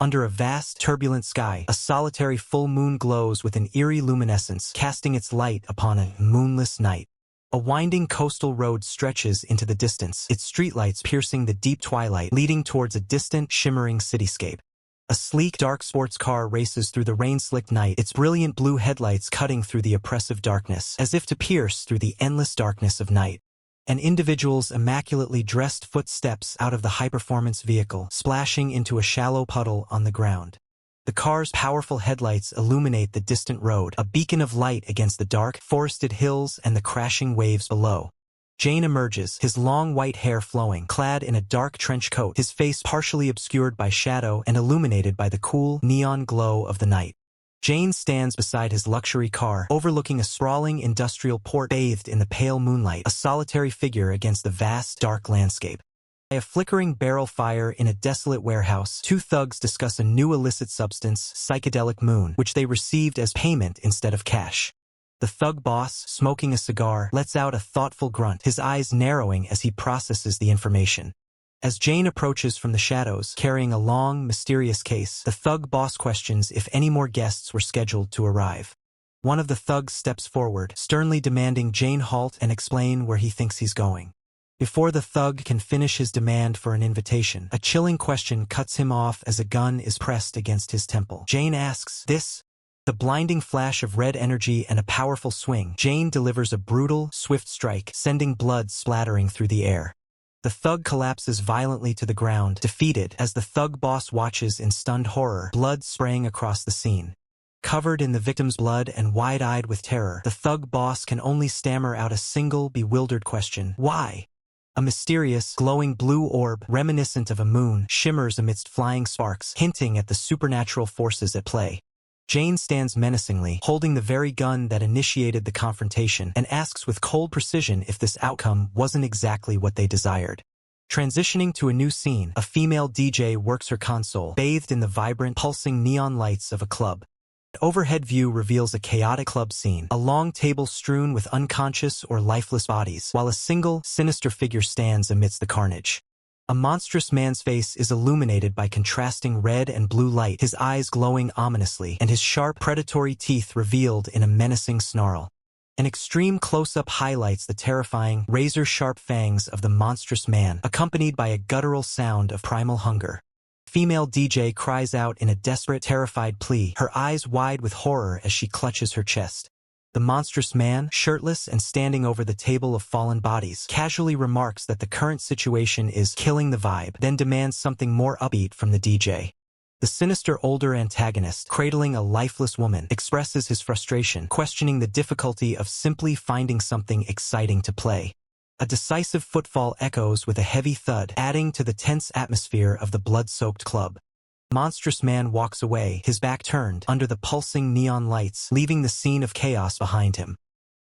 Under a vast, turbulent sky, a solitary full moon glows with an eerie luminescence, casting its light upon a moonless night. A winding coastal road stretches into the distance, its streetlights piercing the deep twilight, leading towards a distant, shimmering cityscape. A sleek, dark sports car races through the rain-slicked night, its brilliant blue headlights cutting through the oppressive darkness, as if to pierce through the endless darkness of night. An individual's immaculately dressed foot steps out of the high-performance vehicle, splashing into a shallow puddle on the ground. The car's powerful headlights illuminate the distant road, a beacon of light against the dark, forested hills and the crashing waves below. Jane emerges, his long white hair flowing, clad in a dark trench coat, his face partially obscured by shadow and illuminated by the cool, neon glow of the night. Jane stands beside his luxury car, overlooking a sprawling industrial port bathed in the pale moonlight, a solitary figure against the vast, dark landscape. By a flickering barrel fire in a desolate warehouse, two thugs discuss a new illicit substance, psychedelic moon, which they received as payment instead of cash. The thug boss, smoking a cigar, lets out a thoughtful grunt, his eyes narrowing as he processes the information. As Jane approaches from the shadows, carrying a long, mysterious case, the thug boss questions if any more guests were scheduled to arrive. One of the thugs steps forward, sternly demanding Jane halt and explain where he thinks he's going. Before the thug can finish his demand for an invitation, a chilling question cuts him off as a gun is pressed against his temple. Jane asks, "This?" The blinding flash of red energy and a powerful swing, Jane delivers a brutal, swift strike, sending blood splattering through the air. The thug collapses violently to the ground, defeated, as the thug boss watches in stunned horror, blood spraying across the scene. Covered in the victim's blood and wide-eyed with terror, the thug boss can only stammer out a single, bewildered question: why? A mysterious, glowing blue orb, reminiscent of a moon, shimmers amidst flying sparks, hinting at the supernatural forces at play. Jane stands menacingly, holding the very gun that initiated the confrontation, and asks with cold precision if this outcome wasn't exactly what they desired. Transitioning to a new scene, a female DJ works her console, bathed in the vibrant, pulsing neon lights of a club. An overhead view reveals a chaotic club scene, a long table strewn with unconscious or lifeless bodies, while a single, sinister figure stands amidst the carnage. A monstrous man's face is illuminated by contrasting red and blue light, his eyes glowing ominously, and his sharp, predatory teeth revealed in a menacing snarl. An extreme close-up highlights the terrifying, razor-sharp fangs of the monstrous man, accompanied by a guttural sound of primal hunger. Female DJ cries out in a desperate, terrified plea, her eyes wide with horror as she clutches her chest. The monstrous man, shirtless and standing over the table of fallen bodies, casually remarks that the current situation is killing the vibe, then demands something more upbeat from the DJ. The sinister older antagonist, cradling a lifeless woman, expresses his frustration, questioning the difficulty of simply finding something exciting to play. A decisive footfall echoes with a heavy thud, adding to the tense atmosphere of the blood-soaked club. Monstrous man walks away, his back turned, under the pulsing neon lights, leaving the scene of chaos behind him.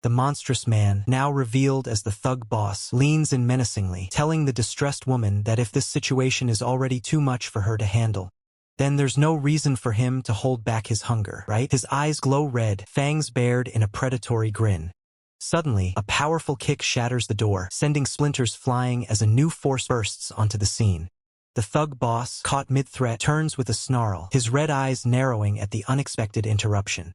The monstrous man, now revealed as the thug boss, leans in menacingly, telling the distressed woman that if this situation is already too much for her to handle, then there's no reason for him to hold back his hunger, right? His eyes glow red, fangs bared in a predatory grin. Suddenly, a powerful kick shatters the door, sending splinters flying as a new force bursts onto the scene. The thug boss, caught mid-threat, turns with a snarl, his red eyes narrowing at the unexpected interruption.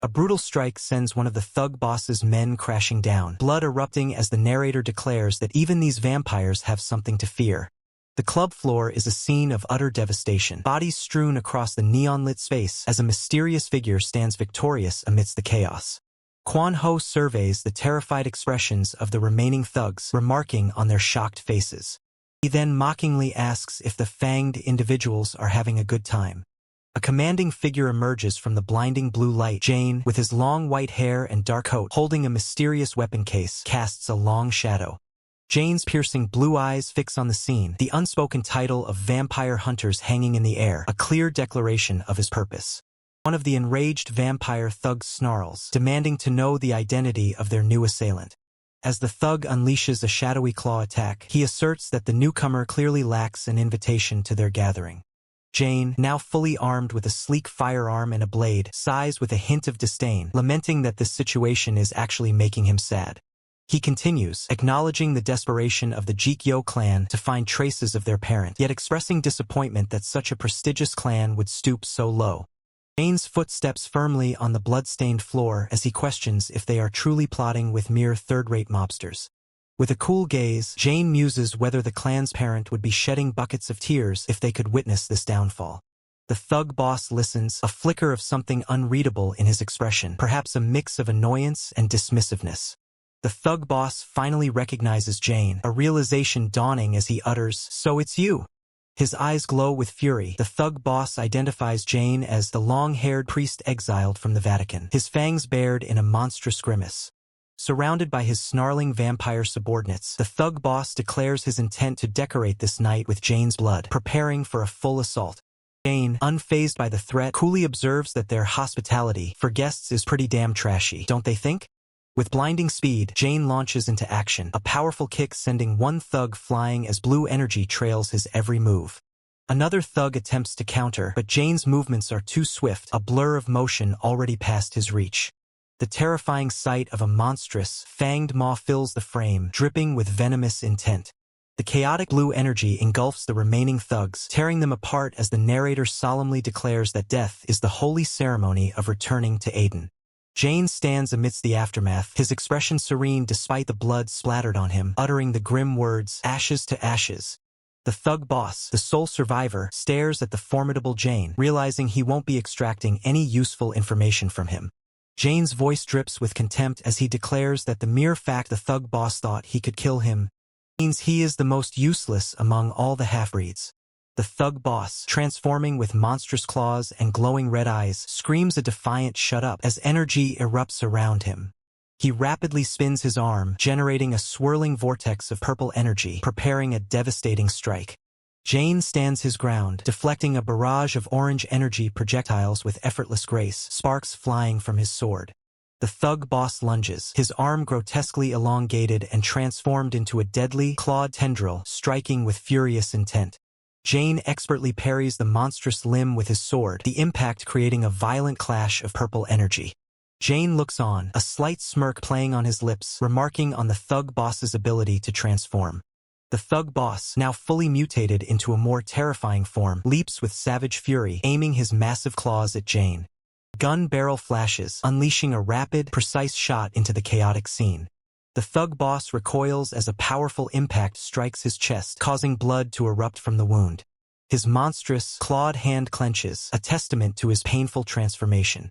A brutal strike sends one of the thug boss's men crashing down, blood erupting as the narrator declares that even these vampires have something to fear. The club floor is a scene of utter devastation, bodies strewn across the neon-lit space as a mysterious figure stands victorious amidst the chaos. Kwan Ho surveys the terrified expressions of the remaining thugs, remarking on their shocked faces. He then mockingly asks if the fanged individuals are having a good time. A commanding figure emerges from the blinding blue light. Jane, with his long white hair and dark coat, holding a mysterious weapon case, casts a long shadow. Jane's piercing blue eyes fix on the scene, the unspoken title of Vampire Hunters hanging in the air, a clear declaration of his purpose. One of the enraged vampire thugs snarls, demanding to know the identity of their new assailant. As the thug unleashes a shadowy claw attack, he asserts that the newcomer clearly lacks an invitation to their gathering. Jane, now fully armed with a sleek firearm and a blade, sighs with a hint of disdain, lamenting that this situation is actually making him sad. He continues, acknowledging the desperation of the Jikyo clan to find traces of their parent, yet expressing disappointment that such a prestigious clan would stoop so low. Jane's foot steps firmly on the blood-stained floor as he questions if they are truly plotting with mere third-rate mobsters. With a cool gaze, Jane muses whether the clan's parent would be shedding buckets of tears if they could witness this downfall. The thug boss listens, a flicker of something unreadable in his expression, perhaps a mix of annoyance and dismissiveness. The thug boss finally recognizes Jane, a realization dawning as he utters, "So it's you." His eyes glow with fury. The thug boss identifies Jane as the long-haired priest exiled from the Vatican, his fangs bared in a monstrous grimace. Surrounded by his snarling vampire subordinates, the thug boss declares his intent to decorate this night with Jane's blood, preparing for a full assault. Jane, unfazed by the threat, coolly observes that their hospitality for guests is pretty damn trashy, don't they think? With blinding speed, Jane launches into action, a powerful kick sending one thug flying as blue energy trails his every move. Another thug attempts to counter, but Jane's movements are too swift, a blur of motion already past his reach. The terrifying sight of a monstrous, fanged maw fills the frame, dripping with venomous intent. The chaotic blue energy engulfs the remaining thugs, tearing them apart as the narrator solemnly declares that death is the holy ceremony of returning to Aiden. Jane stands amidst the aftermath, his expression serene despite the blood splattered on him, uttering the grim words, "Ashes to ashes." The thug boss, the sole survivor, stares at the formidable Jane, realizing he won't be extracting any useful information from him. Jane's voice drips with contempt as he declares that the mere fact the thug boss thought he could kill him means he is the most useless among all the half-breeds. The thug boss, transforming with monstrous claws and glowing red eyes, screams a defiant "shut up" as energy erupts around him. He rapidly spins his arm, generating a swirling vortex of purple energy, preparing a devastating strike. Jane stands his ground, deflecting a barrage of orange energy projectiles with effortless grace, sparks flying from his sword. The thug boss lunges, his arm grotesquely elongated and transformed into a deadly, clawed tendril, striking with furious intent. Jane expertly parries the monstrous limb with his sword, the impact creating a violent clash of purple energy. Jane looks on, a slight smirk playing on his lips, remarking on the thug boss's ability to transform. The thug boss, now fully mutated into a more terrifying form, leaps with savage fury, aiming his massive claws at Jane. Gun barrel flashes, unleashing a rapid, precise shot into the chaotic scene. The thug boss recoils as a powerful impact strikes his chest, causing blood to erupt from the wound. His monstrous, clawed hand clenches, a testament to his painful transformation.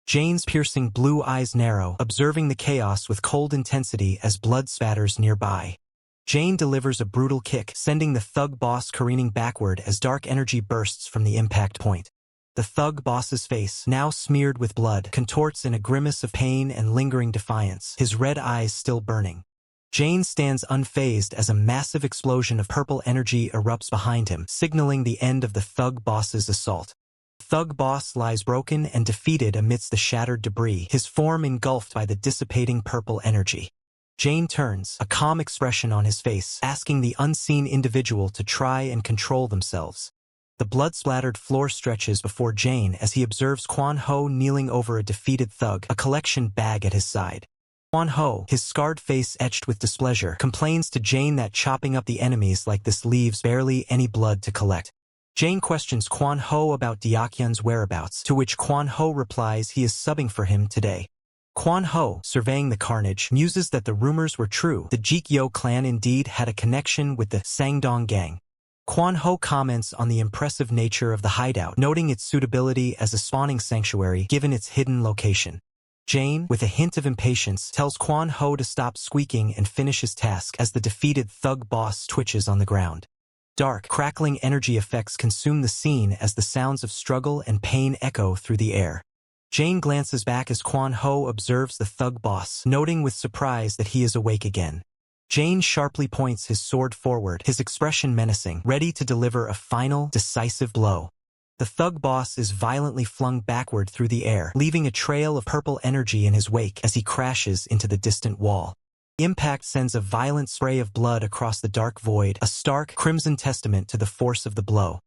Jane's piercing blue eyes narrow, observing the chaos with cold intensity as blood spatters nearby. Jane delivers a brutal kick, sending the thug boss careening backward as dark energy bursts from the impact point. The thug boss's face, now smeared with blood, contorts in a grimace of pain and lingering defiance, his red eyes still burning. Jane stands unfazed as a massive explosion of purple energy erupts behind him, signaling the end of the thug boss's assault. The thug boss lies broken and defeated amidst the shattered debris, his form engulfed by the dissipating purple energy. Jane turns, a calm expression on his face, asking the unseen individual to try and control themselves. The blood-splattered floor stretches before Jane as he observes Quan Ho kneeling over a defeated thug, a collection bag at his side. Quan Ho, his scarred face etched with displeasure, complains to Jane that chopping up the enemies like this leaves barely any blood to collect. Jane questions Quan Ho about Diakyun's whereabouts, to which Quan Ho replies he is subbing for him today. Quan Ho, surveying the carnage, muses that the rumors were true. The Jikyo clan indeed had a connection with the Sangdong gang. Quan Ho comments on the impressive nature of the hideout, noting its suitability as a spawning sanctuary given its hidden location. Jane, with a hint of impatience, tells Quan Ho to stop squeaking and finish his task as the defeated thug boss twitches on the ground. Dark, crackling energy effects consume the scene as the sounds of struggle and pain echo through the air. Jane glances back as Quan Ho observes the thug boss, noting with surprise that he is awake again. Jane sharply points his sword forward, his expression menacing, ready to deliver a final, decisive blow. The thug boss is violently flung backward through the air, leaving a trail of purple energy in his wake as he crashes into the distant wall. Impact sends a violent spray of blood across the dark void, a stark, crimson testament to the force of the blow.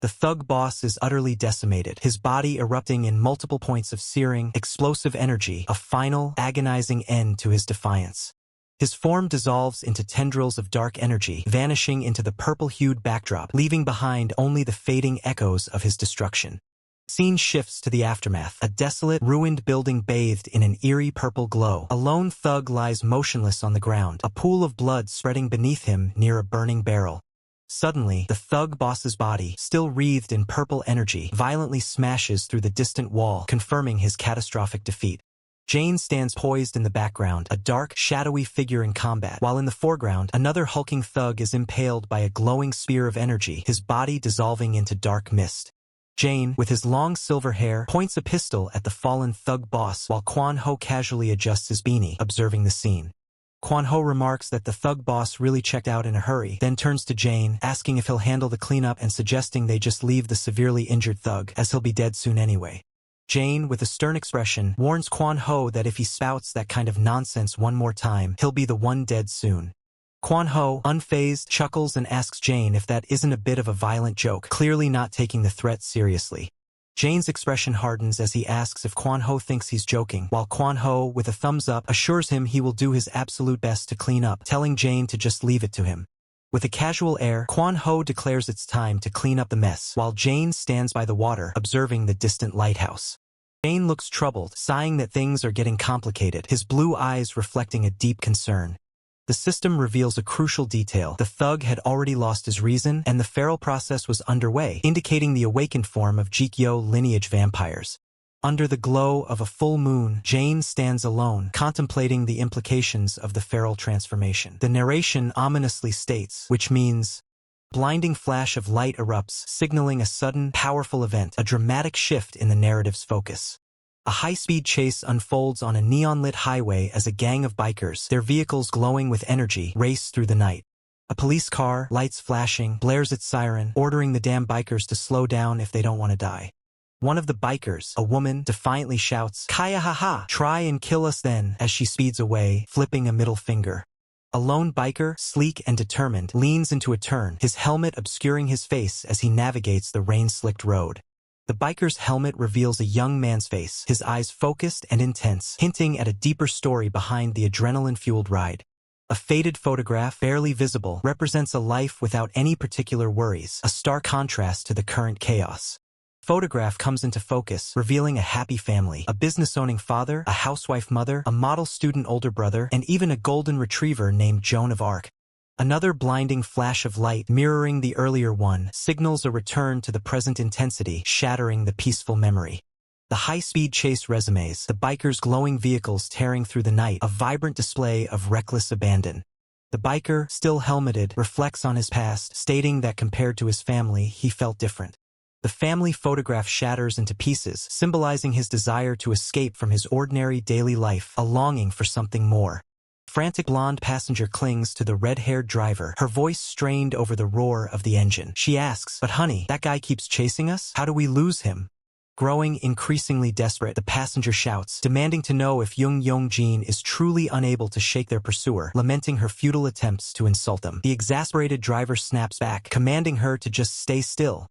The thug boss is utterly decimated, his body erupting in multiple points of searing, explosive energy, a final, agonizing end to his defiance. His form dissolves into tendrils of dark energy, vanishing into the purple-hued backdrop, leaving behind only the fading echoes of his destruction. Scene shifts to the aftermath. A desolate, ruined building bathed in an eerie purple glow. A lone thug lies motionless on the ground, a pool of blood spreading beneath him near a burning barrel. Suddenly, the thug boss's body, still wreathed in purple energy, violently smashes through the distant wall, confirming his catastrophic defeat. Jane stands poised in the background, a dark, shadowy figure in combat, while in the foreground, another hulking thug is impaled by a glowing spear of energy, his body dissolving into dark mist. Jane, with his long silver hair, points a pistol at the fallen thug boss while Kwan Ho casually adjusts his beanie, observing the scene. Kwan Ho remarks that the thug boss really checked out in a hurry, then turns to Jane, asking if he'll handle the cleanup and suggesting they just leave the severely injured thug, as he'll be dead soon anyway. Jane, with a stern expression, warns Kwan Ho that if he spouts that kind of nonsense one more time, he'll be the one dead soon. Kwan Ho, unfazed, chuckles and asks Jane if that isn't a bit of a violent joke, clearly not taking the threat seriously. Jane's expression hardens as he asks if Kwan Ho thinks he's joking, while Kwan Ho, with a thumbs up, assures him he will do his absolute best to clean up, telling Jane to just leave it to him. With a casual air, Kwan Ho declares it's time to clean up the mess, while Jane stands by the water, observing the distant lighthouse. Jane looks troubled, sighing that things are getting complicated, his blue eyes reflecting a deep concern. The system reveals a crucial detail. The thug had already lost his reason, and the feral process was underway, indicating the awakened form of Jikyo lineage vampires. Under the glow of a full moon, Jane stands alone, contemplating the implications of the feral transformation. The narration ominously states, which means, blinding flash of light erupts, signaling a sudden, powerful event, a dramatic shift in the narrative's focus. A high-speed chase unfolds on a neon-lit highway as a gang of bikers, their vehicles glowing with energy, race through the night. A police car, lights flashing, blares its siren, ordering the damn bikers to slow down if they don't want to die. One of the bikers, a woman, defiantly shouts, "Kaya haha, try and kill us then," as she speeds away, flipping a middle finger. A lone biker, sleek and determined, leans into a turn, his helmet obscuring his face as he navigates the rain-slicked road. The biker's helmet reveals a young man's face, his eyes focused and intense, hinting at a deeper story behind the adrenaline-fueled ride. A faded photograph, barely visible, represents a life without any particular worries, a stark contrast to the current chaos. Photograph comes into focus, revealing a happy family, a business-owning father, a housewife mother, a model student older brother, and even a golden retriever named Joan of Arc. Another blinding flash of light, mirroring the earlier one, signals a return to the present intensity, shattering the peaceful memory. The high-speed chase resumes, the bikers' glowing vehicles tearing through the night, a vibrant display of reckless abandon. The biker, still helmeted, reflects on his past, stating that compared to his family, he felt different. The family photograph shatters into pieces, symbolizing his desire to escape from his ordinary daily life, a longing for something more. Frantic blonde passenger clings to the red-haired driver, her voice strained over the roar of the engine. She asks, "But honey, that guy keeps chasing us? How do we lose him?" Growing increasingly desperate, the passenger shouts, demanding to know if Jung Yong-jin is truly unable to shake their pursuer, lamenting her futile attempts to insult them. The exasperated driver snaps back, commanding her to just stay still.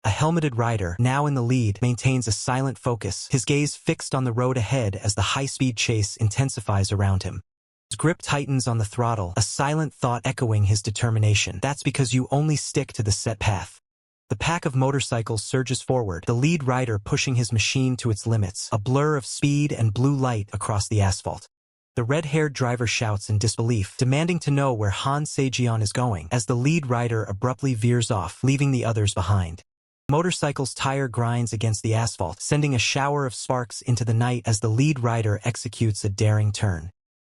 A helmeted rider, now in the lead, maintains a silent focus, his gaze fixed on the road ahead as the high-speed chase intensifies around him. His grip tightens on the throttle, a silent thought echoing his determination. That's because you only stick to the set path. The pack of motorcycles surges forward, the lead rider pushing his machine to its limits, a blur of speed and blue light across the asphalt. The red-haired driver shouts in disbelief, demanding to know where Han Sejeon is going, as the lead rider abruptly veers off, leaving the others behind. Motorcycle's tire grinds against the asphalt, sending a shower of sparks into the night as the lead rider executes a daring turn.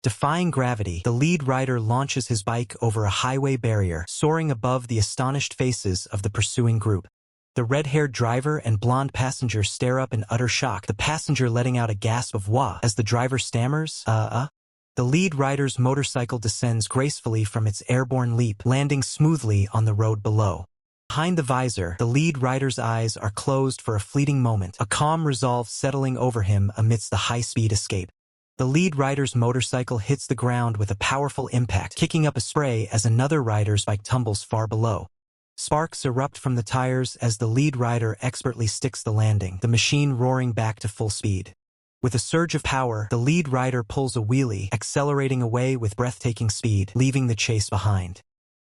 Defying gravity, the lead rider launches his bike over a highway barrier, soaring above the astonished faces of the pursuing group. The red-haired driver and blonde passenger stare up in utter shock, the passenger letting out a gasp of "wah" as the driver stammers, The lead rider's motorcycle descends gracefully from its airborne leap, landing smoothly on the road below. Behind the visor, the lead rider's eyes are closed for a fleeting moment, a calm resolve settling over him amidst the high-speed escape. The lead rider's motorcycle hits the ground with a powerful impact, kicking up a spray as another rider's bike tumbles far below. Sparks erupt from the tires as the lead rider expertly sticks the landing, the machine roaring back to full speed. With a surge of power, the lead rider pulls a wheelie, accelerating away with breathtaking speed, leaving the chase behind.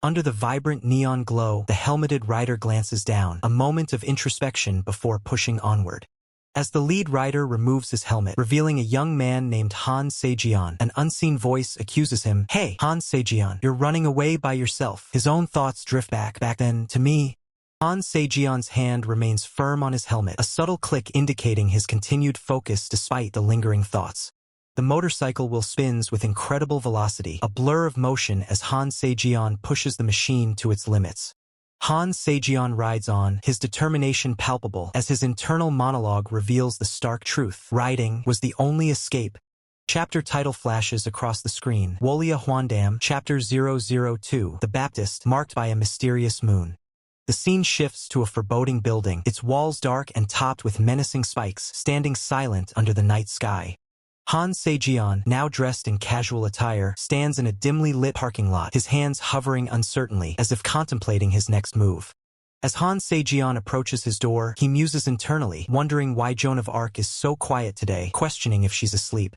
Under the vibrant neon glow, the helmeted rider glances down, a moment of introspection before pushing onward. As the lead rider removes his helmet, revealing a young man named Han Sejian, an unseen voice accuses him, "Hey, Han Sejian, you're running away by yourself." His own thoughts drift back then, to me. Han Sejian's hand remains firm on his helmet, a subtle click indicating his continued focus despite the lingering thoughts. The motorcycle wheel spins with incredible velocity, a blur of motion as Han Sejian pushes the machine to its limits. Han Sejian rides on, his determination palpable as his internal monologue reveals the stark truth. Riding was the only escape. Chapter title flashes across the screen. Wolia Huandam, Chapter 002, The Baptist, marked by a mysterious moon. The scene shifts to a foreboding building, its walls dark and topped with menacing spikes, standing silent under the night sky. Han Sejian, now dressed in casual attire, stands in a dimly lit parking lot, his hands hovering uncertainly, as if contemplating his next move. As Han Sejian approaches his door, he muses internally, wondering why Joan of Arc is so quiet today, questioning if she's asleep.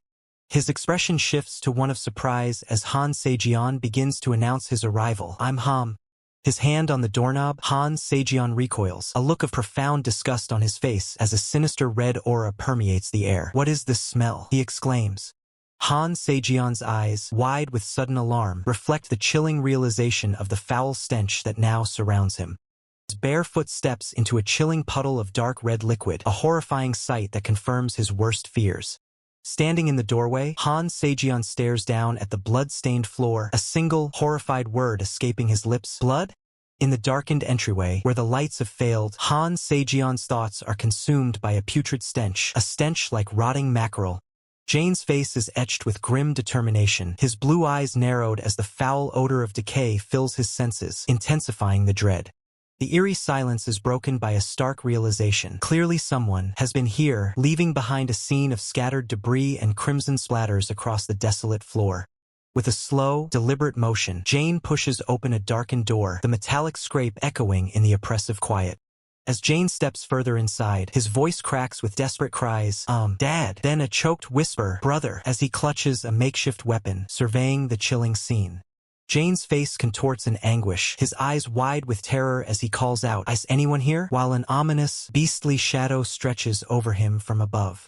His expression shifts to one of surprise as Han Sejian begins to announce his arrival. "I'm Ham." His hand on the doorknob, Han Sejian recoils, a look of profound disgust on his face as a sinister red aura permeates the air. "What is this smell?" he exclaims. Han Sejian's eyes, wide with sudden alarm, reflect the chilling realization of the foul stench that now surrounds him. His bare foot steps into a chilling puddle of dark red liquid, a horrifying sight that confirms his worst fears. Standing in the doorway, Han Sejian stares down at the blood-stained floor, a single, horrified word escaping his lips. "Blood?" In the darkened entryway, where the lights have failed, Han Sejian's thoughts are consumed by a putrid stench, a stench like rotting mackerel. Jane's face is etched with grim determination, his blue eyes narrowed as the foul odor of decay fills his senses, intensifying the dread. The eerie silence is broken by a stark realization. Clearly someone has been here, leaving behind a scene of scattered debris and crimson splatters across the desolate floor. With a slow, deliberate motion, Jane pushes open a darkened door, the metallic scrape echoing in the oppressive quiet. As Jane steps further inside, his voice cracks with desperate cries, Dad," then a choked whisper, "Brother," as he clutches a makeshift weapon, surveying the chilling scene. Jane's face contorts in anguish, his eyes wide with terror as he calls out, "Is anyone here?" while an ominous, beastly shadow stretches over him from above.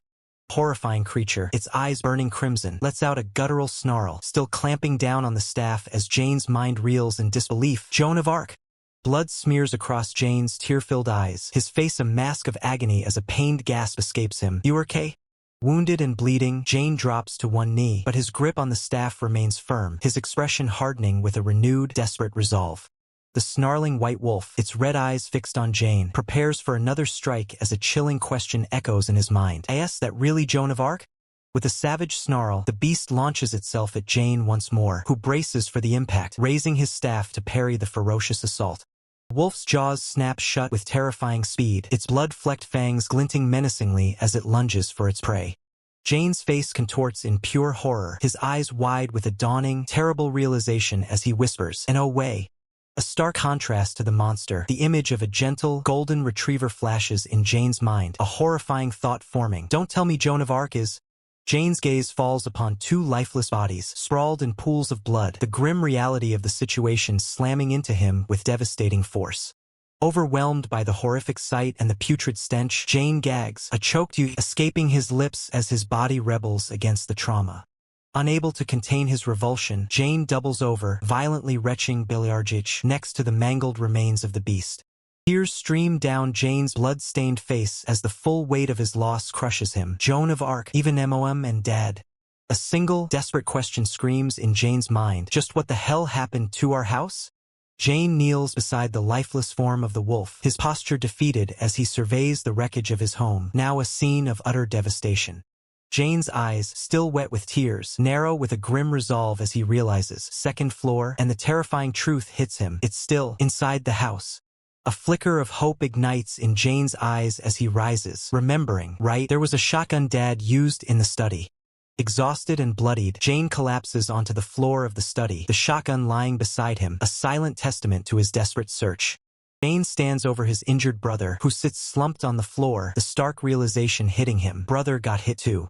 Horrifying creature, its eyes burning crimson, lets out a guttural snarl, still clamping down on the staff as Jane's mind reels in disbelief. "Joan of Arc!" Blood smears across Jane's tear-filled eyes, his face a mask of agony as a pained gasp escapes him. "You okay?" Wounded and bleeding, Jane drops to one knee, but his grip on the staff remains firm, his expression hardening with a renewed, desperate resolve. The snarling white wolf, its red eyes fixed on Jane, prepares for another strike as a chilling question echoes in his mind. "Is that really Joan of Arc?" With a savage snarl, the beast launches itself at Jane once more, who braces for the impact, raising his staff to parry the ferocious assault. The wolf's jaws snap shut with terrifying speed, its blood-flecked fangs glinting menacingly as it lunges for its prey. Jane's face contorts in pure horror, his eyes wide with a dawning, terrible realization as he whispers, "And oh way." A stark contrast to the monster, the image of a gentle, golden retriever flashes in Jane's mind, a horrifying thought forming. "Don't tell me Joan of Arc is..." Jane's gaze falls upon two lifeless bodies, sprawled in pools of blood, the grim reality of the situation slamming into him with devastating force. Overwhelmed by the horrific sight and the putrid stench, Jane gags, a choked "you" escaping his lips as his body rebels against the trauma. Unable to contain his revulsion, Jane doubles over, violently retching Biliarjic next to the mangled remains of the beast. Tears stream down Jane's blood-stained face as the full weight of his loss crushes him. "Joan of Arc, even Mom and Dad." A single, desperate question screams in Jane's mind. "Just what the hell happened to our house?" Jane kneels beside the lifeless form of the wolf, his posture defeated as he surveys the wreckage of his home, now a scene of utter devastation. Jane's eyes, still wet with tears, narrow with a grim resolve as he realizes, second floor, and the terrifying truth hits him. It's still inside the house. A flicker of hope ignites in Jane's eyes as he rises, remembering, right, there was a shotgun Dad used in the study. Exhausted and bloodied, Jane collapses onto the floor of the study, the shotgun lying beside him, a silent testament to his desperate search. Jane stands over his injured brother, who sits slumped on the floor, the stark realization hitting him. Brother got hit too.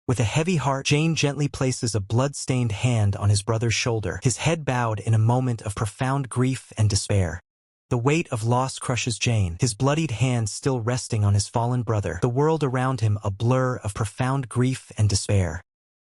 With a heavy heart, Jane gently places a blood-stained hand on his brother's shoulder, his head bowed in a moment of profound grief and despair. The weight of loss crushes Jane, his bloodied hand still resting on his fallen brother, the world around him a blur of profound grief and despair.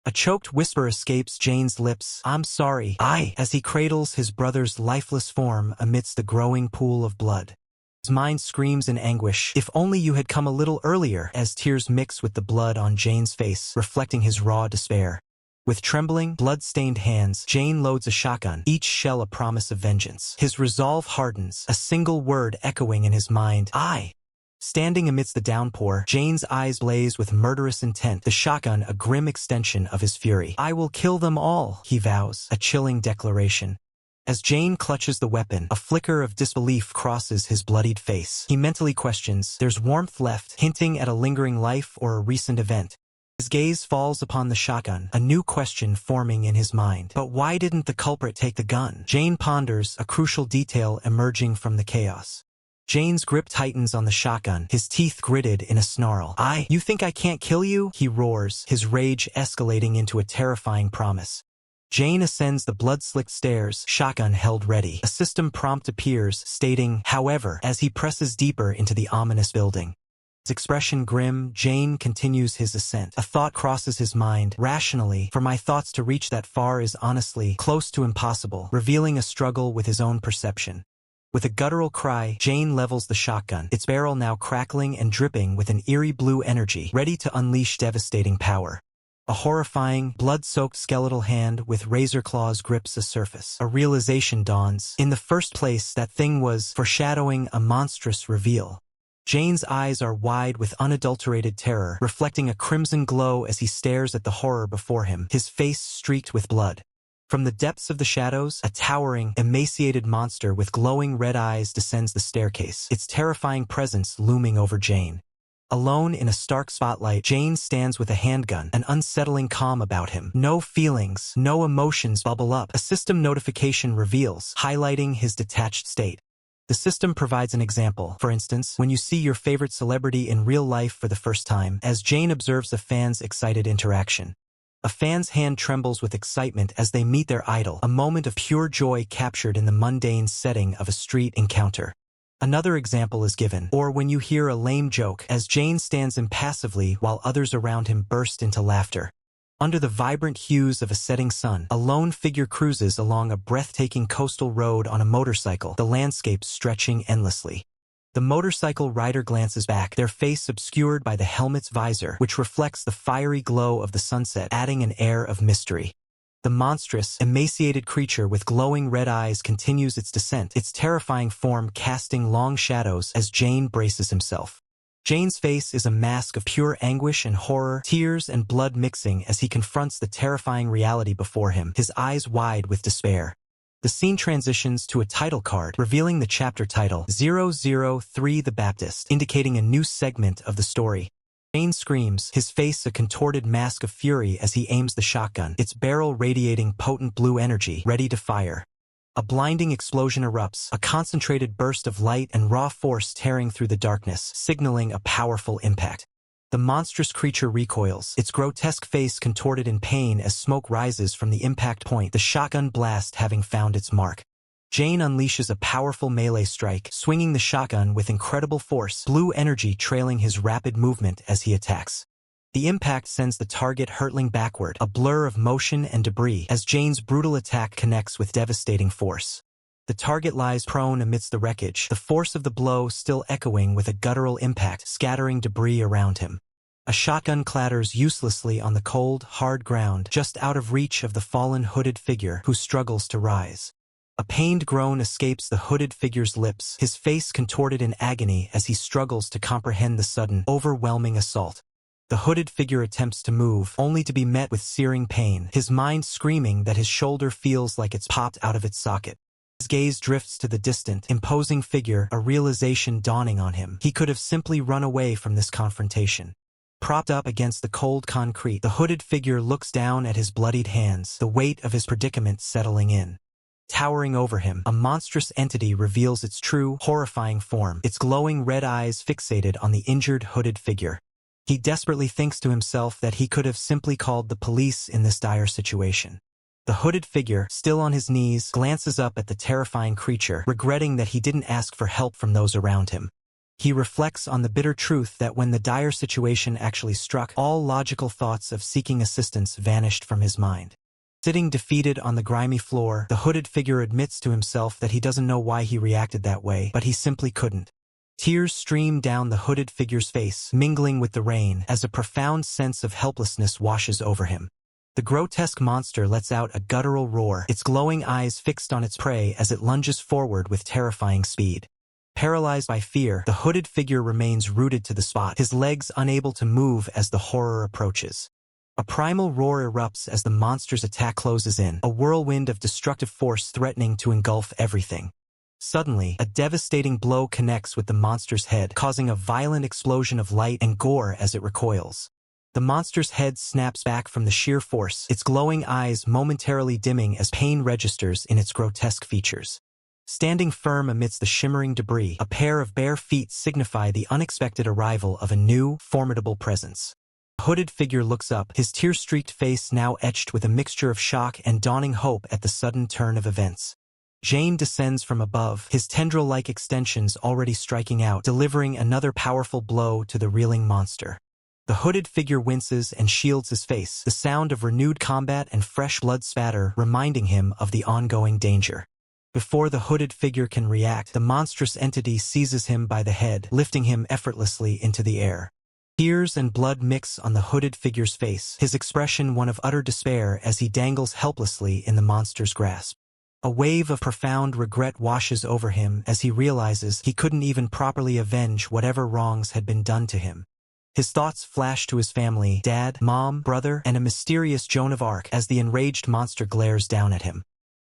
A choked whisper escapes Jane's lips, "I'm sorry, as he cradles his brother's lifeless form amidst the growing pool of blood. His mind screams in anguish, "If only you had come a little earlier," as tears mix with the blood on Jane's face, reflecting his raw despair. With trembling, blood-stained hands, Jane loads a shotgun, each shell a promise of vengeance. His resolve hardens, a single word echoing in his mind, "I." Standing amidst the downpour, Jane's eyes blaze with murderous intent, the shotgun a grim extension of his fury. "I will kill them all," he vows, a chilling declaration. As Jane clutches the weapon, a flicker of disbelief crosses his bloodied face. He mentally questions, there's warmth left, hinting at a lingering life or a recent event. His gaze falls upon the shotgun, a new question forming in his mind. But why didn't the culprit take the gun? Jane ponders, a crucial detail emerging from the chaos. Jane's grip tightens on the shotgun, his teeth gritted in a snarl. You think I can't kill you?" he roars, his rage escalating into a terrifying promise. Jane ascends the blood-slicked stairs, shotgun held ready. A system prompt appears, stating, "However," as he presses deeper into the ominous building. His expression grim, Jane continues his ascent. A thought crosses his mind, rationally, for my thoughts to reach that far is honestly close to impossible, revealing a struggle with his own perception. With a guttural cry, Jane levels the shotgun, its barrel now crackling and dripping with an eerie blue energy, ready to unleash devastating power. A horrifying, blood-soaked skeletal hand with razor claws grips a surface. A realization dawns. In the first place, that thing was foreshadowing a monstrous reveal. Jane's eyes are wide with unadulterated terror, reflecting a crimson glow as he stares at the horror before him, his face streaked with blood. From the depths of the shadows, a towering, emaciated monster with glowing red eyes descends the staircase, its terrifying presence looming over Jane. Alone in a stark spotlight, Jane stands with a handgun, an unsettling calm about him. No feelings, no emotions bubble up. A system notification reveals, highlighting his detached state. The system provides an example. For instance, when you see your favorite celebrity in real life for the first time, as Jane observes a fan's excited interaction. A fan's hand trembles with excitement as they meet their idol, a moment of pure joy captured in the mundane setting of a street encounter. Another example is given, or when you hear a lame joke, as Jane stands impassively while others around him burst into laughter. Under the vibrant hues of a setting sun, a lone figure cruises along a breathtaking coastal road on a motorcycle, the landscape stretching endlessly. The motorcycle rider glances back, their face obscured by the helmet's visor, which reflects the fiery glow of the sunset, adding an air of mystery. The monstrous, emaciated creature with glowing red eyes continues its descent, its terrifying form casting long shadows as Jane braces himself. Jane's face is a mask of pure anguish and horror, tears and blood mixing as he confronts the terrifying reality before him, his eyes wide with despair. The scene transitions to a title card, revealing the chapter title, 003 The Baptist, indicating a new segment of the story. Jane screams, his face a contorted mask of fury as he aims the shotgun, its barrel radiating potent blue energy, ready to fire. A blinding explosion erupts, a concentrated burst of light and raw force tearing through the darkness, signaling a powerful impact. The monstrous creature recoils, its grotesque face contorted in pain as smoke rises from the impact point, the shotgun blast having found its mark. Jane unleashes a powerful melee strike, swinging the shotgun with incredible force, blue energy trailing his rapid movement as he attacks. The impact sends the target hurtling backward, a blur of motion and debris, as Jane's brutal attack connects with devastating force. The target lies prone amidst the wreckage, the force of the blow still echoing with a guttural impact, scattering debris around him. A shotgun clatters uselessly on the cold, hard ground, just out of reach of the fallen hooded figure who struggles to rise. A pained groan escapes the hooded figure's lips, his face contorted in agony as he struggles to comprehend the sudden, overwhelming assault. The hooded figure attempts to move, only to be met with searing pain, his mind screaming that his shoulder feels like it's popped out of its socket. His gaze drifts to the distant, imposing figure, a realization dawning on him. He could have simply run away from this confrontation. Propped up against the cold concrete, the hooded figure looks down at his bloodied hands, the weight of his predicament settling in. Towering over him, a monstrous entity reveals its true, horrifying form, its glowing red eyes fixated on the injured hooded figure. He desperately thinks to himself that he could have simply called the police in this dire situation. The hooded figure, still on his knees, glances up at the terrifying creature, regretting that he didn't ask for help from those around him. He reflects on the bitter truth that when the dire situation actually struck, all logical thoughts of seeking assistance vanished from his mind. Sitting defeated on the grimy floor, the hooded figure admits to himself that he doesn't know why he reacted that way, but he simply couldn't. Tears stream down the hooded figure's face, mingling with the rain, as a profound sense of helplessness washes over him. The grotesque monster lets out a guttural roar, its glowing eyes fixed on its prey as it lunges forward with terrifying speed. Paralyzed by fear, the hooded figure remains rooted to the spot, his legs unable to move as the horror approaches. A primal roar erupts as the monster's attack closes in, a whirlwind of destructive force threatening to engulf everything. Suddenly, a devastating blow connects with the monster's head, causing a violent explosion of light and gore as it recoils. The monster's head snaps back from the sheer force, its glowing eyes momentarily dimming as pain registers in its grotesque features. Standing firm amidst the shimmering debris, a pair of bare feet signify the unexpected arrival of a new, formidable presence. The hooded figure looks up, his tear-streaked face now etched with a mixture of shock and dawning hope at the sudden turn of events. Jane descends from above, his tendril-like extensions already striking out, delivering another powerful blow to the reeling monster. The hooded figure winces and shields his face, the sound of renewed combat and fresh blood spatter reminding him of the ongoing danger. Before the hooded figure can react, the monstrous entity seizes him by the head, lifting him effortlessly into the air. Tears and blood mix on the hooded figure's face, his expression one of utter despair as he dangles helplessly in the monster's grasp. A wave of profound regret washes over him as he realizes he couldn't even properly avenge whatever wrongs had been done to him. His thoughts flash to his family, dad, mom, brother, and a mysterious Joan of Arc as the enraged monster glares down at him.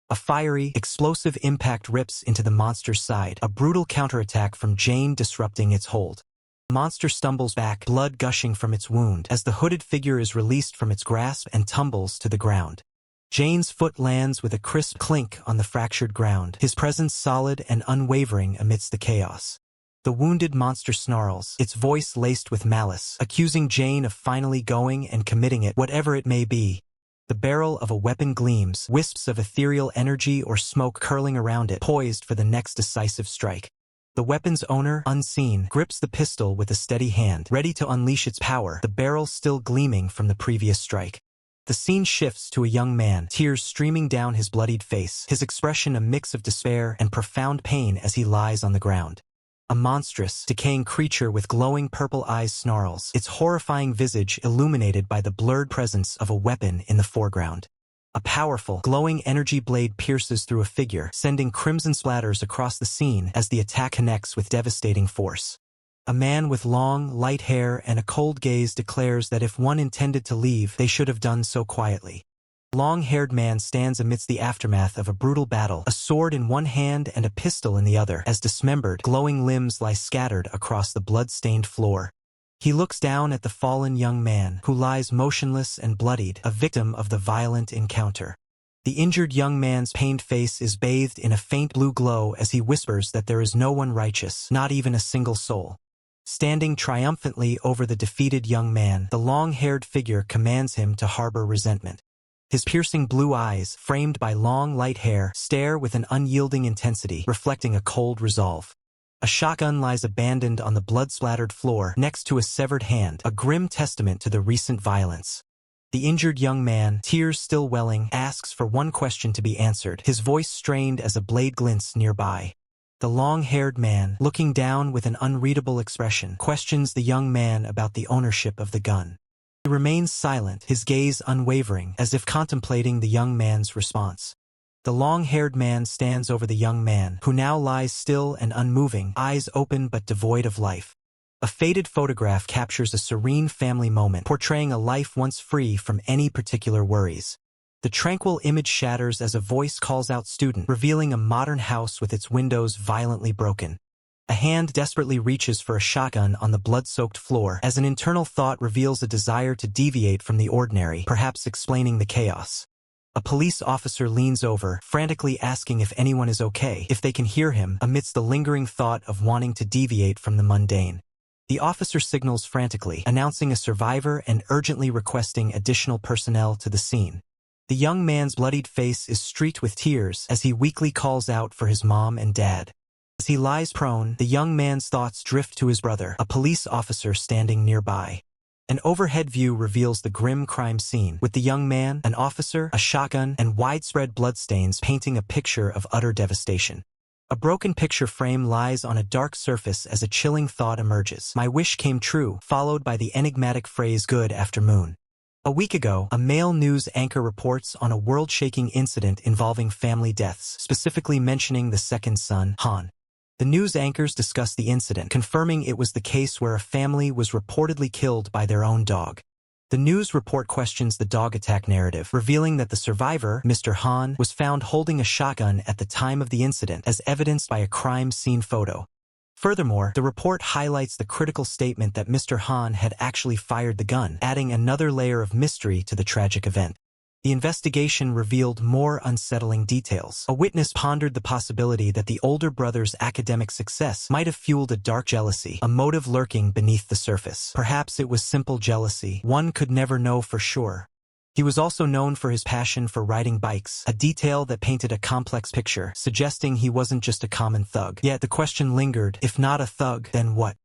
A fiery, explosive impact rips into the monster's side, a brutal counterattack from Jane disrupting its hold. The monster stumbles back, blood gushing from its wound, as the hooded figure is released from its grasp and tumbles to the ground. Jane's foot lands with a crisp clink on the fractured ground, his presence solid and unwavering amidst the chaos. The wounded monster snarls, its voice laced with malice, accusing Jane of finally going and committing it, whatever it may be. The barrel of a weapon gleams, wisps of ethereal energy or smoke curling around it, poised for the next decisive strike. The weapon's owner, unseen, grips the pistol with a steady hand, ready to unleash its power, the barrel still gleaming from the previous strike. The scene shifts to a young man, tears streaming down his bloodied face, his expression a mix of despair and profound pain as he lies on the ground. A monstrous, decaying creature with glowing purple eyes snarls, its horrifying visage illuminated by the blurred presence of a weapon in the foreground. A powerful, glowing energy blade pierces through a figure, sending crimson splatters across the scene as the attack connects with devastating force. A man with long, light hair and a cold gaze declares that if one intended to leave, they should have done so quietly. A long-haired man stands amidst the aftermath of a brutal battle, a sword in one hand and a pistol in the other, as dismembered, glowing limbs lie scattered across the blood-stained floor. He looks down at the fallen young man, who lies motionless and bloodied, a victim of the violent encounter. The injured young man's pained face is bathed in a faint blue glow as he whispers that there is no one righteous, not even a single soul. Standing triumphantly over the defeated young man, the long-haired figure commands him to harbor resentment. His piercing blue eyes, framed by long, light hair, stare with an unyielding intensity, reflecting a cold resolve. A shotgun lies abandoned on the blood-splattered floor next to a severed hand, a grim testament to the recent violence. The injured young man, tears still welling, asks for one question to be answered, his voice strained as a blade glints nearby. The long-haired man, looking down with an unreadable expression, questions the young man about the ownership of the gun. He remains silent, his gaze unwavering, as if contemplating the young man's response. The long-haired man stands over the young man, who now lies still and unmoving, eyes open but devoid of life. A faded photograph captures a serene family moment, portraying a life once free from any particular worries. The tranquil image shatters as a voice calls out student, revealing a modern house with its windows violently broken. A hand desperately reaches for a shotgun on the blood-soaked floor as an internal thought reveals a desire to deviate from the ordinary, perhaps explaining the chaos. A police officer leans over, frantically asking if anyone is okay, if they can hear him, amidst the lingering thought of wanting to deviate from the mundane. The officer signals frantically, announcing a survivor and urgently requesting additional personnel to the scene. The young man's bloodied face is streaked with tears as he weakly calls out for his mom and dad. As he lies prone, the young man's thoughts drift to his brother, a police officer standing nearby. An overhead view reveals the grim crime scene, with the young man, an officer, a shotgun, and widespread bloodstains painting a picture of utter devastation. A broken picture frame lies on a dark surface as a chilling thought emerges. My wish came true, followed by the enigmatic phrase, "Good afternoon." A week ago, a male news anchor reports on a world-shaking incident involving family deaths, specifically mentioning the second son, Han. The news anchors discuss the incident, confirming it was the case where a family was reportedly killed by their own dog. The news report questions the dog attack narrative, revealing that the survivor, Mr. Han, was found holding a shotgun at the time of the incident, as evidenced by a crime scene photo. Furthermore, the report highlights the critical statement that Mr. Han had actually fired the gun, adding another layer of mystery to the tragic event. The investigation revealed more unsettling details. A witness pondered the possibility that the older brother's academic success might have fueled a dark jealousy, a motive lurking beneath the surface. Perhaps it was simple jealousy. One could never know for sure. He was also known for his passion for riding bikes, a detail that painted a complex picture, suggesting he wasn't just a common thug. Yet the question lingered, if not a thug, then what?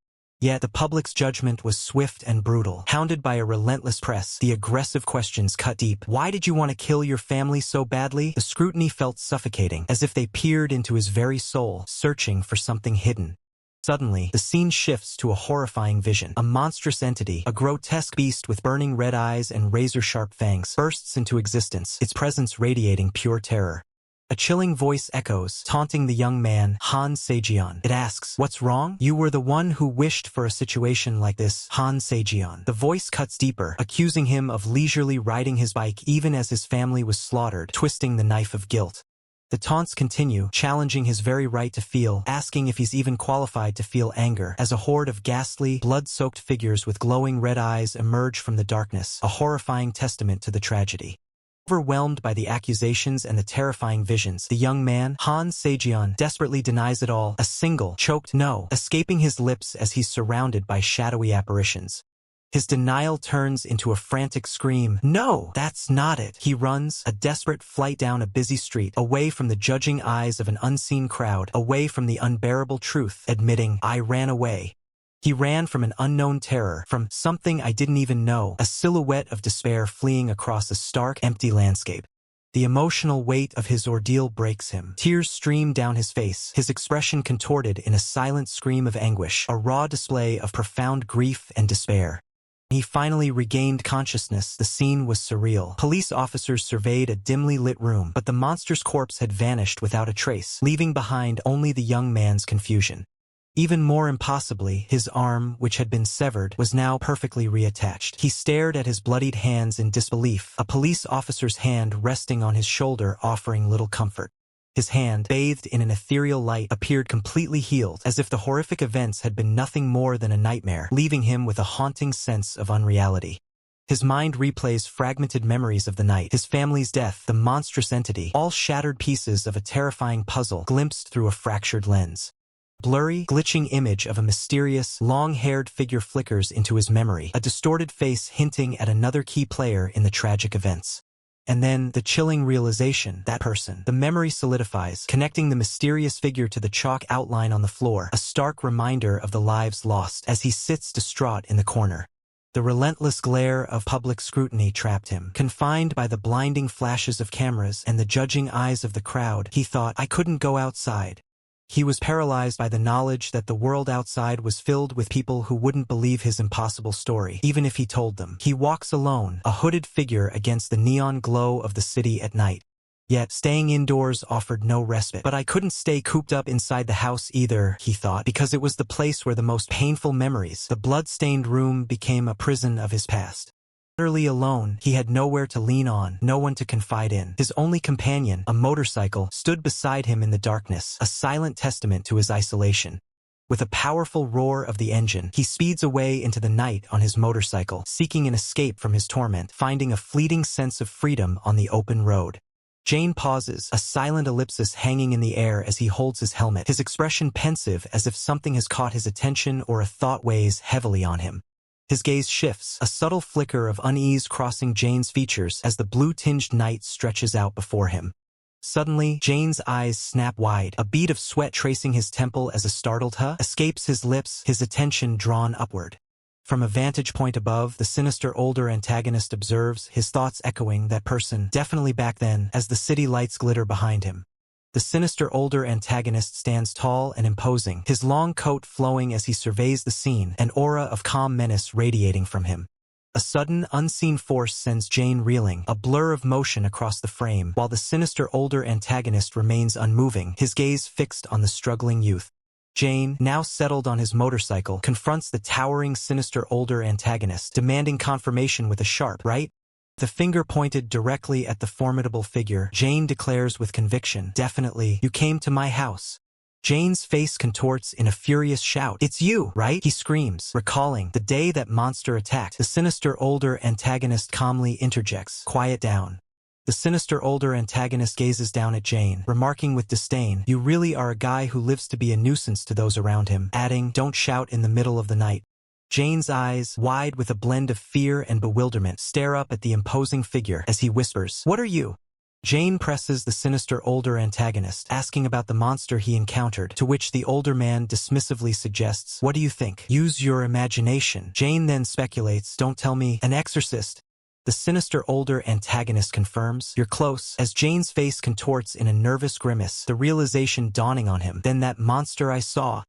Yet the public's judgment was swift and brutal. Hounded by a relentless press, the aggressive questions cut deep. Why did you want to kill your family so badly? The scrutiny felt suffocating, as if they peered into his very soul, searching for something hidden. Suddenly, the scene shifts to a horrifying vision. A monstrous entity, a grotesque beast with burning red eyes and razor-sharp fangs, bursts into existence, its presence radiating pure terror. A chilling voice echoes, taunting the young man, Han Sejion. It asks, "What's wrong? You were the one who wished for a situation like this, Han Sejion." The voice cuts deeper, accusing him of leisurely riding his bike even as his family was slaughtered, twisting the knife of guilt. The taunts continue, challenging his very right to feel, asking if he's even qualified to feel anger, as a horde of ghastly, blood-soaked figures with glowing red eyes emerge from the darkness, a horrifying testament to the tragedy. Overwhelmed by the accusations and the terrifying visions, the young man, Han Sejion, desperately denies it all, a single, choked no, escaping his lips as he's surrounded by shadowy apparitions. His denial turns into a frantic scream. "No, that's not it." He runs, a desperate flight down a busy street, away from the judging eyes of an unseen crowd, away from the unbearable truth, admitting, "I ran away." He ran from an unknown terror, from something I didn't even know, a silhouette of despair fleeing across a stark, empty landscape. The emotional weight of his ordeal breaks him. Tears stream down his face, his expression contorted in a silent scream of anguish, a raw display of profound grief and despair. He finally regained consciousness. The scene was surreal. Police officers surveyed a dimly lit room, but the monster's corpse had vanished without a trace, leaving behind only the young man's confusion. Even more impossibly, his arm, which had been severed, was now perfectly reattached. He stared at his bloodied hands in disbelief, a police officer's hand resting on his shoulder offering little comfort. His hand, bathed in an ethereal light, appeared completely healed, as if the horrific events had been nothing more than a nightmare, leaving him with a haunting sense of unreality. His mind replays fragmented memories of the night, his family's death, the monstrous entity, all shattered pieces of a terrifying puzzle glimpsed through a fractured lens. Blurry, glitching image of a mysterious, long-haired figure flickers into his memory, a distorted face hinting at another key player in the tragic events. And then, the chilling realization, that person. The memory solidifies, connecting the mysterious figure to the chalk outline on the floor, a stark reminder of the lives lost, as he sits distraught in the corner. The relentless glare of public scrutiny trapped him. Confined by the blinding flashes of cameras and the judging eyes of the crowd, he thought, "I couldn't go outside." He was paralyzed by the knowledge that the world outside was filled with people who wouldn't believe his impossible story, even if he told them. He walks alone, a hooded figure against the neon glow of the city at night. Yet, staying indoors offered no respite. But I couldn't stay cooped up inside the house either, he thought, because it was the place where the most painful memories, the blood-stained room, became a prison of his past. Utterly alone, he had nowhere to lean on, no one to confide in. His only companion, a motorcycle, stood beside him in the darkness, a silent testament to his isolation. With a powerful roar of the engine, he speeds away into the night on his motorcycle, seeking an escape from his torment, finding a fleeting sense of freedom on the open road. Jane pauses, a silent ellipsis hanging in the air as he holds his helmet, his expression pensive as if something has caught his attention or a thought weighs heavily on him. His gaze shifts, a subtle flicker of unease crossing Jane's features as the blue-tinged night stretches out before him. Suddenly, Jane's eyes snap wide, a bead of sweat tracing his temple as a startled "huh" escapes his lips, his attention drawn upward. From a vantage point above, the sinister older antagonist observes, his thoughts echoing that person, definitely back then, as the city lights glitter behind him. The sinister older antagonist stands tall and imposing, his long coat flowing as he surveys the scene, an aura of calm menace radiating from him. A sudden, unseen force sends Jane reeling, a blur of motion across the frame, while the sinister older antagonist remains unmoving, his gaze fixed on the struggling youth. Jane, now settled on his motorcycle, confronts the towering sinister older antagonist, demanding confirmation with a sharp "right?" The finger pointed directly at the formidable figure, Jane declares with conviction, "Definitely, you came to my house." Jane's face contorts in a furious shout. "It's you, right?" he screams, recalling the day that monster attacked. The sinister older antagonist calmly interjects, "Quiet down." The sinister older antagonist gazes down at Jane, remarking with disdain, "You really are a guy who lives to be a nuisance to those around him," adding, "Don't shout in the middle of the night." Jane's eyes, wide with a blend of fear and bewilderment, stare up at the imposing figure as he whispers, "What are you?" Jane presses the sinister older antagonist, asking about the monster he encountered, to which the older man dismissively suggests, "What do you think? Use your imagination." Jane then speculates, "Don't tell me, an exorcist." The sinister older antagonist confirms, "You're close," as Jane's face contorts in a nervous grimace, the realization dawning on him, "Then that monster I saw."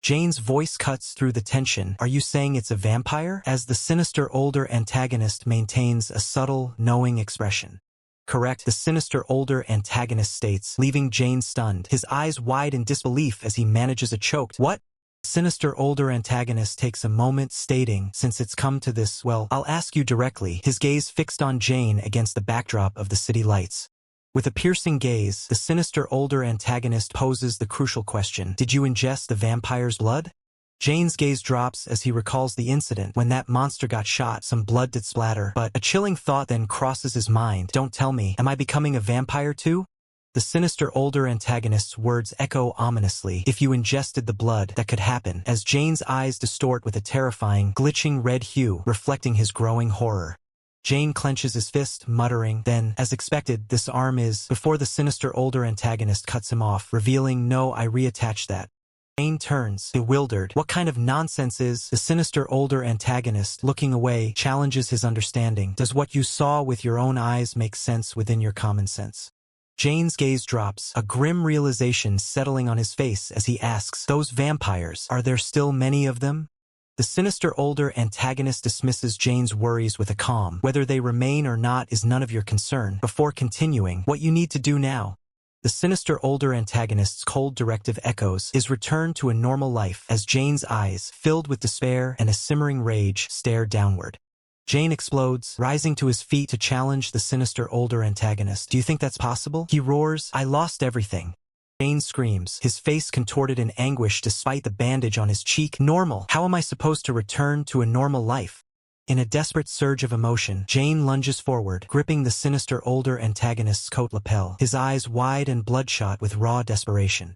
Jane's voice cuts through the tension, "Are you saying it's a vampire?" as the sinister older antagonist maintains a subtle, knowing expression. "Correct," the sinister older antagonist states, leaving Jane stunned, his eyes wide in disbelief as he manages a choked "What?" Sinister older antagonist takes a moment, stating, "Since it's come to this, well, I'll ask you directly," his gaze fixed on Jane against the backdrop of the city lights. With a piercing gaze, the sinister older antagonist poses the crucial question, "Did you ingest the vampire's blood?" Jane's gaze drops as he recalls the incident when that monster got shot, some blood did splatter, but a chilling thought then crosses his mind, "Don't tell me, am I becoming a vampire too?" The sinister older antagonist's words echo ominously, "If you ingested the blood, that could happen," as Jane's eyes distort with a terrifying, glitching red hue, reflecting his growing horror. Jane clenches his fist, muttering, then, as expected, "This arm is," before the sinister older antagonist cuts him off, revealing, "No, I reattached that." Jane turns, bewildered. "What kind of nonsense is?" The sinister older antagonist, looking away, challenges his understanding. "Does what you saw with your own eyes make sense within your common sense?" Jane's gaze drops, a grim realization settling on his face as he asks, "Those vampires, are there still many of them?" The sinister older antagonist dismisses Jane's worries with a calm, "Whether they remain or not is none of your concern," before continuing, "What you need to do now." The sinister older antagonist's cold directive echoes, "Is return to a normal life," as Jane's eyes, filled with despair and a simmering rage, stare downward. Jane explodes, rising to his feet to challenge the sinister older antagonist. "Do you think that's possible?" he roars. "I lost everything." Jane screams, his face contorted in anguish despite the bandage on his cheek. "Normal? How am I supposed to return to a normal life?" In a desperate surge of emotion, Jane lunges forward, gripping the sinister older antagonist's coat lapel, his eyes wide and bloodshot with raw desperation.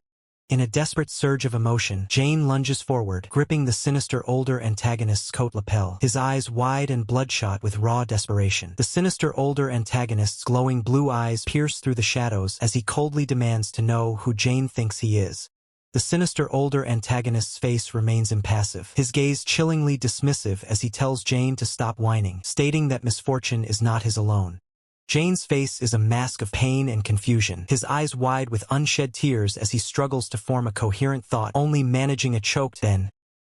In a desperate surge of emotion, Jane lunges forward, gripping the sinister older antagonist's coat lapel, his eyes wide and bloodshot with raw desperation. The sinister older antagonist's glowing blue eyes pierce through the shadows as he coldly demands to know who Jane thinks he is. The sinister older antagonist's face remains impassive, his gaze chillingly dismissive as he tells Jane to stop whining, stating that misfortune is not his alone. Jane's face is a mask of pain and confusion, his eyes wide with unshed tears as he struggles to form a coherent thought, only managing a choked "then."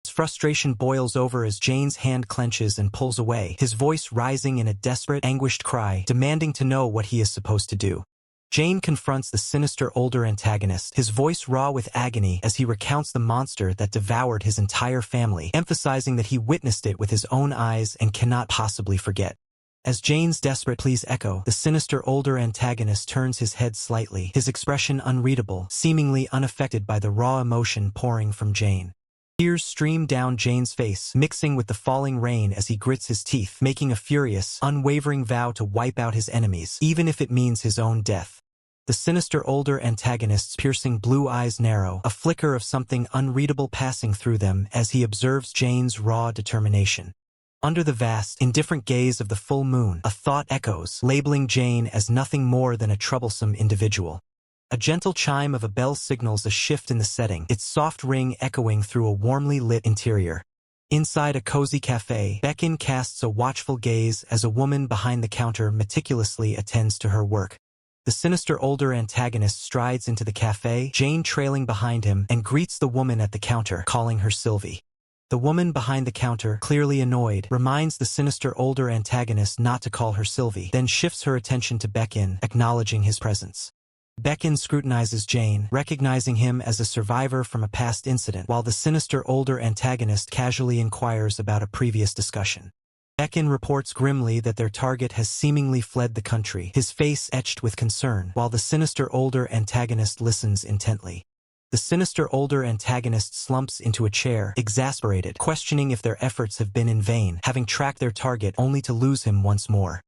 His frustration boils over as Jane's hand clenches and pulls away, his voice rising in a desperate, anguished cry, demanding to know what he is supposed to do. Jane confronts the sinister older antagonist, his voice raw with agony as he recounts the monster that devoured his entire family, emphasizing that he witnessed it with his own eyes and cannot possibly forget. As Jane's desperate pleas echo, the sinister older antagonist turns his head slightly, his expression unreadable, seemingly unaffected by the raw emotion pouring from Jane. Tears stream down Jane's face, mixing with the falling rain as he grits his teeth, making a furious, unwavering vow to wipe out his enemies, even if it means his own death. The sinister older antagonist's piercing blue eyes narrow, a flicker of something unreadable passing through them as he observes Jane's raw determination. Under the vast, indifferent gaze of the full moon, a thought echoes, labeling Jane as nothing more than a troublesome individual. A gentle chime of a bell signals a shift in the setting, its soft ring echoing through a warmly lit interior. Inside a cozy cafe, Beckon casts a watchful gaze as a woman behind the counter meticulously attends to her work. The sinister older antagonist strides into the cafe, Jane trailing behind him, and greets the woman at the counter, calling her Sylvie. The woman behind the counter, clearly annoyed, reminds the sinister older antagonist not to call her Sylvie, then shifts her attention to Beckon, acknowledging his presence. Beckon scrutinizes Jane, recognizing him as a survivor from a past incident, while the sinister older antagonist casually inquires about a previous discussion. Beckon reports grimly that their target has seemingly fled the country, his face etched with concern, while the sinister older antagonist listens intently. The sinister older antagonist slumps into a chair, exasperated, questioning if their efforts have been in vain, having tracked their target only to lose him once more.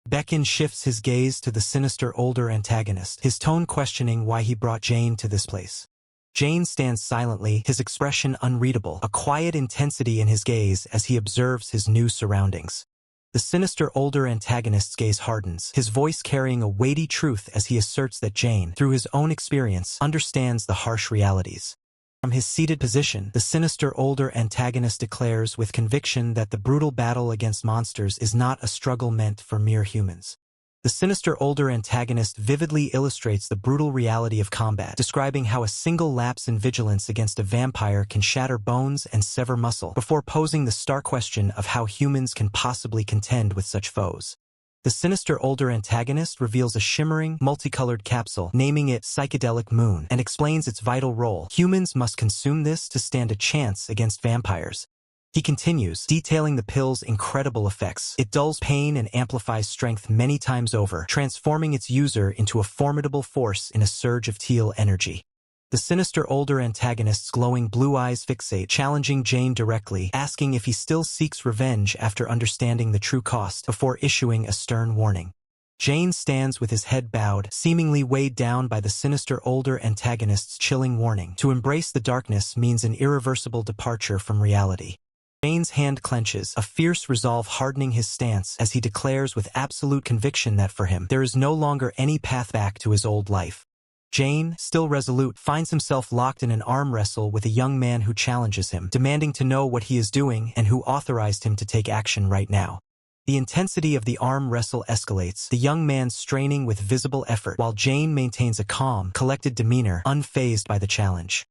Beckon shifts his gaze to the sinister older antagonist, his tone questioning why he brought Jane to this place. Jane stands silently, his expression unreadable, a quiet intensity in his gaze as he observes his new surroundings. The sinister older antagonist's gaze hardens, his voice carrying a weighty truth as he asserts that Jane, through his own experience, understands the harsh realities. From his seated position, the sinister older antagonist declares with conviction that the brutal battle against monsters is not a struggle meant for mere humans. The sinister older antagonist vividly illustrates the brutal reality of combat, describing how a single lapse in vigilance against a vampire can shatter bones and sever muscle, before posing the stark question of how humans can possibly contend with such foes. The sinister older antagonist reveals a shimmering, multicolored capsule, naming it Psychedelic Moon, and explains its vital role. Humans must consume this to stand a chance against vampires. He continues, detailing the pill's incredible effects. It dulls pain and amplifies strength many times over, transforming its user into a formidable force in a surge of teal energy. The sinister older antagonist's glowing blue eyes fixate, challenging Jane directly, asking if he still seeks revenge after understanding the true cost, before issuing a stern warning. Jane stands with his head bowed, seemingly weighed down by the sinister older antagonist's chilling warning. To embrace the darkness means an irreversible departure from reality. Jane's hand clenches, a fierce resolve hardening his stance as he declares with absolute conviction that for him, there is no longer any path back to his old life. Jane, still resolute, finds himself locked in an arm wrestle with a young man who challenges him, demanding to know what he is doing and who authorized him to take action right now. The intensity of the arm wrestle escalates, the young man straining with visible effort, while Jane maintains a calm, collected demeanor, unfazed by the challenge.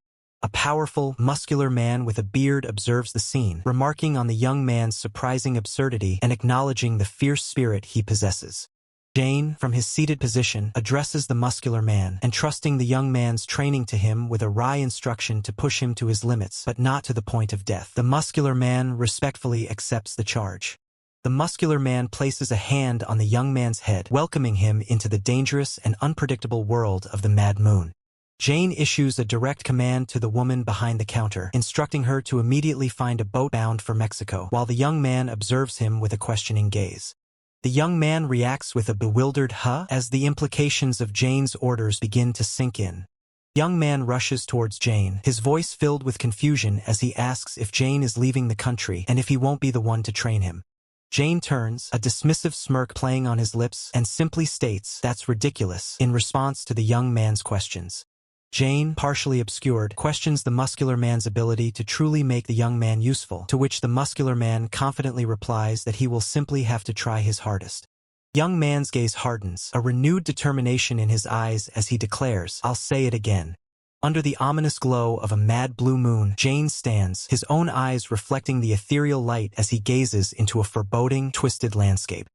A powerful, muscular man with a beard observes the scene, remarking on the young man's surprising absurdity and acknowledging the fierce spirit he possesses. Jane, from his seated position, addresses the muscular man, entrusting the young man's training to him with a wry instruction to push him to his limits, but not to the point of death. The muscular man respectfully accepts the charge. The muscular man places a hand on the young man's head, welcoming him into the dangerous and unpredictable world of the Mad Moon. Jane issues a direct command to the woman behind the counter, instructing her to immediately find a boat bound for Mexico, while the young man observes him with a questioning gaze. The young man reacts with a bewildered "huh?" as the implications of Jane's orders begin to sink in. The young man rushes towards Jane, his voice filled with confusion as he asks if Jane is leaving the country and if he won't be the one to train him. Jane turns, a dismissive smirk playing on his lips, and simply states, "That's ridiculous," in response to the young man's questions. Jane, partially obscured, questions the muscular man's ability to truly make the young man useful, to which the muscular man confidently replies that he will simply have to try his hardest. The young man's gaze hardens, a renewed determination in his eyes as he declares, "I'll say it again." Under the ominous glow of a mad blue moon, Jane stands, his own eyes reflecting the ethereal light as he gazes into a foreboding, twisted landscape.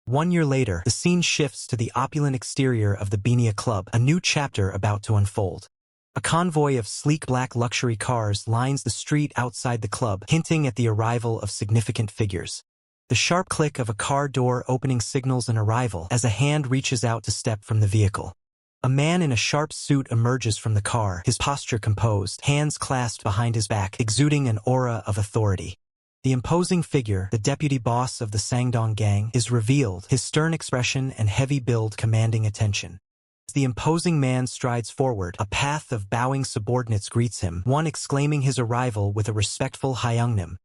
1 year later, the scene shifts to the opulent exterior of the Beania Club, a new chapter about to unfold. A convoy of sleek black luxury cars lines the street outside the club, hinting at the arrival of significant figures. The sharp click of a car door opening signals an arrival as a hand reaches out to step from the vehicle. A man in a sharp suit emerges from the car, his posture composed, hands clasped behind his back, exuding an aura of authority. The imposing figure, the deputy boss of the Sangdong gang, is revealed, his stern expression and heavy build commanding attention. As the imposing man strides forward, a path of bowing subordinates greets him, one exclaiming his arrival with a respectful Hyungnim.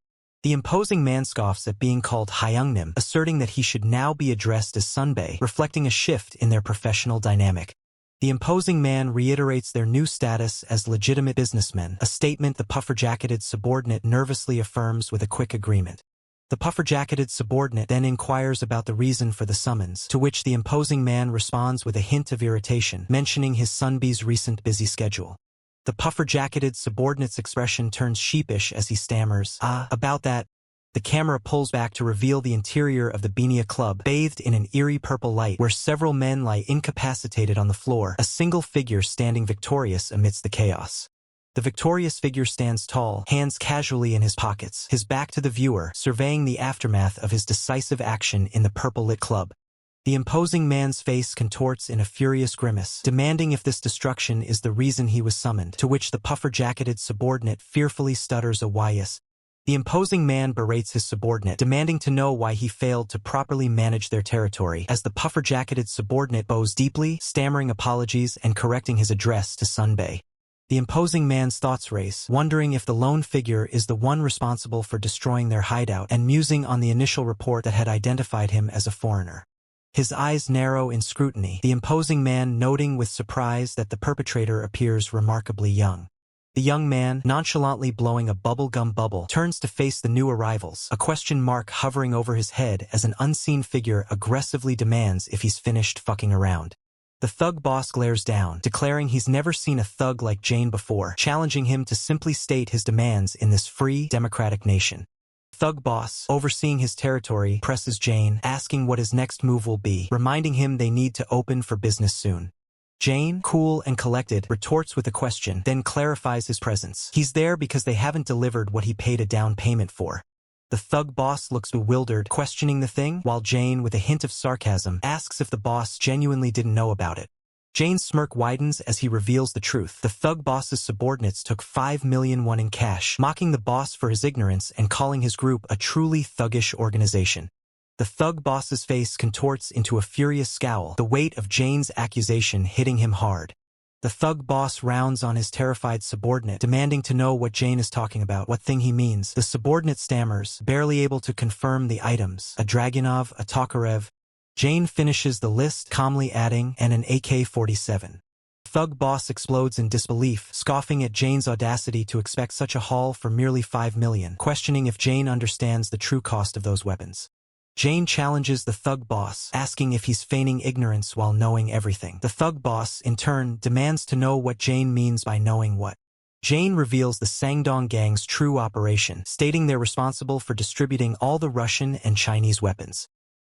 The imposing man scoffs at being called Hyungnim, asserting that he should now be addressed as Sunbae, reflecting a shift in their professional dynamic. The imposing man reiterates their new status as legitimate businessmen, a statement the puffer-jacketed subordinate nervously affirms with a quick agreement. The puffer-jacketed subordinate then inquires about the reason for the summons, to which the imposing man responds with a hint of irritation, mentioning his Sunbae's recent busy schedule. The puffer-jacketed subordinate's expression turns sheepish as he stammers, about that. The camera pulls back to reveal the interior of the Beania Club, bathed in an eerie purple light where several men lie incapacitated on the floor, a single figure standing victorious amidst the chaos. The victorious figure stands tall, hands casually in his pockets, his back to the viewer, surveying the aftermath of his decisive action in the purple-lit club. The imposing man's face contorts in a furious grimace, demanding if this destruction is the reason he was summoned, to which the puffer-jacketed subordinate fearfully stutters a "Yes." The imposing man berates his subordinate, demanding to know why he failed to properly manage their territory, as the puffer-jacketed subordinate bows deeply, stammering apologies and correcting his address to Sunbae. The imposing man's thoughts race, wondering if the lone figure is the one responsible for destroying their hideout and musing on the initial report that had identified him as a foreigner. His eyes narrow in scrutiny, the imposing man noting with surprise that the perpetrator appears remarkably young. The young man, nonchalantly blowing a bubblegum bubble, turns to face the new arrivals, a question mark hovering over his head as an unseen figure aggressively demands if he's finished fucking around. The thug boss glares down, declaring he's never seen a thug like Jane before, challenging him to simply state his demands in this free, democratic nation. Thug boss, overseeing his territory, presses Jane, asking what his next move will be, reminding him they need to open for business soon. Jane, cool and collected, retorts with a question, then clarifies his presence. He's there because they haven't delivered what he paid a down payment for. The thug boss looks bewildered, questioning the thing, while Jane, with a hint of sarcasm, asks if the boss genuinely didn't know about it. Jane's smirk widens as he reveals the truth. The thug boss's subordinates took 5 million won in cash, mocking the boss for his ignorance and calling his group a truly thuggish organization. The thug boss's face contorts into a furious scowl, the weight of Jane's accusation hitting him hard. The thug boss rounds on his terrified subordinate, demanding to know what Jane is talking about, what thing he means. The subordinate stammers, barely able to confirm the items, a Dragunov, a Tokarev. Jane finishes the list, calmly adding, and an AK-47. Thug boss explodes in disbelief, scoffing at Jane's audacity to expect such a haul for merely 5 million, questioning if Jane understands the true cost of those weapons. Jane challenges the thug boss, asking if he's feigning ignorance while knowing everything. The thug boss, in turn, demands to know what Jane means by knowing what. Jane reveals the Sangdong gang's true operation, stating they're responsible for distributing all the Russian and Chinese weapons.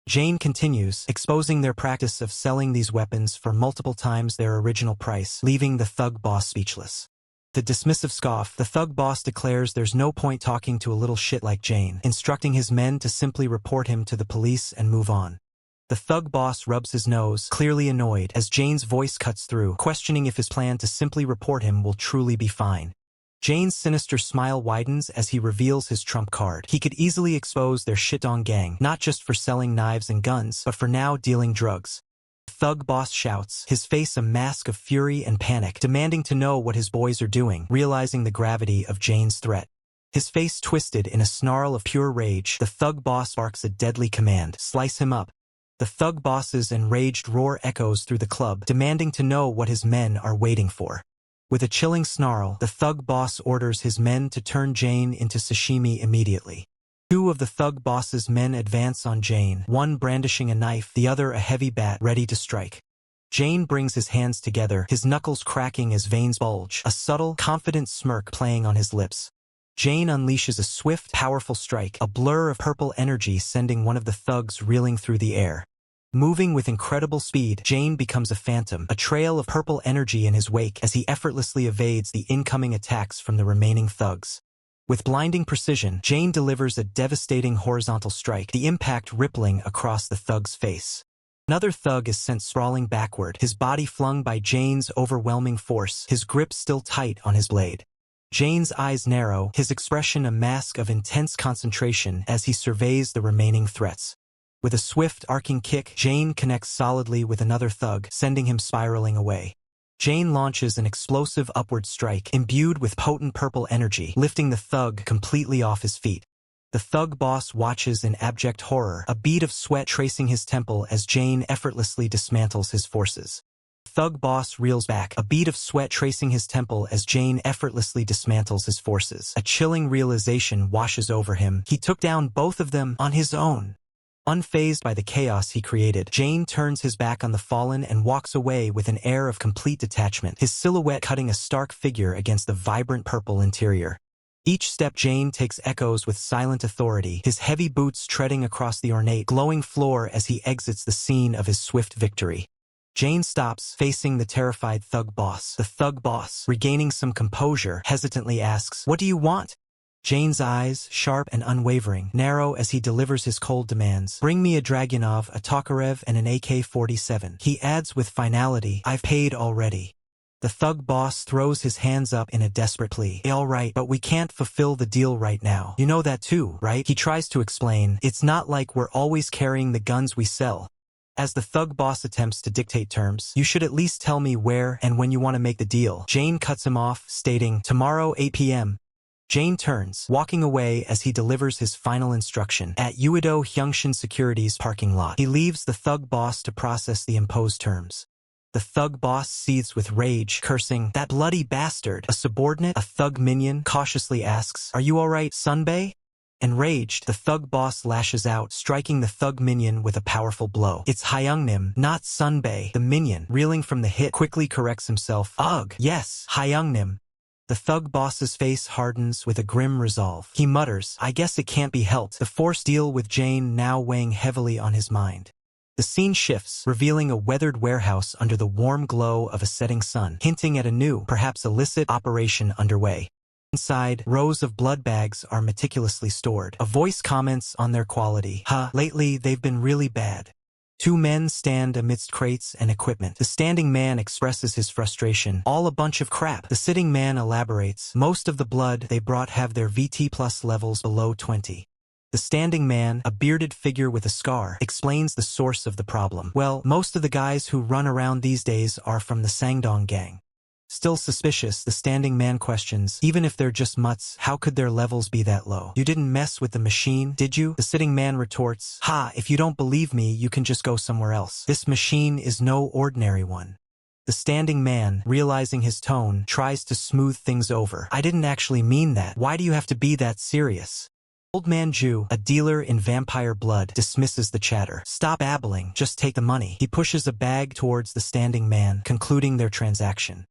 Jane continues, exposing their practice of selling these weapons for multiple times their original price, leaving the thug boss speechless. The dismissive scoff, the thug boss declares there's no point talking to a little shit like Jane, instructing his men to simply report him to the police and move on. The thug boss rubs his nose, clearly annoyed, as Jane's voice cuts through, questioning if his plan to simply report him will truly be fine. Jane's sinister smile widens as he reveals his trump card. He could easily expose their Shitong gang, not just for selling knives and guns, but for now dealing drugs. Thug boss shouts, his face a mask of fury and panic, demanding to know what his boys are doing, realizing the gravity of Jane's threat. His face twisted in a snarl of pure rage, the thug boss barks a deadly command, slice him up. The thug boss's enraged roar echoes through the club, demanding to know what his men are waiting for. With a chilling snarl, the thug boss orders his men to turn Jane into sashimi immediately. 2 of the thug boss's men advance on Jane, one brandishing a knife, the other a heavy bat ready to strike. Jane brings his hands together, his knuckles cracking as veins bulge, a subtle, confident smirk playing on his lips. Jane unleashes a swift, powerful strike, a blur of purple energy sending one of the thugs reeling through the air. Moving with incredible speed, Jane becomes a phantom, a trail of purple energy in his wake as he effortlessly evades the incoming attacks from the remaining thugs. With blinding precision, Jane delivers a devastating horizontal strike, the impact rippling across the thug's face. Another thug is sent sprawling backward, his body flung by Jane's overwhelming force, his grip still tight on his blade. Jane's eyes narrow, his expression a mask of intense concentration as he surveys the remaining threats. With a swift, arcing kick, Jane connects solidly with another thug, sending him spiraling away. Jane launches an explosive upward strike, imbued with potent purple energy, lifting the thug completely off his feet. The thug boss watches in abject horror, a bead of sweat tracing his temple as Jane effortlessly dismantles his forces. Thug boss reels back, a bead of sweat tracing his temple as Jane effortlessly dismantles his forces. A chilling realization washes over him. He took down both of them on his own. Unfazed by the chaos he created, Jane turns his back on the fallen and walks away with an air of complete detachment, his silhouette cutting a stark figure against the vibrant purple interior. Each step Jane takes echoes with silent authority, his heavy boots treading across the ornate, glowing floor as he exits the scene of his swift victory. Jane stops, facing the terrified thug boss. The thug boss, regaining some composure, hesitantly asks, "What do you want?" Jane's eyes, sharp and unwavering, narrow as he delivers his cold demands. "Bring me a Dragunov, a Tokarev, and an AK-47. He adds with finality, "I've paid already." The thug boss throws his hands up in a desperate plea. "All right, but we can't fulfill the deal right now. You know that too, right?" He tries to explain, "It's not like we're always carrying the guns we sell." As the thug boss attempts to dictate terms, "You should at least tell me where and when you want to make the deal." Jane cuts him off, stating, "Tomorrow 8 p.m. Jane turns, walking away as he delivers his final instruction. At Uedo Hyungshin Securities parking lot, he leaves the thug boss to process the imposed terms. The thug boss seethes with rage, cursing, "That bloody bastard!" A subordinate, a thug minion, cautiously asks, "Are you alright, Sunbae?" Enraged, the thug boss lashes out, striking the thug minion with a powerful blow. It's Hyungnim, not Sunbae. The minion, reeling from the hit, quickly corrects himself. "Ugh, yes, Hyungnim." The thug boss's face hardens with a grim resolve. He mutters, "I guess it can't be helped." The forced deal with Jane now weighing heavily on his mind. The scene shifts, revealing a weathered warehouse under the warm glow of a setting sun, hinting at a new, perhaps illicit, operation underway. Inside, rows of blood bags are meticulously stored. A voice comments on their quality. Lately they've been really bad." Two men stand amidst crates and equipment. The standing man expresses his frustration. "All a bunch of crap." The sitting man elaborates. "Most of the blood they brought have their VT plus levels below 20. The standing man, a bearded figure with a scar, explains the source of the problem. "Well, most of the guys who run around these days are from the Sangdong gang." Still suspicious, the standing man questions, "Even if they're just mutts, how could their levels be that low? You didn't mess with the machine, did you?" The sitting man retorts, If you don't believe me, you can just go somewhere else. This machine is no ordinary one." The standing man, realizing his tone, tries to smooth things over. "I didn't actually mean that. Why do you have to be that serious?" Old Man Ju, a dealer in vampire blood, dismisses the chatter. "Stop babbling, just take the money." He pushes a bag towards the standing man, concluding their transaction.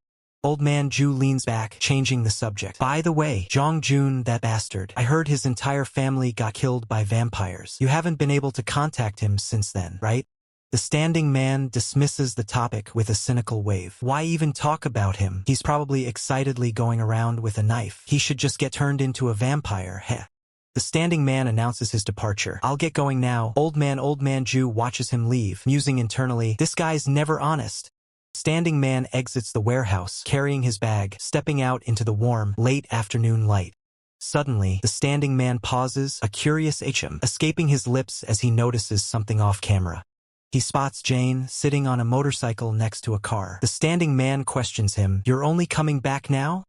Old Man Ju leans back, changing the subject. "By the way, Jong Jun, that bastard, I heard his entire family got killed by vampires. You haven't been able to contact him since then, right?" The standing man dismisses the topic with a cynical wave. "Why even talk about him? He's probably excitedly going around with a knife. He should just get turned into a vampire, heh." The standing man announces his departure. "I'll get going now." Old Man Ju watches him leave, musing internally, "This guy's never honest." Standing man exits the warehouse, carrying his bag, stepping out into the warm, late afternoon light. Suddenly, the standing man pauses, a curious ahem escaping his lips as he notices something off camera. He spots Jane, sitting on a motorcycle next to a car. The standing man questions him, "You're only coming back now?"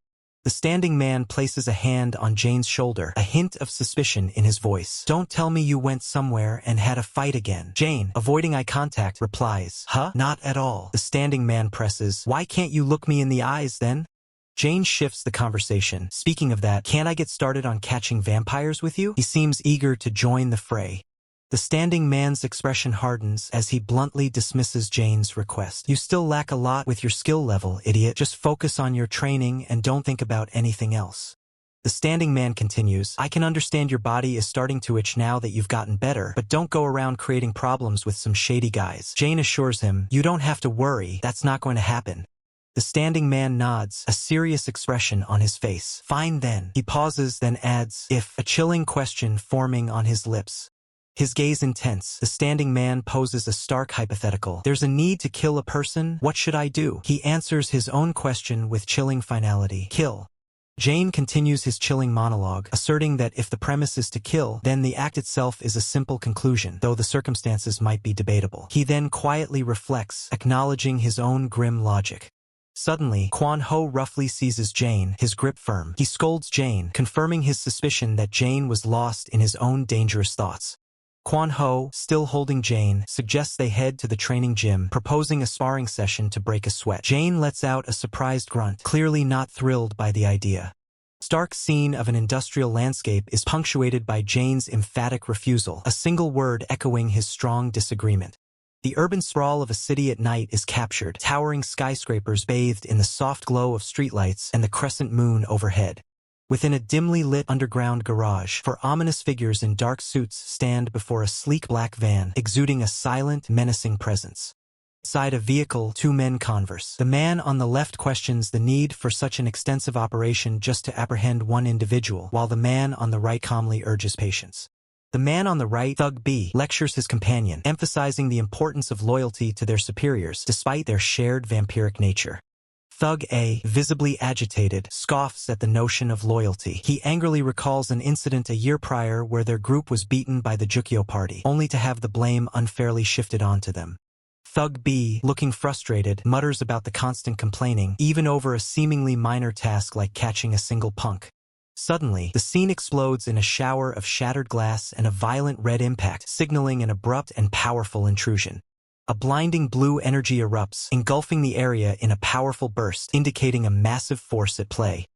The standing man places a hand on Jane's shoulder, a hint of suspicion in his voice. "Don't tell me you went somewhere and had a fight again." Jane, avoiding eye contact, replies, Not at all." The standing man presses, "Why can't you look me in the eyes then?" Jane shifts the conversation. "Speaking of that, can't I get started on catching vampires with you?" He seems eager to join the fray. The standing man's expression hardens as he bluntly dismisses Jane's request. "You still lack a lot with your skill level, idiot. Just focus on your training and don't think about anything else." The standing man continues, "I can understand your body is starting to itch now that you've gotten better, but don't go around creating problems with some shady guys." Jane assures him, "You don't have to worry, that's not going to happen." The standing man nods, a serious expression on his face. "Fine then." He pauses, then adds, "If," a chilling question forming on his lips. His gaze intense, the standing man poses a stark hypothetical. "There's a need to kill a person? What should I do?" He answers his own question with chilling finality. "Kill." Jane continues his chilling monologue, asserting that if the premise is to kill, then the act itself is a simple conclusion, though the circumstances might be debatable. He then quietly reflects, acknowledging his own grim logic. Suddenly, Kwan-ho roughly seizes Jane, his grip firm. He scolds Jane, confirming his suspicion that Jane was lost in his own dangerous thoughts. Kwan-ho, still holding Jane, suggests they head to the training gym, proposing a sparring session to break a sweat. Jane lets out a surprised grunt, clearly not thrilled by the idea. Stark scene of an industrial landscape is punctuated by Jane's emphatic refusal, a single word echoing his strong disagreement. The urban sprawl of a city at night is captured, towering skyscrapers bathed in the soft glow of streetlights and the crescent moon overhead. Within a dimly lit underground garage, four ominous figures in dark suits stand before a sleek black van, exuding a silent, menacing presence. Inside a vehicle, two men converse. The man on the left questions the need for such an extensive operation just to apprehend one individual, while the man on the right calmly urges patience. The man on the right, Thug B, lectures his companion, emphasizing the importance of loyalty to their superiors despite their shared vampiric nature. Thug A, visibly agitated, scoffs at the notion of loyalty. He angrily recalls an incident a year prior where their group was beaten by the Jukyo party, only to have the blame unfairly shifted onto them. Thug B, looking frustrated, mutters about the constant complaining, even over a seemingly minor task like catching a single punk. Suddenly, the scene explodes in a shower of shattered glass and a violent red impact, signaling an abrupt and powerful intrusion. A blinding blue energy erupts, engulfing the area in a powerful burst, indicating a massive force at play.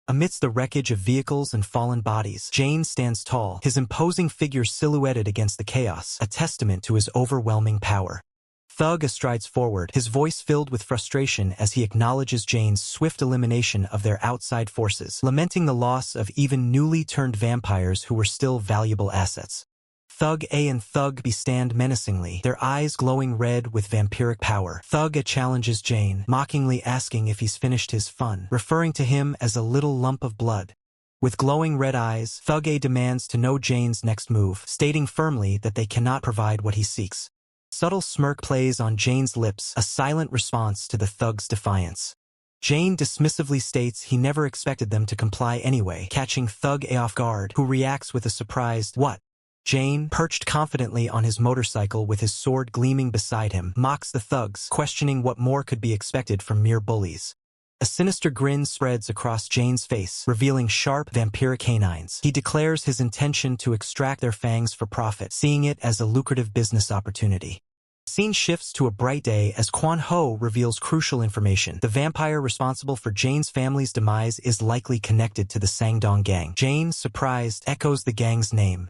Amidst the wreckage of vehicles and fallen bodies, Jane stands tall, his imposing figure silhouetted against the chaos, a testament to his overwhelming power. Thug strides forward, his voice filled with frustration as he acknowledges Jane's swift elimination of their outside forces, lamenting the loss of even newly turned vampires who were still valuable assets. Thug A and Thug B stand menacingly, their eyes glowing red with vampiric power. Thug A challenges Jane, mockingly asking if he's finished his fun, referring to him as a little lump of blood. With glowing red eyes, Thug A demands to know Jane's next move, stating firmly that they cannot provide what he seeks. Subtle smirk plays on Jane's lips, a silent response to the thug's defiance. Jane dismissively states he never expected them to comply anyway, catching Thug A off guard, who reacts with a surprised, "What?" Jane, perched confidently on his motorcycle with his sword gleaming beside him, mocks the thugs, questioning what more could be expected from mere bullies. A sinister grin spreads across Jane's face, revealing sharp, vampiric canines. He declares his intention to extract their fangs for profit, seeing it as a lucrative business opportunity. Scene shifts to a bright day as Kwan-ho reveals crucial information. The vampire responsible for Jane's family's demise is likely connected to the Sangdong gang. Jane, surprised, echoes the gang's name.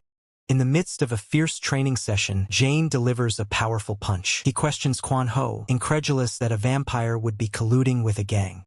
In the midst of a fierce training session, Jane delivers a powerful punch. He questions Kwan-ho, incredulous that a vampire would be colluding with a gang.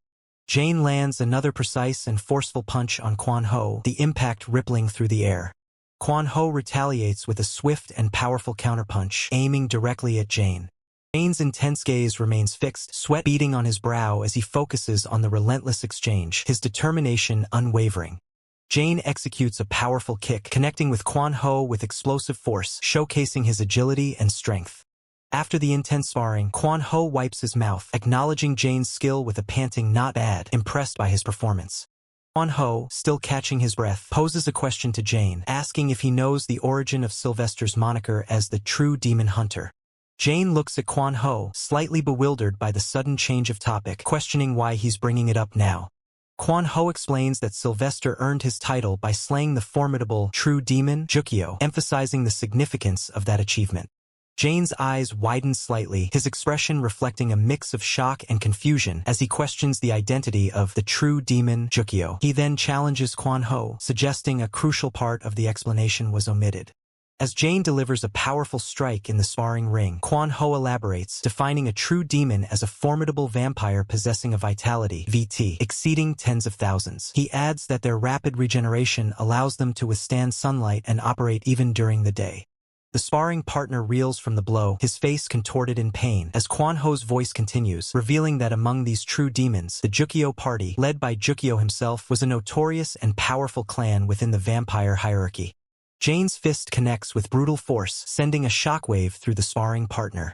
Jane lands another precise and forceful punch on Kwan-ho, the impact rippling through the air. Kwan-ho retaliates with a swift and powerful counterpunch, aiming directly at Jane. Jane's intense gaze remains fixed, sweat beading on his brow as he focuses on the relentless exchange, his determination unwavering. Jane executes a powerful kick, connecting with Kwan-ho with explosive force, showcasing his agility and strength. After the intense sparring, Kwan-ho wipes his mouth, acknowledging Jane's skill with a panting "not bad," impressed by his performance. Kwan-ho, still catching his breath, poses a question to Jane, asking if he knows the origin of Sylvester's moniker as the True Demon Hunter. Jane looks at Kwan-ho, slightly bewildered by the sudden change of topic, questioning why he's bringing it up now. Kwan-ho explains that Sylvester earned his title by slaying the formidable True Demon Jukyo, emphasizing the significance of that achievement. Jane's eyes widen slightly, his expression reflecting a mix of shock and confusion as he questions the identity of the True Demon Jukyo. He then challenges Kwan-ho, suggesting a crucial part of the explanation was omitted. As Jane delivers a powerful strike in the sparring ring, Kwan-ho elaborates, defining a true demon as a formidable vampire possessing a vitality (VT) exceeding tens of thousands. He adds that their rapid regeneration allows them to withstand sunlight and operate even during the day. The sparring partner reels from the blow, his face contorted in pain, as Kwan-ho's voice continues, revealing that among these true demons, the Jukyo party, led by Jukyo himself, was a notorious and powerful clan within the vampire hierarchy. Jane's fist connects with brutal force, sending a shockwave through the sparring partner.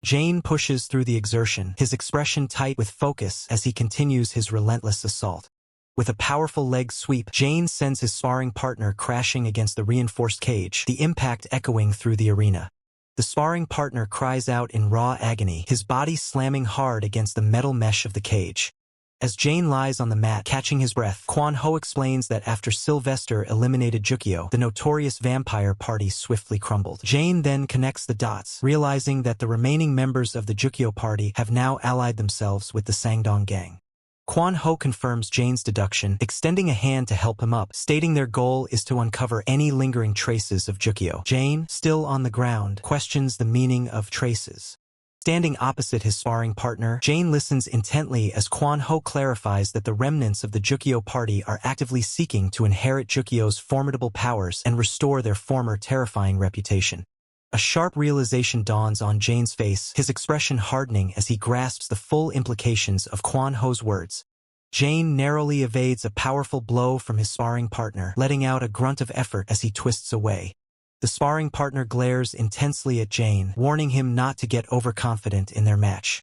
Jane pushes through the exertion, his expression tight with focus as he continues his relentless assault. With a powerful leg sweep, Jane sends his sparring partner crashing against the reinforced cage, the impact echoing through the arena. The sparring partner cries out in raw agony, his body slamming hard against the metal mesh of the cage. As Jane lies on the mat, catching his breath, Kwon Ho explains that after Sylvester eliminated Jukyo, the notorious vampire party swiftly crumbled. Jane then connects the dots, realizing that the remaining members of the Jukyo party have now allied themselves with the Sangdong gang. Kwon Ho confirms Jane's deduction, extending a hand to help him up, stating their goal is to uncover any lingering traces of Jukyo. Jane, still on the ground, questions the meaning of traces. Standing opposite his sparring partner, Jane listens intently as Kwon Ho clarifies that the remnants of the Jukyo party are actively seeking to inherit Jukyo's formidable powers and restore their former terrifying reputation. A sharp realization dawns on Jane's face, his expression hardening as he grasps the full implications of Kwon Ho's words. Jane narrowly evades a powerful blow from his sparring partner, letting out a grunt of effort as he twists away. The sparring partner glares intensely at Jane, warning him not to get overconfident in their match.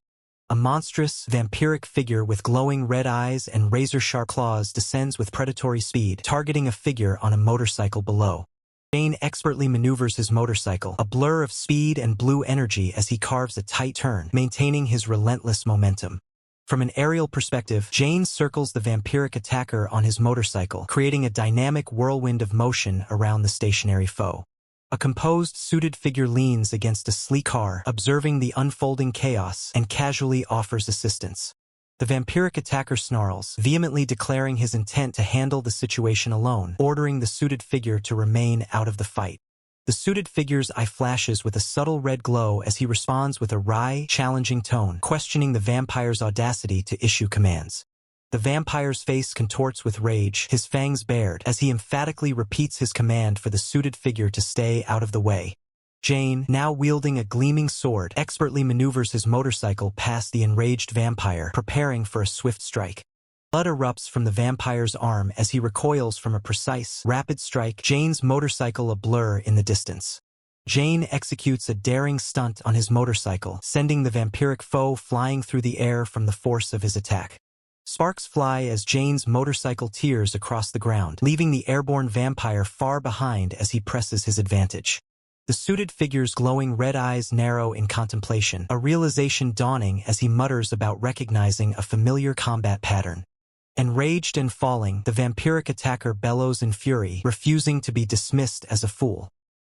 A monstrous, vampiric figure with glowing red eyes and razor-sharp claws descends with predatory speed, targeting a figure on a motorcycle below. Jane expertly maneuvers his motorcycle, a blur of speed and blue energy as he carves a tight turn, maintaining his relentless momentum. From an aerial perspective, Jane circles the vampiric attacker on his motorcycle, creating a dynamic whirlwind of motion around the stationary foe. A composed, suited figure leans against a sleek car, observing the unfolding chaos, and casually offers assistance. The vampiric attacker snarls, vehemently declaring his intent to handle the situation alone, ordering the suited figure to remain out of the fight. The suited figure's eye flashes with a subtle red glow as he responds with a wry, challenging tone, questioning the vampire's audacity to issue commands. The vampire's face contorts with rage, his fangs bared, as he emphatically repeats his command for the suited figure to stay out of the way. Jane, now wielding a gleaming sword, expertly maneuvers his motorcycle past the enraged vampire, preparing for a swift strike. Blood erupts from the vampire's arm as he recoils from a precise, rapid strike, Jane's motorcycle a blur in the distance. Jane executes a daring stunt on his motorcycle, sending the vampiric foe flying through the air from the force of his attack. Sparks fly as Jane's motorcycle tears across the ground, leaving the airborne vampire far behind as he presses his advantage. The suited figure's glowing red eyes narrow in contemplation, a realization dawning as he mutters about recognizing a familiar combat pattern. Enraged and falling, the vampiric attacker bellows in fury, refusing to be dismissed as a fool.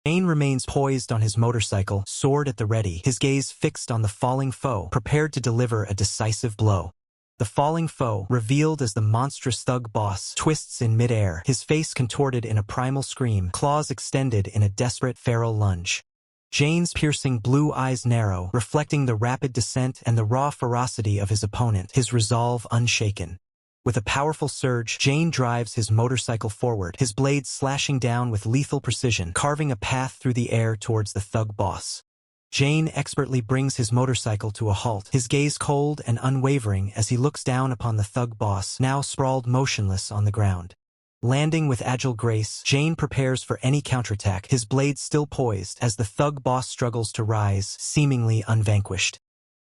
Jane remains poised on his motorcycle, sword at the ready, his gaze fixed on the falling foe, prepared to deliver a decisive blow. The falling foe, revealed as the monstrous thug boss, twists in midair, his face contorted in a primal scream, claws extended in a desperate feral lunge. Jane's piercing blue eyes narrow, reflecting the rapid descent and the raw ferocity of his opponent, his resolve unshaken. With a powerful surge, Jane drives his motorcycle forward, his blades slashing down with lethal precision, carving a path through the air towards the thug boss. Jane expertly brings his motorcycle to a halt, his gaze cold and unwavering as he looks down upon the thug boss, now sprawled motionless on the ground. Landing with agile grace, Jane prepares for any counterattack, his blade still poised as the thug boss struggles to rise, seemingly unvanquished.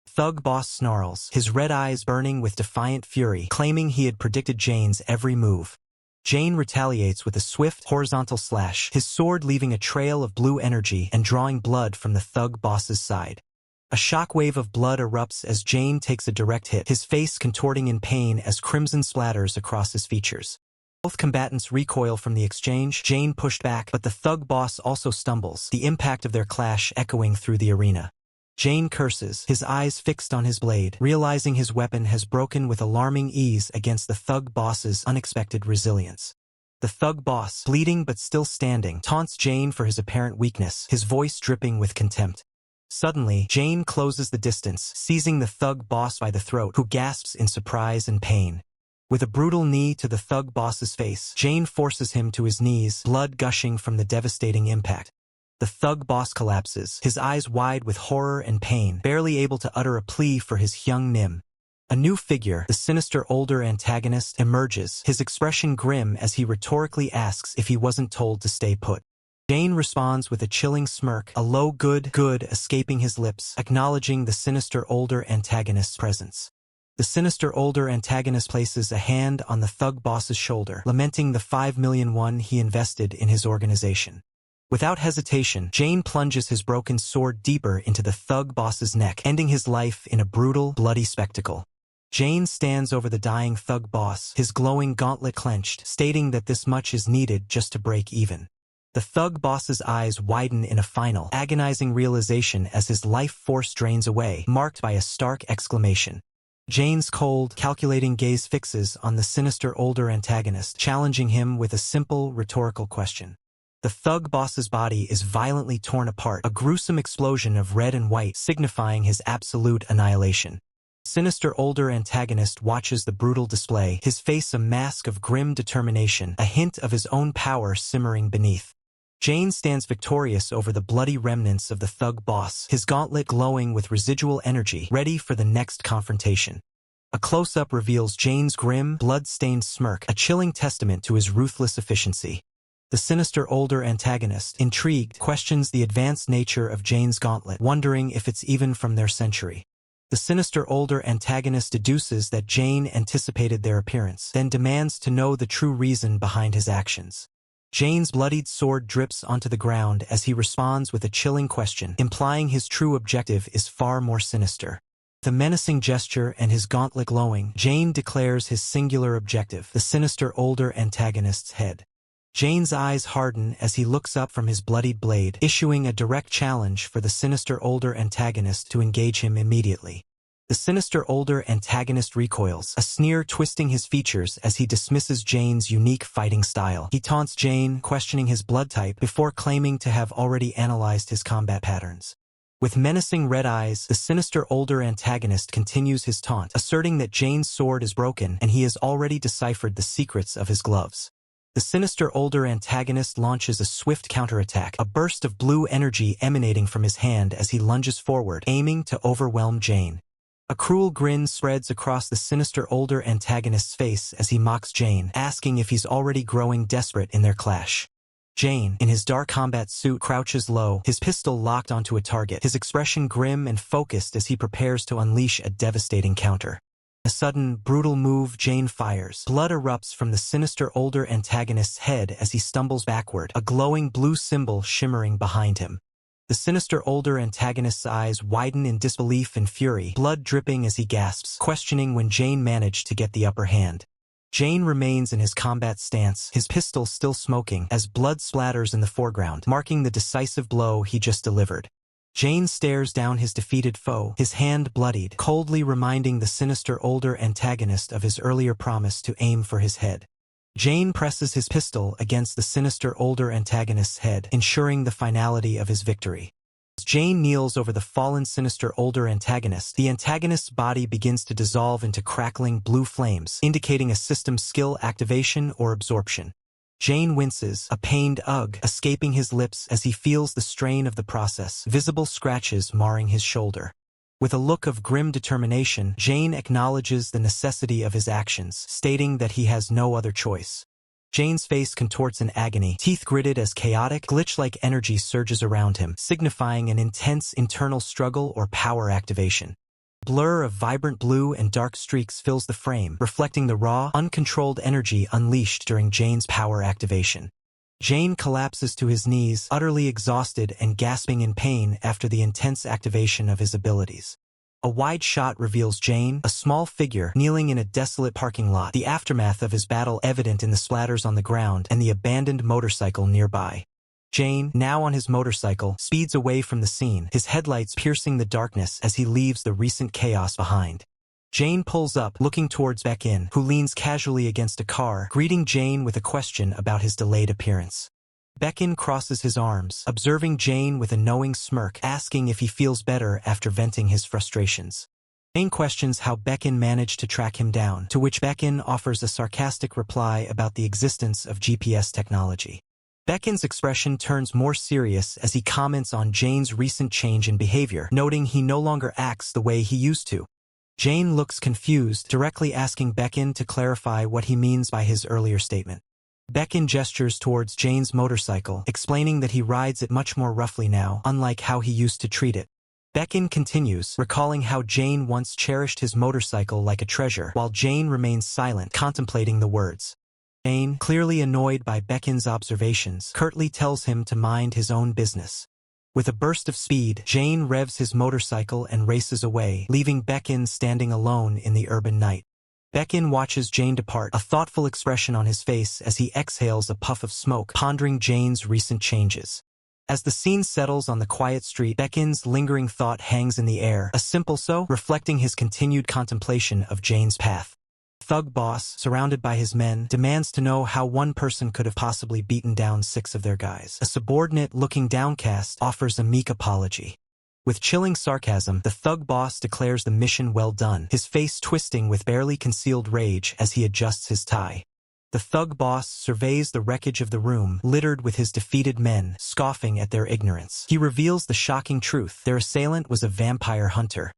Thug boss snarls, his red eyes burning with defiant fury, claiming he had predicted Jane's every move. Jane retaliates with a swift, horizontal slash, his sword leaving a trail of blue energy and drawing blood from the thug boss's side. A shockwave of blood erupts as Jane takes a direct hit, his face contorting in pain as crimson splatters across his features. Both combatants recoil from the exchange, Jane pushed back, but the thug boss also stumbles, the impact of their clash echoing through the arena. Jane curses, his eyes fixed on his blade, realizing his weapon has broken with alarming ease against the thug boss's unexpected resilience. The thug boss, bleeding but still standing, taunts Jane for his apparent weakness, his voice dripping with contempt. Suddenly, Jane closes the distance, seizing the thug boss by the throat, who gasps in surprise and pain. With a brutal knee to the thug boss's face, Jane forces him to his knees, blood gushing from the devastating impact. The thug boss collapses, his eyes wide with horror and pain, barely able to utter a plea for his young Nim. A new figure, the sinister older antagonist, emerges, his expression grim as he rhetorically asks if he wasn't told to stay put. Jane responds with a chilling smirk, a low good escaping his lips, acknowledging the sinister older antagonist's presence. The sinister older antagonist places a hand on the thug boss's shoulder, lamenting the 5 million won he invested in his organization. Without hesitation, Jane plunges his broken sword deeper into the thug boss's neck, ending his life in a brutal, bloody spectacle. Jane stands over the dying thug boss, his glowing gauntlet clenched, stating that this much is needed just to break even. The thug boss's eyes widen in a final, agonizing realization as his life force drains away, marked by a stark exclamation. Jane's cold, calculating gaze fixes on the sinister older antagonist, challenging him with a simple, rhetorical question. The thug boss's body is violently torn apart, a gruesome explosion of red and white signifying his absolute annihilation. Sinister older antagonist watches the brutal display, his face a mask of grim determination, a hint of his own power simmering beneath. Jane stands victorious over the bloody remnants of the thug boss, his gauntlet glowing with residual energy, ready for the next confrontation. A close-up reveals Jane's grim, blood-stained smirk, a chilling testament to his ruthless efficiency. The sinister older antagonist, intrigued, questions the advanced nature of Jane's gauntlet, wondering if it's even from their century. The sinister older antagonist deduces that Jane anticipated their appearance, then demands to know the true reason behind his actions. Jane's bloodied sword drips onto the ground as he responds with a chilling question, implying his true objective is far more sinister. The menacing gesture and his gauntlet glowing, Jane declares his singular objective, the sinister older antagonist's head. Jane's eyes harden as he looks up from his bloodied blade, issuing a direct challenge for the sinister older antagonist to engage him immediately. The sinister older antagonist recoils, a sneer twisting his features as he dismisses Jane's unique fighting style. He taunts Jane, questioning his blood type before claiming to have already analyzed his combat patterns. With menacing red eyes, the sinister older antagonist continues his taunt, asserting that Jane's sword is broken and he has already deciphered the secrets of his gloves. The sinister older antagonist launches a swift counterattack, a burst of blue energy emanating from his hand as he lunges forward, aiming to overwhelm Jane. A cruel grin spreads across the sinister older antagonist's face as he mocks Jane, asking if he's already growing desperate in their clash. Jane, in his dark combat suit, crouches low, his pistol locked onto a target, his expression grim and focused as he prepares to unleash a devastating counter. A sudden, brutal move, Jane fires. Blood erupts from the sinister older antagonist's head as he stumbles backward, a glowing blue symbol shimmering behind him. The sinister older antagonist's eyes widen in disbelief and fury, blood dripping as he gasps, questioning when Jane managed to get the upper hand. Jane remains in his combat stance, his pistol still smoking, as blood splatters in the foreground, marking the decisive blow he just delivered. Jane stares down his defeated foe, his hand bloodied, coldly reminding the sinister older antagonist of his earlier promise to aim for his head. Jane presses his pistol against the sinister older antagonist's head, ensuring the finality of his victory. As Jane kneels over the fallen sinister older antagonist, the antagonist's body begins to dissolve into crackling blue flames, indicating a system skill activation or absorption. Jane winces, a pained ugh escaping his lips as he feels the strain of the process, visible scratches marring his shoulder. With a look of grim determination, Jane acknowledges the necessity of his actions, stating that he has no other choice. Jane's face contorts in agony, teeth gritted as chaotic, glitch-like energy surges around him, signifying an intense internal struggle or power activation. Blur of vibrant blue and dark streaks fills the frame, reflecting the raw, uncontrolled energy unleashed during Jane's power activation. Jane collapses to his knees, utterly exhausted and gasping in pain after the intense activation of his abilities. A wide shot reveals Jane, a small figure, kneeling in a desolate parking lot, the aftermath of his battle evident in the splatters on the ground and the abandoned motorcycle nearby. Jane, now on his motorcycle, speeds away from the scene, his headlights piercing the darkness as he leaves the recent chaos behind. Jane pulls up, looking towards Baek-in, who leans casually against a car, greeting Jane with a question about his delayed appearance. Baek-in crosses his arms, observing Jane with a knowing smirk, asking if he feels better after venting his frustrations. Jane questions how Baek-in managed to track him down, to which Baek-in offers a sarcastic reply about the existence of GPS technology. Baek-in's expression turns more serious as he comments on Jane's recent change in behavior, noting he no longer acts the way he used to. Jane looks confused, directly asking Baek-in to clarify what he means by his earlier statement. Baek-in gestures towards Jane's motorcycle, explaining that he rides it much more roughly now, unlike how he used to treat it. Baekin continues, recalling how Jane once cherished his motorcycle like a treasure, while Jane remains silent, contemplating the words. Jane, clearly annoyed by Baekin's observations, curtly tells him to mind his own business. With a burst of speed, Jane revs his motorcycle and races away, leaving Baekin standing alone in the urban night. Baekin watches Jane depart, a thoughtful expression on his face as he exhales a puff of smoke, pondering Jane's recent changes. As the scene settles on the quiet street, Baekin's lingering thought hangs in the air, a simple so, reflecting his continued contemplation of Jane's path. Thug boss, surrounded by his men, demands to know how one person could have possibly beaten down 6 of their guys. A subordinate, looking downcast, offers a meek apology. With chilling sarcasm, the thug boss declares the mission well done, his face twisting with barely concealed rage as he adjusts his tie. The thug boss surveys the wreckage of the room, littered with his defeated men, scoffing at their ignorance. He reveals the shocking truth: their assailant was a vampire hunter.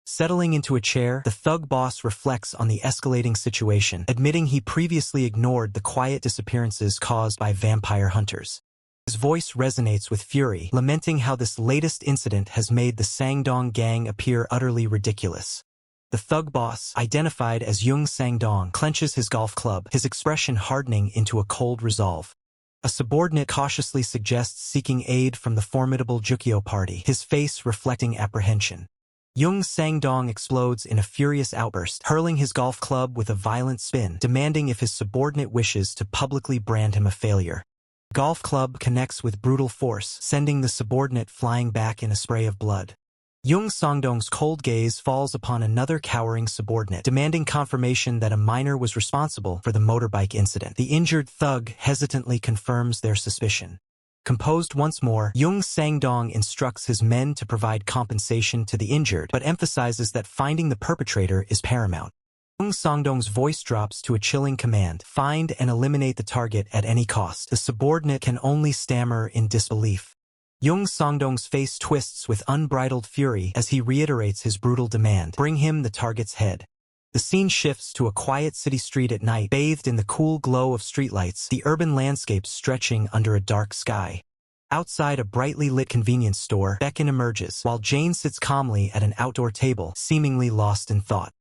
Settling into a chair, the thug boss reflects on the escalating situation, admitting he previously ignored the quiet disappearances caused by vampire hunters. His voice resonates with fury, lamenting how this latest incident has made the Sangdong gang appear utterly ridiculous. The thug boss, identified as Jung Sangdong, clenches his golf club, his expression hardening into a cold resolve. A subordinate cautiously suggests seeking aid from the formidable Jukyo party, his face reflecting apprehension. Jung Sangdong explodes in a furious outburst, hurling his golf club with a violent spin, demanding if his subordinate wishes to publicly brand him a failure. The golf club connects with brutal force, sending the subordinate flying back in a spray of blood. Jung Sangdong's cold gaze falls upon another cowering subordinate, demanding confirmation that a minor was responsible for the motorbike incident. The injured thug hesitantly confirms their suspicion. Composed once more, Jung Sangdong instructs his men to provide compensation to the injured, but emphasizes that finding the perpetrator is paramount. Jung Sangdong's voice drops to a chilling command: find and eliminate the target at any cost. The subordinate can only stammer in disbelief. Jung Sangdong's face twists with unbridled fury as he reiterates his brutal demand: bring him the target's head. The scene shifts to a quiet city street at night, bathed in the cool glow of streetlights, the urban landscape stretching under a dark sky. Outside a brightly lit convenience store, Baekin emerges, while Jane sits calmly at an outdoor table, seemingly lost in thought.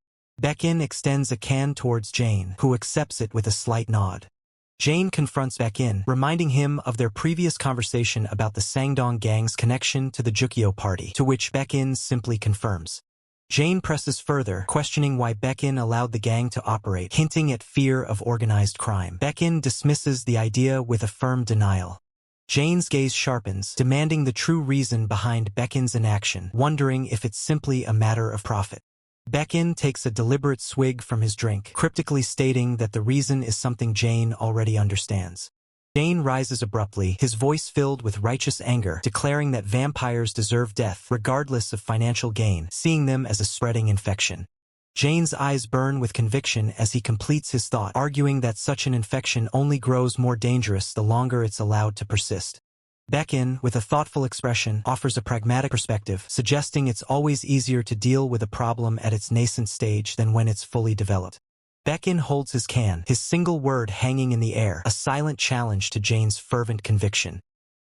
Baekin extends a can towards Jane, who accepts it with a slight nod. Jane confronts Baekin, reminding him of their previous conversation about the Sangdong gang's connection to the Jukyo party, to which Baekin simply confirms. Jane presses further, questioning why Baekin allowed the gang to operate, hinting at fear of organized crime. Baekin dismisses the idea with a firm denial. Jane's gaze sharpens, demanding the true reason behind Baekin's inaction, wondering if it's simply a matter of profit. Baekin takes a deliberate swig from his drink, cryptically stating that the reason is something Jane already understands. Jane rises abruptly, his voice filled with righteous anger, declaring that vampires deserve death regardless of financial gain, seeing them as a spreading infection. Jane's eyes burn with conviction as he completes his thought, arguing that such an infection only grows more dangerous the longer it's allowed to persist. Baekin, with a thoughtful expression, offers a pragmatic perspective, suggesting it's always easier to deal with a problem at its nascent stage than when it's fully developed. Baekin holds his can, his single word hanging in the air, a silent challenge to Jane's fervent conviction.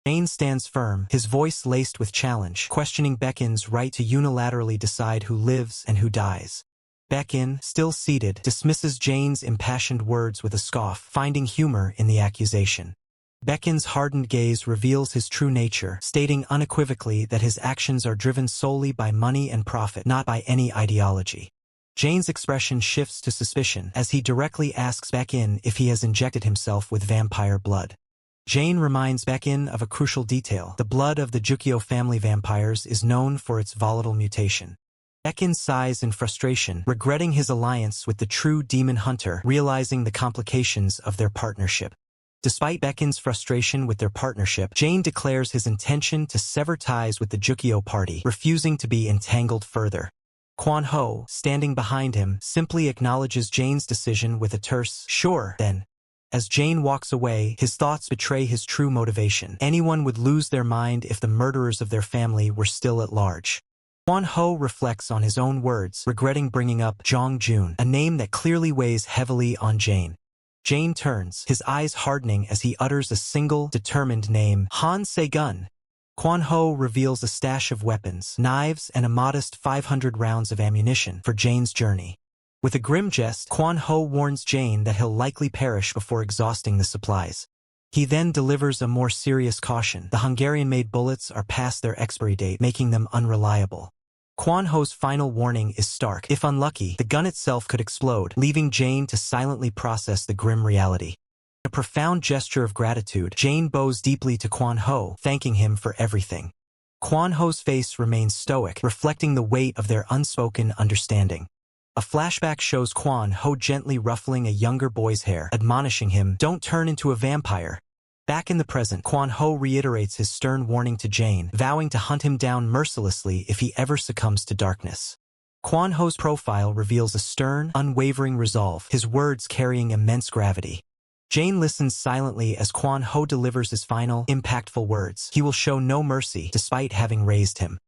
Jane stands firm, his voice laced with challenge, questioning Baekin's right to unilaterally decide who lives and who dies. Baekin, still seated, dismisses Jane's impassioned words with a scoff, finding humor in the accusation. Baekin's hardened gaze reveals his true nature, stating unequivocally that his actions are driven solely by money and profit, not by any ideology. Jane's expression shifts to suspicion as he directly asks Baekin if he has injected himself with vampire blood. Jane reminds Baekin of a crucial detail: the blood of the Jukyo family vampires is known for its volatile mutation. Baekin sighs in frustration, regretting his alliance with the true demon hunter, realizing the complications of their partnership. Despite Baekin's frustration with their partnership, Jane declares his intention to sever ties with the Jukyo party, refusing to be entangled further. Kwan Ho, standing behind him, simply acknowledges Jane's decision with a terse, "Sure, then." As Jane walks away, his thoughts betray his true motivation. Anyone would lose their mind if the murderers of their family were still at large. Kwan Ho reflects on his own words, regretting bringing up Jong Jun, a name that clearly weighs heavily on Jane. Jane turns, his eyes hardening as he utters a single, determined name: Han Se-gun. Kwan Ho reveals a stash of weapons, knives, and a modest 500 rounds of ammunition for Jane's journey. With a grim jest, Kwan Ho warns Jane that he'll likely perish before exhausting the supplies. He then delivers a more serious caution. The Hungarian-made bullets are past their expiry date, making them unreliable. Kwan Ho's final warning is stark. If unlucky, the gun itself could explode, leaving Jane to silently process the grim reality. A profound gesture of gratitude, Jane bows deeply to Kwan Ho, thanking him for everything. Kwan Ho's face remains stoic, reflecting the weight of their unspoken understanding. A flashback shows Kwan Ho gently ruffling a younger boy's hair, admonishing him, "Don't turn into a vampire." Back in the present, Kwan Ho reiterates his stern warning to Jane, vowing to hunt him down mercilessly if he ever succumbs to darkness. Kwan Ho's profile reveals a stern, unwavering resolve, his words carrying immense gravity. Jane listens silently as Kwan Ho delivers his final, impactful words. He will show no mercy, despite having raised him.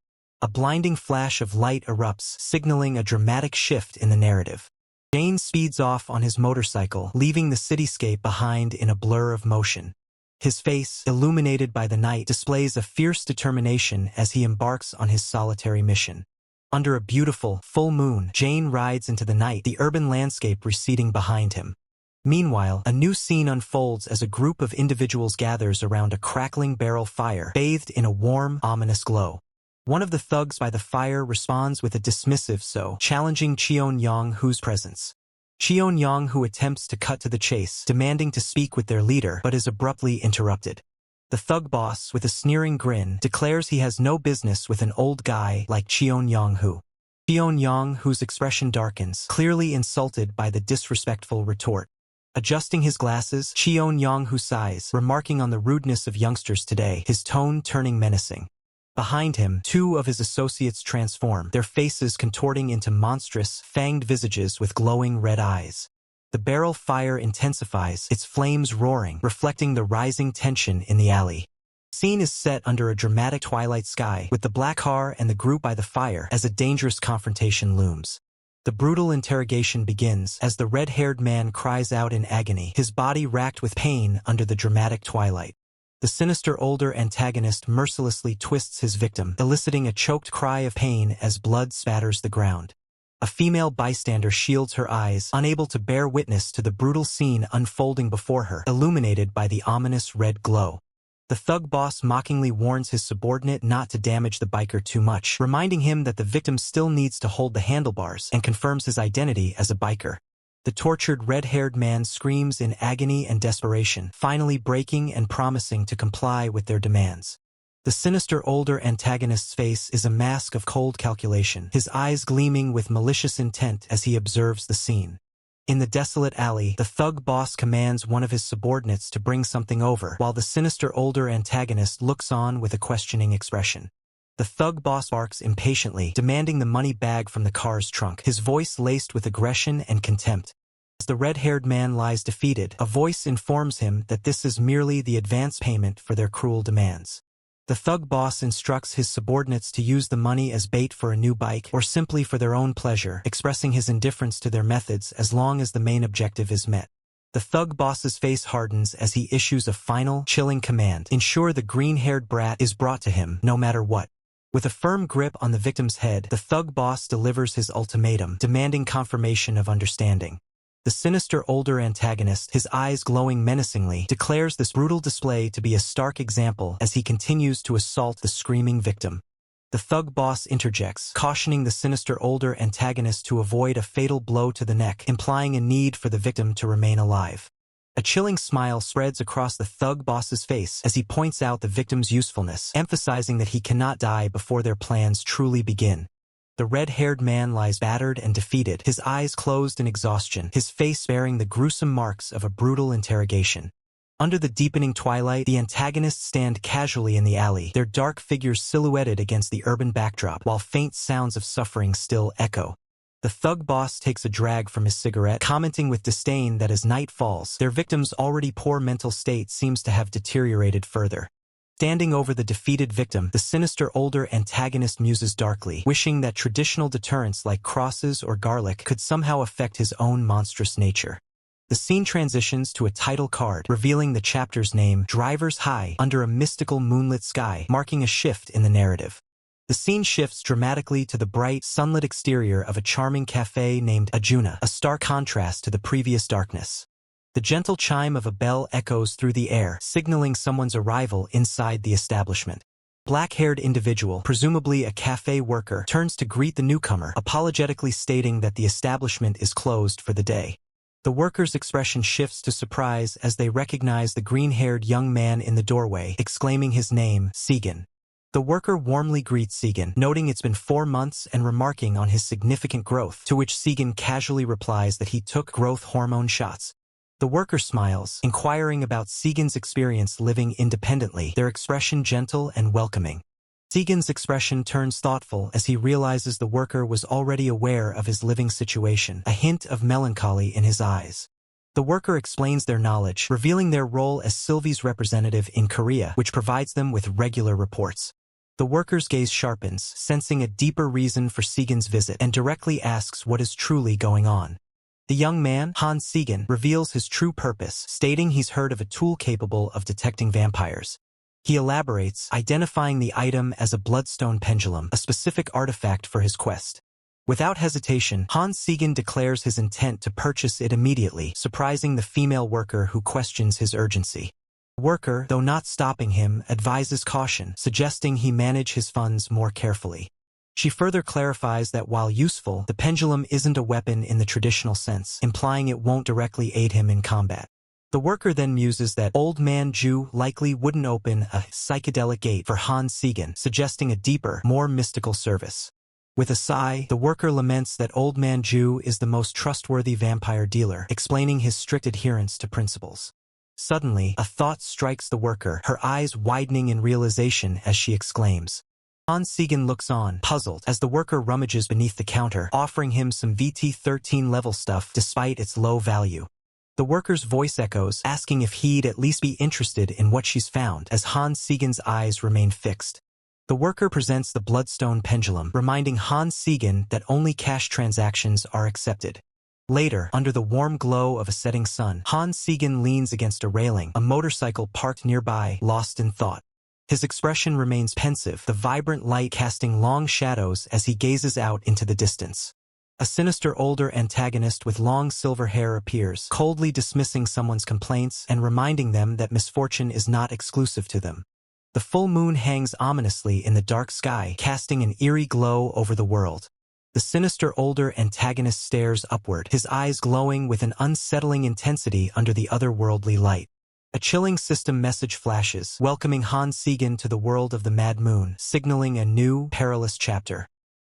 A blinding flash of light erupts, signaling a dramatic shift in the narrative. Jane speeds off on his motorcycle, leaving the cityscape behind in a blur of motion. His face, illuminated by the night, displays a fierce determination as he embarks on his solitary mission. Under a beautiful, full moon, Jane rides into the night, the urban landscape receding behind him. Meanwhile, a new scene unfolds as a group of individuals gathers around a crackling barrel fire, bathed in a warm, ominous glow. One of the thugs by the fire responds with a dismissive "so," challenging Cheon-Yong-Hoo's presence. Cheon-Yong-Hoo attempts to cut to the chase, demanding to speak with their leader, but is abruptly interrupted. The thug boss, with a sneering grin, declares he has no business with an old guy like Cheon-Yong-Hoo. Cheon-Yong-Hoo's expression darkens, clearly insulted by the disrespectful retort. Adjusting his glasses, Cheon-Yong-Hoo sighs, remarking on the rudeness of youngsters today, his tone turning menacing. Behind him, two of his associates transform, their faces contorting into monstrous, fanged visages with glowing red eyes. The barrel fire intensifies, its flames roaring, reflecting the rising tension in the alley. The scene is set under a dramatic twilight sky, with the black car and the group by the fire as a dangerous confrontation looms. The brutal interrogation begins as the red-haired man cries out in agony, his body racked with pain under the dramatic twilight. The sinister older antagonist mercilessly twists his victim, eliciting a choked cry of pain as blood spatters the ground. A female bystander shields her eyes, unable to bear witness to the brutal scene unfolding before her, illuminated by the ominous red glow. The thug boss mockingly warns his subordinate not to damage the biker too much, reminding him that the victim still needs to hold the handlebars, and confirms his identity as a biker. The tortured red-haired man screams in agony and desperation, finally breaking and promising to comply with their demands. The sinister older antagonist's face is a mask of cold calculation, his eyes gleaming with malicious intent as he observes the scene. In the desolate alley, the thug boss commands one of his subordinates to bring something over, while the sinister older antagonist looks on with a questioning expression. The thug boss barks impatiently, demanding the money bag from the car's trunk, his voice laced with aggression and contempt. As the red-haired man lies defeated, a voice informs him that this is merely the advance payment for their cruel demands. The thug boss instructs his subordinates to use the money as bait for a new bike, or simply for their own pleasure, expressing his indifference to their methods as long as the main objective is met. The thug boss's face hardens as he issues a final, chilling command: ensure the green-haired brat is brought to him, no matter what. With a firm grip on the victim's head, the thug boss delivers his ultimatum, demanding confirmation of understanding. The sinister older antagonist, his eyes glowing menacingly, declares this brutal display to be a stark example as he continues to assault the screaming victim. The thug boss interjects, cautioning the sinister older antagonist to avoid a fatal blow to the neck, implying a need for the victim to remain alive. A chilling smile spreads across the thug boss's face as he points out the victim's usefulness, emphasizing that he cannot die before their plans truly begin. The red-haired man lies battered and defeated, his eyes closed in exhaustion, his face bearing the gruesome marks of a brutal interrogation. Under the deepening twilight, the antagonists stand casually in the alley, their dark figures silhouetted against the urban backdrop, while faint sounds of suffering still echo. The thug boss takes a drag from his cigarette, commenting with disdain that as night falls, their victim's already poor mental state seems to have deteriorated further. Standing over the defeated victim, the sinister older antagonist muses darkly, wishing that traditional deterrents like crosses or garlic could somehow affect his own monstrous nature. The scene transitions to a title card, revealing the chapter's name, Driver's High, under a mystical moonlit sky, marking a shift in the narrative. The scene shifts dramatically to the bright, sunlit exterior of a charming cafe named Ajuna, a stark contrast to the previous darkness. The gentle chime of a bell echoes through the air, signaling someone's arrival inside the establishment. Black-haired individual, presumably a cafe worker, turns to greet the newcomer, apologetically stating that the establishment is closed for the day. The worker's expression shifts to surprise as they recognize the green-haired young man in the doorway, exclaiming his name, Segan. The worker warmly greets Segan, noting it's been 4 months and remarking on his significant growth, to which Segan casually replies that he took growth hormone shots. The worker smiles, inquiring about Segan's experience living independently, their expression gentle and welcoming. Segan's expression turns thoughtful as he realizes the worker was already aware of his living situation, a hint of melancholy in his eyes. The worker explains their knowledge, revealing their role as Sylvie's representative in Korea, which provides them with regular reports. The worker's gaze sharpens, sensing a deeper reason for Segan's visit, and directly asks what is truly going on. The young man, Han Segan, reveals his true purpose, stating he's heard of a tool capable of detecting vampires. He elaborates, identifying the item as a bloodstone pendulum, a specific artifact for his quest. Without hesitation, Han Segan declares his intent to purchase it immediately, surprising the female worker who questions his urgency. The worker, though not stopping him, advises caution, suggesting he manage his funds more carefully. She further clarifies that while useful, the pendulum isn't a weapon in the traditional sense, implying it won't directly aid him in combat. The worker then muses that Old Man Ju likely wouldn't open a psychedelic gate for Han Segan, suggesting a deeper, more mystical service. With a sigh, the worker laments that Old Man Ju is the most trustworthy vampire dealer, explaining his strict adherence to principles. Suddenly, a thought strikes the worker, her eyes widening in realization as she exclaims. Han Segan looks on, puzzled, as the worker rummages beneath the counter, offering him some VT-13 level stuff despite its low value. The worker's voice echoes, asking if he'd at least be interested in what she's found, as Han Segan's eyes remain fixed. The worker presents the bloodstone pendulum, reminding Han Segan that only cash transactions are accepted. Later, under the warm glow of a setting sun, Han Segan leans against a railing, a motorcycle parked nearby, lost in thought. His expression remains pensive, the vibrant light casting long shadows as he gazes out into the distance. A sinister older antagonist with long silver hair appears, coldly dismissing someone's complaints and reminding them that misfortune is not exclusive to them. The full moon hangs ominously in the dark sky, casting an eerie glow over the world. The sinister older antagonist stares upward, his eyes glowing with an unsettling intensity under the otherworldly light. A chilling system message flashes, welcoming Han Segan to the world of the Mad Moon, signaling a new, perilous chapter.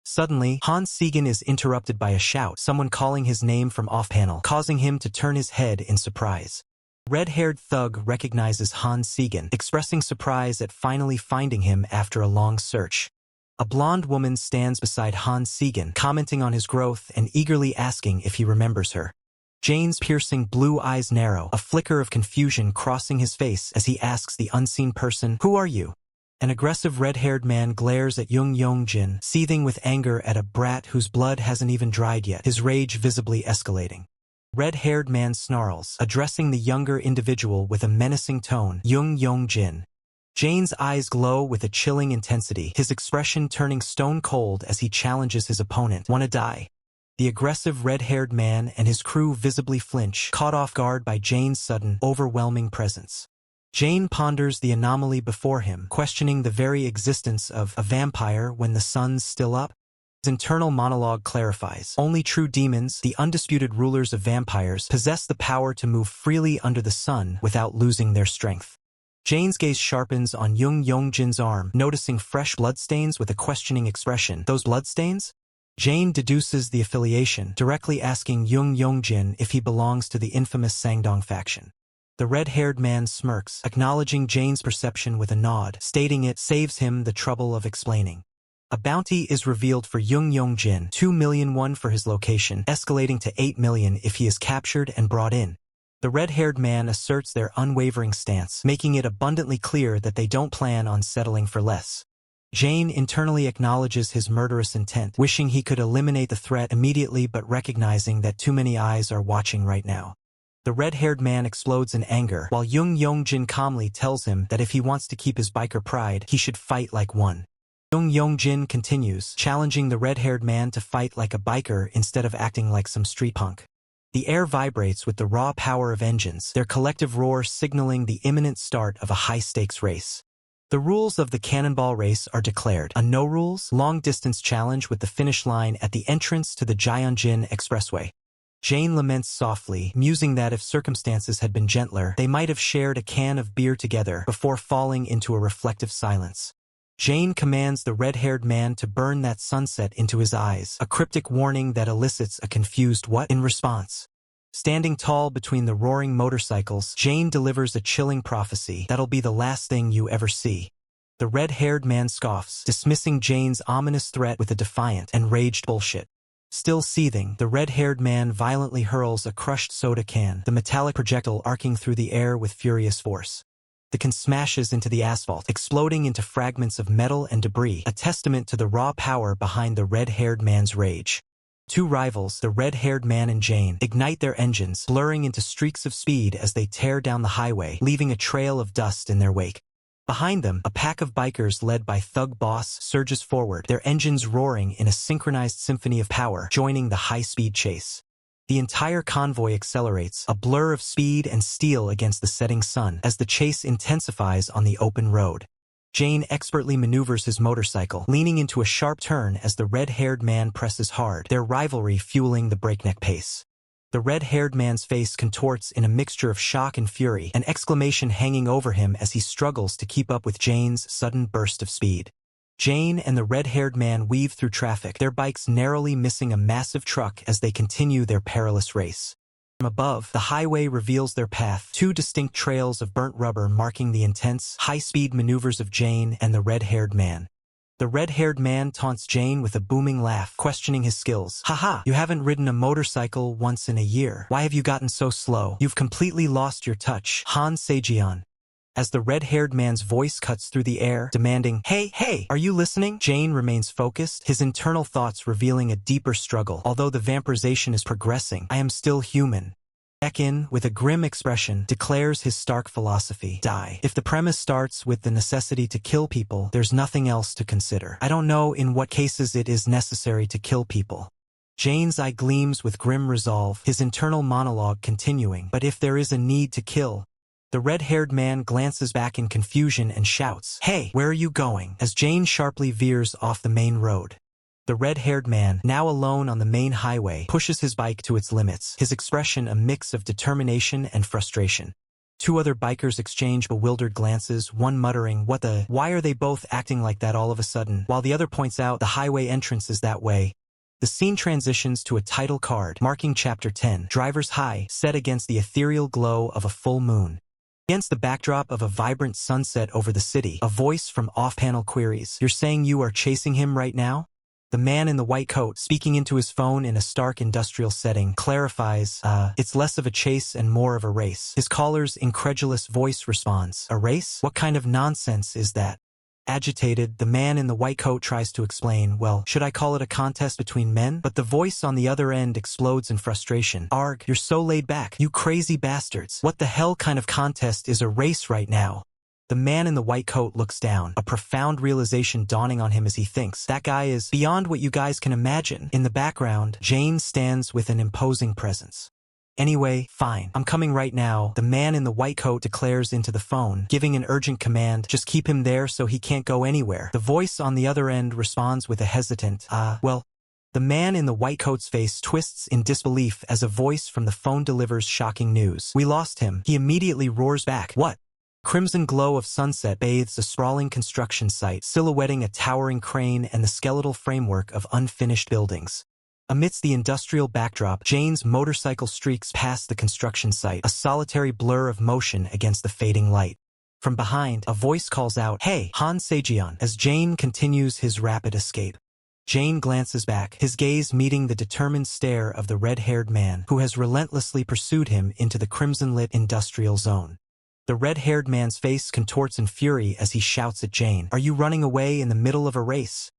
Suddenly, Han Segan is interrupted by a shout, someone calling his name from off-panel, causing him to turn his head in surprise. Red-haired thug recognizes Han Segan, expressing surprise at finally finding him after a long search. A blonde woman stands beside Han Segan, commenting on his growth and eagerly asking if he remembers her. Jane's piercing blue eyes narrow, a flicker of confusion crossing his face as he asks the unseen person, "Who are you?" An aggressive red-haired man glares at Young Yong-jin, seething with anger at a brat whose blood hasn't even dried yet, his rage visibly escalating. Red-haired man snarls, addressing the younger individual with a menacing tone, "Young Yong-jin." Jane's eyes glow with a chilling intensity, his expression turning stone cold as he challenges his opponent. "Wanna die?" The aggressive red-haired man and his crew visibly flinch, caught off guard by Jane's sudden, overwhelming presence. Jane ponders the anomaly before him, questioning the very existence of a vampire when the sun's still up. His internal monologue clarifies. Only true demons, the undisputed rulers of vampires, possess the power to move freely under the sun without losing their strength. Jane's gaze sharpens on Young Yong-jin's arm, noticing fresh bloodstains with a questioning expression. "Those bloodstains?" Jane deduces the affiliation, directly asking Young Yong-jin if he belongs to the infamous Sangdong faction. The red-haired man smirks, acknowledging Jane's perception with a nod, stating it saves him the trouble of explaining. A bounty is revealed for Young Yong-jin, 2 million won for his location, escalating to 8 million if he is captured and brought in. The red-haired man asserts their unwavering stance, making it abundantly clear that they don't plan on settling for less. Jane internally acknowledges his murderous intent, wishing he could eliminate the threat immediately but recognizing that too many eyes are watching right now. The red-haired man explodes in anger, while Young Yongjin calmly tells him that if he wants to keep his biker pride, he should fight like one. Young Yongjin continues, challenging the red-haired man to fight like a biker instead of acting like some street punk. The air vibrates with the raw power of engines, their collective roar signaling the imminent start of a high-stakes race. The rules of the cannonball race are declared. A no-rules, long-distance challenge with the finish line at the entrance to the Gyeongjin Expressway. Jane laments softly, musing that if circumstances had been gentler, they might have shared a can of beer together before falling into a reflective silence. Jane commands the red-haired man to burn that sunset into his eyes, a cryptic warning that elicits a confused what in response. Standing tall between the roaring motorcycles, Jane delivers a chilling prophecy that'll be the last thing you ever see. The red-haired man scoffs, dismissing Jane's ominous threat with a defiant, enraged bullshit. Still seething, the red-haired man violently hurls a crushed soda can, the metallic projectile arcing through the air with furious force. The can smashes into the asphalt, exploding into fragments of metal and debris, a testament to the raw power behind the red-haired man's rage. Two rivals, the red-haired man and Jane, ignite their engines, blurring into streaks of speed as they tear down the highway, leaving a trail of dust in their wake. Behind them, a pack of bikers led by Thug Boss surges forward, their engines roaring in a synchronized symphony of power, joining the high-speed chase. The entire convoy accelerates, a blur of speed and steel against the setting sun, as the chase intensifies on the open road. Jane expertly maneuvers his motorcycle, leaning into a sharp turn as the red-haired man presses hard, their rivalry fueling the breakneck pace. The red-haired man's face contorts in a mixture of shock and fury, an exclamation hanging over him as he struggles to keep up with Jane's sudden burst of speed. Jane and the red-haired man weave through traffic, their bikes narrowly missing a massive truck as they continue their perilous race. From above, the highway reveals their path, two distinct trails of burnt rubber marking the intense, high-speed maneuvers of Jane and the red-haired man. The red-haired man taunts Jane with a booming laugh, questioning his skills. Haha, you haven't ridden a motorcycle once in a year. Why have you gotten so slow? You've completely lost your touch, Han Sejian. As the red-haired man's voice cuts through the air, demanding, Hey, are you listening? Jane remains focused, his internal thoughts revealing a deeper struggle. Although the vampirization is progressing, I am still human. Ekin, with a grim expression, declares his stark philosophy. Die. If the premise starts with the necessity to kill people, there's nothing else to consider. I don't know in what cases it is necessary to kill people. Jane's eye gleams with grim resolve, his internal monologue continuing. But if there is a need to kill... The red-haired man glances back in confusion and shouts, Hey, where are you going? As Jane sharply veers off the main road. The red-haired man, now alone on the main highway, pushes his bike to its limits, his expression a mix of determination and frustration. Two other bikers exchange bewildered glances, one muttering, Why are they both acting like that all of a sudden? While the other points out the highway entrance is that way. The scene transitions to a title card, marking Chapter 10, Driver's High, set against the ethereal glow of a full moon. Against the backdrop of a vibrant sunset over the city, a voice from off-panel queries, You're saying you are chasing him right now? The man in the white coat, speaking into his phone in a stark industrial setting, clarifies, It's less of a chase and more of a race. His caller's incredulous voice responds, A race? What kind of nonsense is that? Agitated, the man in the white coat tries to explain, Well, should I call it a contest between men? But the voice on the other end explodes in frustration. Arg, you're so laid back, you crazy bastards. What the hell kind of contest is a race right now? The man in the white coat looks down, a profound realization dawning on him as he thinks, That guy is beyond what you guys can imagine. In the background, Jane stands with an imposing presence. Anyway, fine, I'm coming right now, the man in the white coat declares into the phone, giving an urgent command, Just keep him there so he can't go anywhere. The voice on the other end responds with a hesitant, well... The man in the white coat's face twists in disbelief as a voice from the phone delivers shocking news. We lost him. He immediately roars back, What? Crimson glow of sunset bathes a sprawling construction site, silhouetting a towering crane and the skeletal framework of unfinished buildings. Amidst the industrial backdrop, Jane's motorcycle streaks past the construction site, a solitary blur of motion against the fading light. From behind, a voice calls out, Hey, Han Sejian, as Jane continues his rapid escape. Jane glances back, his gaze meeting the determined stare of the red-haired man, who has relentlessly pursued him into the crimson-lit industrial zone. The red-haired man's face contorts in fury as he shouts at Jane, Are you running away in the middle of a race?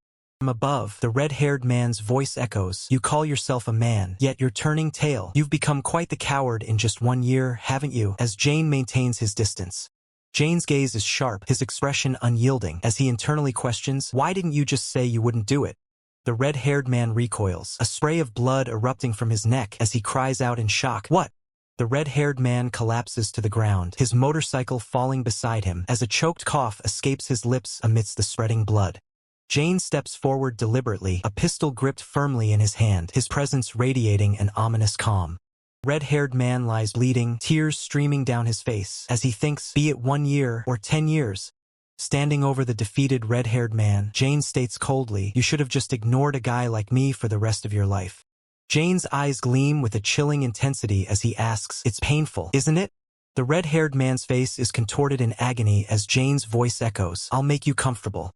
From above, the red-haired man's voice echoes, "You call yourself a man, yet you're turning tail. You've become quite the coward in just 1 year, haven't you?" As Jane maintains his distance. Jane's gaze is sharp, his expression unyielding, as he internally questions, "Why didn't you just say you wouldn't do it?" The red-haired man recoils, a spray of blood erupting from his neck as he cries out in shock, "What?" The red-haired man collapses to the ground, his motorcycle falling beside him as a choked cough escapes his lips amidst the spreading blood. Jane steps forward deliberately, a pistol gripped firmly in his hand, his presence radiating an ominous calm. The red-haired man lies bleeding, tears streaming down his face, as he thinks, be it 1 year or 10 years. Standing over the defeated red-haired man, Jane states coldly, "You should have just ignored a guy like me for the rest of your life." Jane's eyes gleam with a chilling intensity as he asks, "It's painful, isn't it?" The red-haired man's face is contorted in agony as Jane's voice echoes, "I'll make you comfortable."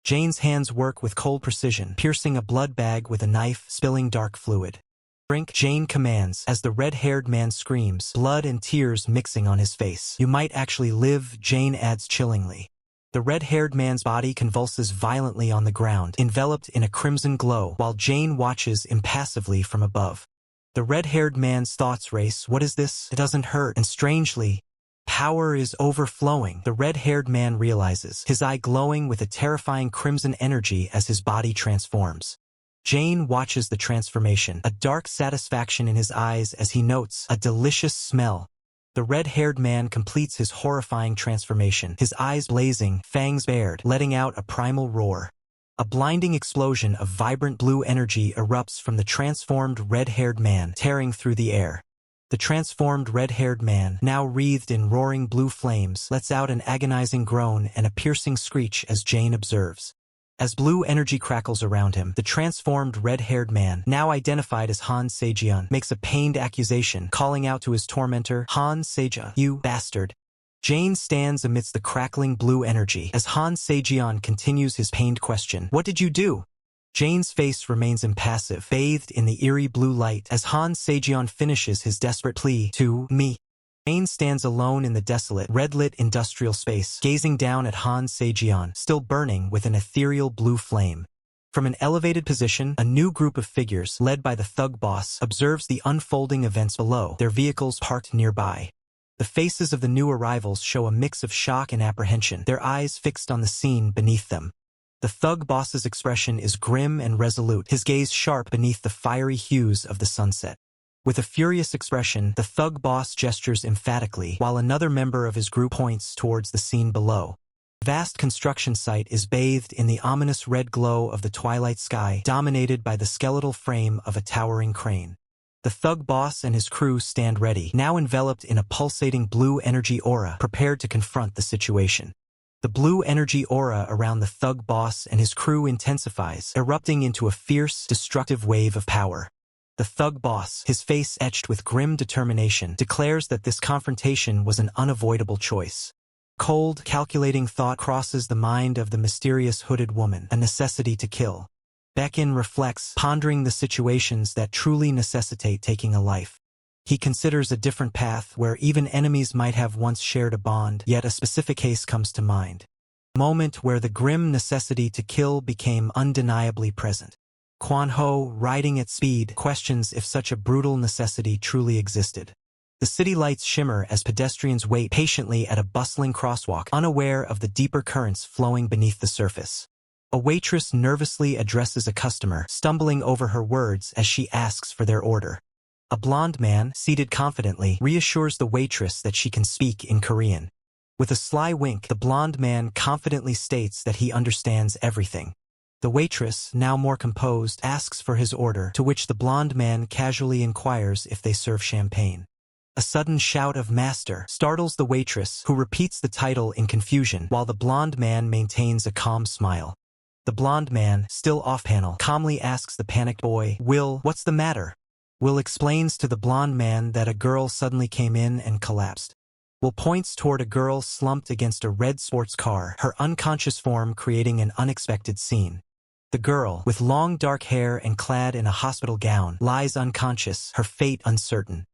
Jane's hands work with cold precision, piercing a blood bag with a knife, spilling dark fluid. "Drink," Jane commands, as the red-haired man screams, blood and tears mixing on his face. "You might actually live," Jane adds chillingly. The red-haired man's body convulses violently on the ground, enveloped in a crimson glow, while Jane watches impassively from above. The red-haired man's thoughts race, "What is this? It doesn't hurt," and strangely, power is overflowing, the red-haired man realizes, his eye glowing with a terrifying crimson energy as his body transforms. Jane watches the transformation, a dark satisfaction in his eyes as he notes a delicious smell. The red-haired man completes his horrifying transformation, his eyes blazing, fangs bared, letting out a primal roar. A blinding explosion of vibrant blue energy erupts from the transformed red-haired man, tearing through the air. The transformed red-haired man, now wreathed in roaring blue flames, lets out an agonizing groan and a piercing screech as Jane observes. As blue energy crackles around him, the transformed red-haired man, now identified as Han Sejeon, makes a pained accusation, calling out to his tormentor, "Han Sejeon, you bastard." Jane stands amidst the crackling blue energy as Han Sejeon continues his pained question, "What did you do?" Jane's face remains impassive, bathed in the eerie blue light as Han Sejeon finishes his desperate plea, "To me." Jane stands alone in the desolate, red-lit industrial space, gazing down at Han Sejeon, still burning with an ethereal blue flame. From an elevated position, a new group of figures, led by the thug boss, observes the unfolding events below, their vehicles parked nearby. The faces of the new arrivals show a mix of shock and apprehension, their eyes fixed on the scene beneath them. The thug boss's expression is grim and resolute, his gaze sharp beneath the fiery hues of the sunset. With a furious expression, the thug boss gestures emphatically, while another member of his group points towards the scene below. The vast construction site is bathed in the ominous red glow of the twilight sky, dominated by the skeletal frame of a towering crane. The thug boss and his crew stand ready, now enveloped in a pulsating blue energy aura, prepared to confront the situation. The blue energy aura around the thug boss and his crew intensifies, erupting into a fierce, destructive wave of power. The thug boss, his face etched with grim determination, declares that this confrontation was an unavoidable choice. Cold, calculating thought crosses the mind of the mysterious hooded woman, a necessity to kill. Beckon reflects, pondering the situations that truly necessitate taking a life. He considers a different path where even enemies might have once shared a bond, yet a specific case comes to mind. A moment where the grim necessity to kill became undeniably present. Quan Ho, riding at speed, questions if such a brutal necessity truly existed. The city lights shimmer as pedestrians wait patiently at a bustling crosswalk, unaware of the deeper currents flowing beneath the surface. A waitress nervously addresses a customer, stumbling over her words as she asks for their order. A blond man, seated confidently, reassures the waitress that she can speak in Korean. With a sly wink, the blond man confidently states that he understands everything. The waitress, now more composed, asks for his order, to which the blond man casually inquires if they serve champagne. A sudden shout of "Master" startles the waitress, who repeats the title in confusion, while the blond man maintains a calm smile. The blond man, still off-panel, calmly asks the panicked boy, "Will, what's the matter?" Will explains to the blond man that a girl suddenly came in and collapsed. Will points toward a girl slumped against a red sports car, her unconscious form creating an unexpected scene. The girl, with long dark hair and clad in a hospital gown, lies unconscious, her fate uncertain.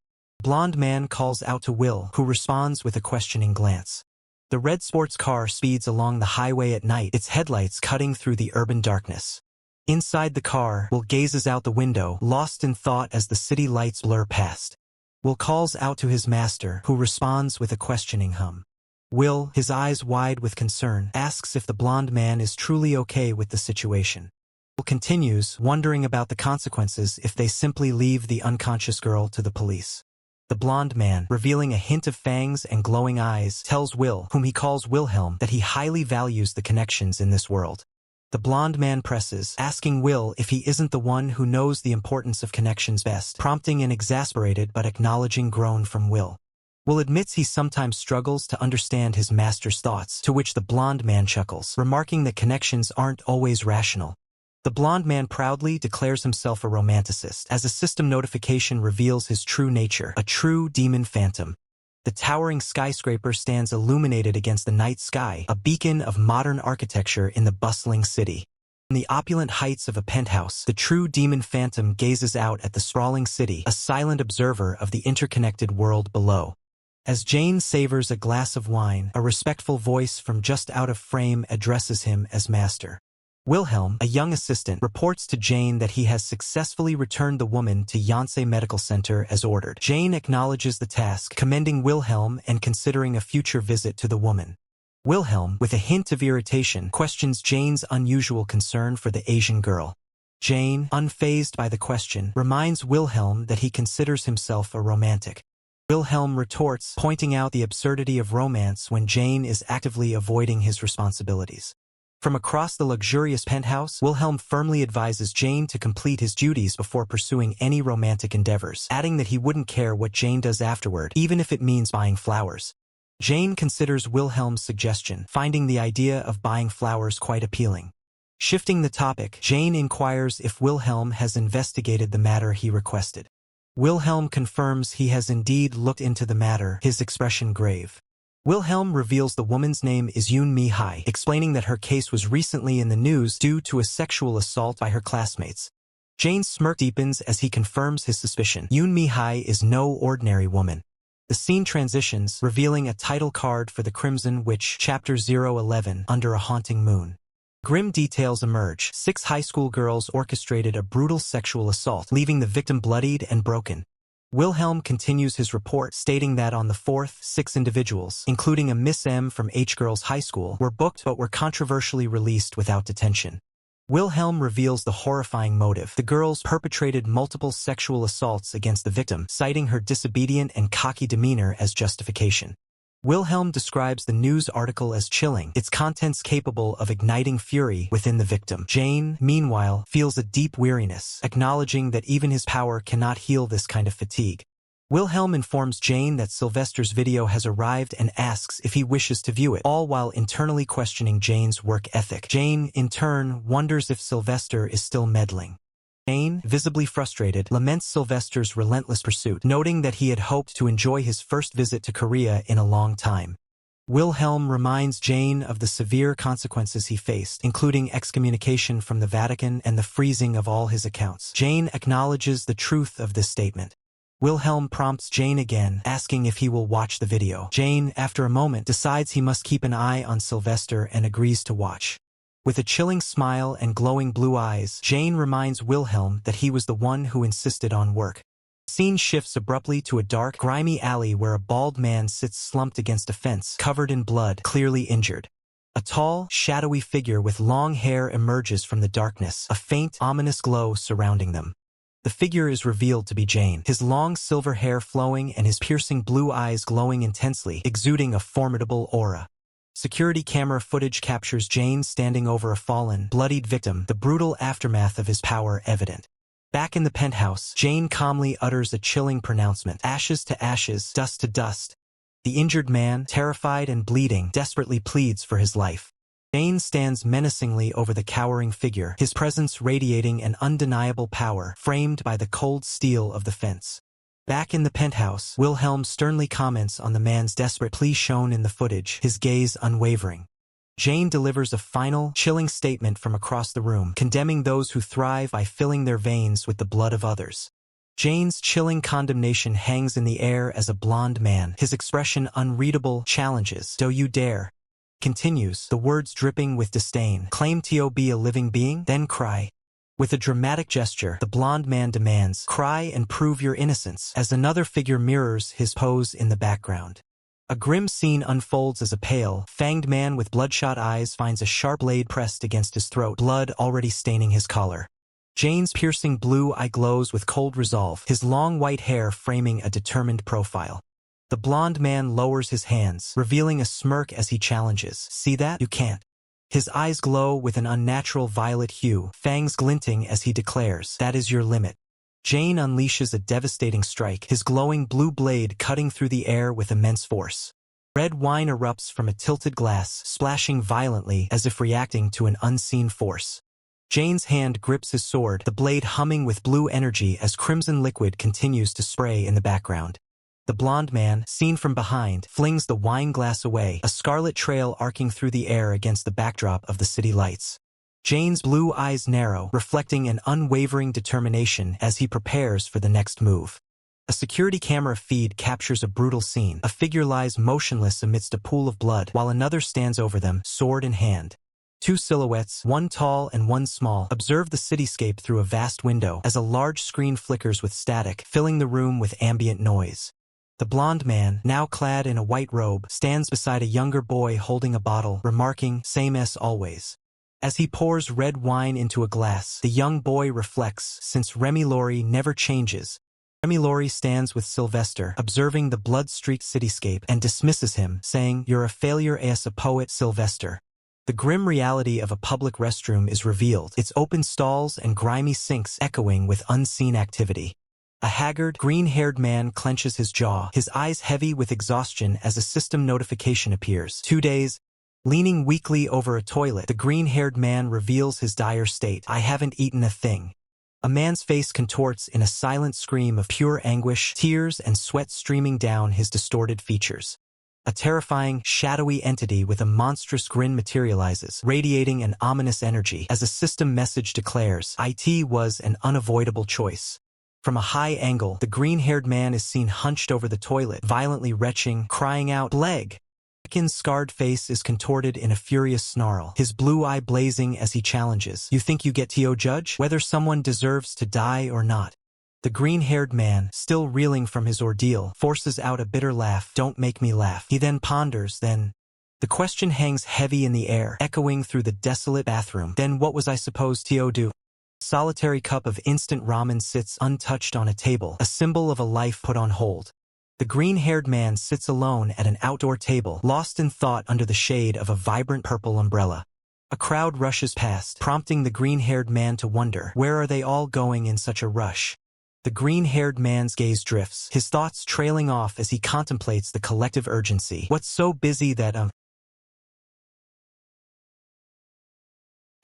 Blond man calls out to Will, who responds with a questioning glance. The red sports car speeds along the highway at night, its headlights cutting through the urban darkness. Inside the car, Will gazes out the window, lost in thought as the city lights blur past. Will calls out to his master, who responds with a questioning hum. Will, his eyes wide with concern, asks if the blonde man is truly okay with the situation. Will continues, wondering about the consequences if they simply leave the unconscious girl to the police. The blonde man, revealing a hint of fangs and glowing eyes, tells Will, whom he calls Wilhelm, that he highly values the connections in this world. The blonde man presses, asking Will if he isn't the one who knows the importance of connections best, prompting an exasperated but acknowledging groan from Will. Will admits he sometimes struggles to understand his master's thoughts, to which the blonde man chuckles, remarking that connections aren't always rational. The blonde man proudly declares himself a romanticist, as a system notification reveals his true nature, a true demon phantom. The towering skyscraper stands illuminated against the night sky, a beacon of modern architecture in the bustling city. On the opulent heights of a penthouse, the true demon phantom gazes out at the sprawling city, a silent observer of the interconnected world below. As Jane savors a glass of wine, a respectful voice from just out of frame addresses him as master. Wilhelm, a young assistant, reports to Jane that he has successfully returned the woman to Yonsei Medical Center as ordered. Jane acknowledges the task, commending Wilhelm and considering a future visit to the woman. Wilhelm, with a hint of irritation, questions Jane's unusual concern for the Asian girl. Jane, unfazed by the question, reminds Wilhelm that he considers himself a romantic. Wilhelm retorts, pointing out the absurdity of romance when Jane is actively avoiding his responsibilities. From across the luxurious penthouse, Wilhelm firmly advises Jane to complete his duties before pursuing any romantic endeavors, adding that he wouldn't care what Jane does afterward, even if it means buying flowers. Jane considers Wilhelm's suggestion, finding the idea of buying flowers quite appealing. Shifting the topic, Jane inquires if Wilhelm has investigated the matter he requested. Wilhelm confirms he has indeed looked into the matter, his expression grave. Wilhelm reveals the woman's name is Yoon Mi-hai, explaining that her case was recently in the news due to a sexual assault by her classmates. Jane's smirk deepens as he confirms his suspicion. Yoon Mi-hai is no ordinary woman. The scene transitions, revealing a title card for The Crimson Witch, Chapter 011, Under a Haunting Moon. Grim details emerge. 6 high school girls orchestrated a brutal sexual assault, leaving the victim bloodied and broken. Wilhelm continues his report, stating that on the 4th, 6 individuals, including a Miss M from H Girls High School, were booked but were controversially released without detention. Wilhelm reveals the horrifying motive. The girls perpetrated multiple sexual assaults against the victim, citing her disobedient and cocky demeanor as justification. Wilhelm describes the news article as chilling, its contents capable of igniting fury within the victim. Jane, meanwhile, feels a deep weariness, acknowledging that even his power cannot heal this kind of fatigue. Wilhelm informs Jane that Sylvester's video has arrived and asks if he wishes to view it, all while internally questioning Jane's work ethic. Jane, in turn, wonders if Sylvester is still meddling. Jane, visibly frustrated, laments Sylvester's relentless pursuit, noting that he had hoped to enjoy his first visit to Korea in a long time. Wilhelm reminds Jane of the severe consequences he faced, including excommunication from the Vatican and the freezing of all his accounts. Jane acknowledges the truth of this statement. Wilhelm prompts Jane again, asking if he will watch the video. Jane, after a moment, decides he must keep an eye on Sylvester and agrees to watch. With a chilling smile and glowing blue eyes, Jane reminds Wilhelm that he was the one who insisted on work. The scene shifts abruptly to a dark, grimy alley where a bald man sits slumped against a fence, covered in blood, clearly injured. A tall, shadowy figure with long hair emerges from the darkness, a faint, ominous glow surrounding them. The figure is revealed to be Jane, his long silver hair flowing and his piercing blue eyes glowing intensely, exuding a formidable aura. Security camera footage captures Jane standing over a fallen, bloodied victim, the brutal aftermath of his power evident. Back in the penthouse, Jane calmly utters a chilling pronouncement. Ashes to ashes, dust to dust. The injured man, terrified and bleeding, desperately pleads for his life. Jane stands menacingly over the cowering figure, his presence radiating an undeniable power, framed by the cold steel of the fence. Back in the penthouse, Wilhelm sternly comments on the man's desperate plea shown in the footage, his gaze unwavering. Jane delivers a final, chilling statement from across the room, condemning those who thrive by filling their veins with the blood of others. Jane's chilling condemnation hangs in the air as a blond man, his expression unreadable, challenges, "Do you dare?" Continues, the words dripping with disdain. "Claim to be a living being, then cry." With a dramatic gesture, the blonde man demands, "Cry and prove your innocence," as another figure mirrors his pose in the background. A grim scene unfolds as a pale, fanged man with bloodshot eyes finds a sharp blade pressed against his throat, blood already staining his collar. Jane's piercing blue eye glows with cold resolve, his long white hair framing a determined profile. The blonde man lowers his hands, revealing a smirk as he challenges, "See that? You can't." His eyes glow with an unnatural violet hue, fangs glinting as he declares, "That is your limit." Jane unleashes a devastating strike, his glowing blue blade cutting through the air with immense force. Red wine erupts from a tilted glass, splashing violently as if reacting to an unseen force. Jane's hand grips his sword, the blade humming with blue energy as crimson liquid continues to spray in the background. The blonde man, seen from behind, flings the wine glass away, a scarlet trail arcing through the air against the backdrop of the city lights. Jane's blue eyes narrow, reflecting an unwavering determination as he prepares for the next move. A security camera feed captures a brutal scene. A figure lies motionless amidst a pool of blood, while another stands over them, sword in hand. Two silhouettes, one tall and one small, observe the cityscape through a vast window as a large screen flickers with static, filling the room with ambient noise. The blonde man, now clad in a white robe, stands beside a younger boy holding a bottle, remarking, "Same as always." As he pours red wine into a glass, the young boy reflects, since Remy Laurie never changes. Remy Laurie stands with Sylvester, observing the blood-streaked cityscape, and dismisses him, saying, "You're a failure as a poet, Sylvester." The grim reality of a public restroom is revealed, its open stalls and grimy sinks echoing with unseen activity. A haggard, green-haired man clenches his jaw, his eyes heavy with exhaustion as a system notification appears. 2 days. Leaning weakly over a toilet, the green-haired man reveals his dire state. "I haven't eaten a thing." A man's face contorts in a silent scream of pure anguish, tears and sweat streaming down his distorted features. A terrifying, shadowy entity with a monstrous grin materializes, radiating an ominous energy as a system message declares, "IT was an unavoidable choice." From a high angle, the green-haired man is seen hunched over the toilet, violently retching, crying out, "Bleg!" Akin's scarred face is contorted in a furious snarl, his blue eye blazing as he challenges, "You think you get to judge whether someone deserves to die or not?" The green-haired man, still reeling from his ordeal, forces out a bitter laugh. "Don't make me laugh." He then ponders, then... The question hangs heavy in the air, echoing through the desolate bathroom. Then what was I supposed to do? A solitary cup of instant ramen sits untouched on a table, a symbol of a life put on hold. The green-haired man sits alone at an outdoor table, lost in thought under the shade of a vibrant purple umbrella. A crowd rushes past, prompting the green-haired man to wonder, where are they all going in such a rush? The green-haired man's gaze drifts, his thoughts trailing off as he contemplates the collective urgency. What's so busy that,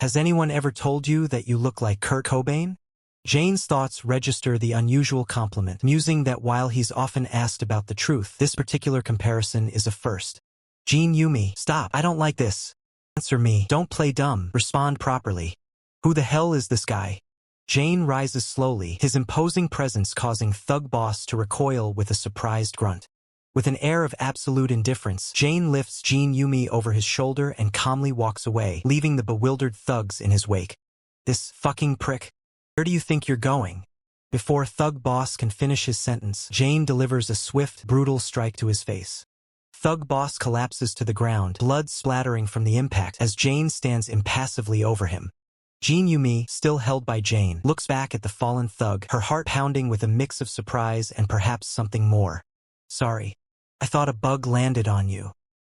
Has anyone ever told you that you look like Kurt Cobain? Jane's thoughts register the unusual compliment, musing that while he's often asked about the truth, this particular comparison is a first. "Jean Yumi, stop, I don't like this." "Answer me, don't play dumb, respond properly." "Who the hell is this guy?" Jane rises slowly, his imposing presence causing Thug Boss to recoil with a surprised grunt. With an air of absolute indifference, Jane lifts Jean Yumi over his shoulder and calmly walks away, leaving the bewildered thugs in his wake. "This fucking prick. Where do you think you're going?" Before Thug Boss can finish his sentence, Jane delivers a swift, brutal strike to his face. Thug Boss collapses to the ground, blood splattering from the impact as Jane stands impassively over him. Jean Yumi, still held by Jane, looks back at the fallen thug, her heart pounding with a mix of surprise and perhaps something more. "Sorry. I thought a bug landed on you."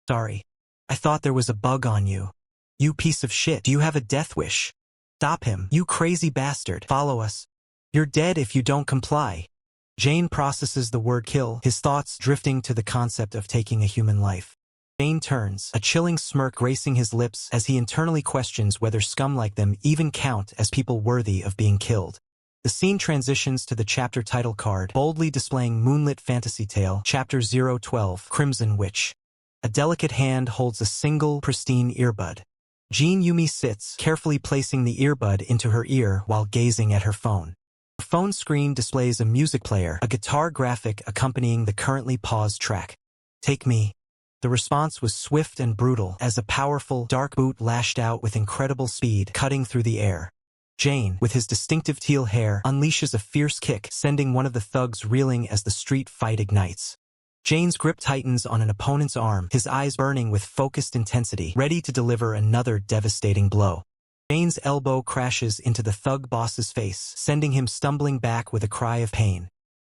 "Sorry. I thought there was a bug on you." "You piece of shit. Do you have a death wish?" "Stop him, you crazy bastard. Follow us. You're dead if you don't comply." Jane processes the word kill, his thoughts drifting to the concept of taking a human life. Jane turns, a chilling smirk gracing his lips as he internally questions whether scum like them even count as people worthy of being killed. The scene transitions to the chapter title card, boldly displaying Moonlit Fantasy Tale, Chapter 012, Crimson Witch. A delicate hand holds a single, pristine earbud. Jean Yumi sits, carefully placing the earbud into her ear while gazing at her phone. Her phone screen displays a music player, a guitar graphic accompanying the currently paused track. "Take me." The response was swift and brutal as a powerful, dark boot lashed out with incredible speed, cutting through the air. Jane, with his distinctive teal hair, unleashes a fierce kick, sending one of the thugs reeling as the street fight ignites. Jane's grip tightens on an opponent's arm, his eyes burning with focused intensity, ready to deliver another devastating blow. Jane's elbow crashes into the thug boss's face, sending him stumbling back with a cry of pain.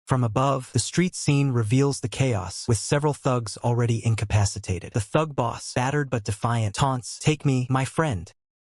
From above, the street scene reveals the chaos, with several thugs already incapacitated. The thug boss, battered but defiant, taunts, "Take me, my friend."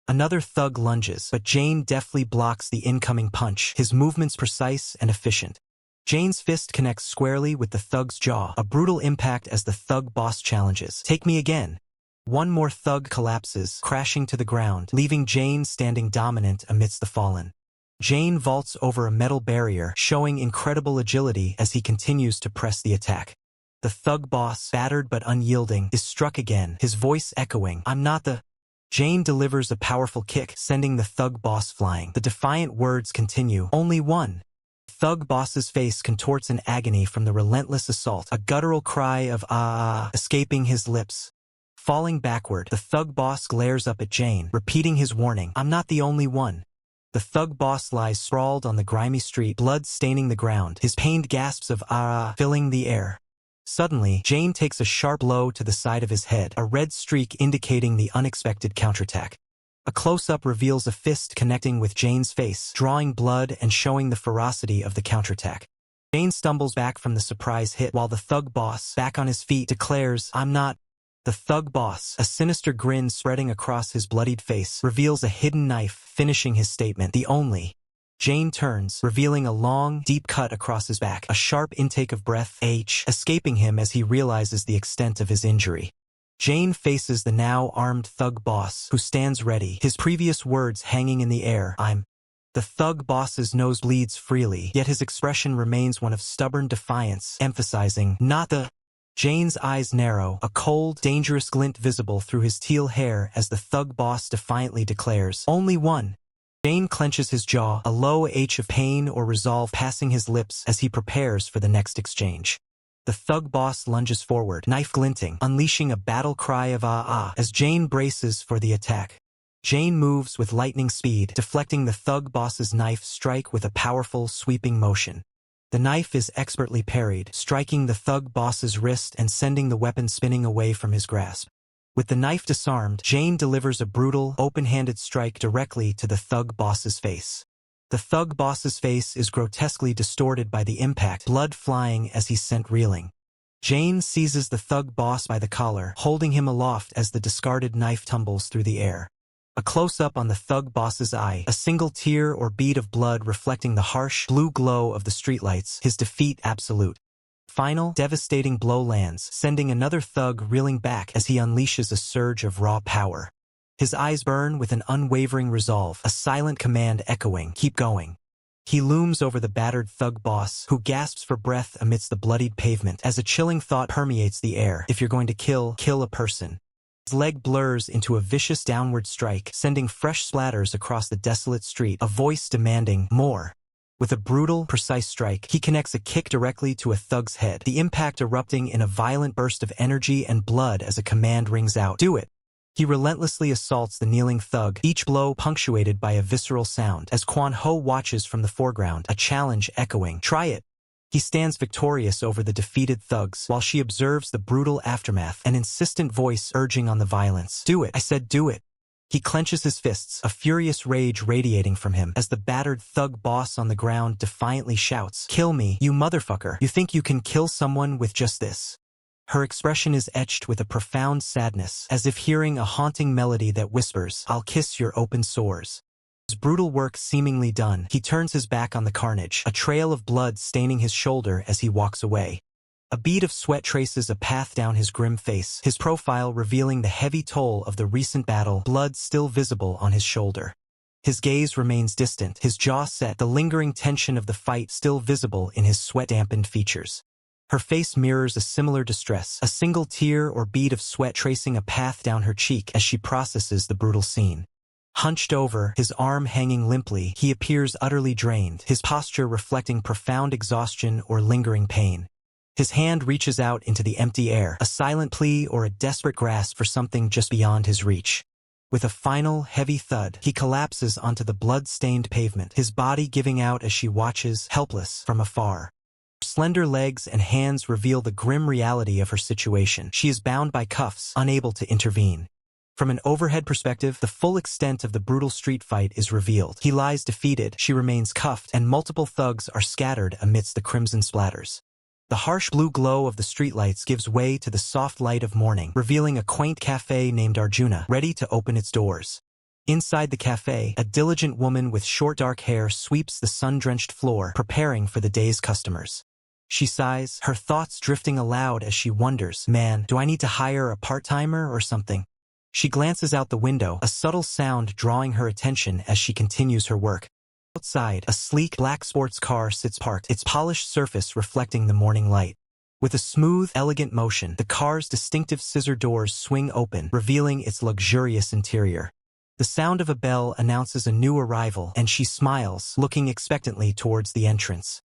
Another thug lunges, but Jane deftly blocks the incoming punch, his movements precise and efficient. Jane's fist connects squarely with the thug's jaw, a brutal impact as the thug boss challenges, "Take me again." One more thug collapses, crashing to the ground, leaving Jane standing dominant amidst the fallen. Jane vaults over a metal barrier, showing incredible agility as he continues to press the attack. The thug boss, battered but unyielding, is struck again, his voice echoing, "I'm not the..." Jane delivers a powerful kick, sending the thug boss flying. The defiant words continue, "Only one." Thug boss's face contorts in agony from the relentless assault, a guttural cry of "ah" escaping his lips. Falling backward, the thug boss glares up at Jane, repeating his warning, "I'm not the only one." The thug boss lies sprawled on the grimy street, blood staining the ground, his pained gasps of "ah" filling the air. Suddenly, Jane takes a sharp blow to the side of his head, a red streak indicating the unexpected counterattack. A close-up reveals a fist connecting with Jane's face, drawing blood and showing the ferocity of the counterattack. Jane stumbles back from the surprise hit while the thug boss, back on his feet, declares, "I'm not..." The thug boss, a sinister grin spreading across his bloodied face, reveals a hidden knife, finishing his statement, "The only..." Jane turns, revealing a long, deep cut across his back, a sharp intake of breath, escaping him as he realizes the extent of his injury. Jane faces the now armed thug boss, who stands ready, his previous words hanging in the air, "I'm..." The thug boss's nose bleeds freely, yet his expression remains one of stubborn defiance, emphasizing, "Not the..." Jane's eyes narrow, a cold, dangerous glint visible through his teal hair as the thug boss defiantly declares, "Only one." Jane clenches his jaw, a low H of pain or resolve passing his lips as he prepares for the next exchange. The thug boss lunges forward, knife glinting, unleashing a battle cry of "ah" as Jane braces for the attack. Jane moves with lightning speed, deflecting the thug boss's knife strike with a powerful, sweeping motion. The knife is expertly parried, striking the thug boss's wrist and sending the weapon spinning away from his grasp. With the knife disarmed, Jane delivers a brutal, open-handed strike directly to the thug boss's face. The thug boss's face is grotesquely distorted by the impact, blood flying as he's sent reeling. Jane seizes the thug boss by the collar, holding him aloft as the discarded knife tumbles through the air. A close-up on the thug boss's eye, a single tear or bead of blood reflecting the harsh, blue glow of the streetlights, his defeat absolute. Final, devastating blow lands, sending another thug reeling back as he unleashes a surge of raw power. His eyes burn with an unwavering resolve, a silent command echoing, "Keep going." He looms over the battered thug boss, who gasps for breath amidst the bloodied pavement, as a chilling thought permeates the air, "If you're going to kill a person." His leg blurs into a vicious downward strike, sending fresh splatters across the desolate street, a voice demanding more. With a brutal, precise strike, he connects a kick directly to a thug's head, the impact erupting in a violent burst of energy and blood as a command rings out, "Do it." He relentlessly assaults the kneeling thug, each blow punctuated by a visceral sound, as Kwan Ho watches from the foreground, a challenge echoing, "Try it." He stands victorious over the defeated thugs, while she observes the brutal aftermath, an insistent voice urging on the violence. "Do it, I said do it." He clenches his fists, a furious rage radiating from him, as the battered thug boss on the ground defiantly shouts, "Kill me, you motherfucker. You think you can kill someone with just this?" Her expression is etched with a profound sadness, as if hearing a haunting melody that whispers, "I'll kiss your open sores." His brutal work seemingly done, he turns his back on the carnage, a trail of blood staining his shoulder as he walks away. A bead of sweat traces a path down his grim face, his profile revealing the heavy toll of the recent battle, blood still visible on his shoulder. His gaze remains distant, his jaw set, the lingering tension of the fight still visible in his sweat-dampened features. Her face mirrors a similar distress, a single tear or bead of sweat tracing a path down her cheek as she processes the brutal scene. Hunched over, his arm hanging limply, he appears utterly drained, his posture reflecting profound exhaustion or lingering pain. His hand reaches out into the empty air, a silent plea or a desperate grasp for something just beyond his reach. With a final, heavy thud, he collapses onto the blood-stained pavement, his body giving out as she watches, helpless, from afar. Slender legs and hands reveal the grim reality of her situation. She is bound by cuffs, unable to intervene. From an overhead perspective, the full extent of the brutal street fight is revealed. He lies defeated, she remains cuffed, and multiple thugs are scattered amidst the crimson splatters. The harsh blue glow of the streetlights gives way to the soft light of morning, revealing a quaint cafe named Arjuna, ready to open its doors. Inside the cafe, a diligent woman with short dark hair sweeps the sun-drenched floor, preparing for the day's customers. She sighs, her thoughts drifting aloud as she wonders, man, do I need to hire a part-timer or something? She glances out the window, a subtle sound drawing her attention as she continues her work. Outside, a sleek black sports car sits parked, its polished surface reflecting the morning light. With a smooth, elegant motion, the car's distinctive scissor doors swing open, revealing its luxurious interior. The sound of a bell announces a new arrival, and she smiles, looking expectantly towards the entrance.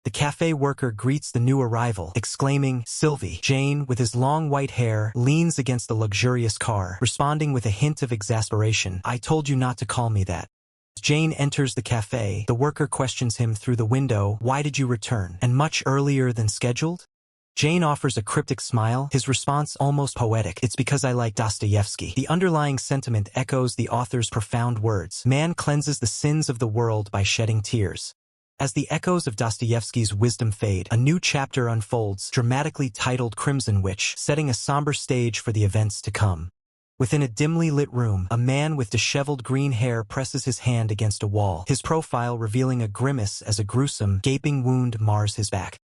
The cafe worker greets the new arrival, exclaiming, Sylvie. Jane, with his long white hair, leans against the luxurious car, responding with a hint of exasperation, I told you not to call me that. As Jane enters the cafe, the worker questions him through the window, why did you return, and much earlier than scheduled? Jane offers a cryptic smile, his response almost poetic, it's because I like Dostoevsky. The underlying sentiment echoes the author's profound words, man cleanses the sins of the world by shedding tears. As the echoes of Dostoevsky's wisdom fade, a new chapter unfolds, dramatically titled Crimson Witch, setting a somber stage for the events to come. Within a dimly lit room, a man with disheveled green hair presses his hand against a wall, his profile revealing a grimace as a gruesome, gaping wound mars his back.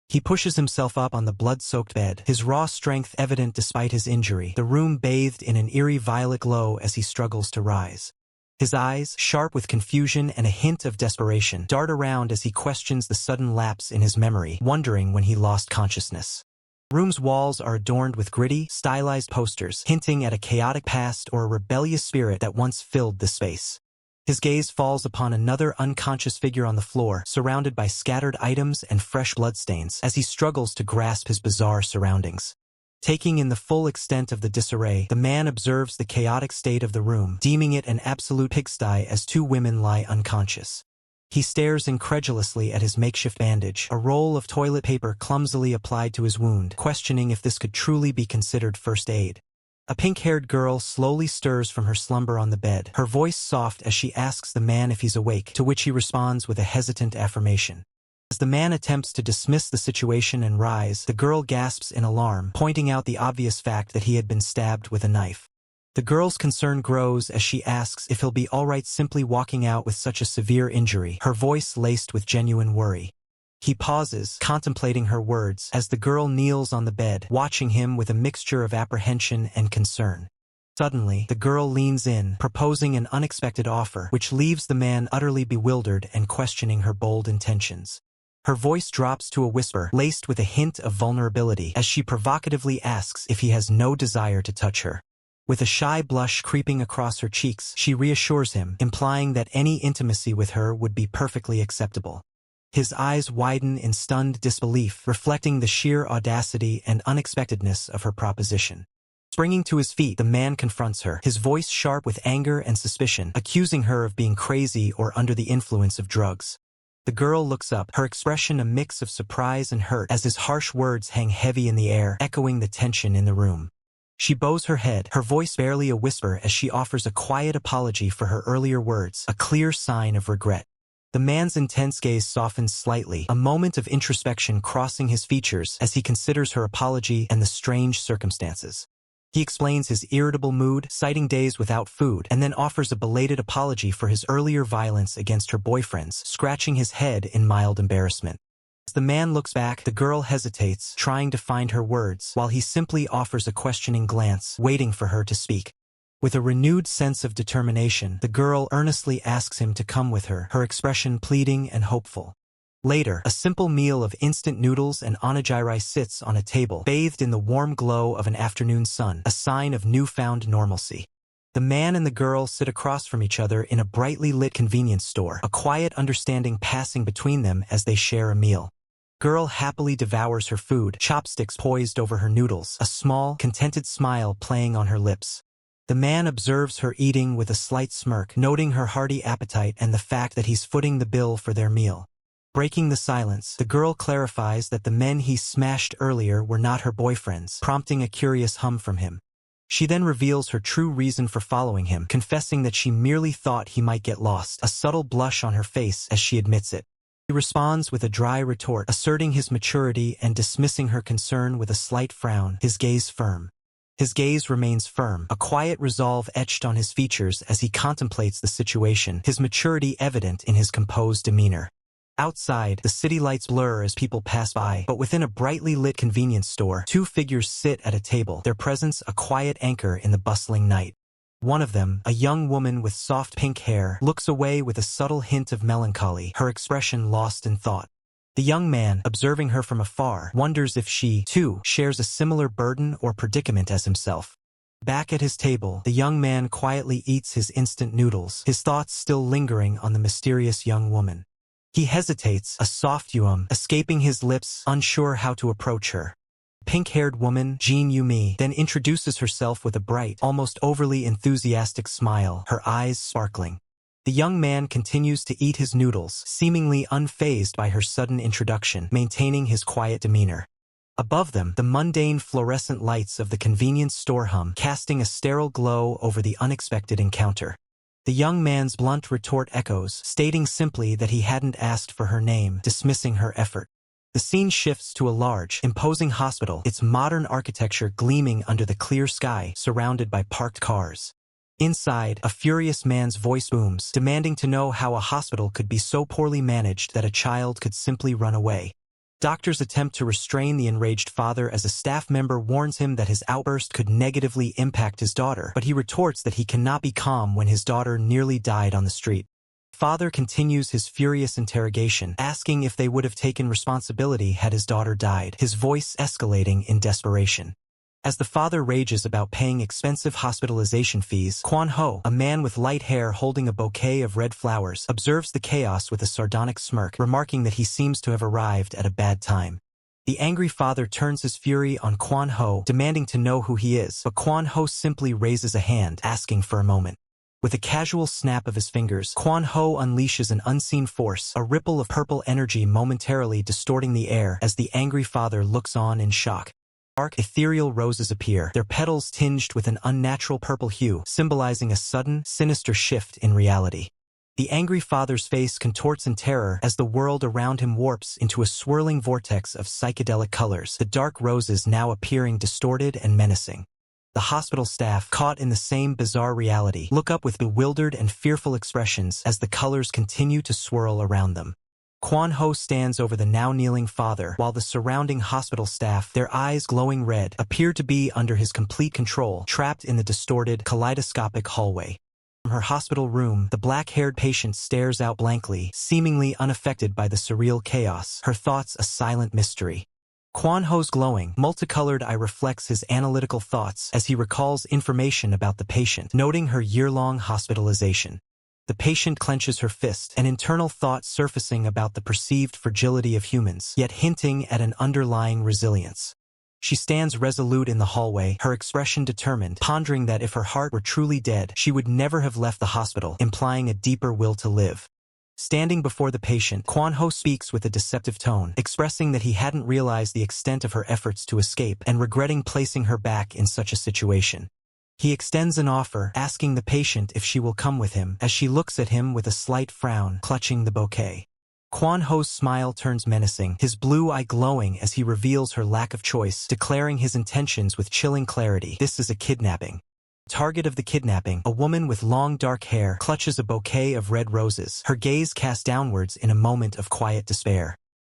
He pushes himself up on the blood-soaked bed, his raw strength evident despite his injury, the room bathed in an eerie violet glow as he struggles to rise. His eyes, sharp with confusion and a hint of desperation, dart around as he questions the sudden lapse in his memory, wondering when he lost consciousness. The room's walls are adorned with gritty, stylized posters, hinting at a chaotic past or a rebellious spirit that once filled the space. His gaze falls upon another unconscious figure on the floor, surrounded by scattered items and fresh bloodstains, as he struggles to grasp his bizarre surroundings. Taking in the full extent of the disarray, the man observes the chaotic state of the room, deeming it an absolute pigsty as two women lie unconscious. He stares incredulously at his makeshift bandage, a roll of toilet paper clumsily applied to his wound, questioning if this could truly be considered first aid. A pink-haired girl slowly stirs from her slumber on the bed, her voice soft as she asks the man if he's awake, to which he responds with a hesitant affirmation. As the man attempts to dismiss the situation and rise, the girl gasps in alarm, pointing out the obvious fact that he had been stabbed with a knife. The girl's concern grows as she asks if he'll be alright simply walking out with such a severe injury, her voice laced with genuine worry. He pauses, contemplating her words, as the girl kneels on the bed, watching him with a mixture of apprehension and concern. Suddenly, the girl leans in, proposing an unexpected offer, which leaves the man utterly bewildered and questioning her bold intentions. Her voice drops to a whisper, laced with a hint of vulnerability, as she provocatively asks if he has no desire to touch her. With a shy blush creeping across her cheeks, she reassures him, implying that any intimacy with her would be perfectly acceptable. His eyes widen in stunned disbelief, reflecting the sheer audacity and unexpectedness of her proposition. Springing to his feet, the man confronts her, his voice sharp with anger and suspicion, accusing her of being crazy or under the influence of drugs. The girl looks up, her expression a mix of surprise and hurt as his harsh words hang heavy in the air, echoing the tension in the room. She bows her head, her voice barely a whisper as she offers a quiet apology for her earlier words, a clear sign of regret. The man's intense gaze softens slightly, a moment of introspection crossing his features as he considers her apology and the strange circumstances. He explains his irritable mood, citing days without food, and then offers a belated apology for his earlier violence against her boyfriends, scratching his head in mild embarrassment. As the man looks back, the girl hesitates, trying to find her words, while he simply offers a questioning glance, waiting for her to speak. With a renewed sense of determination, the girl earnestly asks him to come with her, her expression pleading and hopeful. Later, a simple meal of instant noodles and onigiri sits on a table, bathed in the warm glow of an afternoon sun, a sign of newfound normalcy. The man and the girl sit across from each other in a brightly lit convenience store, a quiet understanding passing between them as they share a meal. Girl happily devours her food, chopsticks poised over her noodles, a small, contented smile playing on her lips. The man observes her eating with a slight smirk, noting her hearty appetite and the fact that he's footing the bill for their meal. Breaking the silence, the girl clarifies that the men he smashed earlier were not her boyfriends, prompting a curious hum from him. She then reveals her true reason for following him, confessing that she merely thought he might get lost, a subtle blush on her face as she admits it. He responds with a dry retort, asserting his maturity and dismissing her concern with a slight frown, his gaze firm. His gaze remains firm, a quiet resolve etched on his features as he contemplates the situation, his maturity evident in his composed demeanor. Outside, the city lights blur as people pass by, but within a brightly lit convenience store, two figures sit at a table, their presence a quiet anchor in the bustling night. One of them, a young woman with soft pink hair, looks away with a subtle hint of melancholy, her expression lost in thought. The young man, observing her from afar, wonders if she, too, shares a similar burden or predicament as himself. Back at his table, the young man quietly eats his instant noodles, his thoughts still lingering on the mysterious young woman. He hesitates, a soft escaping his lips, unsure how to approach her. Pink-haired woman, Jean Yumi, then introduces herself with a bright, almost overly enthusiastic smile, her eyes sparkling. The young man continues to eat his noodles, seemingly unfazed by her sudden introduction, maintaining his quiet demeanor. Above them, the mundane fluorescent lights of the convenience store hum, casting a sterile glow over the unexpected encounter. The young man's blunt retort echoes, stating simply that he hadn't asked for her name, dismissing her effort. The scene shifts to a large, imposing hospital, its modern architecture gleaming under the clear sky, surrounded by parked cars. Inside, a furious man's voice booms, demanding to know how a hospital could be so poorly managed that a child could simply run away. Doctors attempt to restrain the enraged father as a staff member warns him that his outburst could negatively impact his daughter, but he retorts that he cannot be calm when his daughter nearly died on the street. Father continues his furious interrogation, asking if they would have taken responsibility had his daughter died, his voice escalating in desperation. As the father rages about paying expensive hospitalization fees, Kwan Ho, a man with light hair holding a bouquet of red flowers, observes the chaos with a sardonic smirk, remarking that he seems to have arrived at a bad time. The angry father turns his fury on Kwan Ho, demanding to know who he is, but Kwan Ho simply raises a hand, asking for a moment. With a casual snap of his fingers, Kwan Ho unleashes an unseen force, a ripple of purple energy momentarily distorting the air as the angry father looks on in shock. Dark, ethereal roses appear, their petals tinged with an unnatural purple hue, symbolizing a sudden, sinister shift in reality. The angry father's face contorts in terror as the world around him warps into a swirling vortex of psychedelic colors, the dark roses now appearing distorted and menacing. The hospital staff, caught in the same bizarre reality, look up with bewildered and fearful expressions as the colors continue to swirl around them. Kwan Ho stands over the now kneeling father, while the surrounding hospital staff, their eyes glowing red, appear to be under his complete control, trapped in the distorted, kaleidoscopic hallway. From her hospital room, the black-haired patient stares out blankly, seemingly unaffected by the surreal chaos, her thoughts a silent mystery. Kwan Ho's glowing, multicolored eye reflects his analytical thoughts as he recalls information about the patient, noting her year-long hospitalization. The patient clenches her fist, an internal thought surfacing about the perceived fragility of humans, yet hinting at an underlying resilience. She stands resolute in the hallway, her expression determined, pondering that if her heart were truly dead, she would never have left the hospital, implying a deeper will to live. Standing before the patient, Kwan Ho speaks with a deceptive tone, expressing that he hadn't realized the extent of her efforts to escape and regretting placing her back in such a situation. He extends an offer, asking the patient if she will come with him, as she looks at him with a slight frown, clutching the bouquet. Kwan Ho's smile turns menacing, his blue eye glowing as he reveals her lack of choice, declaring his intentions with chilling clarity. This is a kidnapping. Target of the kidnapping, a woman with long dark hair, clutches a bouquet of red roses, her gaze cast downwards in a moment of quiet despair.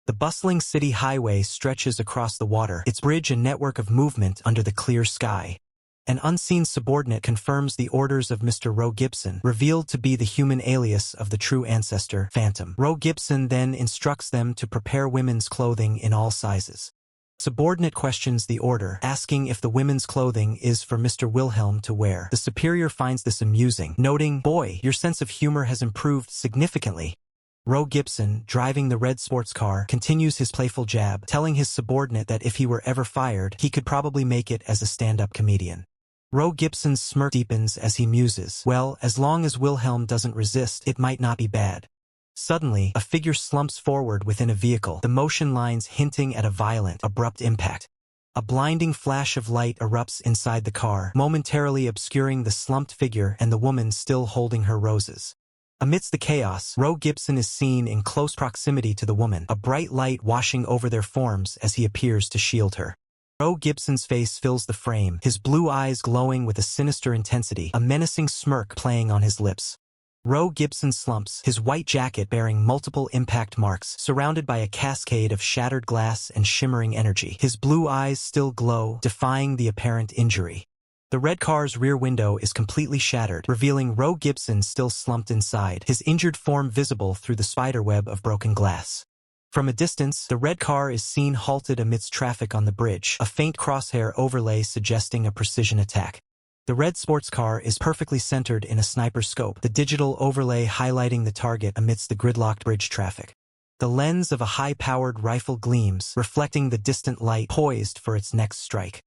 The bustling city highway stretches across the water, its bridge a network of movement under the clear sky. An unseen subordinate confirms the orders of Mr. Ro Gibson, revealed to be the human alias of the true ancestor, Phantom. Ro Gibson then instructs them to prepare women's clothing in all sizes. Subordinate questions the order, asking if the women's clothing is for Mr. Wilhelm to wear. The superior finds this amusing, noting, "Boy, your sense of humor has improved significantly." Ro Gibson, driving the red sports car, continues his playful jab, telling his subordinate that if he were ever fired, he could probably make it as a stand-up comedian. Ro Gibson's smirk deepens as he muses. Well, as long as Wilhelm doesn't resist, it might not be bad. Suddenly, a figure slumps forward within a vehicle, the motion lines hinting at a violent, abrupt impact. A blinding flash of light erupts inside the car, momentarily obscuring the slumped figure and the woman still holding her roses. Amidst the chaos, Ro Gibson is seen in close proximity to the woman, a bright light washing over their forms as he appears to shield her. Ro Gibson's face fills the frame, his blue eyes glowing with a sinister intensity, a menacing smirk playing on his lips. Ro Gibson slumps, his white jacket bearing multiple impact marks, surrounded by a cascade of shattered glass and shimmering energy. His blue eyes still glow, defying the apparent injury. The red car's rear window is completely shattered, revealing Ro Gibson still slumped inside, his injured form visible through the spiderweb of broken glass. From a distance, the red car is seen halted amidst traffic on the bridge, a faint crosshair overlay suggesting a precision attack. The red sports car is perfectly centered in a sniper scope, the digital overlay highlighting the target amidst the gridlocked bridge traffic. The lens of a high-powered rifle gleams, reflecting the distant light poised for its next strike.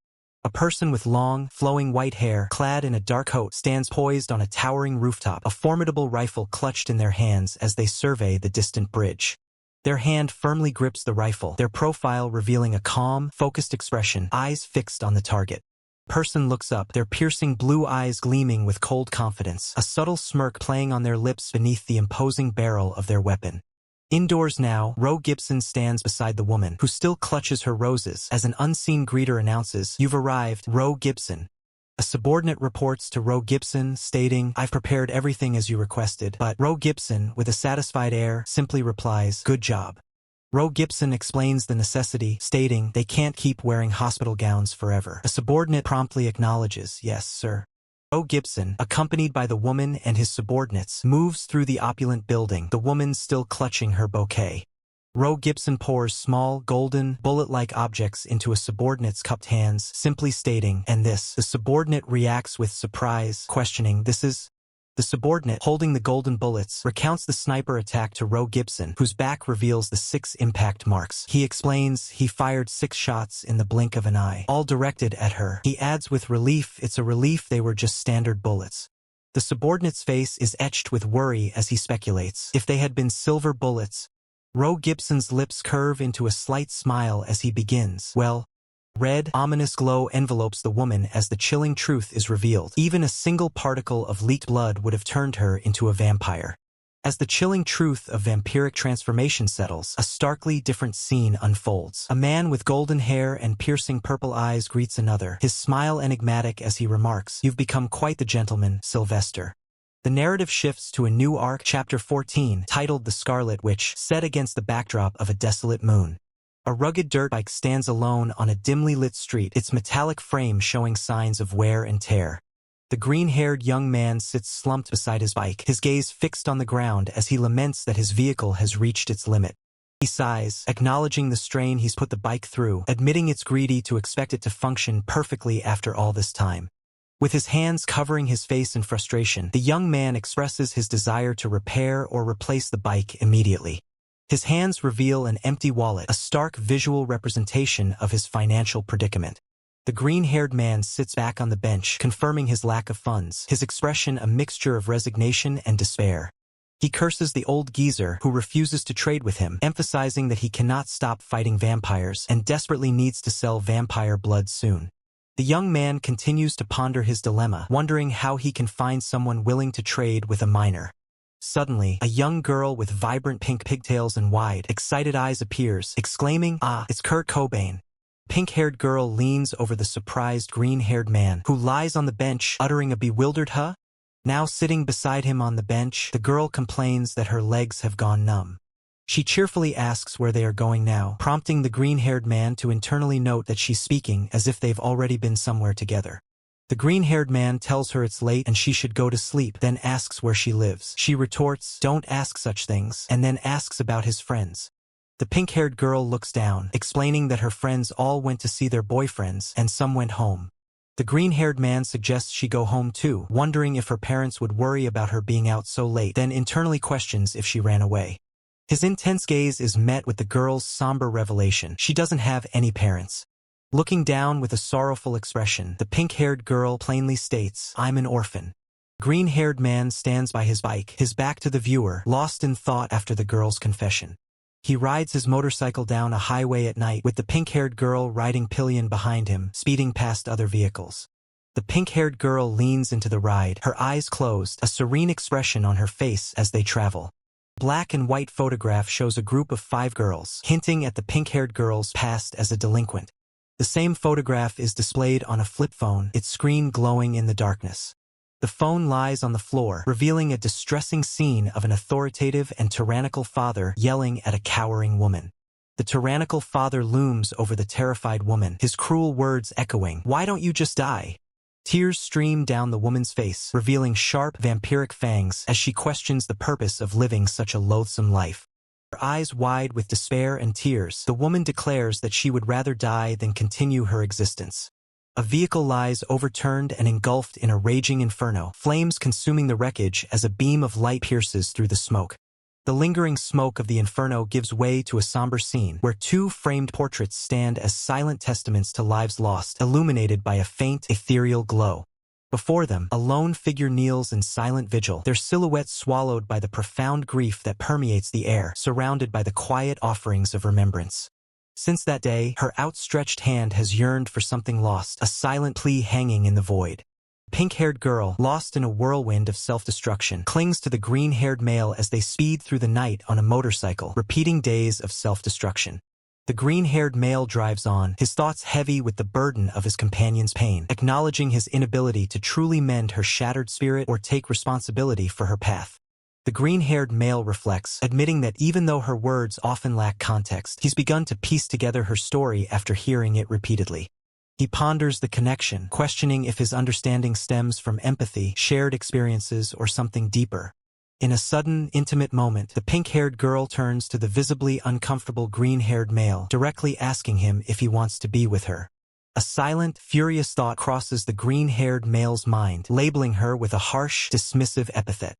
A person with long, flowing white hair, clad in a dark coat, stands poised on a towering rooftop, a formidable rifle clutched in their hands as they survey the distant bridge. Their hand firmly grips the rifle, their profile revealing a calm, focused expression, eyes fixed on the target. Person looks up, their piercing blue eyes gleaming with cold confidence, a subtle smirk playing on their lips beneath the imposing barrel of their weapon. Indoors now, Ro Gibson stands beside the woman, who still clutches her roses, as an unseen greeter announces, "You've arrived, Ro Gibson." A subordinate reports to Ro Gibson, stating, "I've prepared everything as you requested," but Ro Gibson, with a satisfied air, simply replies, "Good job." Ro Gibson explains the necessity, stating, "They can't keep wearing hospital gowns forever." A subordinate promptly acknowledges, "Yes, sir." Ro Gibson, accompanied by the woman and his subordinates, moves through the opulent building, the woman still clutching her bouquet. Ro Gibson pours small, golden, bullet-like objects into a subordinate's cupped hands, simply stating, "And this?" The subordinate reacts with surprise, questioning, "This is?" The subordinate, holding the golden bullets, recounts the sniper attack to Ro Gibson, whose back reveals the 6 impact marks. He explains, "He fired 6 shots in the blink of an eye, all directed at her." He adds with relief, "It's a relief they were just standard bullets." The subordinate's face is etched with worry as he speculates, "If they had been silver bullets." Ro Gibson's lips curve into a slight smile as he begins, "Well..." Red, ominous glow envelopes the woman as the chilling truth is revealed. Even a single particle of leaked blood would have turned her into a vampire. As the chilling truth of vampiric transformation settles, a starkly different scene unfolds. A man with golden hair and piercing purple eyes greets another, his smile enigmatic as he remarks, "You've become quite the gentleman, Sylvester." The narrative shifts to a new arc, Chapter 14, titled The Scarlet Witch, set against the backdrop of a desolate moon. A rugged dirt bike stands alone on a dimly lit street, its metallic frame showing signs of wear and tear. The green-haired young man sits slumped beside his bike, his gaze fixed on the ground as he laments that his vehicle has reached its limit. He sighs, acknowledging the strain he's put the bike through, admitting it's greedy to expect it to function perfectly after all this time. With his hands covering his face in frustration, the young man expresses his desire to repair or replace the bike immediately. His hands reveal an empty wallet, a stark visual representation of his financial predicament. The green-haired man sits back on the bench, confirming his lack of funds, his expression a mixture of resignation and despair. He curses the old geezer, who refuses to trade with him, emphasizing that he cannot stop fighting vampires and desperately needs to sell vampire blood soon. The young man continues to ponder his dilemma, wondering how he can find someone willing to trade with a minor. Suddenly, a young girl with vibrant pink pigtails and wide, excited eyes appears, exclaiming, "Ah, it's Kurt Cobain." Pink-haired girl leans over the surprised green-haired man, who lies on the bench, uttering a bewildered "huh?" Now sitting beside him on the bench, the girl complains that her legs have gone numb. She cheerfully asks where they are going now, prompting the green-haired man to internally note that she's speaking as if they've already been somewhere together. The green-haired man tells her it's late and she should go to sleep, then asks where she lives. She retorts, "Don't ask such things," and then asks about his friends. The pink-haired girl looks down, explaining that her friends all went to see their boyfriends and some went home. The green-haired man suggests she go home too, wondering if her parents would worry about her being out so late, then internally questions if she ran away. His intense gaze is met with the girl's somber revelation. She doesn't have any parents. Looking down with a sorrowful expression, the pink-haired girl plainly states, "I'm an orphan." The green-haired man stands by his bike, his back to the viewer, lost in thought after the girl's confession. He rides his motorcycle down a highway at night with the pink-haired girl riding pillion behind him, speeding past other vehicles. The pink-haired girl leans into the ride, her eyes closed, a serene expression on her face as they travel. Black and white photograph shows a group of 5 girls, hinting at the pink-haired girl's past as a delinquent. The same photograph is displayed on a flip phone, its screen glowing in the darkness. The phone lies on the floor, revealing a distressing scene of an authoritative and tyrannical father yelling at a cowering woman. The tyrannical father looms over the terrified woman, his cruel words echoing, "Why don't you just die?" Tears stream down the woman's face, revealing sharp, vampiric fangs as she questions the purpose of living such a loathsome life. Her eyes wide with despair and tears, the woman declares that she would rather die than continue her existence. A vehicle lies overturned and engulfed in a raging inferno, flames consuming the wreckage as a beam of light pierces through the smoke. The lingering smoke of the inferno gives way to a somber scene where 2 framed portraits stand as silent testaments to lives lost, illuminated by a faint, ethereal glow. Before them, a lone figure kneels in silent vigil, their silhouette swallowed by the profound grief that permeates the air, surrounded by the quiet offerings of remembrance. Since that day, her outstretched hand has yearned for something lost, a silent plea hanging in the void. The pink-haired girl, lost in a whirlwind of self-destruction, clings to the green-haired male as they speed through the night on a motorcycle, repeating days of self-destruction. The green-haired male drives on, his thoughts heavy with the burden of his companion's pain, acknowledging his inability to truly mend her shattered spirit or take responsibility for her path. The green-haired male reflects, admitting that even though her words often lack context, he's begun to piece together her story after hearing it repeatedly. He ponders the connection, questioning if his understanding stems from empathy, shared experiences, or something deeper. In a sudden, intimate moment, the pink-haired girl turns to the visibly uncomfortable green-haired male, directly asking him if he wants to be with her. A silent, furious thought crosses the green-haired male's mind, labeling her with a harsh, dismissive epithet.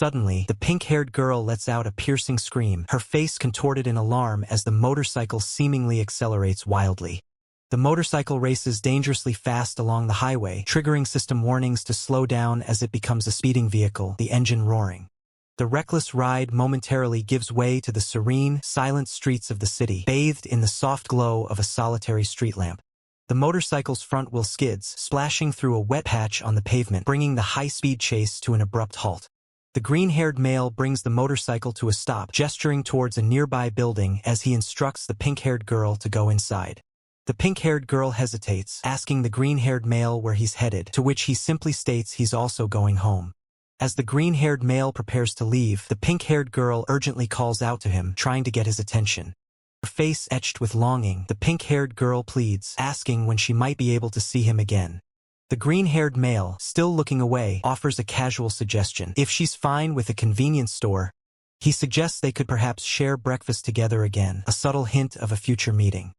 Suddenly, the pink-haired girl lets out a piercing scream, her face contorted in alarm as the motorcycle seemingly accelerates wildly. The motorcycle races dangerously fast along the highway, triggering system warnings to slow down as it becomes a speeding vehicle, the engine roaring. The reckless ride momentarily gives way to the serene, silent streets of the city, bathed in the soft glow of a solitary street lamp. The motorcycle's front wheel skids, splashing through a wet patch on the pavement, bringing the high-speed chase to an abrupt halt. The green-haired male brings the motorcycle to a stop, gesturing towards a nearby building as he instructs the pink-haired girl to go inside. The pink-haired girl hesitates, asking the green-haired male where he's headed, to which he simply states he's also going home. As the green-haired male prepares to leave, the pink-haired girl urgently calls out to him, trying to get his attention. Her face etched with longing, the pink-haired girl pleads, asking when she might be able to see him again. The green-haired male, still looking away, offers a casual suggestion. If she's fine with a convenience store, he suggests they could perhaps share breakfast together again, a subtle hint of a future meeting.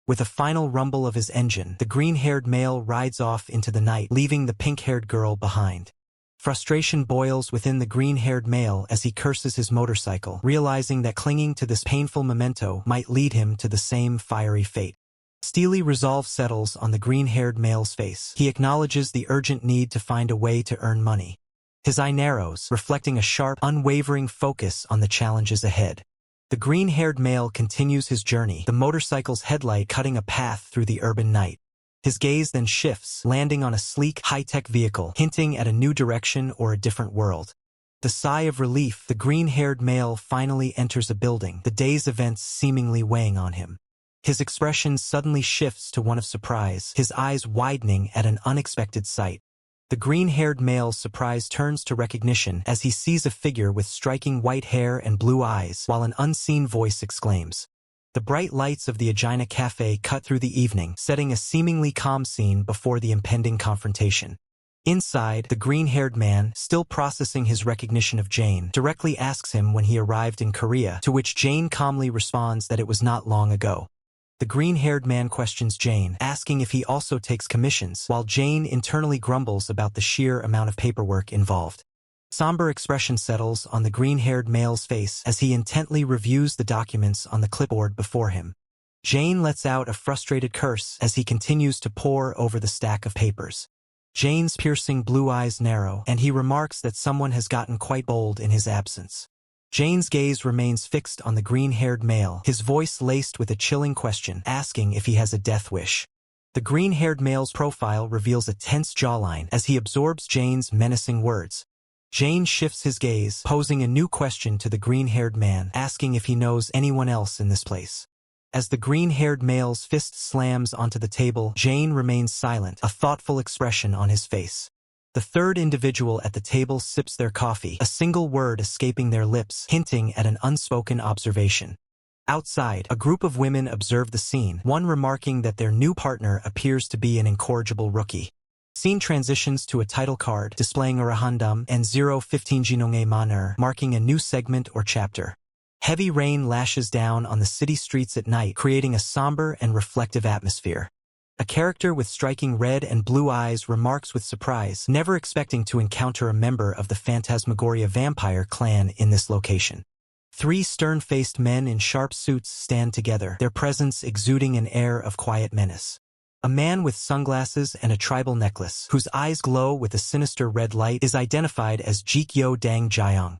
With a final rumble of his engine, the green-haired male rides off into the night, leaving the pink-haired girl behind. Frustration boils within the green-haired male as he curses his motorcycle, realizing that clinging to this painful memento might lead him to the same fiery fate. Steely resolve settles on the green-haired male's face. He acknowledges the urgent need to find a way to earn money. His eye narrows, reflecting a sharp, unwavering focus on the challenges ahead. The green-haired male continues his journey, the motorcycle's headlight cutting a path through the urban night. His gaze then shifts, landing on a sleek, high-tech vehicle, hinting at a new direction or a different world. The sigh of relief, the green-haired male finally enters a building, the day's events seemingly weighing on him. His expression suddenly shifts to one of surprise, his eyes widening at an unexpected sight. The green-haired male's surprise turns to recognition as he sees a figure with striking white hair and blue eyes, while an unseen voice exclaims. The bright lights of the Agina Cafe cut through the evening, setting a seemingly calm scene before the impending confrontation. Inside, the green-haired man, still processing his recognition of Jane, directly asks him when he arrived in Korea, to which Jane calmly responds that it was not long ago. The green-haired man questions Jane, asking if he also takes commissions, while Jane internally grumbles about the sheer amount of paperwork involved. Somber expression settles on the green-haired male's face as he intently reviews the documents on the clipboard before him. Jane lets out a frustrated curse as he continues to pore over the stack of papers. Jane's piercing blue eyes narrow, and he remarks that someone has gotten quite bold in his absence. Jane's gaze remains fixed on the green-haired male, his voice laced with a chilling question, asking if he has a death wish. The green-haired male's profile reveals a tense jawline as he absorbs Jane's menacing words. Jane shifts his gaze, posing a new question to the green-haired man, asking if he knows anyone else in this place. As the green-haired male's fist slams onto the table, Jane remains silent, a thoughtful expression on his face. The third individual at the table sips their coffee, a single word escaping their lips, hinting at an unspoken observation. Outside, a group of women observe the scene, one remarking that their new partner appears to be an incorrigible rookie. Scene transitions to a title card displaying Arahandam and 015 Jinonge Manhwa, marking a new segment or chapter. Heavy rain lashes down on the city streets at night, creating a somber and reflective atmosphere. A character with striking red and blue eyes remarks with surprise, never expecting to encounter a member of the Phantasmagoria vampire clan in this location. Three stern-faced men in sharp suits stand together, their presence exuding an air of quiet menace. A man with sunglasses and a tribal necklace, whose eyes glow with a sinister red light, is identified as Jikyo Dang Jiang.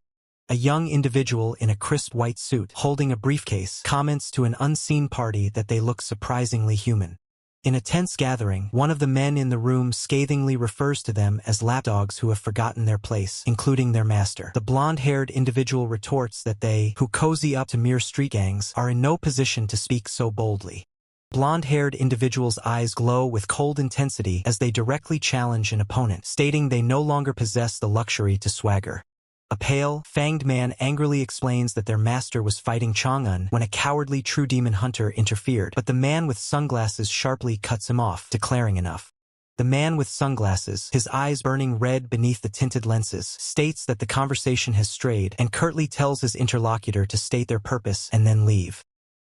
A young individual in a crisp white suit, holding a briefcase, comments to an unseen party that they look surprisingly human. In a tense gathering, one of the men in the room scathingly refers to them as lapdogs who have forgotten their place, including their master. The blonde-haired individual retorts that they, who cozy up to mere street gangs, are in no position to speak so boldly. Blonde-haired individual's eyes glow with cold intensity as they directly challenge an opponent, stating they no longer possess the luxury to swagger. A pale, fanged man angrily explains that their master was fighting Chang'un when a cowardly true demon hunter interfered, but the man with sunglasses sharply cuts him off, declaring enough. The man with sunglasses, his eyes burning red beneath the tinted lenses, states that the conversation has strayed and curtly tells his interlocutor to state their purpose and then leave.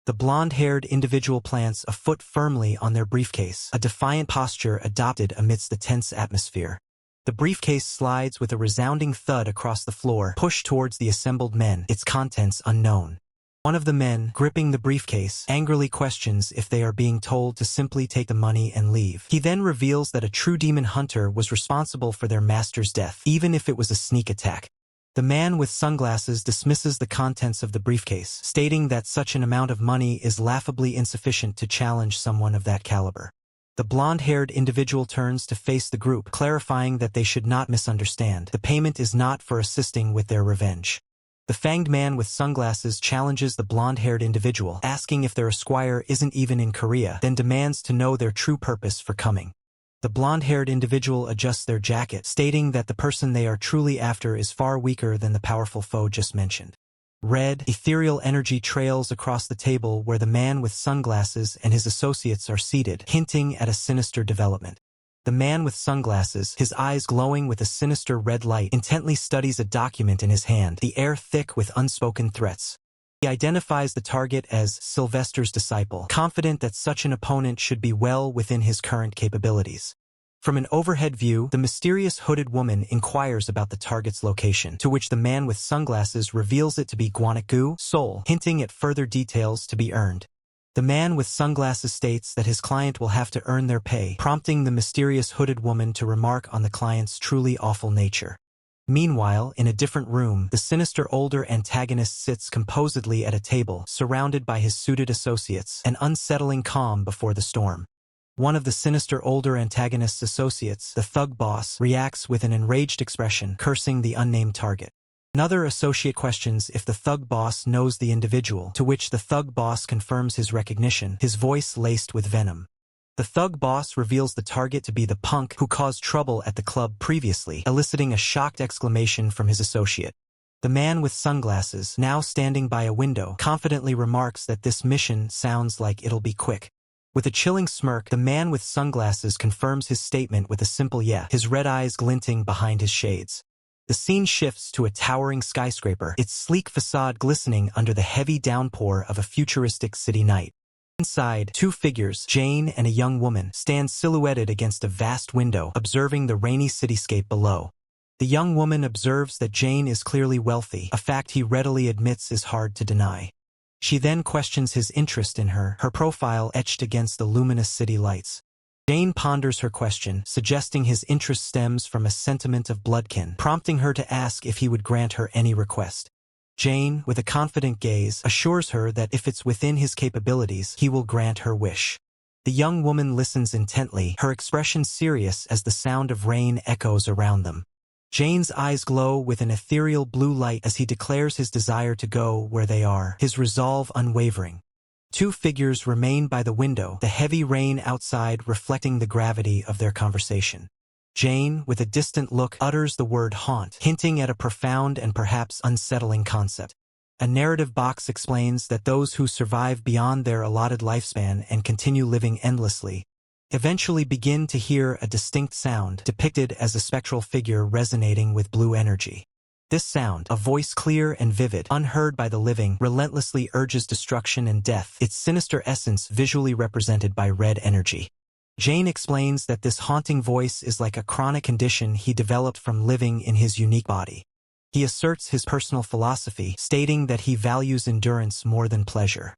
The blonde-haired individual plants a foot firmly on their briefcase, a defiant posture adopted amidst the tense atmosphere. The briefcase slides with a resounding thud across the floor, pushed towards the assembled men, its contents unknown. One of the men, gripping the briefcase, angrily questions if they are being told to simply take the money and leave. He then reveals that a true demon hunter was responsible for their master's death, even if it was a sneak attack. The man with sunglasses dismisses the contents of the briefcase, stating that such an amount of money is laughably insufficient to challenge someone of that caliber. The blonde-haired individual turns to face the group, clarifying that they should not misunderstand. The payment is not for assisting with their revenge. The fanged man with sunglasses challenges the blonde-haired individual, asking if their esquire isn't even in Korea, then demands to know their true purpose for coming. The blonde-haired individual adjusts their jacket, stating that the person they are truly after is far weaker than the powerful foe just mentioned. Red, ethereal energy trails across the table where the man with sunglasses and his associates are seated, hinting at a sinister development. The man with sunglasses, his eyes glowing with a sinister red light, intently studies a document in his hand, the air thick with unspoken threats. He identifies the target as Sylvester's disciple, confident that such an opponent should be well within his current capabilities. From an overhead view, the mysterious hooded woman inquires about the target's location, to which the man with sunglasses reveals it to be Gwangju, Seoul, hinting at further details to be earned. The man with sunglasses states that his client will have to earn their pay, prompting the mysterious hooded woman to remark on the client's truly awful nature. Meanwhile, in a different room, the sinister older antagonist sits composedly at a table, surrounded by his suited associates, an unsettling calm before the storm. One of the sinister older antagonist's associates, the thug boss, reacts with an enraged expression, cursing the unnamed target. Another associate questions if the thug boss knows the individual, to which the thug boss confirms his recognition, his voice laced with venom. The thug boss reveals the target to be the punk who caused trouble at the club previously, eliciting a shocked exclamation from his associate. The man with sunglasses, now standing by a window, confidently remarks that this mission sounds like it'll be quick. With a chilling smirk, the man with sunglasses confirms his statement with a simple yeah, his red eyes glinting behind his shades. The scene shifts to a towering skyscraper, its sleek facade glistening under the heavy downpour of a futuristic city night. Inside, two figures, Jane and a young woman, stand silhouetted against a vast window, observing the rainy cityscape below. The young woman observes that Jane is clearly wealthy, a fact he readily admits is hard to deny. She then questions his interest in her profile etched against the luminous city lights. Jane ponders her question, suggesting his interest stems from a sentiment of bloodkin, prompting her to ask if he would grant her any request. Jane, with a confident gaze, assures her that if it's within his capabilities, he will grant her wish. The young woman listens intently, her expression serious as the sound of rain echoes around them. Jane's eyes glow with an ethereal blue light as he declares his desire to go where they are, his resolve unwavering. Two figures remain by the window, the heavy rain outside reflecting the gravity of their conversation. Jane, with a distant look, utters the word haunt, hinting at a profound and perhaps unsettling concept. A narrative box explains that those who survive beyond their allotted lifespan and continue living endlessly eventually begin to hear a distinct sound, depicted as a spectral figure resonating with blue energy. This sound, a voice clear and vivid, unheard by the living, relentlessly urges destruction and death, its sinister essence visually represented by red energy. Jane explains that this haunting voice is like a chronic condition he developed from living in his unique body. He asserts his personal philosophy, stating that he values endurance more than pleasure.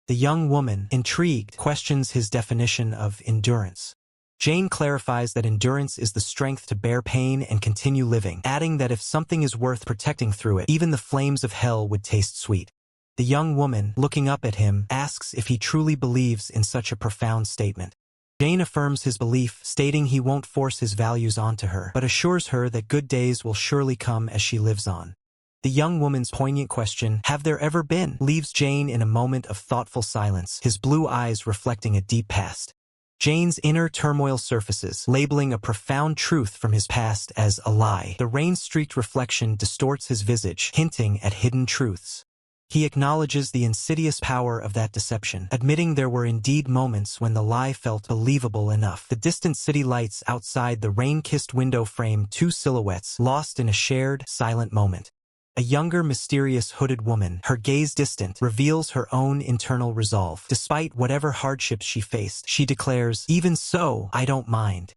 The young woman, intrigued, questions his definition of endurance. Jane clarifies that endurance is the strength to bear pain and continue living, adding that if something is worth protecting through it, even the flames of hell would taste sweet. The young woman, looking up at him, asks if he truly believes in such a profound statement. Jane affirms his belief, stating he won't force his values onto her, but assures her that good days will surely come as she lives on. The young woman's poignant question, "Have there ever been?" leaves Jane in a moment of thoughtful silence, his blue eyes reflecting a deep past. Jane's inner turmoil surfaces, labeling a profound truth from his past as a lie. The rain-streaked reflection distorts his visage, hinting at hidden truths. He acknowledges the insidious power of that deception, admitting there were indeed moments when the lie felt believable enough. The distant city lights outside the rain-kissed window frame two silhouettes, lost in a shared, silent moment. A younger, mysterious hooded woman, her gaze distant, reveals her own internal resolve. Despite whatever hardships she faced, she declares, "Even so, I don't mind."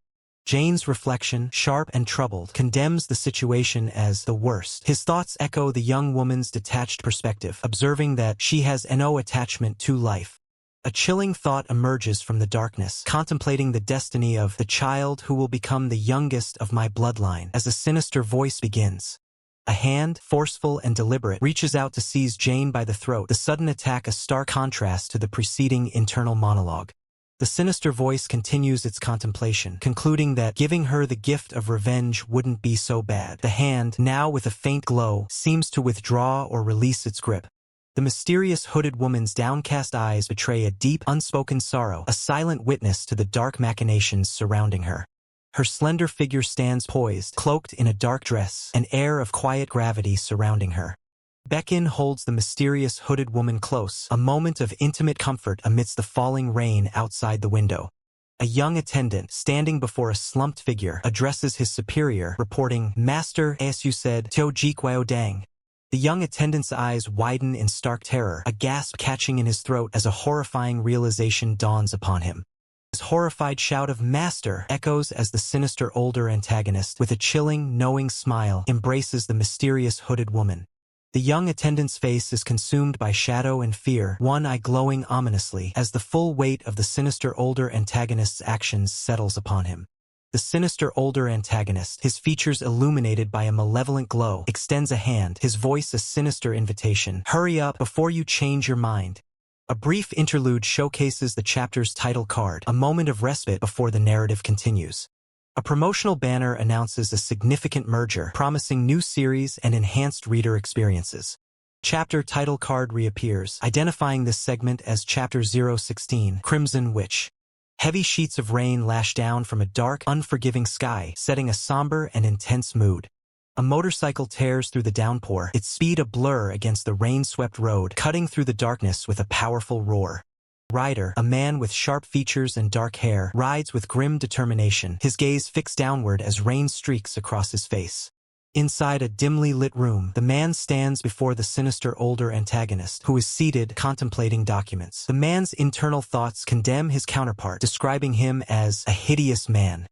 Jane's reflection, sharp and troubled, condemns the situation as the worst. His thoughts echo the young woman's detached perspective, observing that she has no attachment to life. A chilling thought emerges from the darkness, contemplating the destiny of the child who will become the youngest of my bloodline, as a sinister voice begins. A hand, forceful and deliberate, reaches out to seize Jane by the throat, the sudden attack a stark contrast to the preceding internal monologue. The sinister voice continues its contemplation, concluding that giving her the gift of revenge wouldn't be so bad. The hand, now with a faint glow, seems to withdraw or release its grip. The mysterious hooded woman's downcast eyes betray a deep, unspoken sorrow, a silent witness to the dark machinations surrounding her. Her slender figure stands poised, cloaked in a dark dress, an air of quiet gravity surrounding her. Beckon holds the mysterious hooded woman close, a moment of intimate comfort amidst the falling rain outside the window. A young attendant, standing before a slumped figure, addresses his superior, reporting, "Master, as you said, Teo Jikwao Dang." The young attendant's eyes widen in stark terror, a gasp catching in his throat as a horrifying realization dawns upon him. His horrified shout of "Master" echoes as the sinister older antagonist, with a chilling, knowing smile, embraces the mysterious hooded woman. The young attendant's face is consumed by shadow and fear, one eye glowing ominously, as the full weight of the sinister older antagonist's actions settles upon him. The sinister older antagonist, his features illuminated by a malevolent glow, extends a hand, his voice a sinister invitation. "Hurry up before you change your mind." A brief interlude showcases the chapter's title card, a moment of respite before the narrative continues. A promotional banner announces a significant merger, promising new series and enhanced reader experiences. Chapter title card reappears, identifying this segment as Chapter 016, Crimson Witch. Heavy sheets of rain lash down from a dark, unforgiving sky, setting a somber and intense mood. A motorcycle tears through the downpour, its speed a blur against the rain-swept road, cutting through the darkness with a powerful roar. Rider, a man with sharp features and dark hair, rides with grim determination, his gaze fixed downward as rain streaks across his face. Inside a dimly lit room, the man stands before the sinister older antagonist, who is seated, contemplating documents. The man's internal thoughts condemn his counterpart, describing him as a hideous man.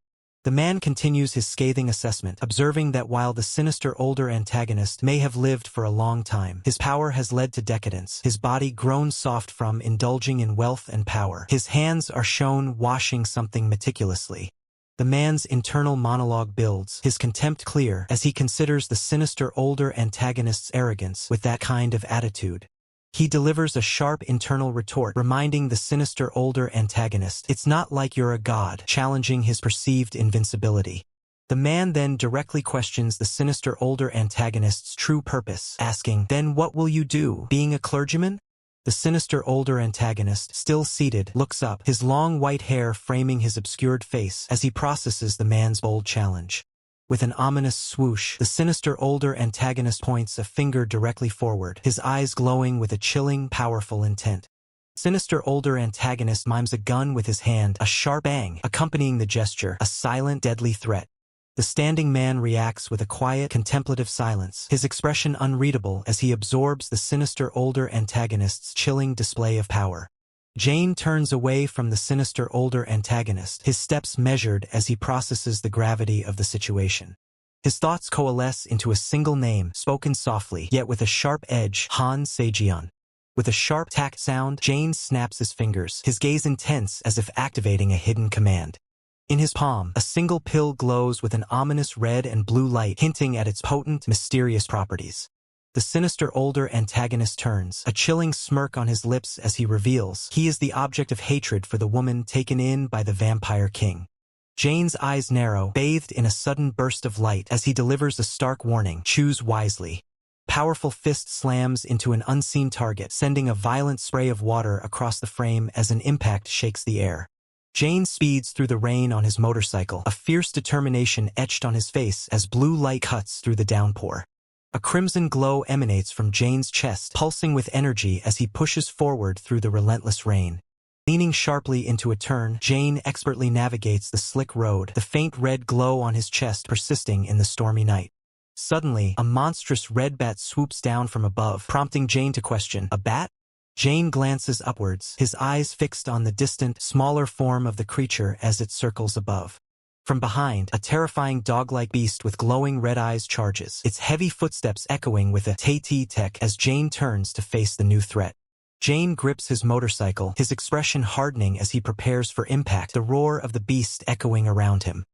The man continues his scathing assessment, observing that while the sinister older antagonist may have lived for a long time, his power has led to decadence, his body grown soft from indulging in wealth and power. His hands are shown washing something meticulously. The man's internal monologue builds, his contempt clear, as he considers the sinister older antagonist's arrogance with that kind of attitude. He delivers a sharp internal retort, reminding the sinister older antagonist, "It's not like you're a god," challenging his perceived invincibility. The man then directly questions the sinister older antagonist's true purpose, asking, "Then what will you do, being a clergyman?" The sinister older antagonist, still seated, looks up, his long white hair framing his obscured face as he processes the man's bold challenge. With an ominous swoosh, the sinister older antagonist points a finger directly forward, his eyes glowing with a chilling, powerful intent. Sinister older antagonist mimes a gun with his hand, a sharp bang, accompanying the gesture, a silent, deadly threat. The standing man reacts with a quiet, contemplative silence, his expression unreadable as he absorbs the sinister older antagonist's chilling display of power. Jane turns away from the sinister older antagonist, his steps measured as he processes the gravity of the situation. His thoughts coalesce into a single name, spoken softly, yet with a sharp edge, Han Sejian. With a sharp tack sound, Jane snaps his fingers, his gaze intense as if activating a hidden command. In his palm, a single pill glows with an ominous red and blue light, hinting at its potent, mysterious properties. The sinister older antagonist turns, a chilling smirk on his lips as he reveals he is the object of hatred for the woman taken in by the vampire king. Jane's eyes narrow, bathed in a sudden burst of light as he delivers a stark warning, "Choose wisely." Powerful fist slams into an unseen target, sending a violent spray of water across the frame as an impact shakes the air. Jane speeds through the rain on his motorcycle, a fierce determination etched on his face as blue light cuts through the downpour. A crimson glow emanates from Jane's chest, pulsing with energy as he pushes forward through the relentless rain. Leaning sharply into a turn, Jane expertly navigates the slick road, the faint red glow on his chest persisting in the stormy night. Suddenly, a monstrous red bat swoops down from above, prompting Jane to question, "A bat?" Jane glances upwards, his eyes fixed on the distant, smaller form of the creature as it circles above. From behind, a terrifying dog-like beast with glowing red eyes charges, its heavy footsteps echoing with a "tay-tee-tek" as Jane turns to face the new threat. Jane grips his motorcycle, his expression hardening as he prepares for impact, the roar of the beast echoing around him.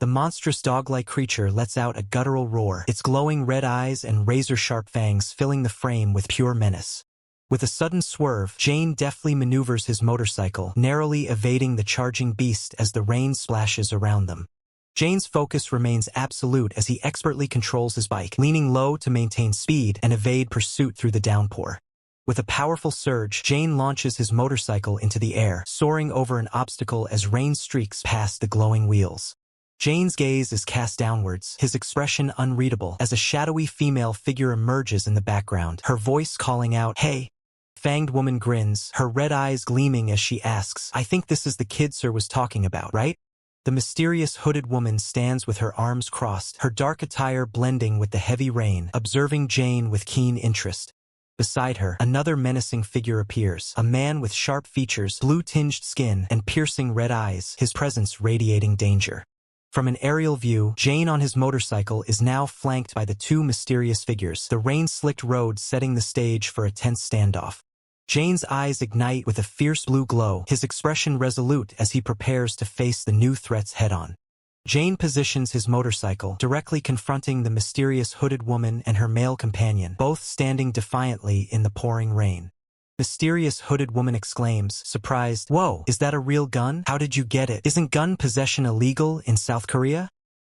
The monstrous dog-like creature lets out a guttural roar, its glowing red eyes and razor-sharp fangs filling the frame with pure menace. With a sudden swerve, Jane deftly maneuvers his motorcycle, narrowly evading the charging beast as the rain splashes around them. Jane's focus remains absolute as he expertly controls his bike, leaning low to maintain speed and evade pursuit through the downpour. With a powerful surge, Jane launches his motorcycle into the air, soaring over an obstacle as rain streaks past the glowing wheels. Jane's gaze is cast downwards, his expression unreadable, as a shadowy female figure emerges in the background, her voice calling out, "Hey!" Fanged woman grins, her red eyes gleaming as she asks, "I think this is the kid Sir was talking about, right?" The mysterious hooded woman stands with her arms crossed, her dark attire blending with the heavy rain, observing Jane with keen interest. Beside her, another menacing figure appears, a man with sharp features, blue-tinged skin, and piercing red eyes, his presence radiating danger. From an aerial view, Jane on his motorcycle is now flanked by the two mysterious figures, the rain-slicked road setting the stage for a tense standoff. Jane's eyes ignite with a fierce blue glow, his expression resolute as he prepares to face the new threats head-on. Jane positions his motorcycle, directly confronting the mysterious hooded woman and her male companion, both standing defiantly in the pouring rain. Mysterious hooded woman exclaims, surprised, "Whoa, is that a real gun? How did you get it? Isn't gun possession illegal in South Korea?"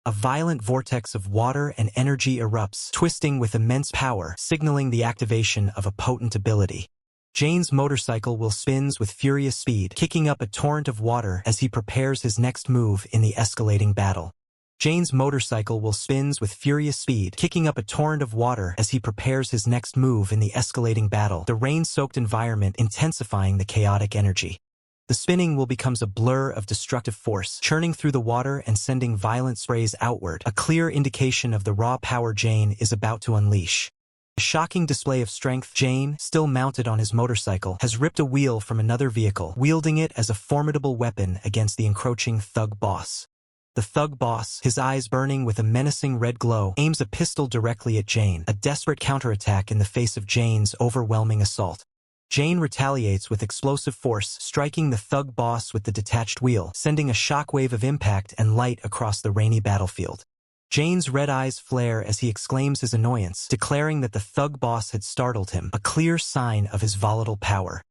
A violent vortex of water and energy erupts, twisting with immense power, signaling the activation of a potent ability. Jane's motorcycle will spins with furious speed, kicking up a torrent of water as he prepares his next move in the escalating battle. Jane's motorcycle will spins with furious speed, kicking up a torrent of water as he prepares his next move in the escalating battle, the rain-soaked environment intensifying the chaotic energy. The spinning will becomes a blur of destructive force, churning through the water and sending violent sprays outward, a clear indication of the raw power Jane is about to unleash. A shocking display of strength, Jane, still mounted on his motorcycle, has ripped a wheel from another vehicle, wielding it as a formidable weapon against the encroaching thug boss. The thug boss, his eyes burning with a menacing red glow, aims a pistol directly at Jane, a desperate counterattack in the face of Jane's overwhelming assault. Jane retaliates with explosive force, striking the thug boss with the detached wheel, sending a shockwave of impact and light across the rainy battlefield. Jane's red eyes flare as he exclaims his annoyance, declaring that the thug boss had startled him, a clear sign of his volatile power.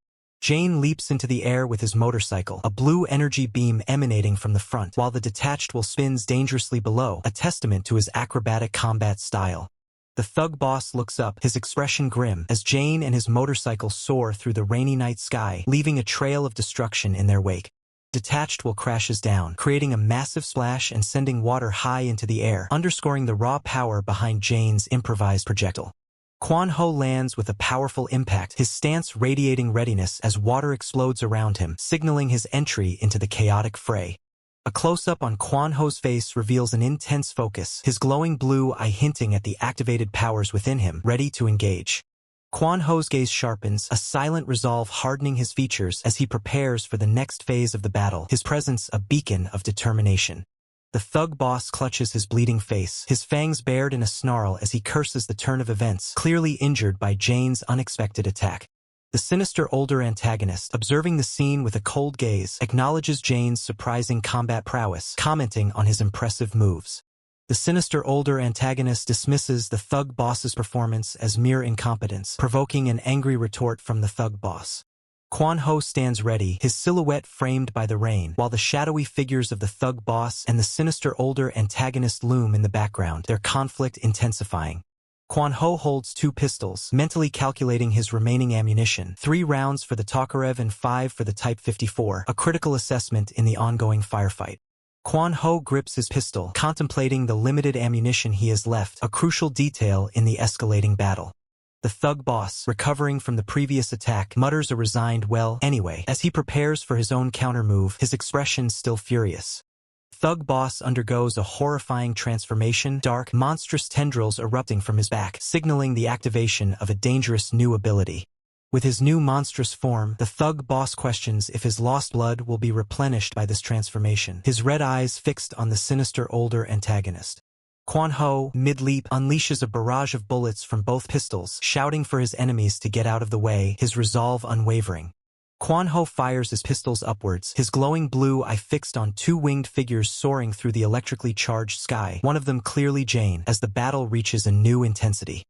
Jane leaps into the air with his motorcycle, a blue energy beam emanating from the front, while the detached wheel spins dangerously below, a testament to his acrobatic combat style. The thug boss looks up, his expression grim, as Jane and his motorcycle soar through the rainy night sky, leaving a trail of destruction in their wake. Detached wheel crashes down, creating a massive splash and sending water high into the air, underscoring the raw power behind Jane's improvised projectile. Kwan Ho lands with a powerful impact, his stance radiating readiness as water explodes around him, signaling his entry into the chaotic fray. A close-up on Kwan Ho's face reveals an intense focus, his glowing blue eye hinting at the activated powers within him, ready to engage. Kwan Ho's gaze sharpens, a silent resolve hardening his features as he prepares for the next phase of the battle, his presence a beacon of determination. The thug boss clutches his bleeding face, his fangs bared in a snarl as he curses the turn of events, clearly injured by Jane's unexpected attack. The sinister older antagonist, observing the scene with a cold gaze, acknowledges Jane's surprising combat prowess, commenting on his impressive moves. The sinister older antagonist dismisses the thug boss's performance as mere incompetence, provoking an angry retort from the thug boss. Kwan Ho stands ready, his silhouette framed by the rain, while the shadowy figures of the thug boss and the sinister older antagonist loom in the background, their conflict intensifying. Kwan Ho holds 2 pistols, mentally calculating his remaining ammunition, 3 rounds for the Tokarev and 5 for the Type 54, a critical assessment in the ongoing firefight. Kwan Ho grips his pistol, contemplating the limited ammunition he has left, a crucial detail in the escalating battle. The thug boss, recovering from the previous attack, mutters a resigned "well, anyway," as he prepares for his own countermove, his expression still furious. Thug boss undergoes a horrifying transformation, dark, monstrous tendrils erupting from his back, signaling the activation of a dangerous new ability. With his new monstrous form, the thug boss questions if his lost blood will be replenished by this transformation, his red eyes fixed on the sinister older antagonist. Kwan Ho, mid-leap, unleashes a barrage of bullets from both pistols, shouting for his enemies to get out of the way, his resolve unwavering. Kwan Ho fires his pistols upwards, his glowing blue eye fixed on 2 winged figures soaring through the electrically charged sky, one of them clearly Jane, as the battle reaches a new intensity.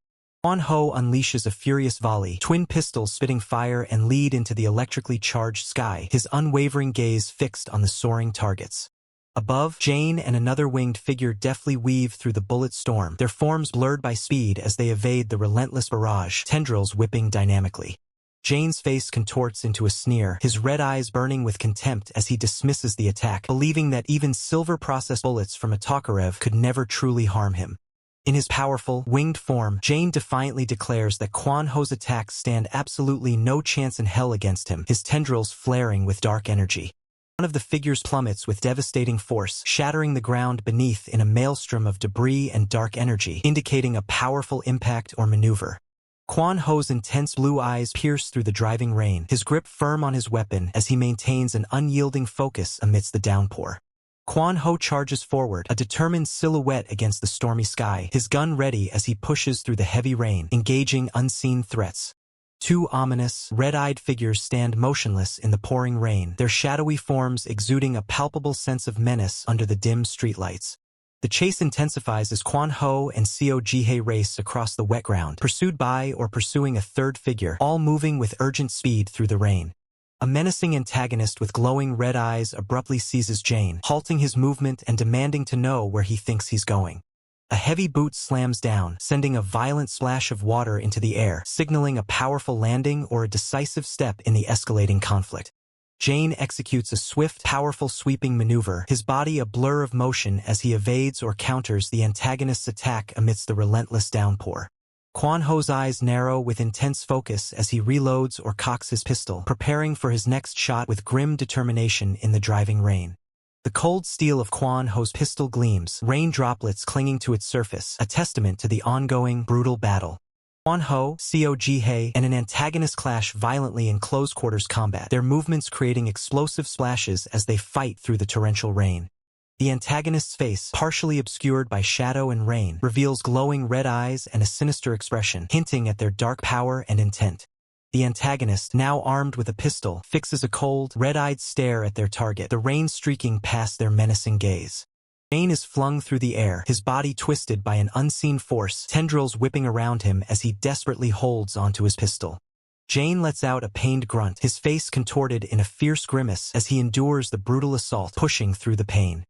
Kwan Ho unleashes a furious volley, twin pistols spitting fire and lead into the electrically charged sky, his unwavering gaze fixed on the soaring targets. Above, Jane and another winged figure deftly weave through the bullet storm, their forms blurred by speed as they evade the relentless barrage, tendrils whipping dynamically. Jane's face contorts into a sneer, his red eyes burning with contempt as he dismisses the attack, believing that even silver-processed bullets from a Tokarev could never truly harm him. In his powerful, winged form, Jane defiantly declares that Kwan Ho's attacks stand absolutely no chance in hell against him, his tendrils flaring with dark energy. One of the figures plummets with devastating force, shattering the ground beneath in a maelstrom of debris and dark energy, indicating a powerful impact or maneuver. Kwan Ho's intense blue eyes pierce through the driving rain, his grip firm on his weapon as he maintains an unyielding focus amidst the downpour. Kwan Ho charges forward, a determined silhouette against the stormy sky, his gun ready as he pushes through the heavy rain, engaging unseen threats. 2 ominous, red-eyed figures stand motionless in the pouring rain, their shadowy forms exuding a palpable sense of menace under the dim streetlights. The chase intensifies as Kwan Ho and Seo Jihei race across the wet ground, pursued by or pursuing a third figure, all moving with urgent speed through the rain. A menacing antagonist with glowing red eyes abruptly seizes Jane, halting his movement and demanding to know where he thinks he's going. A heavy boot slams down, sending a violent splash of water into the air, signaling a powerful landing or a decisive step in the escalating conflict. Jane executes a swift, powerful sweeping maneuver, his body a blur of motion as he evades or counters the antagonist's attack amidst the relentless downpour. Kwan Ho's eyes narrow with intense focus as he reloads or cocks his pistol, preparing for his next shot with grim determination in the driving rain. The cold steel of Kwan Ho's pistol gleams, rain droplets clinging to its surface, a testament to the ongoing, brutal battle. Kwan Ho, Seo Jihei, and an antagonist clash violently in close-quarters combat, their movements creating explosive splashes as they fight through the torrential rain. The antagonist's face, partially obscured by shadow and rain, reveals glowing red eyes and a sinister expression, hinting at their dark power and intent. The antagonist, now armed with a pistol, fixes a cold, red-eyed stare at their target, the rain streaking past their menacing gaze. Jane is flung through the air, his body twisted by an unseen force, tendrils whipping around him as he desperately holds onto his pistol. Jane lets out a pained grunt, his face contorted in a fierce grimace as he endures the brutal assault, pushing through the pain.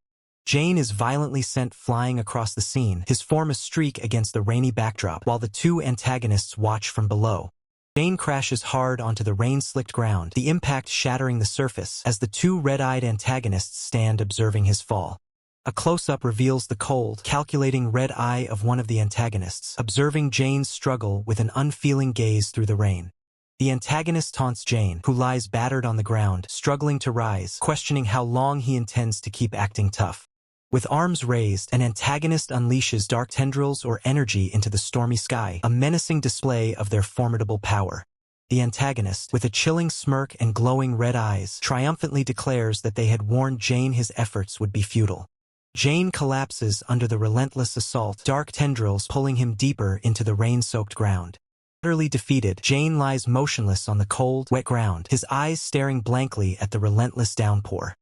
Jane is violently sent flying across the scene, his form a streak against the rainy backdrop, while the two antagonists watch from below. Jane crashes hard onto the rain-slicked ground, the impact shattering the surface as the two red-eyed antagonists stand observing his fall. A close-up reveals the cold, calculating red eye of one of the antagonists, observing Jane's struggle with an unfeeling gaze through the rain. The antagonist taunts Jane, who lies battered on the ground, struggling to rise, questioning how long he intends to keep acting tough. With arms raised, an antagonist unleashes dark tendrils or energy into the stormy sky, a menacing display of their formidable power. The antagonist, with a chilling smirk and glowing red eyes, triumphantly declares that they had warned Jane his efforts would be futile. Jane collapses under the relentless assault, dark tendrils pulling him deeper into the rain-soaked ground. Utterly defeated, Jane lies motionless on the cold, wet ground, his eyes staring blankly at the relentless downpour.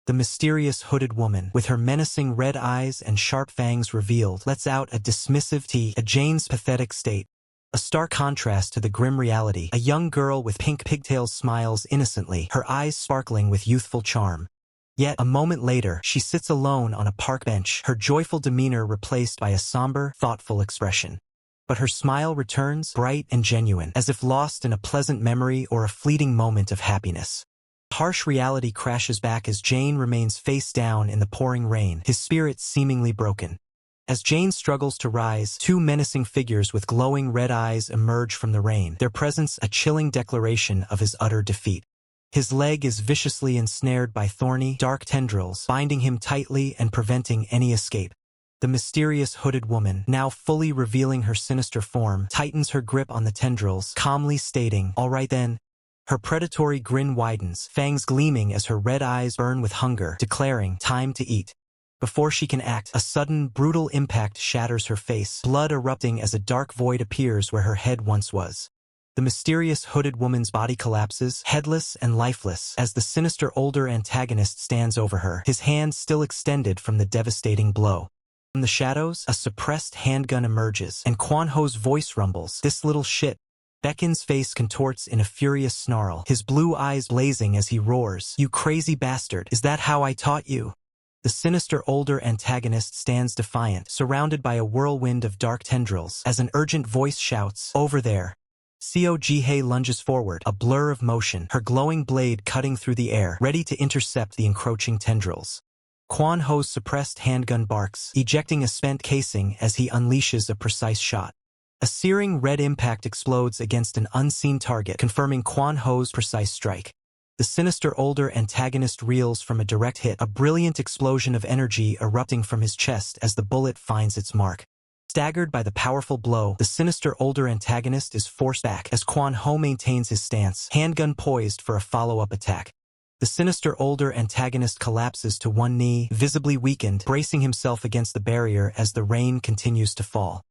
The mysterious hooded woman, with her menacing red eyes and sharp fangs revealed, lets out a dismissive tee at Jane's pathetic state. A stark contrast to the grim reality, a young girl with pink pigtails smiles innocently, her eyes sparkling with youthful charm. Yet, a moment later, she sits alone on a park bench, her joyful demeanor replaced by a somber, thoughtful expression. But her smile returns, bright and genuine, as if lost in a pleasant memory or a fleeting moment of happiness. Harsh reality crashes back as Jane remains face down in the pouring rain, his spirit seemingly broken. As Jane struggles to rise, two menacing figures with glowing red eyes emerge from the rain, their presence a chilling declaration of his utter defeat. His leg is viciously ensnared by thorny, dark tendrils, binding him tightly and preventing any escape. The mysterious hooded woman, now fully revealing her sinister form, tightens her grip on the tendrils, calmly stating, "All right then." Her predatory grin widens, fangs gleaming as her red eyes burn with hunger, declaring, "Time to eat." Before she can act, a sudden, brutal impact shatters her face, blood erupting as a dark void appears where her head once was. The mysterious hooded woman's body collapses, headless and lifeless, as the sinister older antagonist stands over her, his hand still extended from the devastating blow. From the shadows, a suppressed handgun emerges, and Kwan Ho's voice rumbles, "This little shit." Beckin's face contorts in a furious snarl, his blue eyes blazing as he roars, "You crazy bastard, is that how I taught you?" The sinister older antagonist stands defiant, surrounded by a whirlwind of dark tendrils, as an urgent voice shouts, "Over there." Ji-hye lunges forward, a blur of motion, her glowing blade cutting through the air, ready to intercept the encroaching tendrils. Kwan Ho's suppressed handgun barks, ejecting a spent casing as he unleashes a precise shot. A searing red impact explodes against an unseen target, confirming Kwan Ho's precise strike. The sinister older antagonist reels from a direct hit, a brilliant explosion of energy erupting from his chest as the bullet finds its mark. Staggered by the powerful blow, the sinister older antagonist is forced back as Kwan Ho maintains his stance, handgun poised for a follow-up attack. The sinister older antagonist collapses to one knee, visibly weakened, bracing himself against the barrier as the rain continues to fall.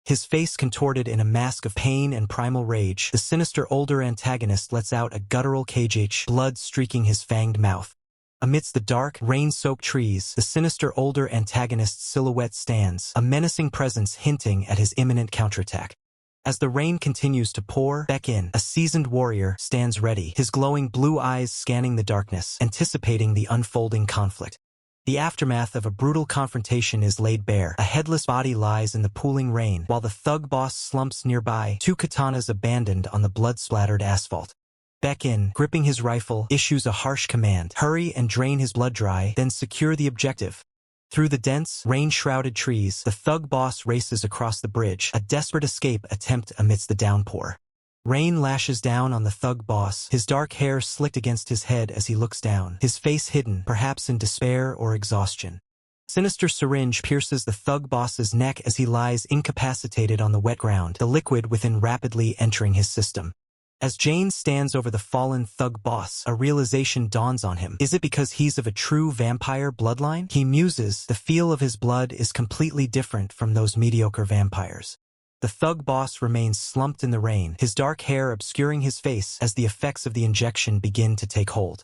His face contorted in a mask of pain and primal rage, the sinister older antagonist lets out a guttural kjh, blood streaking his fanged mouth. Amidst the dark, rain-soaked trees, the sinister older antagonist's silhouette stands, a menacing presence hinting at his imminent counterattack. As the rain continues to pour, Beckin, a seasoned warrior, stands ready, his glowing blue eyes scanning the darkness, anticipating the unfolding conflict. The aftermath of a brutal confrontation is laid bare. A headless body lies in the pooling rain, while the thug boss slumps nearby, two katanas abandoned on the blood-splattered asphalt. Beckin, gripping his rifle, issues a harsh command, "Hurry and drain his blood dry, then secure the objective." Through the dense, rain-shrouded trees, the thug boss races across the bridge, a desperate escape attempt amidst the downpour. Rain lashes down on the thug boss, his dark hair slicked against his head as he looks down, his face hidden, perhaps in despair or exhaustion. Sinister syringe pierces the thug boss's neck as he lies incapacitated on the wet ground, the liquid within rapidly entering his system. As Jane stands over the fallen thug boss, a realization dawns on him. Is it because he's of a true vampire bloodline? He muses, the feel of his blood is completely different from those mediocre vampires. The thug boss remains slumped in the rain, his dark hair obscuring his face as the effects of the injection begin to take hold.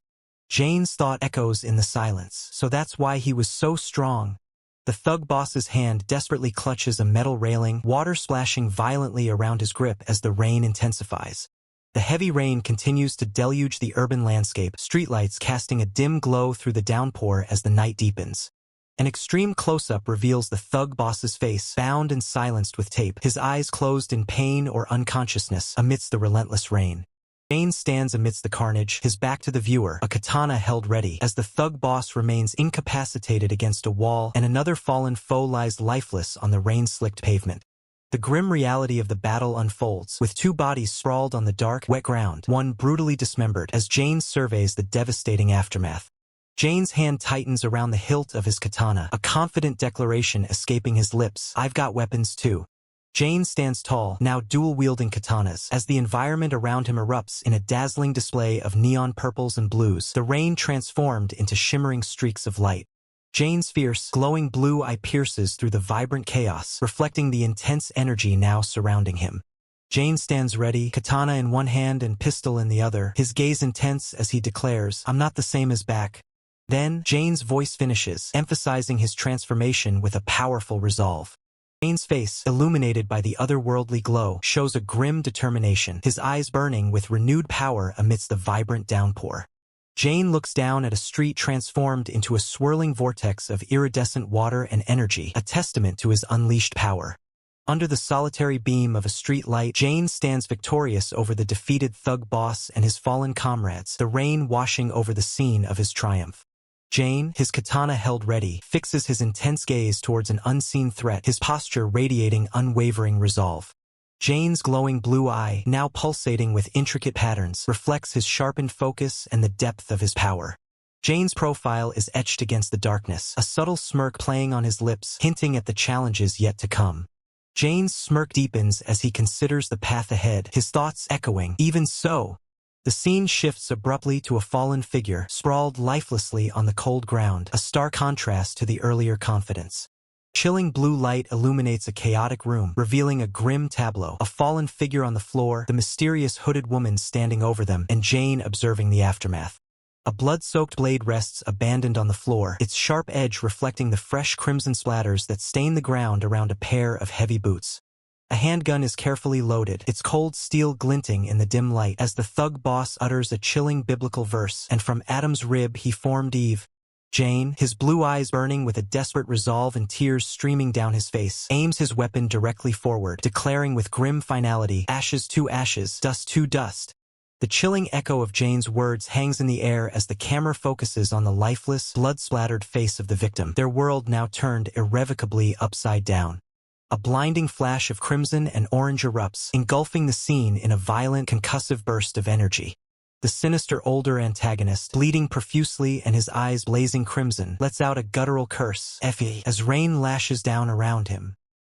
Jane's thought echoes in the silence, so that's why he was so strong. The thug boss's hand desperately clutches a metal railing, water splashing violently around his grip as the rain intensifies. The heavy rain continues to deluge the urban landscape, streetlights casting a dim glow through the downpour as the night deepens. An extreme close-up reveals the thug boss's face, bound and silenced with tape, his eyes closed in pain or unconsciousness amidst the relentless rain. Jane stands amidst the carnage, his back to the viewer, a katana held ready, as the thug boss remains incapacitated against a wall and another fallen foe lies lifeless on the rain-slicked pavement. The grim reality of the battle unfolds, with two bodies sprawled on the dark, wet ground, one brutally dismembered, as Jane surveys the devastating aftermath. Jane's hand tightens around the hilt of his katana, a confident declaration escaping his lips. I've got weapons too. Jane stands tall, now dual-wielding katanas, as the environment around him erupts in a dazzling display of neon purples and blues, the rain transformed into shimmering streaks of light. Jane's fierce, glowing blue eye pierces through the vibrant chaos, reflecting the intense energy now surrounding him. Jane stands ready, katana in one hand and pistol in the other, his gaze intense as he declares, I'm not the same as back. Then, Jane's voice finishes, emphasizing his transformation with a powerful resolve. Jane's face, illuminated by the otherworldly glow, shows a grim determination, his eyes burning with renewed power amidst the vibrant downpour. Jane looks down at a street transformed into a swirling vortex of iridescent water and energy, a testament to his unleashed power. Under the solitary beam of a street light, Jane stands victorious over the defeated thug boss and his fallen comrades, the rain washing over the scene of his triumph. Jane, his katana held ready, fixes his intense gaze towards an unseen threat, his posture radiating unwavering resolve. Jane's glowing blue eye, now pulsating with intricate patterns, reflects his sharpened focus and the depth of his power. Jane's profile is etched against the darkness, a subtle smirk playing on his lips, hinting at the challenges yet to come. Jane's smirk deepens as he considers the path ahead, his thoughts echoing, even so. The scene shifts abruptly to a fallen figure, sprawled lifelessly on the cold ground, a stark contrast to the earlier confidence. Chilling blue light illuminates a chaotic room, revealing a grim tableau, a fallen figure on the floor, the mysterious hooded woman standing over them, and Jane observing the aftermath. A blood-soaked blade rests abandoned on the floor, its sharp edge reflecting the fresh crimson splatters that stain the ground around a pair of heavy boots. A handgun is carefully loaded, its cold steel glinting in the dim light, as the thug boss utters a chilling biblical verse, and from Adam's rib he formed Eve. Jane, his blue eyes burning with a desperate resolve and tears streaming down his face, aims his weapon directly forward, declaring with grim finality, ashes to ashes, dust to dust. The chilling echo of Jane's words hangs in the air as the camera focuses on the lifeless, blood-splattered face of the victim, their world now turned irrevocably upside down. A blinding flash of crimson and orange erupts, engulfing the scene in a violent, concussive burst of energy. The sinister older antagonist, bleeding profusely and his eyes blazing crimson, lets out a guttural curse, Effie, as rain lashes down around him.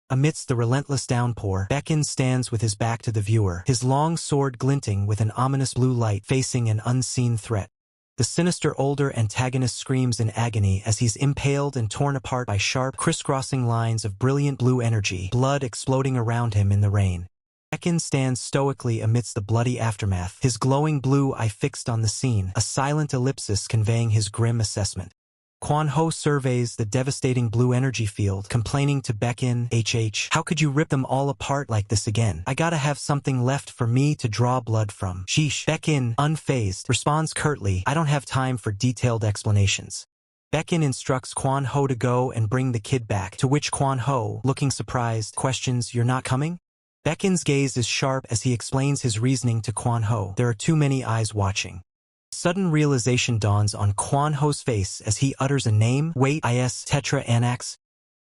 Amidst the relentless downpour, Beckon stands with his back to the viewer, his long sword glinting with an ominous blue light, facing an unseen threat. The sinister older antagonist screams in agony as he's impaled and torn apart by sharp, crisscrossing lines of brilliant blue energy, blood exploding around him in the rain. Beckon stands stoically amidst the bloody aftermath, his glowing blue eye fixed on the scene, a silent ellipsis conveying his grim assessment. Quan Ho surveys the devastating blue energy field, complaining to Beckon, how could you rip them all apart like this again? I gotta have something left for me to draw blood from. Sheesh. Beckon, unfazed, responds curtly, I don't have time for detailed explanations. Beckon instructs Quan Ho to go and bring the kid back, to which Quan Ho, looking surprised, questions, you're not coming? Beckon's gaze is sharp as he explains his reasoning to Quan Ho. There are too many eyes watching. Sudden realization dawns on Quan Ho's face as he utters a name. Wait, Tetra Anax.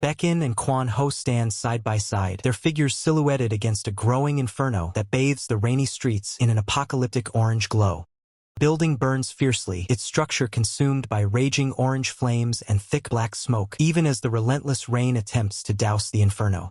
Beckon and Quan Ho stand side by side, their figures silhouetted against a growing inferno that bathes the rainy streets in an apocalyptic orange glow. Building burns fiercely, its structure consumed by raging orange flames and thick black smoke, even as the relentless rain attempts to douse the inferno.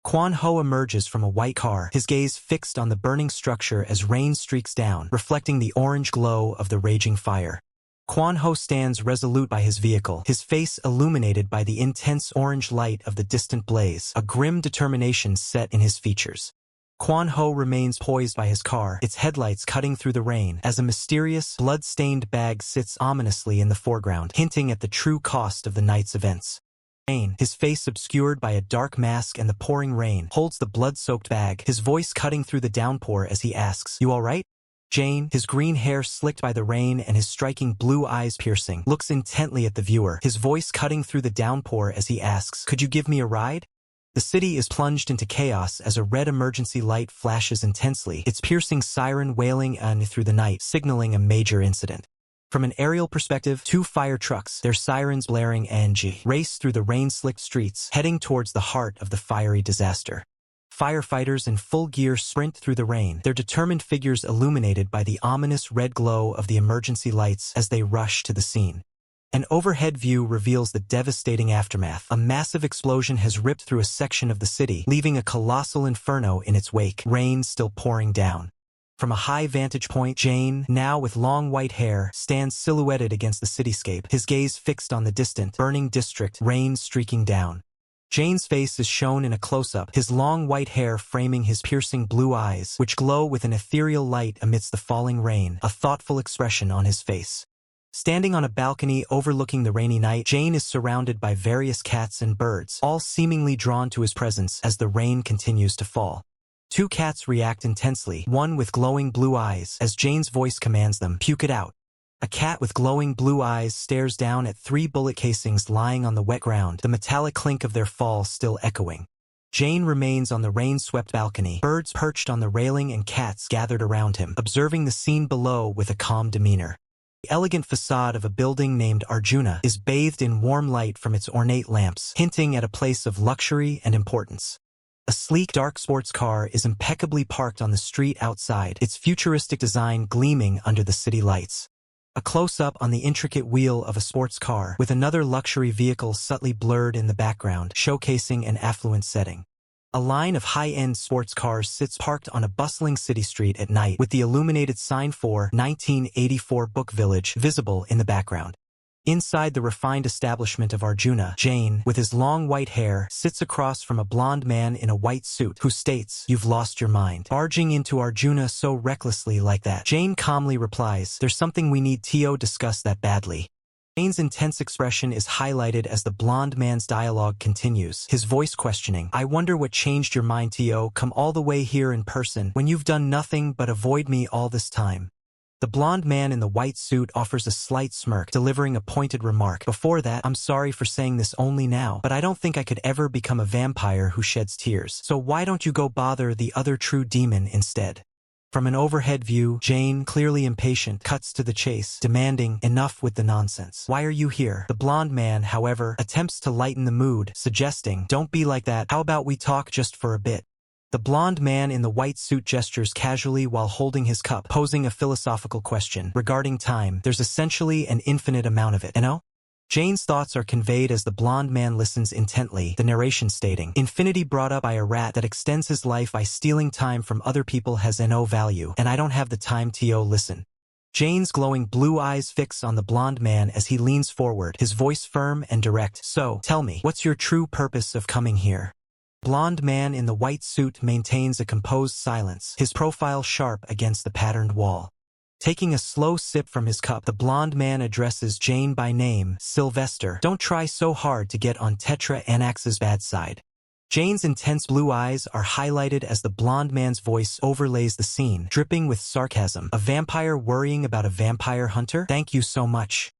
Quan Ho emerges from a white car, his gaze fixed on the burning structure as rain streaks down, reflecting the orange glow of the raging fire. Quan Ho stands resolute by his vehicle, his face illuminated by the intense orange light of the distant blaze, a grim determination set in his features. Quan Ho remains poised by his car, its headlights cutting through the rain, as a mysterious, blood-stained bag sits ominously in the foreground, hinting at the true cost of the night's events. Jane, his face obscured by a dark mask and the pouring rain, holds the blood-soaked bag, his voice cutting through the downpour as he asks, "You all right?" Jane, his green hair slicked by the rain and his striking blue eyes piercing, looks intently at the viewer, his voice cutting through the downpour as he asks, "Could you give me a ride?" The city is plunged into chaos as a red emergency light flashes intensely, its piercing siren wailing through the night, signaling a major incident. From an aerial perspective, 2 fire trucks, their sirens blaring race through the rain-slicked streets, heading towards the heart of the fiery disaster. Firefighters in full gear sprint through the rain, their determined figures illuminated by the ominous red glow of the emergency lights as they rush to the scene. An overhead view reveals the devastating aftermath. A massive explosion has ripped through a section of the city, leaving a colossal inferno in its wake, rain still pouring down. From a high vantage point, Jane, now with long white hair, stands silhouetted against the cityscape, his gaze fixed on the distant, burning district, rain streaking down. Jane's face is shown in a close-up, his long white hair framing his piercing blue eyes, which glow with an ethereal light amidst the falling rain, a thoughtful expression on his face. Standing on a balcony overlooking the rainy night, Jane is surrounded by various cats and birds, all seemingly drawn to his presence as the rain continues to fall. 2 cats react intensely, one with glowing blue eyes, as Jane's voice commands them, "Puke it out." A cat with glowing blue eyes stares down at 3 bullet casings lying on the wet ground, the metallic clink of their fall still echoing. Jane remains on the rain-swept balcony, birds perched on the railing and cats gathered around him, observing the scene below with a calm demeanor. The elegant facade of a building named Arjuna is bathed in warm light from its ornate lamps, hinting at a place of luxury and importance. A sleek, dark sports car is impeccably parked on the street outside, its futuristic design gleaming under the city lights. A close-up on the intricate wheel of a sports car, with another luxury vehicle subtly blurred in the background, showcasing an affluent setting. A line of high-end sports cars sits parked on a bustling city street at night, with the illuminated sign for 1984 Book Village visible in the background. Inside the refined establishment of Arjuna, Jane, with his long white hair, sits across from a blonde man in a white suit who states, "You've lost your mind." Barging into Arjuna so recklessly like that, Jane calmly replies, "There's something we need to discuss that badly." Jane's intense expression is highlighted as the blonde man's dialogue continues, his voice questioning, "I wonder what changed your mind, Tio, come all the way here in person, when you've done nothing but avoid me all this time." The blonde man in the white suit offers a slight smirk, delivering a pointed remark. "Before that, I'm sorry for saying this only now, but I don't think I could ever become a vampire who sheds tears. So why don't you go bother the other true demon instead?" From an overhead view, Jane, clearly impatient, cuts to the chase, demanding, "Enough with the nonsense. Why are you here?" The blonde man, however, attempts to lighten the mood, suggesting, "Don't be like that, how about we talk just for a bit?" The blonde man in the white suit gestures casually while holding his cup, posing a philosophical question. "Regarding time, there's essentially an infinite amount of it, you know?" Jane's thoughts are conveyed as the blonde man listens intently, the narration stating, "Infinity brought up by a rat that extends his life by stealing time from other people has no value, and I don't have the time to listen." Jane's glowing blue eyes fix on the blonde man as he leans forward, his voice firm and direct. "So, tell me, what's your true purpose of coming here?" Blonde man in the white suit maintains a composed silence, his profile sharp against the patterned wall. Taking a slow sip from his cup, the blonde man addresses Jane by name, "Sylvester, don't try so hard to get on Tetra Anax's bad side." Jane's intense blue eyes are highlighted as the blonde man's voice overlays the scene, dripping with sarcasm. "A vampire worrying about a vampire hunter? Thank you so much."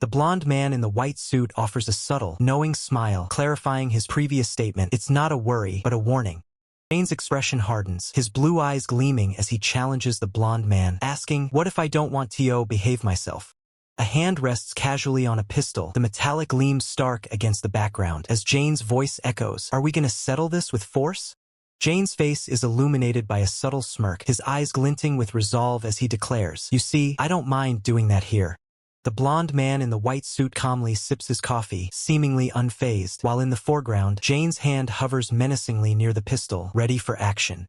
The blonde man in the white suit offers a subtle, knowing smile, clarifying his previous statement. "It's not a worry, but a warning." Jane's expression hardens, his blue eyes gleaming as he challenges the blonde man, asking, "What if I don't want to behave myself?" A hand rests casually on a pistol, the metallic gleam stark against the background, as Jane's voice echoes, "Are we gonna settle this with force?" Jane's face is illuminated by a subtle smirk, his eyes glinting with resolve as he declares, "You see, I don't mind doing that here." The blonde man in the white suit calmly sips his coffee, seemingly unfazed, while in the foreground, Jane's hand hovers menacingly near the pistol, ready for action.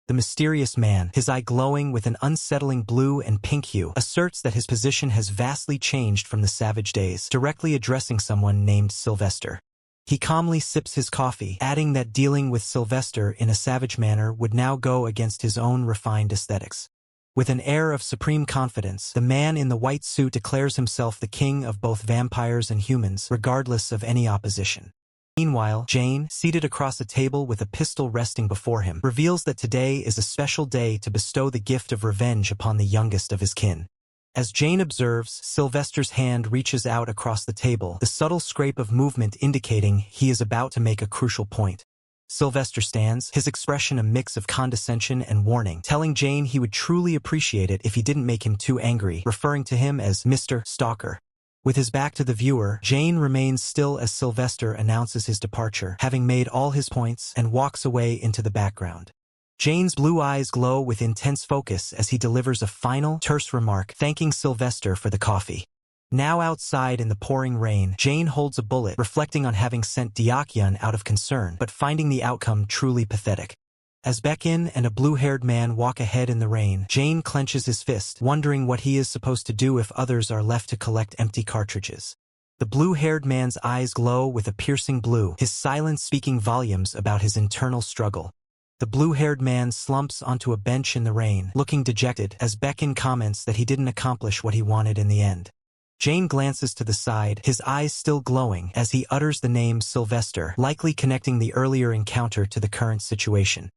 The mysterious man, his eye glowing with an unsettling blue and pink hue, asserts that his position has vastly changed from the savage days, directly addressing someone named Sylvester. He calmly sips his coffee, adding that dealing with Sylvester in a savage manner would now go against his own refined aesthetics. With an air of supreme confidence, the man in the white suit declares himself the king of both vampires and humans, regardless of any opposition. Meanwhile, Jane, seated across a table with a pistol resting before him, reveals that today is a special day to bestow the gift of revenge upon the youngest of his kin. As Jane observes, Sylvester's hand reaches out across the table, the subtle scrape of movement indicating he is about to make a crucial point. Sylvester stands, his expression a mix of condescension and warning, telling Jane he would truly appreciate it if he didn't make him too angry, referring to him as Mr. Stalker. With his back to the viewer, Jane remains still as Sylvester announces his departure, having made all his points, and walks away into the background. Jane's blue eyes glow with intense focus as he delivers a final, terse remark, thanking Sylvester for the coffee. Now outside in the pouring rain, Jane holds a bullet, reflecting on having sent Diakyun out of concern, but finding the outcome truly pathetic. As Baekhyun and a blue-haired man walk ahead in the rain, Jane clenches his fist, wondering what he is supposed to do if others are left to collect empty cartridges. The blue-haired man's eyes glow with a piercing blue, his silence speaking volumes about his internal struggle. The blue-haired man slumps onto a bench in the rain, looking dejected, as Baekhyun comments that he didn't accomplish what he wanted in the end. Jane glances to the side, his eyes still glowing, as he utters the name Sylvester, likely connecting the earlier encounter to the current situation.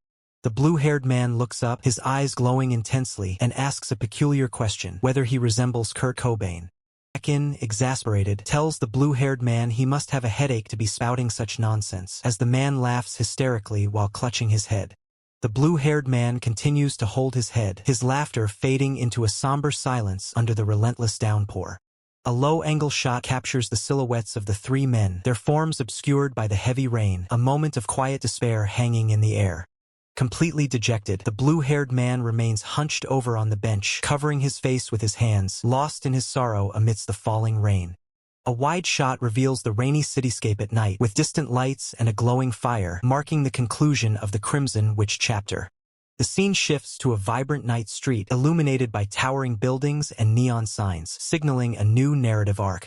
The blue-haired man looks up, his eyes glowing intensely, and asks a peculiar question, whether he resembles Kurt Cobain. Baekhyun, exasperated, tells the blue-haired man he must have a headache to be spouting such nonsense, as the man laughs hysterically while clutching his head. The blue-haired man continues to hold his head, his laughter fading into a somber silence under the relentless downpour. A low-angle shot captures the silhouettes of the three men, their forms obscured by the heavy rain, a moment of quiet despair hanging in the air. Completely dejected, the blue-haired man remains hunched over on the bench, covering his face with his hands, lost in his sorrow amidst the falling rain. A wide shot reveals the rainy cityscape at night, with distant lights and a glowing fire, marking the conclusion of the Crimson Witch chapter. The scene shifts to a vibrant night street, illuminated by towering buildings and neon signs, signaling a new narrative arc.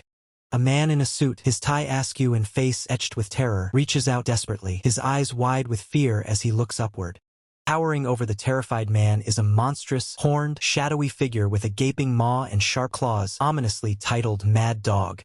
A man in a suit, his tie askew and face etched with terror, reaches out desperately, his eyes wide with fear as he looks upward. Towering over the terrified man is a monstrous, horned, shadowy figure with a gaping maw and sharp claws, ominously titled Mad Dog.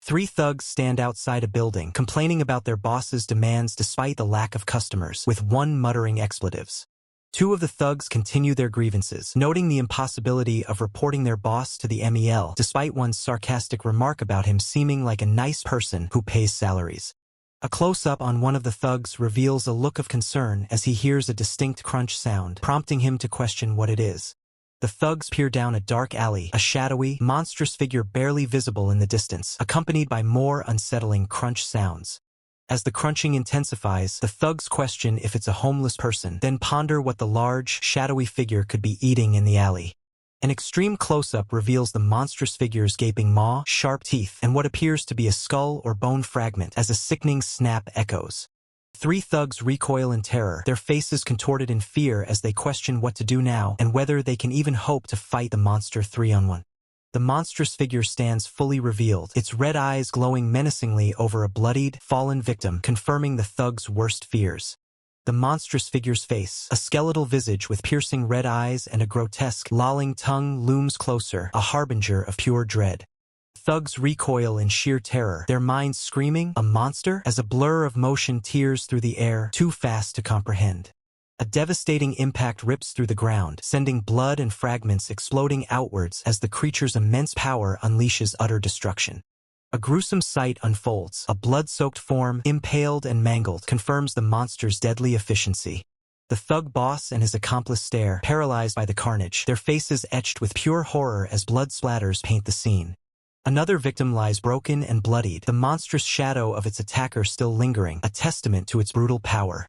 Three thugs stand outside a building, complaining about their boss's demands despite the lack of customers, with one muttering expletives. Two of the thugs continue their grievances, noting the impossibility of reporting their boss to the MEL, despite one's sarcastic remark about him seeming like a nice person who pays salaries. A close-up on one of the thugs reveals a look of concern as he hears a distinct crunch sound, prompting him to question what it is. The thugs peer down a dark alley, a shadowy, monstrous figure barely visible in the distance, accompanied by more unsettling crunch sounds. As the crunching intensifies, the thugs question if it's a homeless person, then ponder what the large, shadowy figure could be eating in the alley. An extreme close-up reveals the monstrous figure's gaping maw, sharp teeth, and what appears to be a skull or bone fragment as a sickening snap echoes. Three thugs recoil in terror, their faces contorted in fear as they question what to do now and whether they can even hope to fight the monster 3-on-1. The monstrous figure stands fully revealed, its red eyes glowing menacingly over a bloodied, fallen victim, confirming the thug's worst fears. The monstrous figure's face, a skeletal visage with piercing red eyes and a grotesque, lolling tongue looms closer, a harbinger of pure dread. Thugs recoil in sheer terror, their minds screaming, "A monster?" as a blur of motion tears through the air, too fast to comprehend. A devastating impact rips through the ground, sending blood and fragments exploding outwards as the creature's immense power unleashes utter destruction. A gruesome sight unfolds. A blood-soaked form, impaled and mangled, confirms the monster's deadly efficiency. The thug boss and his accomplice stare, paralyzed by the carnage, their faces etched with pure horror as blood splatters paint the scene. Another victim lies broken and bloodied, the monstrous shadow of its attacker still lingering, a testament to its brutal power.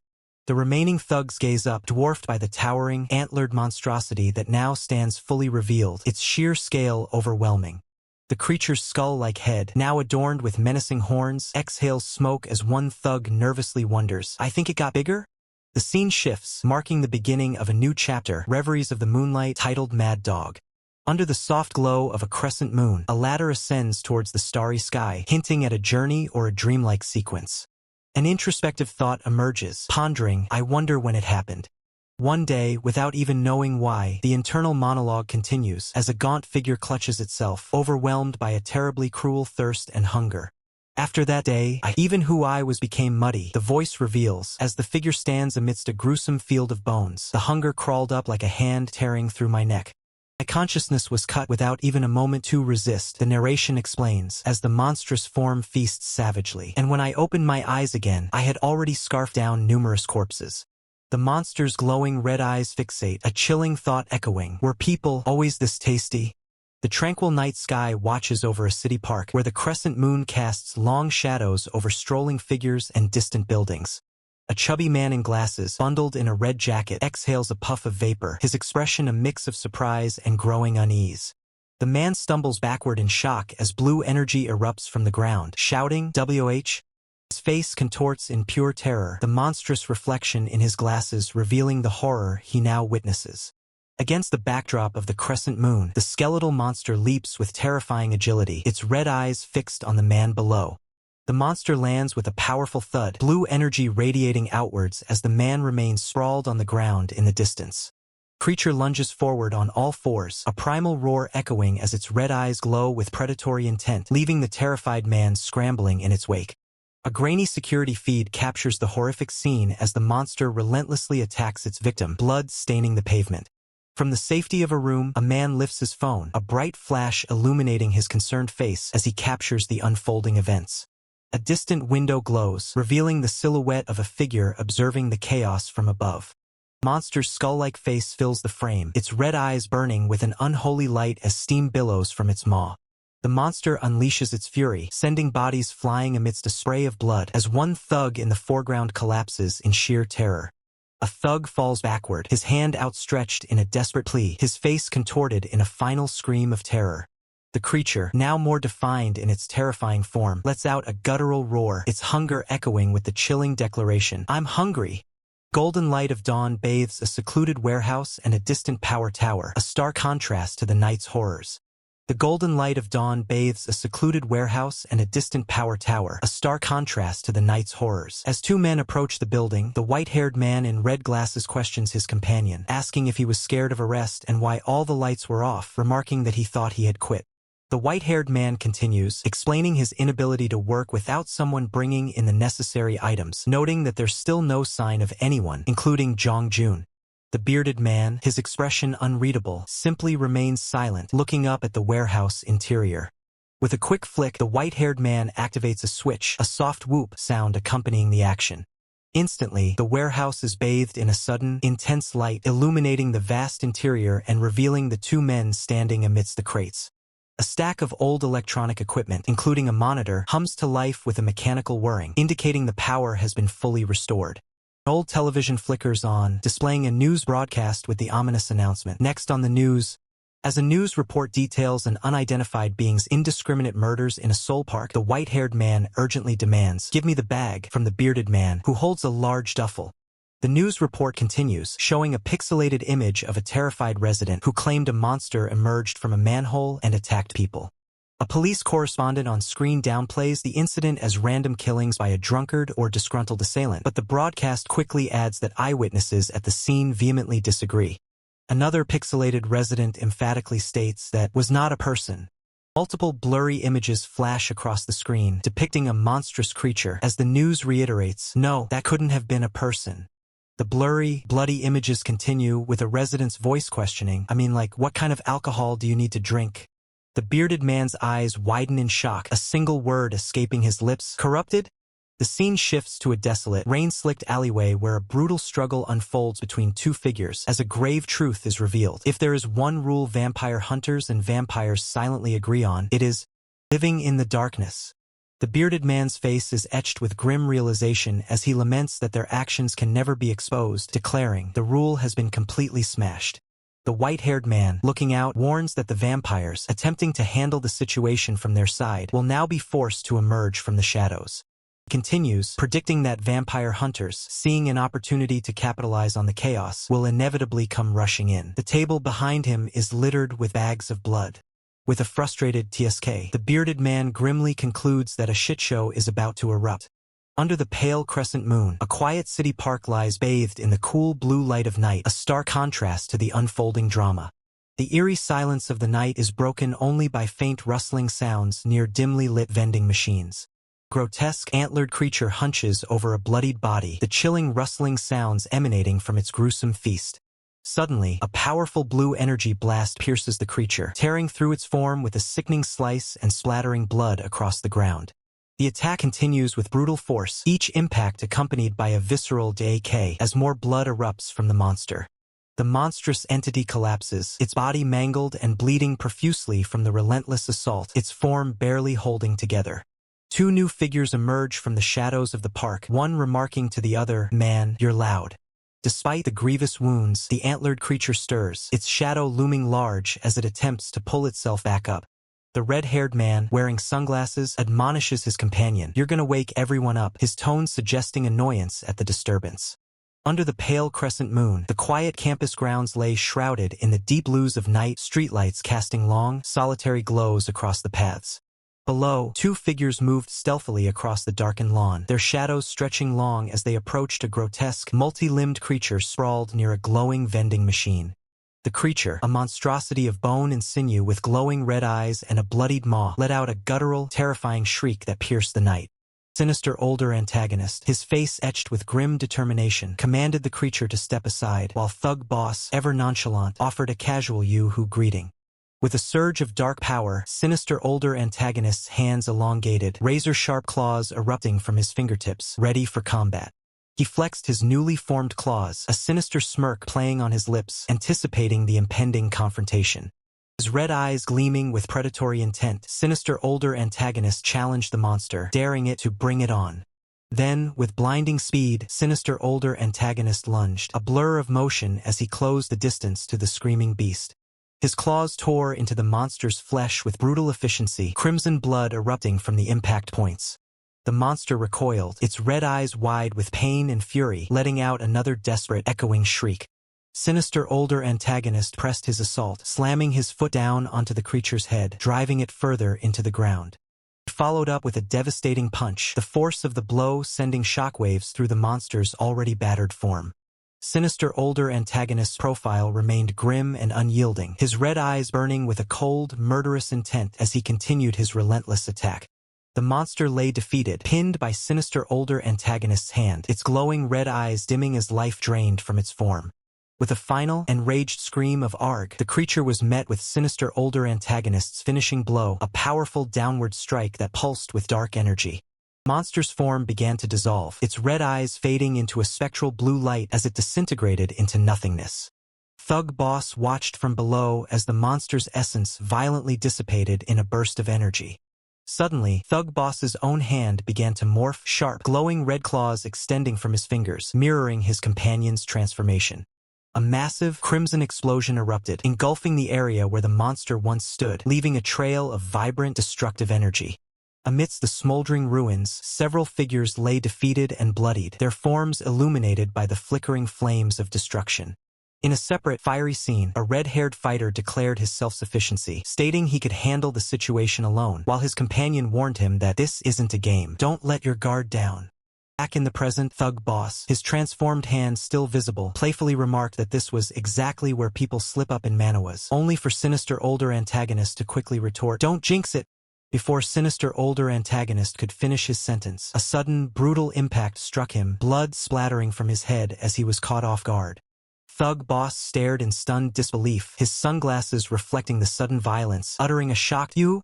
The remaining thugs gaze up, dwarfed by the towering, antlered monstrosity that now stands fully revealed, its sheer scale overwhelming. The creature's skull-like head, now adorned with menacing horns, exhales smoke as one thug nervously wonders, "I think it got bigger?" The scene shifts, marking the beginning of a new chapter, Reveries of the Moonlight, titled Mad Dog. Under the soft glow of a crescent moon, a ladder ascends towards the starry sky, hinting at a journey or a dreamlike sequence. An introspective thought emerges, pondering, "I wonder when it happened." One day, without even knowing why, the internal monologue continues as a gaunt figure clutches itself, overwhelmed by a terribly cruel thirst and hunger. "After that day, even who I was became muddy," the voice reveals, as the figure stands amidst a gruesome field of bones. "The hunger crawled up like a hand tearing through my neck. My consciousness was cut without even a moment to resist," the narration explains, as the monstrous form feasts savagely. "And when I opened my eyes again, I had already scarfed down numerous corpses." The monster's glowing red eyes fixate, a chilling thought echoing, "Were people always this tasty?" The tranquil night sky watches over a city park where the crescent moon casts long shadows over strolling figures and distant buildings. A chubby man in glasses, bundled in a red jacket, exhales a puff of vapor, his expression a mix of surprise and growing unease. The man stumbles backward in shock as blue energy erupts from the ground, shouting, "WH?" His face contorts in pure terror, the monstrous reflection in his glasses revealing the horror he now witnesses. Against the backdrop of the crescent moon, the skeletal monster leaps with terrifying agility, its red eyes fixed on the man below. The monster lands with a powerful thud, blue energy radiating outwards as the man remains sprawled on the ground in the distance. Creature lunges forward on all fours, a primal roar echoing as its red eyes glow with predatory intent, leaving the terrified man scrambling in its wake. A grainy security feed captures the horrific scene as the monster relentlessly attacks its victim, blood staining the pavement. From the safety of a room, a man lifts his phone, a bright flash illuminating his concerned face as he captures the unfolding events. A distant window glows, revealing the silhouette of a figure observing the chaos from above. Monster's skull-like face fills the frame, its red eyes burning with an unholy light as steam billows from its maw. The monster unleashes its fury, sending bodies flying amidst a spray of blood as one thug in the foreground collapses in sheer terror. A thug falls backward, his hand outstretched in a desperate plea, his face contorted in a final scream of terror. The creature, now more defined in its terrifying form, lets out a guttural roar, its hunger echoing with the chilling declaration, "I'm hungry." Golden light of dawn bathes a secluded warehouse and a distant power tower, a stark contrast to the night's horrors. The golden light of dawn bathes a secluded warehouse and a distant power tower, a stark contrast to the night's horrors. As two men approach the building, the white-haired man in red glasses questions his companion, asking if he was scared of arrest and why all the lights were off, remarking that he thought he had quit. The white-haired man continues, explaining his inability to work without someone bringing in the necessary items, noting that there's still no sign of anyone, including Jong-jun. The bearded man, his expression unreadable, simply remains silent, looking up at the warehouse interior. With a quick flick, the white-haired man activates a switch, a soft whoop sound accompanying the action. Instantly, the warehouse is bathed in a sudden, intense light, illuminating the vast interior and revealing the two men standing amidst the crates. A stack of old electronic equipment, including a monitor, hums to life with a mechanical whirring, indicating the power has been fully restored. An old television flickers on, displaying a news broadcast with the ominous announcement. Next on the news. As a news report details an unidentified being's indiscriminate murders in a Seoul park, the white-haired man urgently demands, "Give me the bag," from the bearded man, who holds a large duffel. The news report continues, showing a pixelated image of a terrified resident who claimed a monster emerged from a manhole and attacked people. A police correspondent on screen downplays the incident as random killings by a drunkard or disgruntled assailant, but the broadcast quickly adds that eyewitnesses at the scene vehemently disagree. Another pixelated resident emphatically states that was not a person. Multiple blurry images flash across the screen, depicting a monstrous creature, as the news reiterates, "No, that couldn't have been a person." The blurry, bloody images continue with a resident's voice questioning, what kind of alcohol do you need to drink?" The bearded man's eyes widen in shock, a single word escaping his lips, "Corrupted?" The scene shifts to a desolate, rain-slicked alleyway where a brutal struggle unfolds between two figures as a grave truth is revealed. If there is one rule vampire hunters and vampires silently agree on, it is living in the darkness. The bearded man's face is etched with grim realization as he laments that their actions can never be exposed, declaring, "The rule has been completely smashed." The white-haired man, looking out, warns that the vampires, attempting to handle the situation from their side, will now be forced to emerge from the shadows. He continues, predicting that vampire hunters, seeing an opportunity to capitalize on the chaos, will inevitably come rushing in. The table behind him is littered with bags of blood. With a frustrated TSK, the bearded man grimly concludes that a shitshow is about to erupt. Under the pale crescent moon, a quiet city park lies bathed in the cool blue light of night, a stark contrast to the unfolding drama. The eerie silence of the night is broken only by faint rustling sounds near dimly lit vending machines. Grotesque, antlered creature hunches over a bloodied body, the chilling rustling sounds emanating from its gruesome feast. Suddenly, a powerful blue energy blast pierces the creature, tearing through its form with a sickening slice and splattering blood across the ground. The attack continues with brutal force, each impact accompanied by a visceral decay as more blood erupts from the monster. The monstrous entity collapses, its body mangled and bleeding profusely from the relentless assault, its form barely holding together. Two new figures emerge from the shadows of the park, one remarking to the other, "Man, you're loud." Despite the grievous wounds, the antlered creature stirs, its shadow looming large as it attempts to pull itself back up. The red-haired man, wearing sunglasses, admonishes his companion, "You're gonna wake everyone up," his tone suggesting annoyance at the disturbance. Under the pale crescent moon, the quiet campus grounds lay shrouded in the deep blues of night, streetlights casting long, solitary glows across the paths. Below, two figures moved stealthily across the darkened lawn, their shadows stretching long as they approached a grotesque, multi-limbed creature sprawled near a glowing vending machine. The creature, a monstrosity of bone and sinew with glowing red eyes and a bloodied maw, let out a guttural, terrifying shriek that pierced the night. Sinister older antagonist, his face etched with grim determination, commanded the creature to step aside, while Thug Boss, ever nonchalant, offered a casual yoo-hoo greeting. With a surge of dark power, sinister older antagonist's hands elongated, razor-sharp claws erupting from his fingertips, ready for combat. He flexed his newly formed claws, a sinister smirk playing on his lips, anticipating the impending confrontation. His red eyes gleaming with predatory intent, sinister older antagonist challenged the monster, daring it to bring it on. Then, with blinding speed, sinister older antagonist lunged, a blur of motion as he closed the distance to the screaming beast. His claws tore into the monster's flesh with brutal efficiency, crimson blood erupting from the impact points. The monster recoiled, its red eyes wide with pain and fury, letting out another desperate, echoing shriek. Sinister older antagonist pressed his assault, slamming his foot down onto the creature's head, driving it further into the ground. He followed up with a devastating punch, the force of the blow sending shockwaves through the monster's already battered form. Sinister older antagonist's profile remained grim and unyielding, his red eyes burning with a cold, murderous intent as he continued his relentless attack. The monster lay defeated, pinned by sinister older antagonist's hand, its glowing red eyes dimming as life drained from its form. With a final, enraged scream of "Arg!" the creature was met with sinister older antagonist's finishing blow, a powerful downward strike that pulsed with dark energy. Monster's form began to dissolve, its red eyes fading into a spectral blue light as it disintegrated into nothingness. Thug Boss watched from below as the monster's essence violently dissipated in a burst of energy. Suddenly, Thug Boss's own hand began to morph, sharp, glowing red claws extending from his fingers, mirroring his companion's transformation. A massive, crimson explosion erupted, engulfing the area where the monster once stood, leaving a trail of vibrant, destructive energy. Amidst the smoldering ruins, several figures lay defeated and bloodied, their forms illuminated by the flickering flames of destruction. In a separate, fiery scene, a red-haired fighter declared his self-sufficiency, stating he could handle the situation alone, while his companion warned him that this isn't a game, don't let your guard down. Back in the present, Thug Boss, his transformed hand still visible, playfully remarked that this was exactly where people slip up in manhwas, only for sinister older antagonist to quickly retort, "Don't jinx it!" Before sinister older antagonist could finish his sentence, a sudden, brutal impact struck him, blood splattering from his head as he was caught off guard. Thug Boss stared in stunned disbelief, his sunglasses reflecting the sudden violence, uttering a shocked "You?"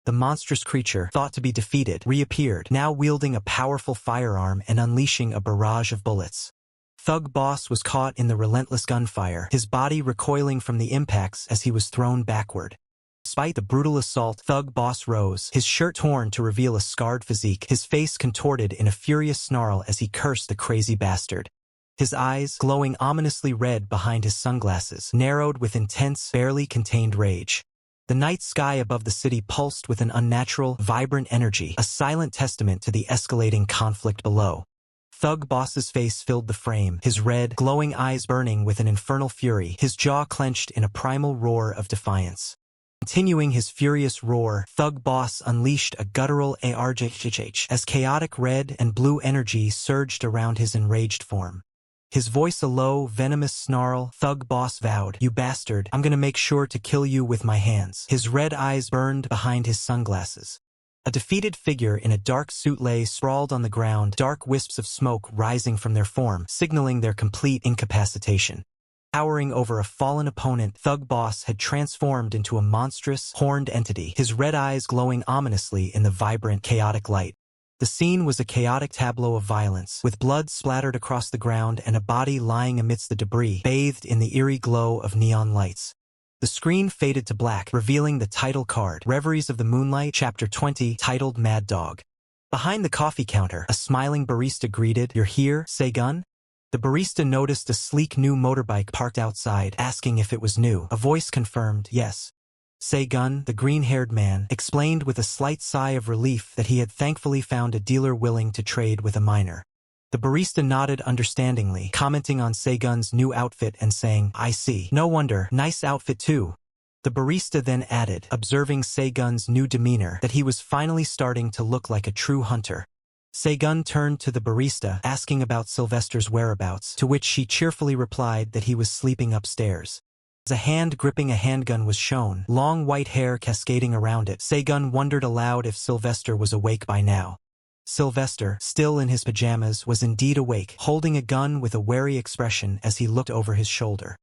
The monstrous creature, thought to be defeated, reappeared, now wielding a powerful firearm and unleashing a barrage of bullets. Thug Boss was caught in the relentless gunfire, his body recoiling from the impacts as he was thrown backward. Despite the brutal assault, Thug Boss rose, his shirt torn to reveal a scarred physique, his face contorted in a furious snarl as he cursed the crazy bastard. His eyes, glowing ominously red behind his sunglasses, narrowed with intense, barely contained rage. The night sky above the city pulsed with an unnatural, vibrant energy, a silent testament to the escalating conflict below. Thug Boss's face filled the frame, his red, glowing eyes burning with an infernal fury, his jaw clenched in a primal roar of defiance. Continuing his furious roar, Thug Boss unleashed a guttural ARJHH as chaotic red and blue energy surged around his enraged form. His voice a low, venomous snarl, Thug Boss vowed, "You bastard, I'm gonna make sure to kill you with my hands." His red eyes burned behind his sunglasses. A defeated figure in a dark suit lay sprawled on the ground, dark wisps of smoke rising from their form, signaling their complete incapacitation. Towering over a fallen opponent, Thug Boss had transformed into a monstrous, horned entity, his red eyes glowing ominously in the vibrant, chaotic light. The scene was a chaotic tableau of violence, with blood splattered across the ground and a body lying amidst the debris, bathed in the eerie glow of neon lights. The screen faded to black, revealing the title card, Reveries of the Moonlight, Chapter 20, titled Mad Dog. Behind the coffee counter, a smiling barista greeted, "You're here, Seigun?" The barista noticed a sleek new motorbike parked outside, asking if it was new. A voice confirmed, "Yes." Seigun, the green-haired man, explained with a slight sigh of relief that he had thankfully found a dealer willing to trade with a minor. The barista nodded understandingly, commenting on Seigun's new outfit and saying, "I see. No wonder, nice outfit too." The barista then added, observing Seigun's new demeanor, that he was finally starting to look like a true hunter. Seigun turned to the barista, asking about Sylvester's whereabouts, to which she cheerfully replied that he was sleeping upstairs. As a hand gripping a handgun was shown, long white hair cascading around it, Seigun wondered aloud if Sylvester was awake by now. Sylvester, still in his pajamas, was indeed awake, holding a gun with a wary expression as he looked over his shoulder.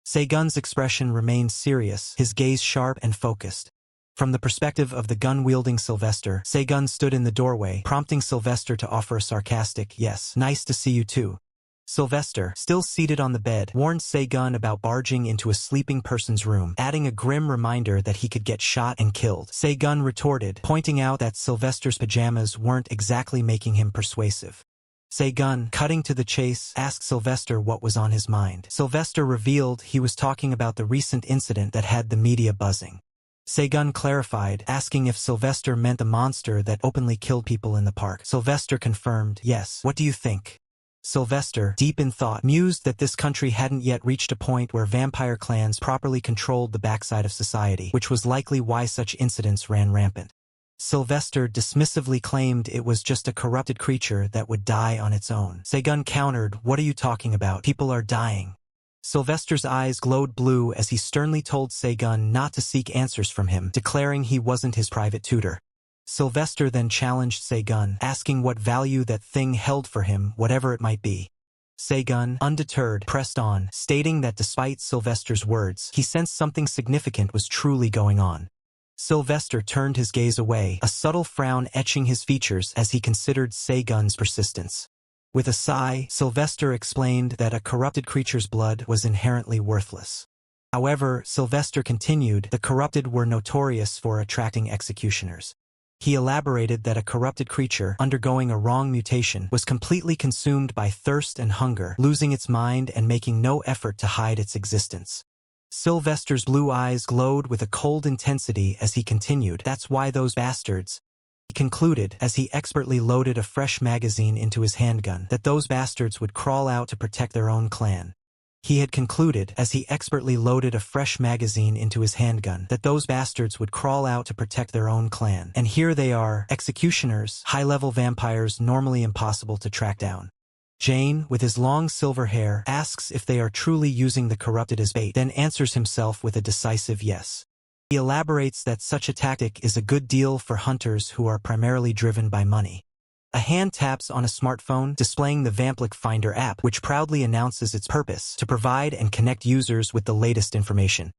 Seigun's expression remained serious, his gaze sharp and focused. From the perspective of the gun-wielding Sylvester, Seigun stood in the doorway, prompting Sylvester to offer a sarcastic, "Yes, nice to see you too." Sylvester, still seated on the bed, warned Seigun about barging into a sleeping person's room, adding a grim reminder that he could get shot and killed. Seigun retorted, pointing out that Sylvester's pajamas weren't exactly making him persuasive. Seigun, cutting to the chase, asked Sylvester what was on his mind. Sylvester revealed he was talking about the recent incident that had the media buzzing. Seigun clarified, asking if Sylvester meant the monster that openly killed people in the park. Sylvester confirmed, "Yes. What do you think?" Sylvester, deep in thought, mused that this country hadn't yet reached a point where vampire clans properly controlled the backside of society, which was likely why such incidents ran rampant. Sylvester dismissively claimed it was just a corrupted creature that would die on its own. Seigun countered, "What are you talking about? People are dying." Sylvester's eyes glowed blue as he sternly told Seigun not to seek answers from him, declaring he wasn't his private tutor. Sylvester then challenged Seigun, asking what value that thing held for him, whatever it might be. Seigun, undeterred, pressed on, stating that despite Sylvester's words, he sensed something significant was truly going on. Sylvester turned his gaze away, a subtle frown etching his features as he considered Seigun's persistence. With a sigh, Sylvester explained that a corrupted creature's blood was inherently worthless. However, Sylvester continued, the corrupted were notorious for attracting executioners. He elaborated that a corrupted creature, undergoing a wrong mutation, was completely consumed by thirst and hunger, losing its mind and making no effort to hide its existence. Sylvester's blue eyes glowed with a cold intensity as he continued, "That's why those bastards," he concluded, as he expertly loaded a fresh magazine into his handgun, "that those bastards would crawl out to protect their own clan." He had concluded, as he expertly loaded a fresh magazine into his handgun, that those bastards would crawl out to protect their own clan. And here they are, executioners, high-level vampires normally impossible to track down. Jane, with his long silver hair, asks if they are truly using the corrupted as bait, then answers himself with a decisive yes. He elaborates that such a tactic is a good deal for hunters who are primarily driven by money. A hand taps on a smartphone, displaying the Vamplik Finder app, which proudly announces its purpose, to provide and connect users with the latest information.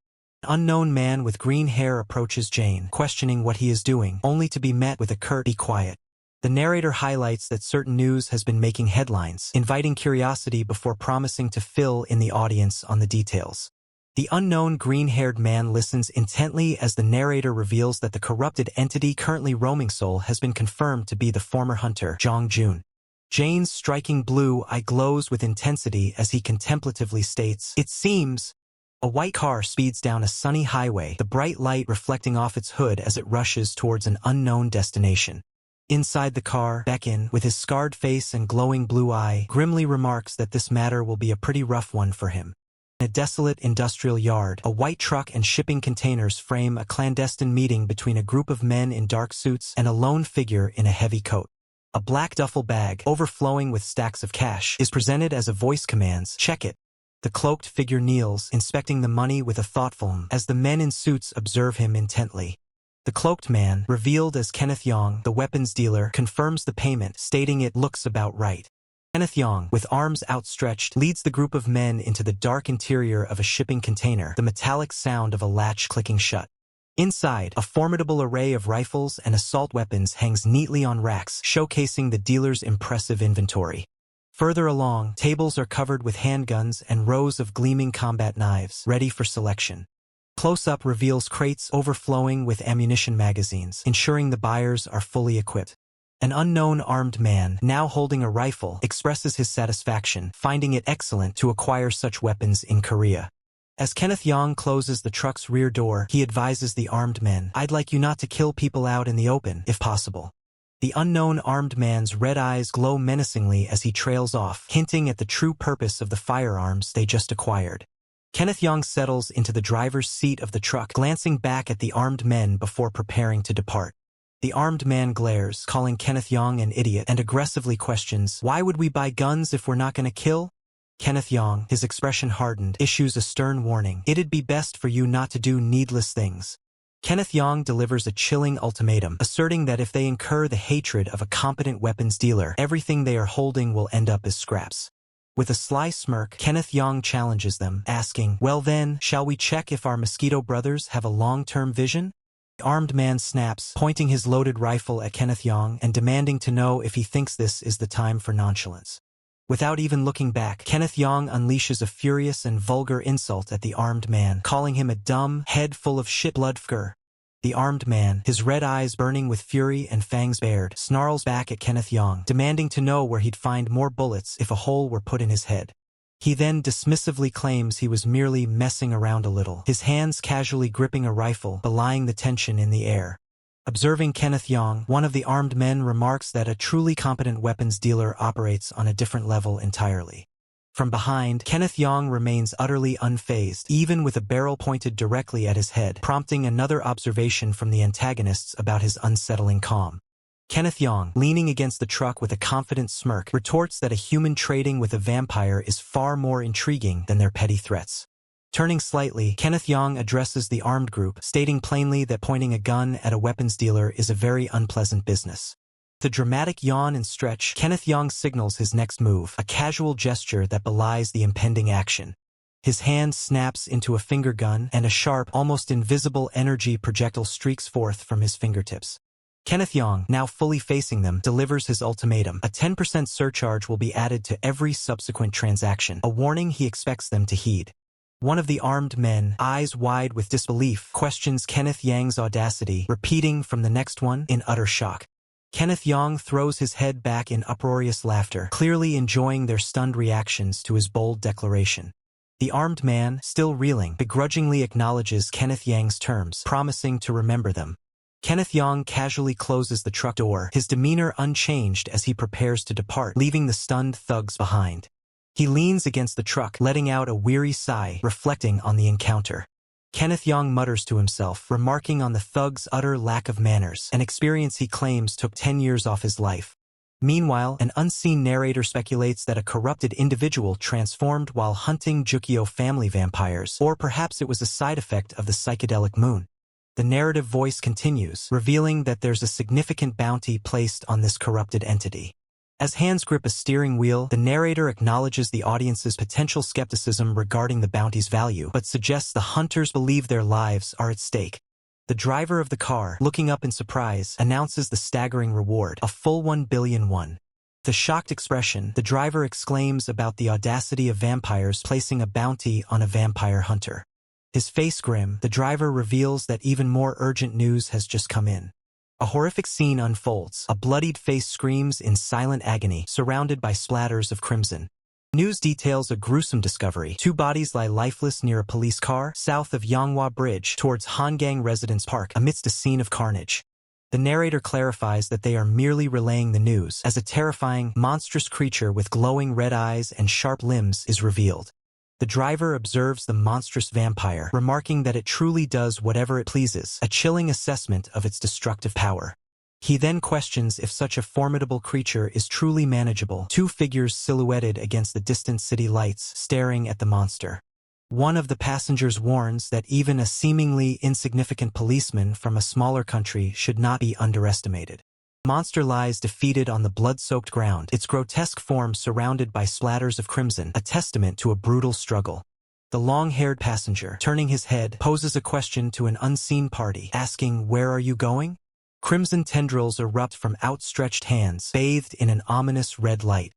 An unknown man with green hair approaches Jane, questioning what he is doing, only to be met with a curt, "Be quiet." The narrator highlights that certain news has been making headlines, inviting curiosity before promising to fill in the audience on the details. The unknown green-haired man listens intently as the narrator reveals that the corrupted entity currently roaming Seoul has been confirmed to be the former hunter, Jong Jun. Jane's striking blue eye glows with intensity as he contemplatively states, "It seems." A white car speeds down a sunny highway, the bright light reflecting off its hood as it rushes towards an unknown destination. Inside the car, Beckon, with his scarred face and glowing blue eye, grimly remarks that this matter will be a pretty rough one for him. In a desolate industrial yard, a white truck and shipping containers frame a clandestine meeting between a group of men in dark suits and a lone figure in a heavy coat. A black duffel bag, overflowing with stacks of cash, is presented as a voice commands, "Check it." The cloaked figure kneels, inspecting the money with a thoughtful as the men in suits observe him intently. The cloaked man, revealed as Kenneth Yong, the weapons dealer, confirms the payment, stating it looks about right. Kenneth Yong, with arms outstretched, leads the group of men into the dark interior of a shipping container, the metallic sound of a latch clicking shut. Inside, a formidable array of rifles and assault weapons hangs neatly on racks, showcasing the dealer's impressive inventory. Further along, tables are covered with handguns and rows of gleaming combat knives, ready for selection. Close-up reveals crates overflowing with ammunition magazines, ensuring the buyers are fully equipped. An unknown armed man, now holding a rifle, expresses his satisfaction, finding it excellent to acquire such weapons in Korea. As Kenneth Yong closes the truck's rear door, he advises the armed men, "I'd like you not to kill people out in the open, if possible." The unknown armed man's red eyes glow menacingly as he trails off, hinting at the true purpose of the firearms they just acquired. Kenneth Yong settles into the driver's seat of the truck, glancing back at the armed men before preparing to depart. The armed man glares, calling Kenneth Yong an idiot, and aggressively questions, "Why would we buy guns if we're not going to kill?" Kenneth Yong, his expression hardened, issues a stern warning, "It'd be best for you not to do needless things." Kenneth Yong delivers a chilling ultimatum, asserting that if they incur the hatred of a competent weapons dealer, everything they are holding will end up as scraps. With a sly smirk, Kenneth Yong challenges them, asking, "Well then, shall we check if our Mosquito brothers have a long-term vision?" The armed man snaps, pointing his loaded rifle at Kenneth Yong and demanding to know if he thinks this is the time for nonchalance. Without even looking back, Kenneth Yong unleashes a furious and vulgar insult at the armed man, calling him a dumb, head full of shit blood fucker. The armed man, his red eyes burning with fury and fangs bared, snarls back at Kenneth Yong, demanding to know where he'd find more bullets if a hole were put in his head. He then dismissively claims he was merely messing around a little, his hands casually gripping a rifle, belying the tension in the air. Observing Kenneth Yong, one of the armed men remarks that a truly competent weapons dealer operates on a different level entirely. From behind, Kenneth Yong remains utterly unfazed, even with a barrel pointed directly at his head, prompting another observation from the antagonists about his unsettling calm. Kenneth Yong, leaning against the truck with a confident smirk, retorts that a human trading with a vampire is far more intriguing than their petty threats. Turning slightly, Kenneth Yong addresses the armed group, stating plainly that pointing a gun at a weapons dealer is a very unpleasant business. With a dramatic yawn and stretch, Kenneth Yong signals his next move, a casual gesture that belies the impending action. His hand snaps into a finger gun, and a sharp, almost invisible energy projectile streaks forth from his fingertips. Kenneth Yong, now fully facing them, delivers his ultimatum. A 10% surcharge will be added to every subsequent transaction, a warning he expects them to heed. One of the armed men, eyes wide with disbelief, questions Kenneth Yong's audacity, repeating from the next one in utter shock. Kenneth Yong throws his head back in uproarious laughter, clearly enjoying their stunned reactions to his bold declaration. The armed man, still reeling, begrudgingly acknowledges Kenneth Yong's terms, promising to remember them. Kenneth Yong casually closes the truck door, his demeanor unchanged as he prepares to depart, leaving the stunned thugs behind. He leans against the truck, letting out a weary sigh, reflecting on the encounter. Kenneth Yong mutters to himself, remarking on the thug's utter lack of manners, an experience he claims took 10 years off his life. Meanwhile, an unseen narrator speculates that a corrupted individual transformed while hunting Jukyo family vampires, or perhaps it was a side effect of the psychedelic moon. The narrative voice continues, revealing that there's a significant bounty placed on this corrupted entity. As hands grip a steering wheel, the narrator acknowledges the audience's potential skepticism regarding the bounty's value, but suggests the hunters believe their lives are at stake. The driver of the car, looking up in surprise, announces the staggering reward, a full 1 billion won. With a shocked expression, the driver exclaims about the audacity of vampires placing a bounty on a vampire hunter. His face grim, the driver reveals that even more urgent news has just come in. A horrific scene unfolds. A bloodied face screams in silent agony, surrounded by splatters of crimson. News details a gruesome discovery. 2 bodies lie lifeless near a police car, south of Yanghua Bridge, towards Hangang Residence Park, amidst a scene of carnage. The narrator clarifies that they are merely relaying the news, as a terrifying, monstrous creature with glowing red eyes and sharp limbs is revealed. The driver observes the monstrous vampire, remarking that it truly does whatever it pleases, a chilling assessment of its destructive power. He then questions if such a formidable creature is truly manageable. 2 figures silhouetted against the distant city lights, staring at the monster. One of the passengers warns that even a seemingly insignificant policeman from a smaller country should not be underestimated. The monster lies defeated on the blood-soaked ground, its grotesque form surrounded by splatters of crimson, a testament to a brutal struggle. The long-haired passenger, turning his head, poses a question to an unseen party, asking, "Where are you going?" Crimson tendrils erupt from outstretched hands, bathed in an ominous red light.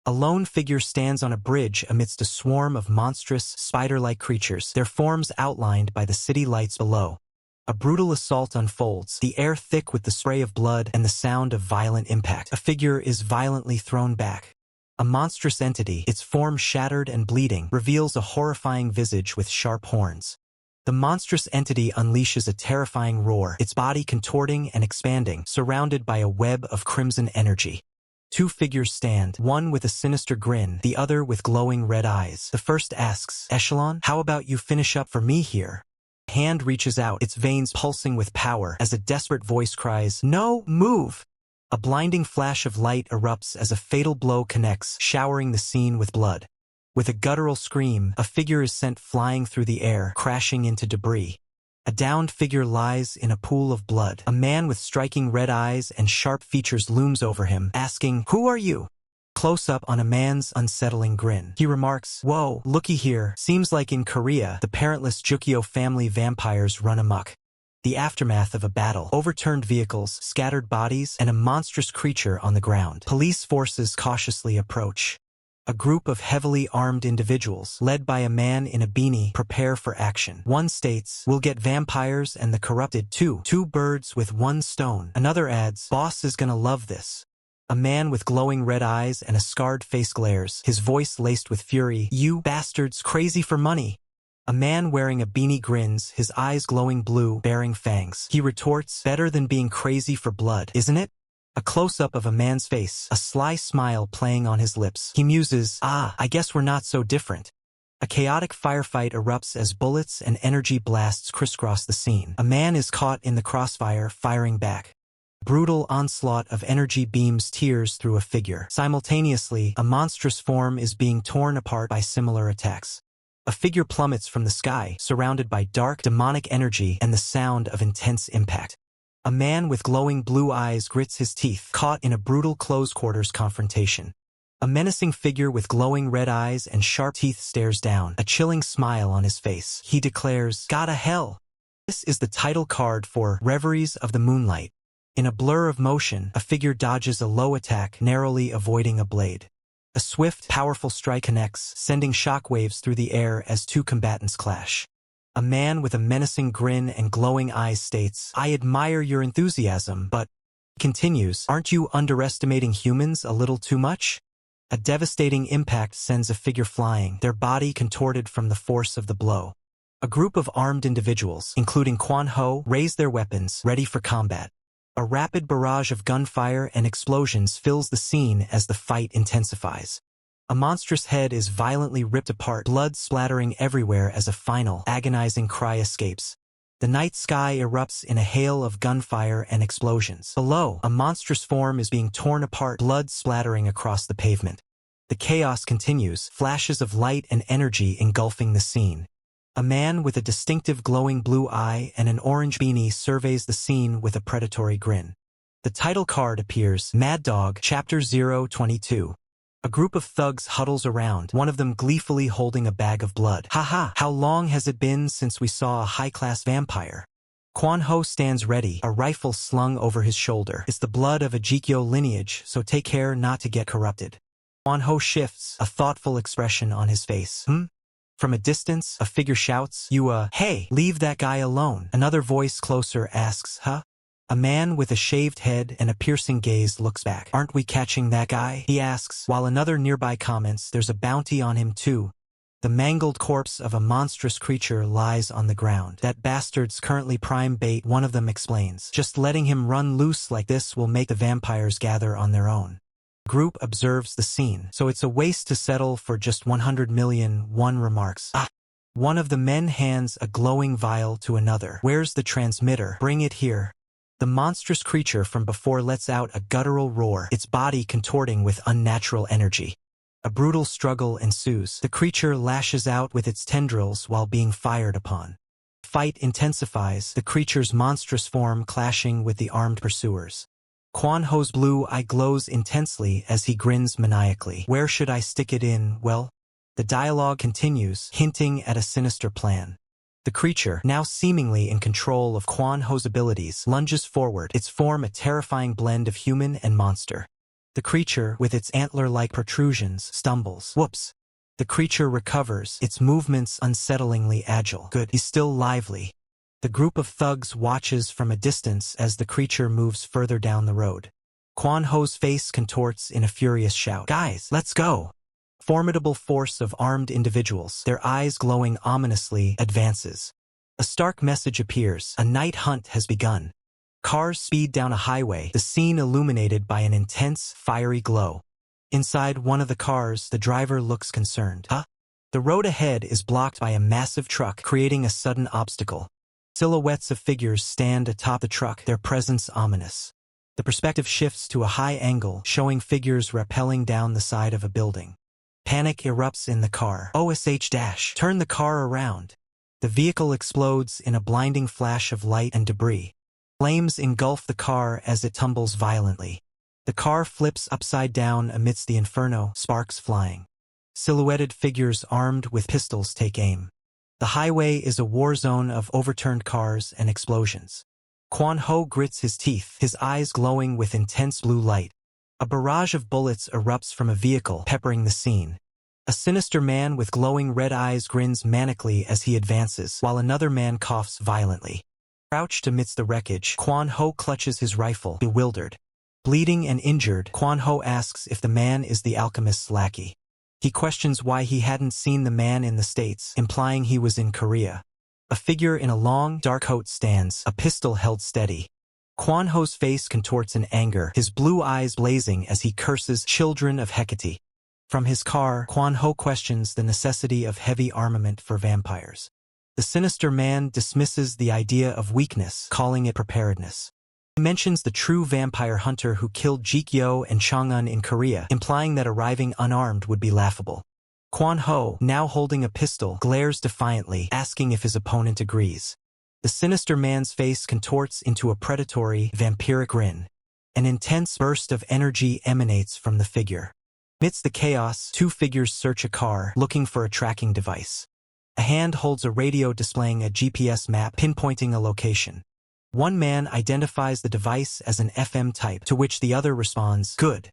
A lone figure stands on a bridge amidst a swarm of monstrous, spider-like creatures, their forms outlined by the city lights below. A brutal assault unfolds, the air thick with the spray of blood and the sound of violent impact. A figure is violently thrown back. A monstrous entity, its form shattered and bleeding, reveals a horrifying visage with sharp horns. The monstrous entity unleashes a terrifying roar, its body contorting and expanding, surrounded by a web of crimson energy. 2 figures stand, one with a sinister grin, the other with glowing red eyes. The first asks, "Echelon, how about you finish up for me here?" A hand reaches out, its veins pulsing with power, as a desperate voice cries, "No, move!" A blinding flash of light erupts as a fatal blow connects, showering the scene with blood. With a guttural scream, a figure is sent flying through the air, crashing into debris. A downed figure lies in a pool of blood. A man with striking red eyes and sharp features looms over him, asking, "Who are you?" Close-up on a man's unsettling grin. He remarks, "Whoa, looky here. Seems like in Korea, the parentless Jukyo family vampires run amok." The aftermath of a battle, overturned vehicles, scattered bodies, and a monstrous creature on the ground. Police forces cautiously approach. A group of heavily armed individuals, led by a man in a beanie, prepare for action. One states, "We'll get vampires and the corrupted too. 2 birds with 1 stone. Another adds, "Boss is gonna love this." A man with glowing red eyes and a scarred face glares, his voice laced with fury, "You bastards crazy for money." A man wearing a beanie grins, his eyes glowing blue, bearing fangs. He retorts, "Better than being crazy for blood, isn't it?" A close-up of a man's face, a sly smile playing on his lips. He muses, I guess we're not so different." A chaotic firefight erupts as bullets and energy blasts crisscross the scene. A man is caught in the crossfire, firing back. Brutal onslaught of energy beams tears through a figure. Simultaneously, a monstrous form is being torn apart by similar attacks. A figure plummets from the sky, surrounded by dark, demonic energy and the sound of intense impact. A man with glowing blue eyes grits his teeth, caught in a brutal close-quarters confrontation. A menacing figure with glowing red eyes and sharp teeth stares down, a chilling smile on his face. He declares, "Gotta hell." This is the title card for Reveries of the Moonlight. In a blur of motion, a figure dodges a low attack, narrowly avoiding a blade. A swift, powerful strike connects, sending shockwaves through the air as 2 combatants clash. A man with a menacing grin and glowing eyes states, "I admire your enthusiasm, but..." Continues, "Aren't you underestimating humans a little too much?" A devastating impact sends a figure flying, their body contorted from the force of the blow. A group of armed individuals, including Quan Ho, raise their weapons, ready for combat. A rapid barrage of gunfire and explosions fills the scene as the fight intensifies. A monstrous head is violently ripped apart, blood splattering everywhere as a final, agonizing cry escapes. The night sky erupts in a hail of gunfire and explosions. Below, a monstrous form is being torn apart, blood splattering across the pavement. The chaos continues, flashes of light and energy engulfing the scene. A man with a distinctive glowing blue eye and an orange beanie surveys the scene with a predatory grin. The title card appears, Mad Dog, Chapter 022. A group of thugs huddles around, one of them gleefully holding a bag of blood. "Haha, how long has it been since we saw a high-class vampire?" Quan Ho stands ready, a rifle slung over his shoulder. "It's the blood of a Jikyo lineage, so take care not to get corrupted." Quan Ho shifts, a thoughtful expression on his face. From a distance, a figure shouts, Hey, leave that guy alone." Another voice closer asks, "Huh?" A man with a shaved head and a piercing gaze looks back. "Aren't we catching that guy?" he asks, while another nearby comments, "There's a bounty on him too." The mangled corpse of a monstrous creature lies on the ground. "That bastard's currently prime bait," one of them explains. "Just letting him run loose like this will make the vampires gather on their own." The group observes the scene. "So it's a waste to settle for just 100 million, one remarks. "Ah." One of the men hands a glowing vial to another. "Where's the transmitter? Bring it here." The monstrous creature from before lets out a guttural roar, its body contorting with unnatural energy. A brutal struggle ensues. The creature lashes out with its tendrils while being fired upon. Fight intensifies, the creature's monstrous form clashing with the armed pursuers. Quan Ho's blue eye glows intensely as he grins maniacally. "Where should I stick it in? Well?" The dialogue continues, hinting at a sinister plan. The creature, now seemingly in control of Quan Ho's abilities, lunges forward, its form a terrifying blend of human and monster. The creature, with its antler-like protrusions, stumbles. Whoops! The creature recovers, its movements unsettlingly agile. Good, he's still lively. The group of thugs watches from a distance as the creature moves further down the road. Quan Ho's face contorts in a furious shout. "Guys, let's go!" Formidable force of armed individuals, their eyes glowing ominously, advances. A stark message appears. A night hunt has begun. Cars speed down a highway, the scene illuminated by an intense, fiery glow. Inside one of the cars, the driver looks concerned. "Huh?" The road ahead is blocked by a massive truck, creating a sudden obstacle. Silhouettes of figures stand atop the truck, their presence ominous. The perspective shifts to a high angle, showing figures rappelling down the side of a building. Panic erupts in the car. "OSH! Turn the car around!" The vehicle explodes in a blinding flash of light and debris. Flames engulf the car as it tumbles violently. The car flips upside down amidst the inferno, sparks flying. Silhouetted figures armed with pistols take aim. The highway is a war zone of overturned cars and explosions. Quan Ho grits his teeth, his eyes glowing with intense blue light. A barrage of bullets erupts from a vehicle, peppering the scene. A sinister man with glowing red eyes grins manically as he advances, while another man coughs violently. Crouched amidst the wreckage, Quan Ho clutches his rifle, bewildered. Bleeding and injured, Quan Ho asks if the man is the alchemist's lackey. He questions why he hadn't seen the man in the States, implying he was in Korea. A figure in a long, dark coat stands, a pistol held steady. Quan Ho's face contorts in anger, his blue eyes blazing as he curses children of Hecate. From his car, Quan Ho questions the necessity of heavy armament for vampires. The sinister man dismisses the idea of weakness, calling it preparedness. He mentions the true vampire hunter who killed Jikyo and Chang'un in Korea, implying that arriving unarmed would be laughable. Quan Ho, now holding a pistol, glares defiantly, asking if his opponent agrees. The sinister man's face contorts into a predatory, vampiric grin. An intense burst of energy emanates from the figure. Amidst the chaos, two figures search a car, looking for a tracking device. A hand holds a radio displaying a GPS map pinpointing a location. One man identifies the device as an FM type, to which the other responds, "Good."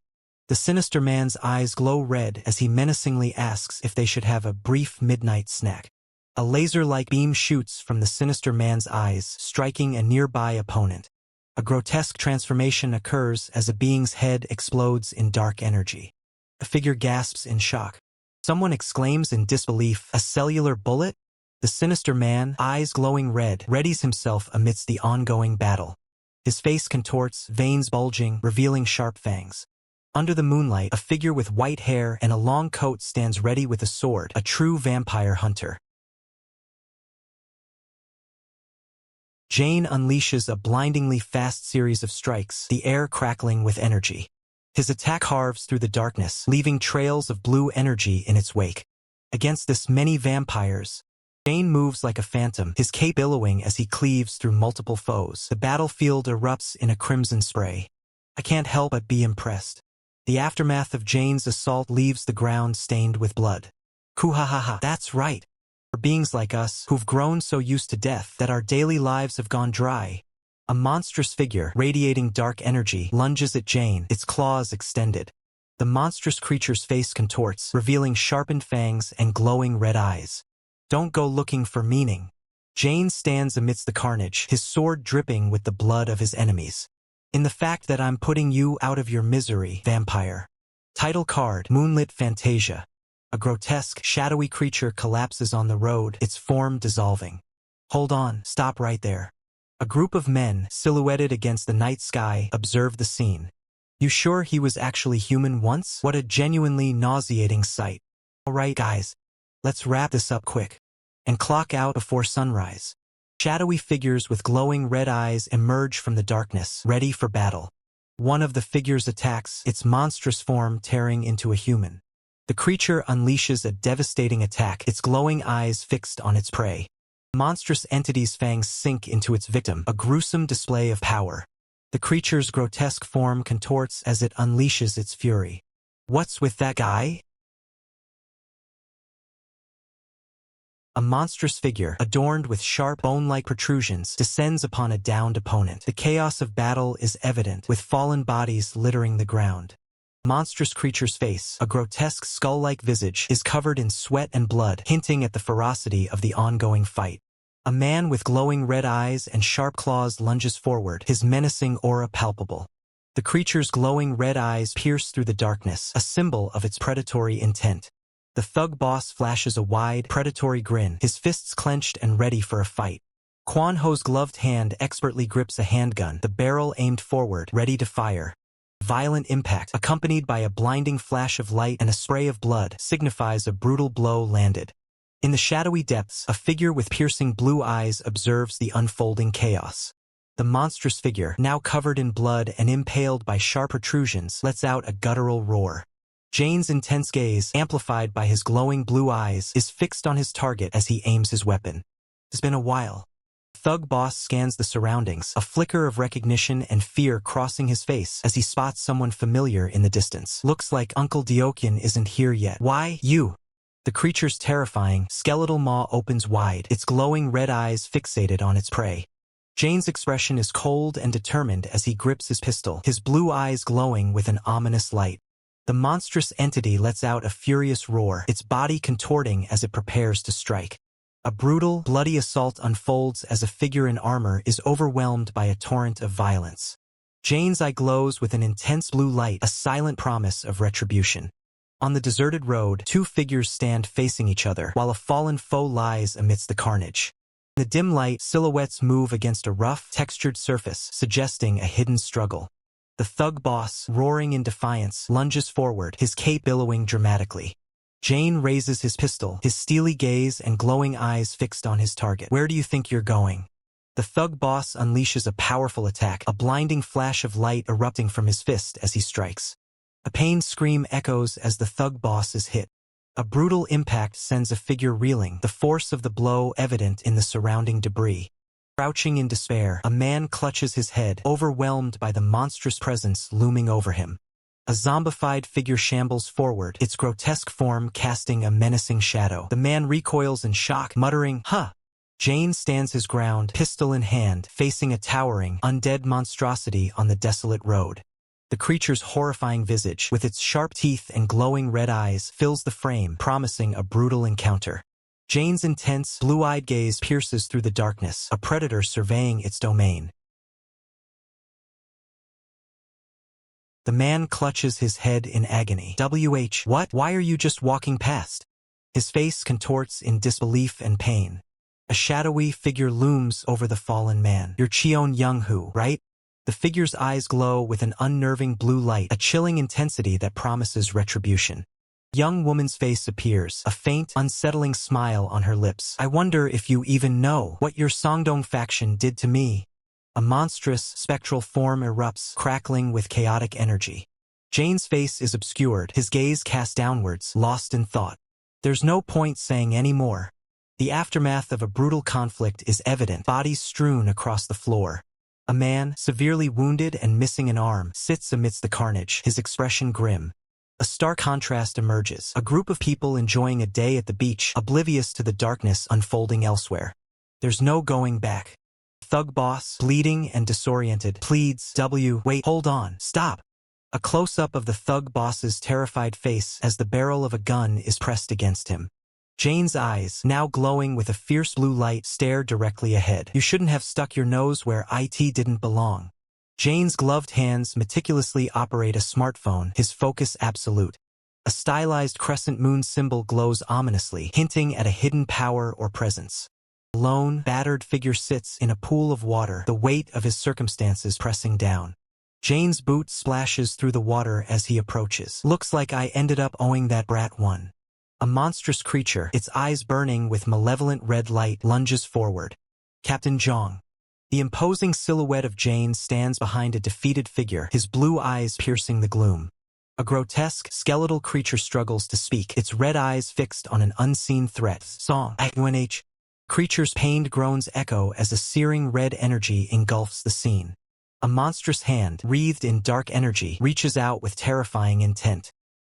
The sinister man's eyes glow red as he menacingly asks if they should have a brief midnight snack. A laser-like beam shoots from the sinister man's eyes, striking a nearby opponent. A grotesque transformation occurs as a being's head explodes in dark energy. The figure gasps in shock. Someone exclaims in disbelief, "A cellular bullet?" The sinister man, eyes glowing red, readies himself amidst the ongoing battle. His face contorts, veins bulging, revealing sharp fangs. Under the moonlight, a figure with white hair and a long coat stands ready with a sword, a true vampire hunter. Jane unleashes a blindingly fast series of strikes, the air crackling with energy. His attack carves through the darkness, leaving trails of blue energy in its wake. Against this many vampires, Jane moves like a phantom, his cape billowing as he cleaves through multiple foes. The battlefield erupts in a crimson spray. I can't help but be impressed. The aftermath of Jane's assault leaves the ground stained with blood. Kuhahaha, that's right. For beings like us, who've grown so used to death that our daily lives have gone dry. A monstrous figure, radiating dark energy, lunges at Jane, its claws extended. The monstrous creature's face contorts, revealing sharpened fangs and glowing red eyes. Don't go looking for meaning. Jane stands amidst the carnage, his sword dripping with the blood of his enemies. In the fact that I'm putting you out of your misery, vampire. Title card, Moonlit Fantasia. A grotesque, shadowy creature collapses on the road, its form dissolving. Hold on, stop right there. A group of men, silhouetted against the night sky, observe the scene. You sure he was actually human once? What a genuinely nauseating sight. Alright guys, let's wrap this up quick. And clock out before sunrise. Shadowy figures with glowing red eyes emerge from the darkness, ready for battle. One of the figures attacks, its monstrous form tearing into a human. The creature unleashes a devastating attack, its glowing eyes fixed on its prey. The monstrous entity's fangs sink into its victim, a gruesome display of power. The creature's grotesque form contorts as it unleashes its fury. What's with that guy? A monstrous figure, adorned with sharp, bone-like protrusions, descends upon a downed opponent. The chaos of battle is evident, with fallen bodies littering the ground. The monstrous creature's face, a grotesque skull-like visage, is covered in sweat and blood, hinting at the ferocity of the ongoing fight. A man with glowing red eyes and sharp claws lunges forward, his menacing aura palpable. The creature's glowing red eyes pierce through the darkness, a symbol of its predatory intent. The thug boss flashes a wide, predatory grin, his fists clenched and ready for a fight. Quan Ho's gloved hand expertly grips a handgun, the barrel aimed forward, ready to fire. Violent impact, accompanied by a blinding flash of light and a spray of blood, signifies a brutal blow landed. In the shadowy depths, a figure with piercing blue eyes observes the unfolding chaos. The monstrous figure, now covered in blood and impaled by sharp protrusions, lets out a guttural roar. Jane's intense gaze, amplified by his glowing blue eyes, is fixed on his target as he aims his weapon. It's been a while. Thug boss scans the surroundings, a flicker of recognition and fear crossing his face as he spots someone familiar in the distance. Looks like Uncle Deokian isn't here yet. Why, you? The creature's terrifying, skeletal maw opens wide, its glowing red eyes fixated on its prey. Jane's expression is cold and determined as he grips his pistol, his blue eyes glowing with an ominous light. The monstrous entity lets out a furious roar, its body contorting as it prepares to strike. A brutal, bloody assault unfolds as a figure in armor is overwhelmed by a torrent of violence. Jane's eye glows with an intense blue light, a silent promise of retribution. On the deserted road, two figures stand facing each other, while a fallen foe lies amidst the carnage. In the dim light, silhouettes move against a rough, textured surface, suggesting a hidden struggle. The thug boss, roaring in defiance, lunges forward, his cape billowing dramatically. Jane raises his pistol, his steely gaze and glowing eyes fixed on his target. Where do you think you're going? The thug boss unleashes a powerful attack, a blinding flash of light erupting from his fist as he strikes. A pained scream echoes as the thug boss is hit. A brutal impact sends a figure reeling, the force of the blow evident in the surrounding debris. Crouching in despair, a man clutches his head, overwhelmed by the monstrous presence looming over him. A zombified figure shambles forward, its grotesque form casting a menacing shadow. The man recoils in shock, muttering, "Huh!" Jane stands his ground, pistol in hand, facing a towering, undead monstrosity on the desolate road. The creature's horrifying visage, with its sharp teeth and glowing red eyes, fills the frame, promising a brutal encounter. Jane's intense, blue-eyed gaze pierces through the darkness, a predator surveying its domain. The man clutches his head in agony. What? Why are you just walking past? His face contorts in disbelief and pain. A shadowy figure looms over the fallen man. You're Cheon Young-hoo, right? The figure's eyes glow with an unnerving blue light, a chilling intensity that promises retribution. Young woman's face appears, a faint, unsettling smile on her lips. I wonder if you even know what your Songdong faction did to me. A monstrous, spectral form erupts, crackling with chaotic energy. Jane's face is obscured, his gaze cast downwards, lost in thought. There's no point saying any more. The aftermath of a brutal conflict is evident, bodies strewn across the floor. A man, severely wounded and missing an arm, sits amidst the carnage, his expression grim. A stark contrast emerges, a group of people enjoying a day at the beach, oblivious to the darkness unfolding elsewhere. There's no going back. Thug boss, bleeding and disoriented, pleads, Wait, hold on, stop. A close-up of the thug boss's terrified face as the barrel of a gun is pressed against him. Jane's eyes, now glowing with a fierce blue light, stare directly ahead. You shouldn't have stuck your nose where it didn't belong. Jane's gloved hands meticulously operate a smartphone, his focus absolute. A stylized crescent moon symbol glows ominously, hinting at a hidden power or presence. A lone, battered figure sits in a pool of water, the weight of his circumstances pressing down. Jane's boot splashes through the water as he approaches. Looks like I ended up owing that brat one. A monstrous creature, its eyes burning with malevolent red light, lunges forward. Captain Zhang. The imposing silhouette of Jane stands behind a defeated figure, his blue eyes piercing the gloom. A grotesque, skeletal creature struggles to speak, its red eyes fixed on an unseen threat. Song. Creature's pained groans echo as a searing red energy engulfs the scene. A monstrous hand, wreathed in dark energy, reaches out with terrifying intent.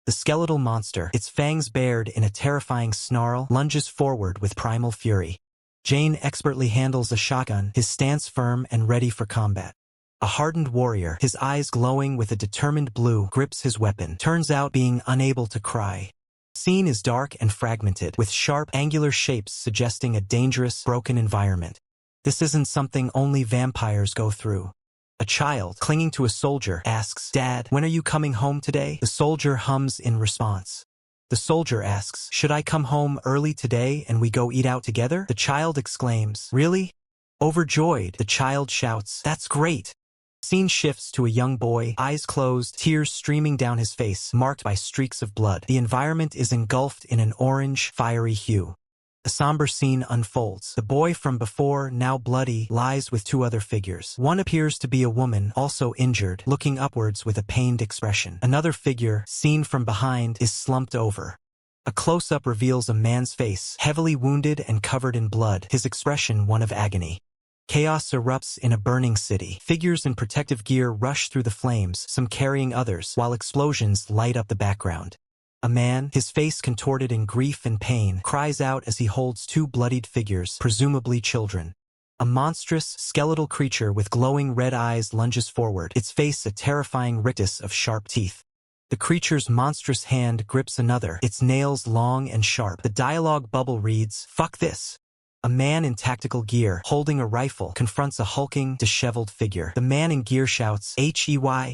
The skeletal monster, its fangs bared in a terrifying snarl, lunges forward with primal fury. Jane expertly handles a shotgun, his stance firm and ready for combat. A hardened warrior, his eyes glowing with a determined blue, grips his weapon, turns out being unable to cry. Scene is dark and fragmented, with sharp, angular shapes suggesting a dangerous, broken environment. This isn't something only vampires go through. A child, clinging to a soldier, asks, "Dad, when are you coming home today?" The soldier hums in response. The soldier asks, "Should I come home early today and we go eat out together?" The child exclaims, "Really?" Overjoyed, the child shouts, "That's great!" Scene shifts to a young boy, eyes closed, tears streaming down his face, marked by streaks of blood. The environment is engulfed in an orange, fiery hue. A somber scene unfolds. The boy from before, now bloody, lies with two other figures. One appears to be a woman, also injured, looking upwards with a pained expression. Another figure, seen from behind, is slumped over. A close-up reveals a man's face, heavily wounded and covered in blood, his expression one of agony. Chaos erupts in a burning city. Figures in protective gear rush through the flames, some carrying others, while explosions light up the background. A man, his face contorted in grief and pain, cries out as he holds two bloodied figures, presumably children. A monstrous, skeletal creature with glowing red eyes lunges forward, its face a terrifying rictus of sharp teeth. The creature's monstrous hand grips another, its nails long and sharp. The dialogue bubble reads, "Fuck this." A man in tactical gear, holding a rifle, confronts a hulking, disheveled figure. The man in gear shouts, "Hey,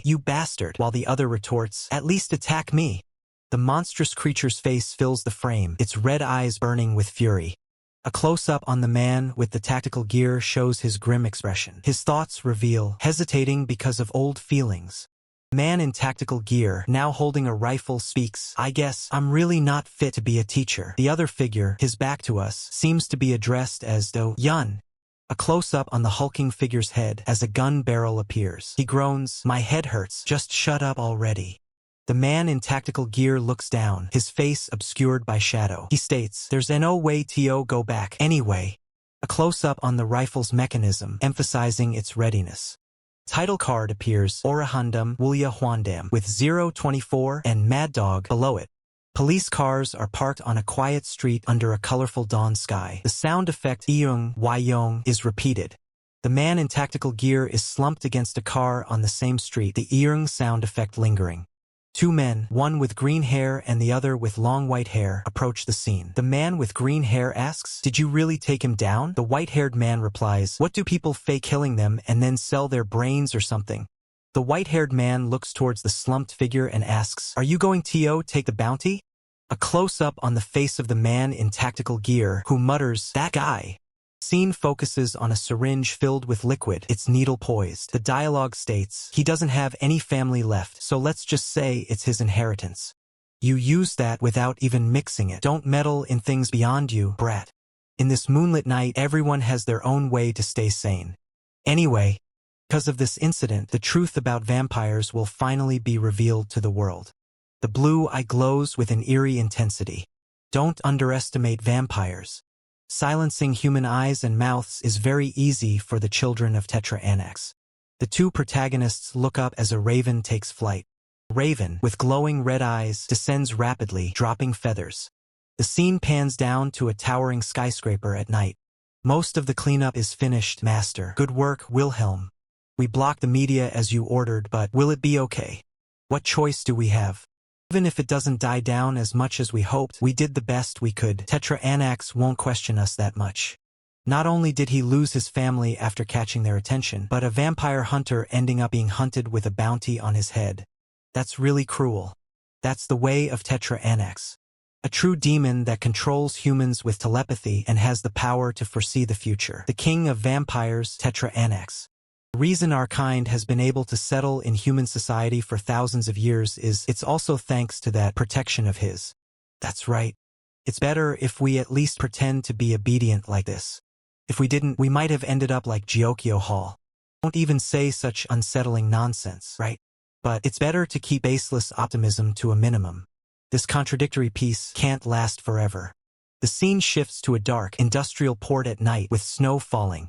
you bastard," while the other retorts, "At least attack me." The monstrous creature's face fills the frame, its red eyes burning with fury. A close-up on the man with the tactical gear shows his grim expression. His thoughts reveal, hesitating because of old feelings. Man in tactical gear, now holding a rifle, speaks, "I guess I'm really not fit to be a teacher." The other figure, his back to us, seems to be addressed as Do Yun. A close-up on the hulking figure's head as a gun barrel appears. He groans, "My head hurts, just shut up already." The man in tactical gear looks down, his face obscured by shadow. He states, "There's no way to go back anyway." A close-up on the rifle's mechanism, emphasizing its readiness. Title card appears, Orahandam Wulya Hwandam, with 024 and Mad Dog below it. Police cars are parked on a quiet street under a colorful dawn sky. The sound effect Iyung Wyong is repeated. The man in tactical gear is slumped against a car on the same street, the Iyung sound effect lingering. Two men, one with green hair and the other with long white hair, approach the scene. The man with green hair asks, "Did you really take him down?" The white-haired man replies, "What do people fake killing them and then sell their brains or something?" The white-haired man looks towards the slumped figure and asks, "Are you going to take the bounty?" A close-up on the face of the man in tactical gear, who mutters, "That guy." Scene focuses on a syringe filled with liquid, its needle poised. The dialogue states, "He doesn't have any family left, so let's just say it's his inheritance. You use that without even mixing it. Don't meddle in things beyond you, brat. In this moonlit night, everyone has their own way to stay sane. Anyway, because of this incident, the truth about vampires will finally be revealed to the world." The blue eye glows with an eerie intensity. Don't underestimate vampires. Silencing human eyes and mouths is very easy for the children of Tetra Annex. The two protagonists look up as a raven takes flight. Raven, with glowing red eyes, descends rapidly, dropping feathers. The scene pans down to a towering skyscraper at night. "Most of the cleanup is finished, Master. Good work, Wilhelm. We blocked the media as you ordered, but will it be okay? What choice do we have?" Even if it doesn't die down as much as we hoped, we did the best we could. Tetra Anax won't question us that much. Not only did he lose his family after catching their attention, but a vampire hunter ending up being hunted with a bounty on his head. That's really cruel. That's the way of Tetra Anax. A true demon that controls humans with telepathy and has the power to foresee the future. The king of vampires, Tetra Anax. The reason our kind has been able to settle in human society for thousands of years is it's also thanks to that protection of his. That's right. It's better if we at least pretend to be obedient like this. If we didn't, we might have ended up like Gyokyo Hall. Don't even say such unsettling nonsense, right? But it's better to keep baseless optimism to a minimum. This contradictory peace can't last forever. The scene shifts to a dark, industrial port at night with snow falling.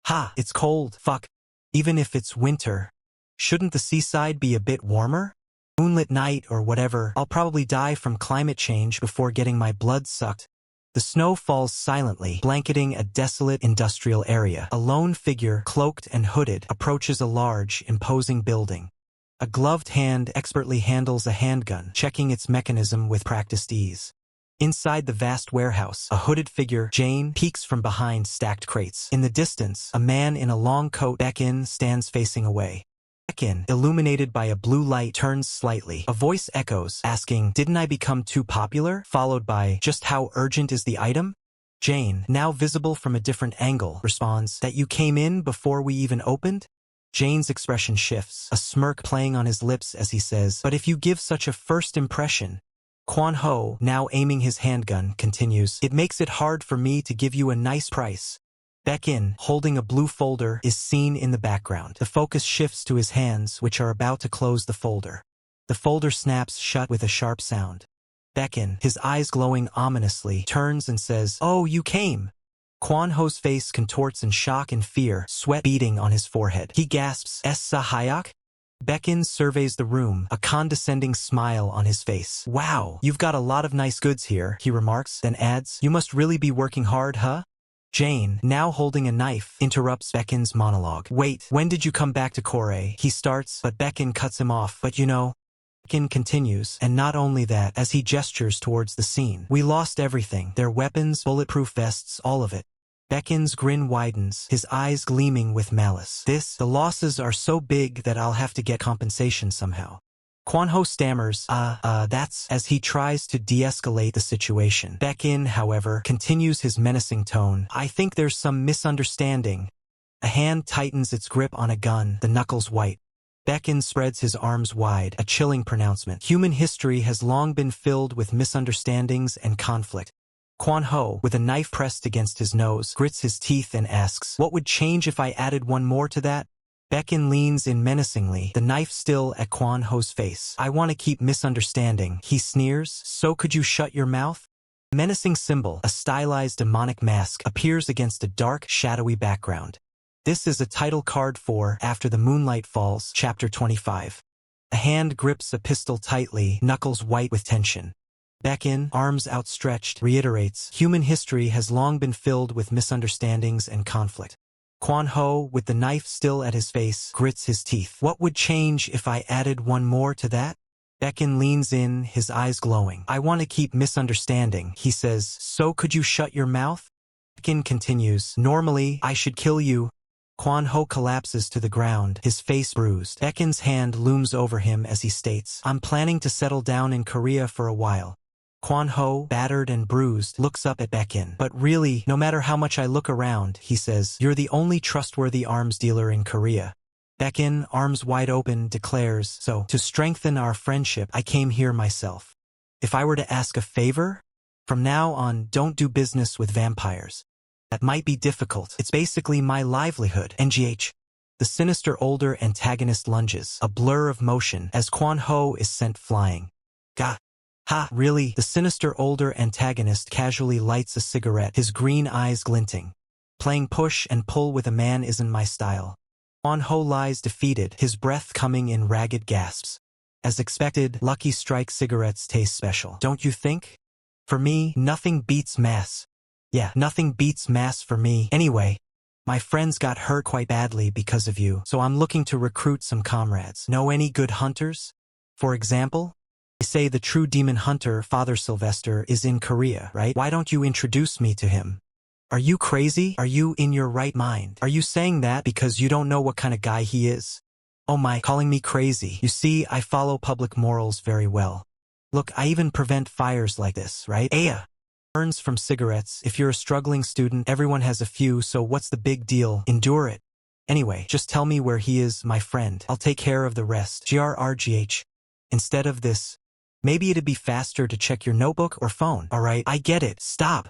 Ha! It's cold, fuck. Even if it's winter, shouldn't the seaside be a bit warmer? Moonlit night or whatever, I'll probably die from climate change before getting my blood sucked. The snow falls silently, blanketing a desolate industrial area. A lone figure, cloaked and hooded, approaches a large, imposing building. A gloved hand expertly handles a handgun, checking its mechanism with practiced ease. Inside the vast warehouse, a hooded figure, Jane, peeks from behind stacked crates. In the distance, a man in a long coat, Beck-in, stands facing away. Beck-in, illuminated by a blue light, turns slightly. A voice echoes, asking, "Didn't I become too popular?" Followed by, "Just how urgent is the item?" Jane, now visible from a different angle, responds, "That you came in before we even opened?" Jane's expression shifts, a smirk playing on his lips as he says, "But if you give such a first impression..." Quan Ho, now aiming his handgun, continues, "It makes it hard for me to give you a nice price." Beck-in, holding a blue folder, is seen in the background. The focus shifts to his hands, which are about to close the folder. The folder snaps shut with a sharp sound. Beck-in, his eyes glowing ominously, turns and says, "Oh, you came." Quan Ho's face contorts in shock and fear, sweat beading on his forehead. He gasps, "Essa Hayok?" Beck-in surveys the room, a condescending smile on his face. "Wow, you've got a lot of nice goods here," he remarks, then adds, "You must really be working hard, huh?" Jane, now holding a knife, interrupts Beck-in's monologue. "Wait, when did you come back to Kore?" He starts, but Beck-in cuts him off. "But you know..." Beck-in continues, "And not only that," as he gestures towards the scene. "We lost everything. Their weapons, bulletproof vests, all of it." Beck-in's grin widens, his eyes gleaming with malice. The losses are so big that I'll have to get compensation somehow." Quan Ho stammers, that's," as he tries to de-escalate the situation. Beck-in, however, continues his menacing tone. "I think there's some misunderstanding." A hand tightens its grip on a gun, the knuckles white. Beck-in spreads his arms wide, a chilling pronouncement. Human history has long been filled with misunderstandings and conflict. Quan Ho, with a knife pressed against his nose, grits his teeth and asks, "What would change if I added one more to that?" Beck-in leans in menacingly, the knife still at Quan Ho's face. "I want to keep misunderstanding," he sneers. "So could you shut your mouth?" A menacing symbol, a stylized demonic mask, appears against a dark, shadowy background. This is a title card for After the Moonlight Falls, Chapter 25. A hand grips a pistol tightly, knuckles white with tension. Beck-in, arms outstretched, reiterates, "Human history has long been filled with misunderstandings and conflict." Quan Ho, with the knife still at his face, grits his teeth. "What would change if I added one more to that?" Beck-in leans in, his eyes glowing. "I want to keep misunderstanding," he says. "So could you shut your mouth?" Beck-in continues, "Normally, I should kill you." Quan Ho collapses to the ground, his face bruised. Beck-in's hand looms over him as he states, "I'm planning to settle down in Korea for a while." Quan Ho, battered and bruised, looks up at Beck-in. "But really, no matter how much I look around," he says, "you're the only trustworthy arms dealer in Korea." Beck-in, arms wide open, declares, "So, to strengthen our friendship, I came here myself. If I were to ask a favor? From now on, don't do business with vampires. That might be difficult. It's basically my livelihood. NGH. The sinister older antagonist lunges, a blur of motion, as Quan Ho is sent flying. "Gah. Ha, really?" The sinister older antagonist casually lights a cigarette, his green eyes glinting. "Playing push and pull with a man isn't my style." Quan Ho lies defeated, his breath coming in ragged gasps. As expected, Lucky Strike cigarettes taste special, don't you think? For me, nothing beats mass. Yeah, nothing beats mass for me. Anyway, my friends got hurt quite badly because of you, so I'm looking to recruit some comrades. Know any good hunters? For example? They say the true demon hunter, Father Sylvester, is in Korea, right? Why don't you introduce me to him? Are you crazy? Are you in your right mind? Are you saying that because you don't know what kind of guy he is? Oh my, calling me crazy. You see, I follow public morals very well. Look, I even prevent fires like this, right? Aya. Burns from cigarettes. If you're a struggling student, everyone has a few, so what's the big deal? Endure it. Anyway, just tell me where he is, my friend. I'll take care of the rest. GRRGH. Instead of this, maybe it'd be faster to check your notebook or phone. Alright, I get it. Stop.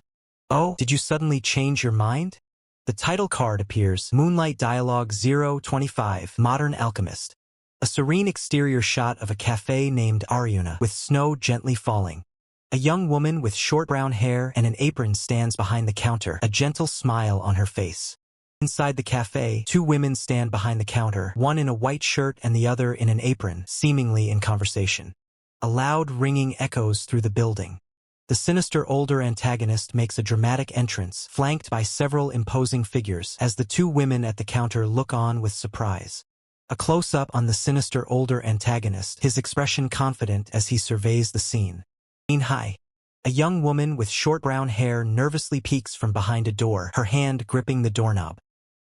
Oh, did you suddenly change your mind? The title card appears, Moonlight Dialogue 025, Modern Alchemist. A serene exterior shot of a cafe named Ariuna, with snow gently falling. A young woman with short brown hair and an apron stands behind the counter, a gentle smile on her face. Inside the cafe, two women stand behind the counter, one in a white shirt and the other in an apron, seemingly in conversation. A loud ringing echoes through the building. The sinister older antagonist makes a dramatic entrance, flanked by several imposing figures, as the two women at the counter look on with surprise. A close-up on the sinister older antagonist, his expression confident as he surveys the scene. Hi. A young woman with short brown hair nervously peeks from behind a door, her hand gripping the doorknob.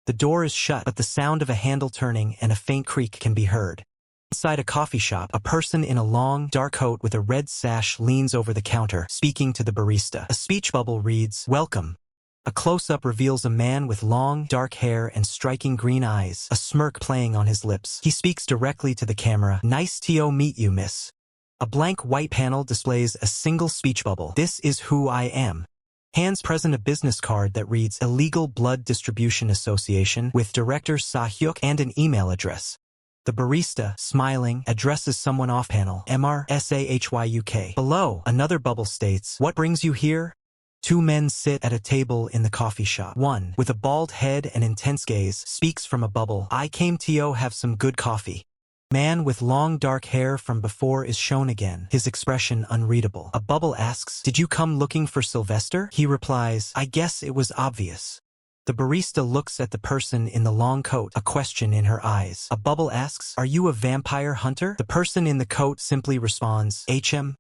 The door is shut, but the sound of a handle turning and a faint creak can be heard. Inside a coffee shop, a person in a long, dark coat with a red sash leans over the counter, speaking to the barista. A speech bubble reads, "Welcome." A close-up reveals a man with long, dark hair and striking green eyes, a smirk playing on his lips. He speaks directly to the camera. "Nice to meet you, miss." A blank white panel displays a single speech bubble. "This is who I am." Hands present a business card that reads Illegal Blood Distribution Association with Director Sa-hyuk and an email address. The barista, smiling, addresses someone off-panel, MR-SAHYUK. Below, another bubble states, "What brings you here?" Two men sit at a table in the coffee shop. One, with a bald head and intense gaze, speaks from a bubble. "I came to have some good coffee." Man with long dark hair from before is shown again, his expression unreadable. A bubble asks, "Did you come looking for Sylvester?" He replies, "I guess it was obvious." The barista looks at the person in the long coat, a question in her eyes. A bubble asks, "Are you a vampire hunter?" The person in the coat simply responds, "HM."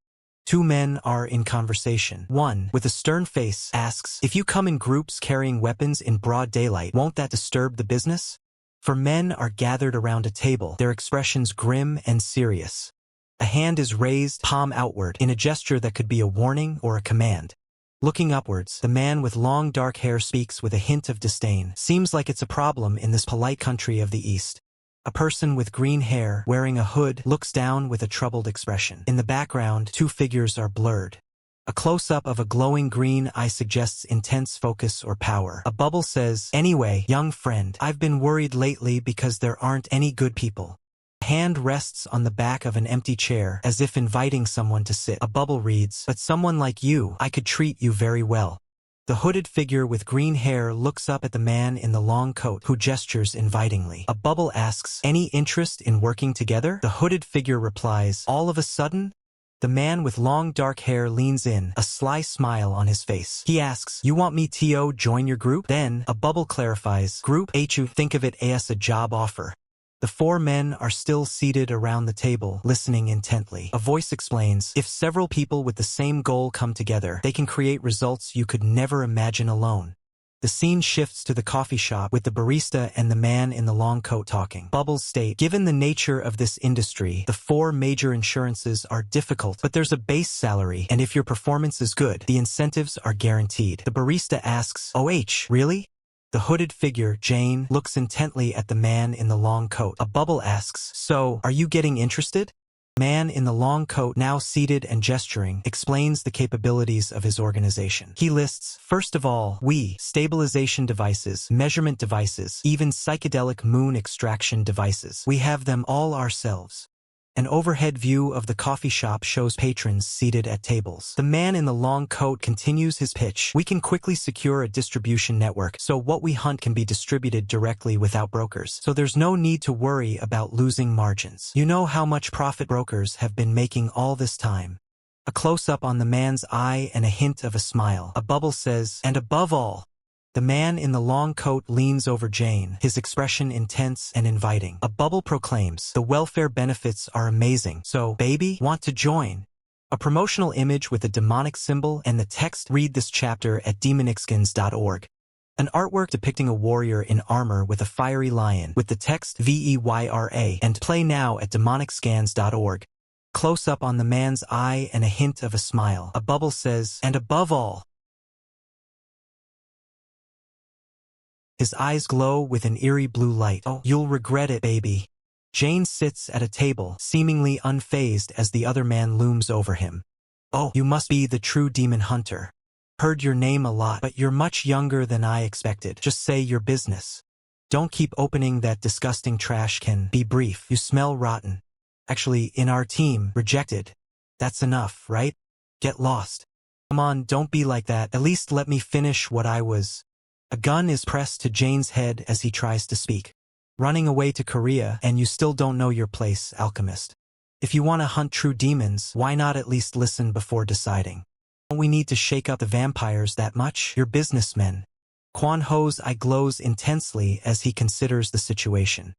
Two men are in conversation. One, with a stern face, asks, "If you come in groups carrying weapons in broad daylight, won't that disturb the business?" For men are gathered around a table, their expressions grim and serious. A hand is raised, palm outward, in a gesture that could be a warning or a command. Looking upwards, the man with long dark hair speaks with a hint of disdain. "Seems like it's a problem in this polite country of the East." A person with green hair, wearing a hood, looks down with a troubled expression. In the background, two figures are blurred. A close-up of a glowing green eye suggests intense focus or power. A bubble says, "Anyway, young friend, I've been worried lately because there aren't any good people." A hand rests on the back of an empty chair, as if inviting someone to sit. A bubble reads, "But someone like you, I could treat you very well." The hooded figure with green hair looks up at the man in the long coat, who gestures invitingly. A bubble asks, "Any interest in working together?" The hooded figure replies, "All of a sudden?" The man with long dark hair leans in, a sly smile on his face. He asks, "You want me to join your group?" Then, a bubble clarifies, "Group HU, think of it as a job offer." The four men are still seated around the table, listening intently. A voice explains, "If several people with the same goal come together, they can create results you could never imagine alone." The scene shifts to the coffee shop with the barista and the man in the long coat talking. Bubbles state, "Given the nature of this industry, the four major insurances are difficult, but there's a base salary, and if your performance is good, the incentives are guaranteed." The barista asks, "OH, really?" The hooded figure, Jane, looks intently at the man in the long coat. A bubble asks, "So, are you getting interested?" Man in the long coat, now seated and gesturing, explains the capabilities of his organization. He lists, first of all, stabilization devices, measurement devices, even psychedelic moon extraction devices. We have them all ourselves. An overhead view of the coffee shop shows patrons seated at tables. The man in the long coat continues his pitch. "We can quickly secure a distribution network, so what we hunt can be distributed directly without brokers. So there's no need to worry about losing margins. You know how much profit brokers have been making all this time." A close-up on the man's eye and a hint of a smile. A bubble says, "And above all." The man in the long coat leans over Jane, his expression intense and inviting. A bubble proclaims, "The welfare benefits are amazing. So, baby, want to join?" A promotional image with a demonic symbol and the text "Read this chapter at demonixskins.org." An artwork depicting a warrior in armor with a fiery lion with the text "VEYRA" and "Play now at demonixskins.org." Close up on the man's eye and a hint of a smile. A bubble says, "And above all." His eyes glow with an eerie blue light. "Oh, you'll regret it, baby." Jane sits at a table, seemingly unfazed as the other man looms over him. "Oh, you must be the true demon hunter. Heard your name a lot, but you're much younger than I expected. Just say your business. Don't keep opening that disgusting trash can. Be brief. You smell rotten. Actually, in our team, rejected. That's enough, right? Get lost. Come on, don't be like that. At least let me finish what I was." A gun is pressed to Jane's head as he tries to speak. "Running away to Korea, and you still don't know your place, alchemist. If you want to hunt true demons, why not at least listen before deciding? Don't we need to shake up the vampires that much? You're businessmen." Kwon Ho's eye glows intensely as he considers the situation.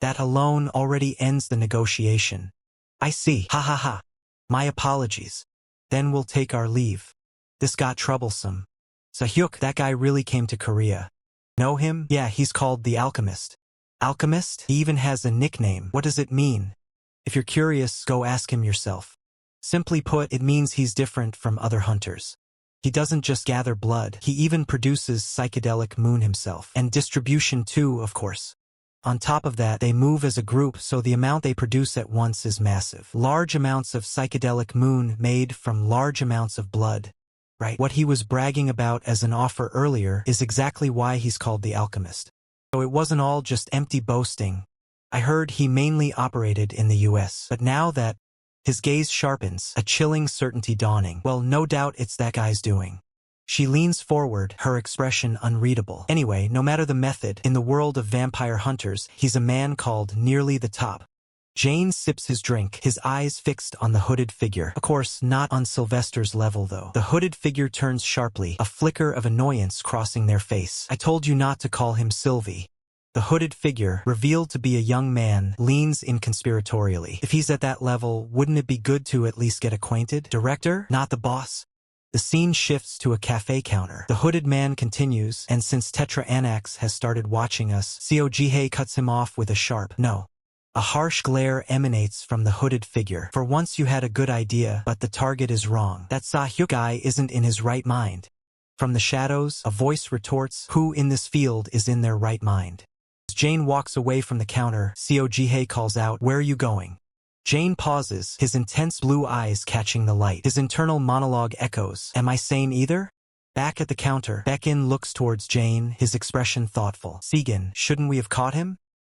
That alone already ends the negotiation. "I see. Ha ha ha. My apologies. Then we'll take our leave. This got troublesome. Sahyuk, that guy really came to Korea. Know him? Yeah, he's called the Alchemist." "Alchemist? He even has a nickname. What does it mean?" "If you're curious, go ask him yourself. Simply put, it means he's different from other hunters. He doesn't just gather blood, he even produces psychedelic moon himself. And distribution too, of course. On top of that, they move as a group, so the amount they produce at once is massive. Large amounts of psychedelic moon made from large amounts of blood. Right. What he was bragging about as an offer earlier is exactly why he's called the Alchemist. So it wasn't all just empty boasting. I heard he mainly operated in the US. But now that his gaze sharpens, a chilling certainty dawning. Well, no doubt it's that guy's doing. She leans forward, her expression unreadable. Anyway, no matter the method, in the world of vampire hunters, he's a man called nearly the top. Jane sips his drink, his eyes fixed on the hooded figure. Of course, not on Sylvester's level though. The hooded figure turns sharply, a flicker of annoyance crossing their face. "I told you not to call him Sylvie." The hooded figure, revealed to be a young man, leans in conspiratorially. "If he's at that level, wouldn't it be good to at least get acquainted? Director, not the boss?" The scene shifts to a cafe counter. The hooded man continues, and since Tetra Anax has started watching us, Seo Jihei cuts him off with a sharp "no." A harsh glare emanates from the hooded figure. "For once you had a good idea, but the target is wrong. That Sahyuk guy isn't in his right mind." From the shadows, a voice retorts, "Who in this field is in their right mind?" As Jane walks away from the counter, Seo Jihei calls out, "Where are you going?" Jane pauses, his intense blue eyes catching the light. His internal monologue echoes, "Am I sane either?" Back at the counter, Baekhin looks towards Jane, his expression thoughtful. "Segan, shouldn't we have caught him?"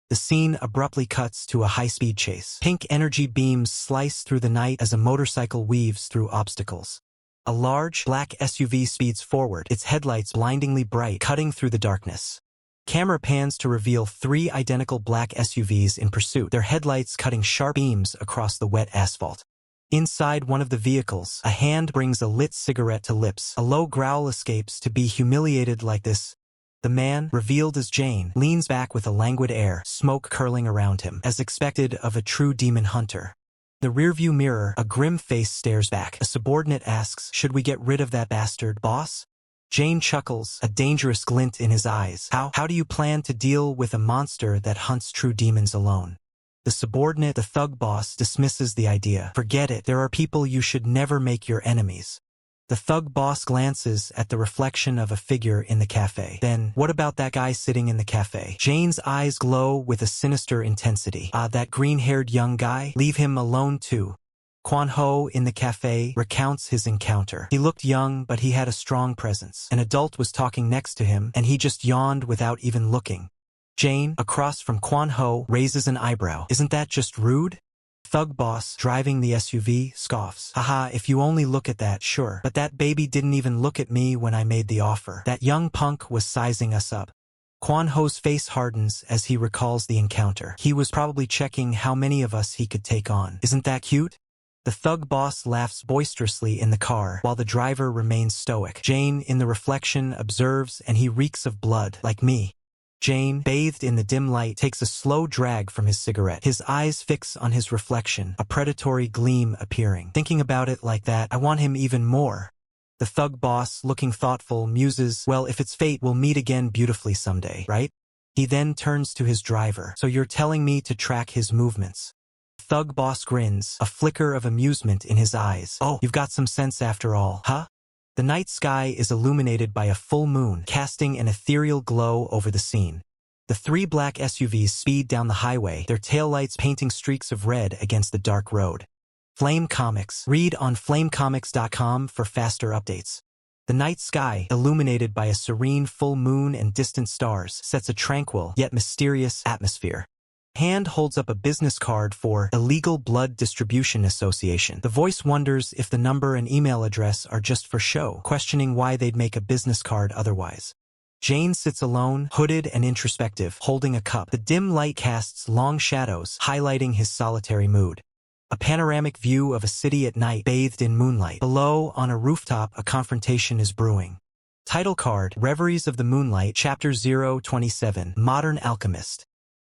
The scene abruptly cuts to a high-speed chase. Pink energy beams slice through the night as a motorcycle weaves through obstacles. A large, black SUV speeds forward, its headlights blindingly bright, cutting through the darkness. Camera pans to reveal 3 identical black SUVs in pursuit, their headlights cutting sharp beams across the wet asphalt. Inside one of the vehicles, a hand brings a lit cigarette to lips. A low growl escapes. "To be humiliated like this." The man, revealed as Jane, leans back with a languid air, smoke curling around him, as expected of a true demon hunter. The rearview mirror, a grim face stares back. A subordinate asks, "Should we get rid of that bastard, boss?" Jane chuckles, a dangerous glint in his eyes. How do you plan to deal with a monster that hunts true demons alone?" The subordinate, the thug boss, dismisses the idea. "Forget it, there are people you should never make your enemies." The thug boss glances at the reflection of a figure in the cafe. "Then, what about that guy sitting in the cafe?" Jane's eyes glow with a sinister intensity. "Ah, that green-haired young guy? Leave him alone too." Kwon Ho in the cafe recounts his encounter. He looked young, but he had a strong presence. An adult was talking next to him, and he just yawned without even looking. Jane, across from Kwon Ho, raises an eyebrow. "Isn't that just rude?" Thug boss, driving the SUV, scoffs. "Haha, if you only look at that, sure. But that baby didn't even look at me when I made the offer. That young punk was sizing us up." Kwon Ho's face hardens as he recalls the encounter. He was probably checking how many of us he could take on. "Isn't that cute?" The thug boss laughs boisterously in the car, while the driver remains stoic. Jane, in the reflection, observes, "And he reeks of blood, like me." Jane, bathed in the dim light, takes a slow drag from his cigarette. His eyes fix on his reflection, a predatory gleam appearing. Thinking about it like that, I want him even more. The thug boss, looking thoughtful, muses, well, if it's fate, we'll meet again beautifully someday, right? He then turns to his driver. So you're telling me to track his movements? Thug boss grins, a flicker of amusement in his eyes. Oh, you've got some sense after all, huh? The night sky is illuminated by a full moon, casting an ethereal glow over the scene. The three black SUVs speed down the highway, their taillights painting streaks of red against the dark road. Flame Comics. Read on flamecomics.com for faster updates. The night sky, illuminated by a serene full moon and distant stars, sets a tranquil yet mysterious atmosphere. Hand holds up a business card for Illegal Blood Distribution Association. The voice wonders if the number and email address are just for show, questioning why they'd make a business card otherwise. Jane sits alone, hooded and introspective, holding a cup. The dim light casts long shadows, highlighting his solitary mood. A panoramic view of a city at night, bathed in moonlight. Below, on a rooftop, a confrontation is brewing. Title card, Reveries of the Moonlight, Chapter 027, Modern Alchemist.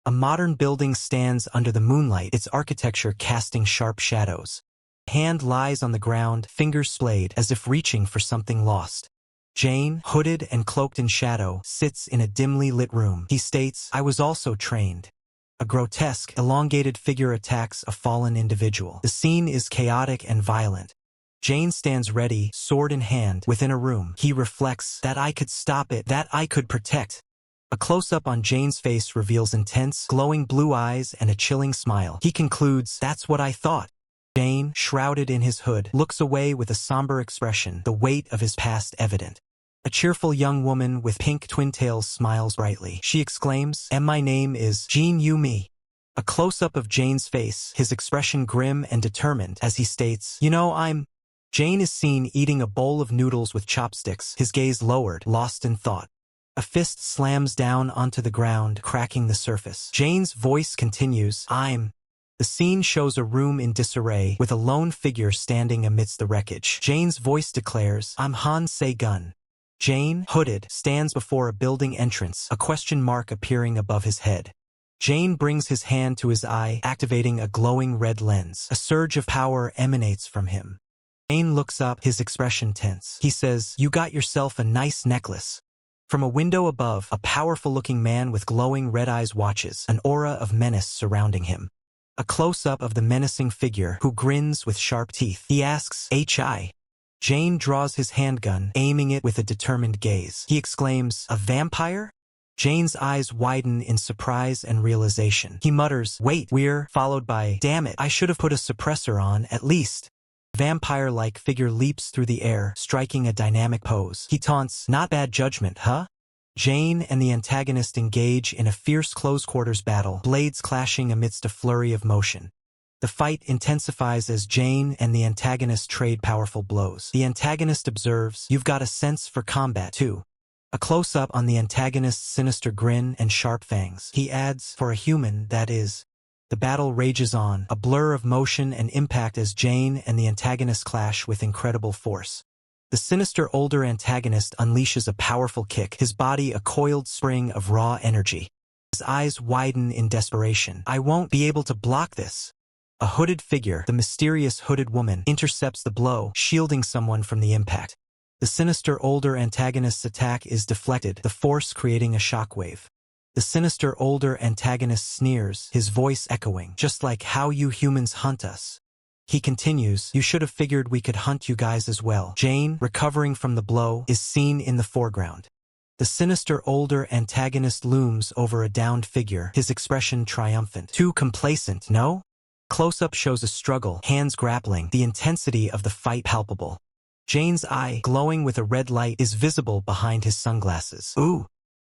A modern building stands under the moonlight, its architecture casting sharp shadows. Hand lies on the ground, fingers splayed, as if reaching for something lost. Jane, hooded and cloaked in shadow, sits in a dimly lit room. He states, I was also trained. A grotesque, elongated figure attacks a fallen individual. The scene is chaotic and violent. Jane stands ready, sword in hand, within a room. He reflects, that I could stop it, that I could protect. A close-up on Jane's face reveals intense, glowing blue eyes and a chilling smile. He concludes, that's what I thought. Jane, shrouded in his hood, looks away with a somber expression, the weight of his past evident. A cheerful young woman with pink twin-tails smiles brightly. She exclaims, and my name is Jean Yumi. A close-up of Jane's face, his expression grim and determined, as he states, you know, Jane is seen eating a bowl of noodles with chopsticks, his gaze lowered, lost in thought. A fist slams down onto the ground, cracking the surface. Jane's voice continues, The scene shows a room in disarray, with a lone figure standing amidst the wreckage. Jane's voice declares, I'm Han Se-gun. Jane, hooded, stands before a building entrance, a question mark appearing above his head. Jane brings his hand to his eye, activating a glowing red lens. A surge of power emanates from him. Jane looks up, his expression tense. He says, you got yourself a nice necklace. From a window above, a powerful-looking man with glowing red eyes watches, an aura of menace surrounding him. A close-up of the menacing figure, who grins with sharp teeth. He asks, H.I. Jane draws his handgun, aiming it with a determined gaze. He exclaims, a vampire? Jane's eyes widen in surprise and realization. He mutters, wait, we're, followed by, damn it, I should have put a suppressor on, at least. Vampire-like figure leaps through the air, striking a dynamic pose. He taunts, not bad judgment, huh? Jane and the antagonist engage in a fierce close-quarters battle, blades clashing amidst a flurry of motion. The fight intensifies as Jane and the antagonist trade powerful blows. The antagonist observes, you've got a sense for combat, too. A close-up on the antagonist's sinister grin and sharp fangs. He adds, for a human, that is. The battle rages on, a blur of motion and impact as Jane and the antagonist clash with incredible force. The sinister older antagonist unleashes a powerful kick, his body a coiled spring of raw energy. His eyes widen in desperation. I won't be able to block this. A hooded figure, the mysterious hooded woman, intercepts the blow, shielding someone from the impact. The sinister older antagonist's attack is deflected, the force creating a shockwave. The sinister older antagonist sneers, his voice echoing, just like how you humans hunt us. He continues, you should have figured we could hunt you guys as well. Jane, recovering from the blow, is seen in the foreground. The sinister older antagonist looms over a downed figure, his expression triumphant. Too complacent, no? Close-up shows a struggle, hands grappling, the intensity of the fight palpable. Jane's eye, glowing with a red light, is visible behind his sunglasses. Ooh!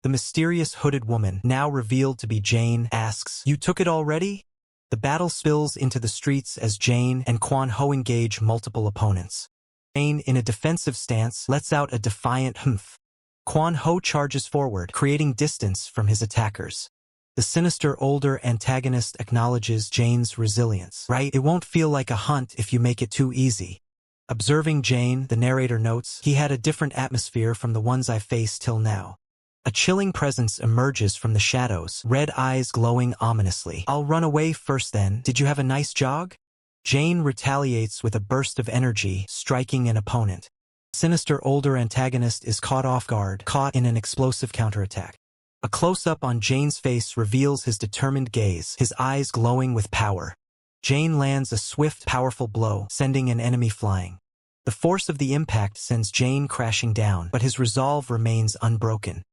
The mysterious hooded woman, now revealed to be Jane, asks, you took it already? The battle spills into the streets as Jane and Quan Ho engage multiple opponents. Jane, in a defensive stance, lets out a defiant humph. Quan Ho charges forward, creating distance from his attackers. The sinister older antagonist acknowledges Jane's resilience. Right, it won't feel like a hunt if you make it too easy. Observing Jane, the narrator notes, he had a different atmosphere from the ones I faced till now. A chilling presence emerges from the shadows, red eyes glowing ominously. I'll run away first then. Did you have a nice jog? Jane retaliates with a burst of energy, striking an opponent. Sinister older antagonist is caught off guard, caught in an explosive counterattack. A close-up on Jane's face reveals his determined gaze, his eyes glowing with power. Jane lands a swift, powerful blow, sending an enemy flying. The force of the impact sends Jane crashing down, but his resolve remains unbroken.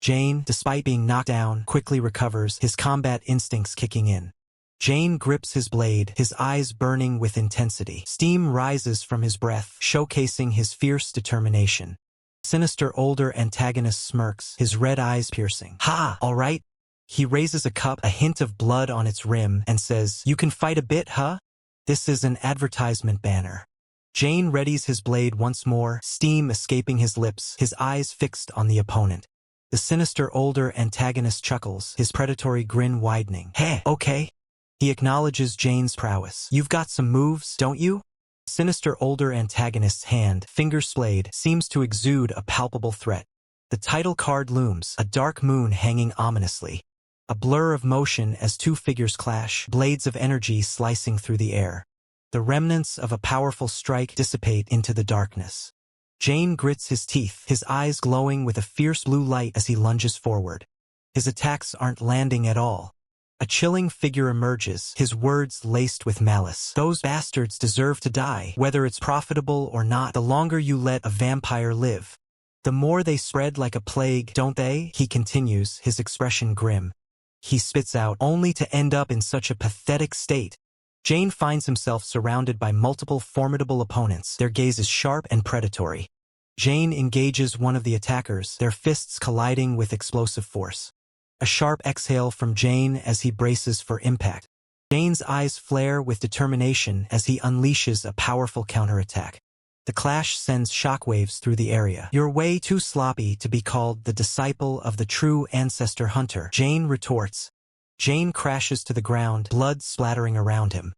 Jane, despite being knocked down, quickly recovers, his combat instincts kicking in. Jane grips his blade, his eyes burning with intensity. Steam rises from his breath, showcasing his fierce determination. Sinister older antagonist smirks, his red eyes piercing. Ha! All right? He raises a cup, a hint of blood on its rim, and says, "You can fight a bit, huh?" This is an advertisement banner. Jane readies his blade once more, steam escaping his lips, his eyes fixed on the opponent. The sinister older antagonist chuckles, his predatory grin widening. Hey, okay. He acknowledges Jane's prowess. You've got some moves, don't you? Sinister older antagonist's hand, finger splayed, seems to exude a palpable threat. The title card looms, a dark moon hanging ominously. A blur of motion as two figures clash, blades of energy slicing through the air. The remnants of a powerful strike dissipate into the darkness. Jane grits his teeth, his eyes glowing with a fierce blue light as he lunges forward. His attacks aren't landing at all. A chilling figure emerges, his words laced with malice. Those bastards deserve to die, whether it's profitable or not. The longer you let a vampire live, the more they spread like a plague, don't they? He continues, his expression grim. He spits out, only to end up in such a pathetic state. Jane finds himself surrounded by multiple formidable opponents. Their gaze is sharp and predatory. Jane engages one of the attackers, their fists colliding with explosive force. A sharp exhale from Jane as he braces for impact. Jane's eyes flare with determination as he unleashes a powerful counterattack. The clash sends shockwaves through the area. "You're way too sloppy to be called the disciple of the true ancestor hunter," Jane retorts. Jane crashes to the ground, blood splattering around him.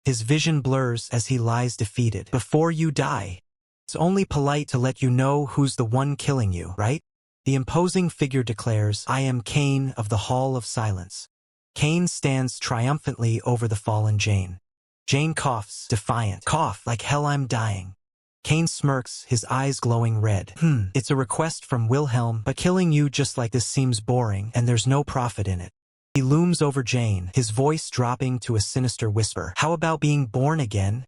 His vision blurs as he lies defeated. "Before you die, it's only polite to let you know who's the one killing you, right?" The imposing figure declares, "I am Cain of the Hall of Silence." Cain stands triumphantly over the fallen Jane. Jane coughs, defiant. "Cough, like hell I'm dying." Cain smirks, his eyes glowing red. It's a request from Wilhelm, but killing you just like this seems boring, and there's no profit in it." He looms over Jane, his voice dropping to a sinister whisper. "How about being born again?"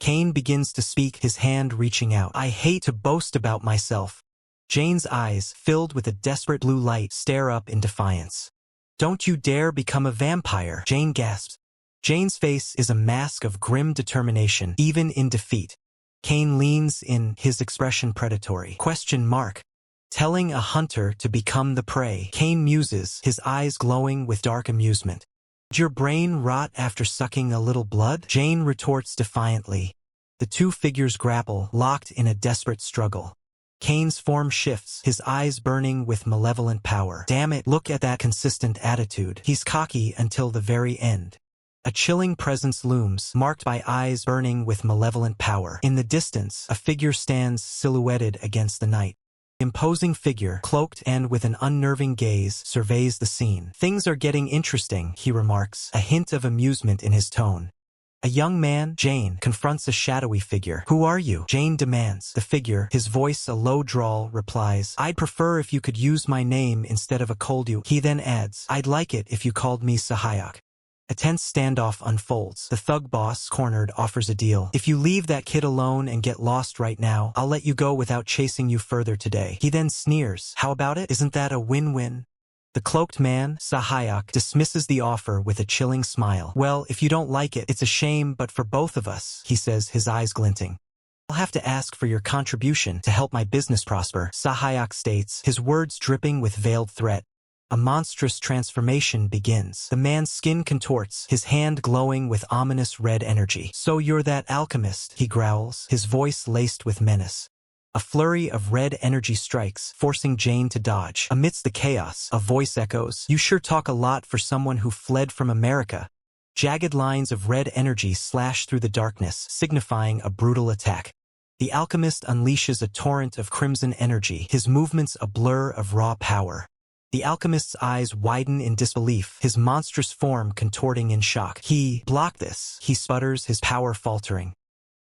Cain begins to speak, his hand reaching out. "I hate to boast about myself." Jane's eyes, filled with a desperate blue light, stare up in defiance. "Don't you dare become a vampire," Jane gasps. Jane's face is a mask of grim determination, even in defeat. Cain leans in, his expression predatory. Telling a hunter to become the prey. Cain muses, his eyes glowing with dark amusement. "Did your brain rot after sucking a little blood?" Jane retorts defiantly. The two figures grapple, locked in a desperate struggle. Cain's form shifts, his eyes burning with malevolent power. "Damn it, look at that consistent attitude." He's cocky until the very end. A chilling presence looms, marked by eyes burning with malevolent power. In the distance, a figure stands silhouetted against the night. Imposing figure, cloaked and with an unnerving gaze, surveys the scene. "Things are getting interesting," he remarks, a hint of amusement in his tone. A young man, Jane, confronts a shadowy figure. "Who are you?" Jane demands. The figure, his voice a low drawl, replies, "I'd prefer if you could use my name instead of a cold you." He then adds, "I'd like it if you called me Sahayak." A tense standoff unfolds. The thug boss, cornered, offers a deal. "If you leave that kid alone and get lost right now, I'll let you go without chasing you further today." He then sneers. "How about it? Isn't that a win-win?" The cloaked man, Sahayak, dismisses the offer with a chilling smile. "Well, if you don't like it, it's a shame, but for both of us," he says, his eyes glinting. "I'll have to ask for your contribution to help my business prosper," Sahayak states, his words dripping with veiled threat. A monstrous transformation begins. The man's skin contorts, his hand glowing with ominous red energy. "So you're that alchemist," he growls, his voice laced with menace. A flurry of red energy strikes, forcing Jane to dodge. Amidst the chaos, a voice echoes, "You sure talk a lot for someone who fled from America." Jagged lines of red energy slash through the darkness, signifying a brutal attack. The alchemist unleashes a torrent of crimson energy, his movements a blur of raw power. The alchemist's eyes widen in disbelief, his monstrous form contorting in shock. He blocked this, he sputters, his power faltering.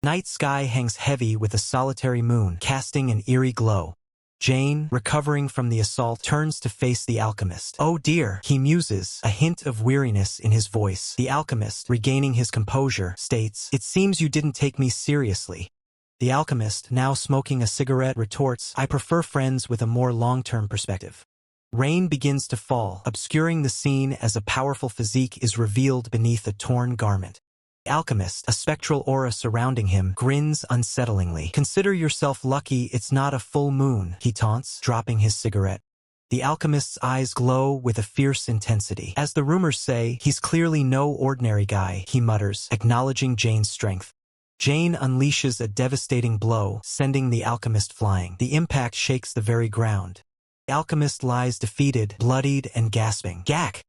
Night sky hangs heavy with a solitary moon, casting an eerie glow. Jane, recovering from the assault, turns to face the alchemist. "Oh dear," he muses, a hint of weariness in his voice. The alchemist, regaining his composure, states, "It seems you didn't take me seriously." The alchemist, now smoking a cigarette, retorts, "I prefer friends with a more long-term perspective." Rain begins to fall, obscuring the scene as a powerful physique is revealed beneath a torn garment. The alchemist, a spectral aura surrounding him, grins unsettlingly. "Consider yourself lucky it's not a full moon," he taunts, dropping his cigarette. The alchemist's eyes glow with a fierce intensity. "As the rumors say, he's clearly no ordinary guy," he mutters, acknowledging Jane's strength. Jane unleashes a devastating blow, sending the alchemist flying. The impact shakes the very ground. The alchemist lies defeated, bloodied, and gasping. "Gak!"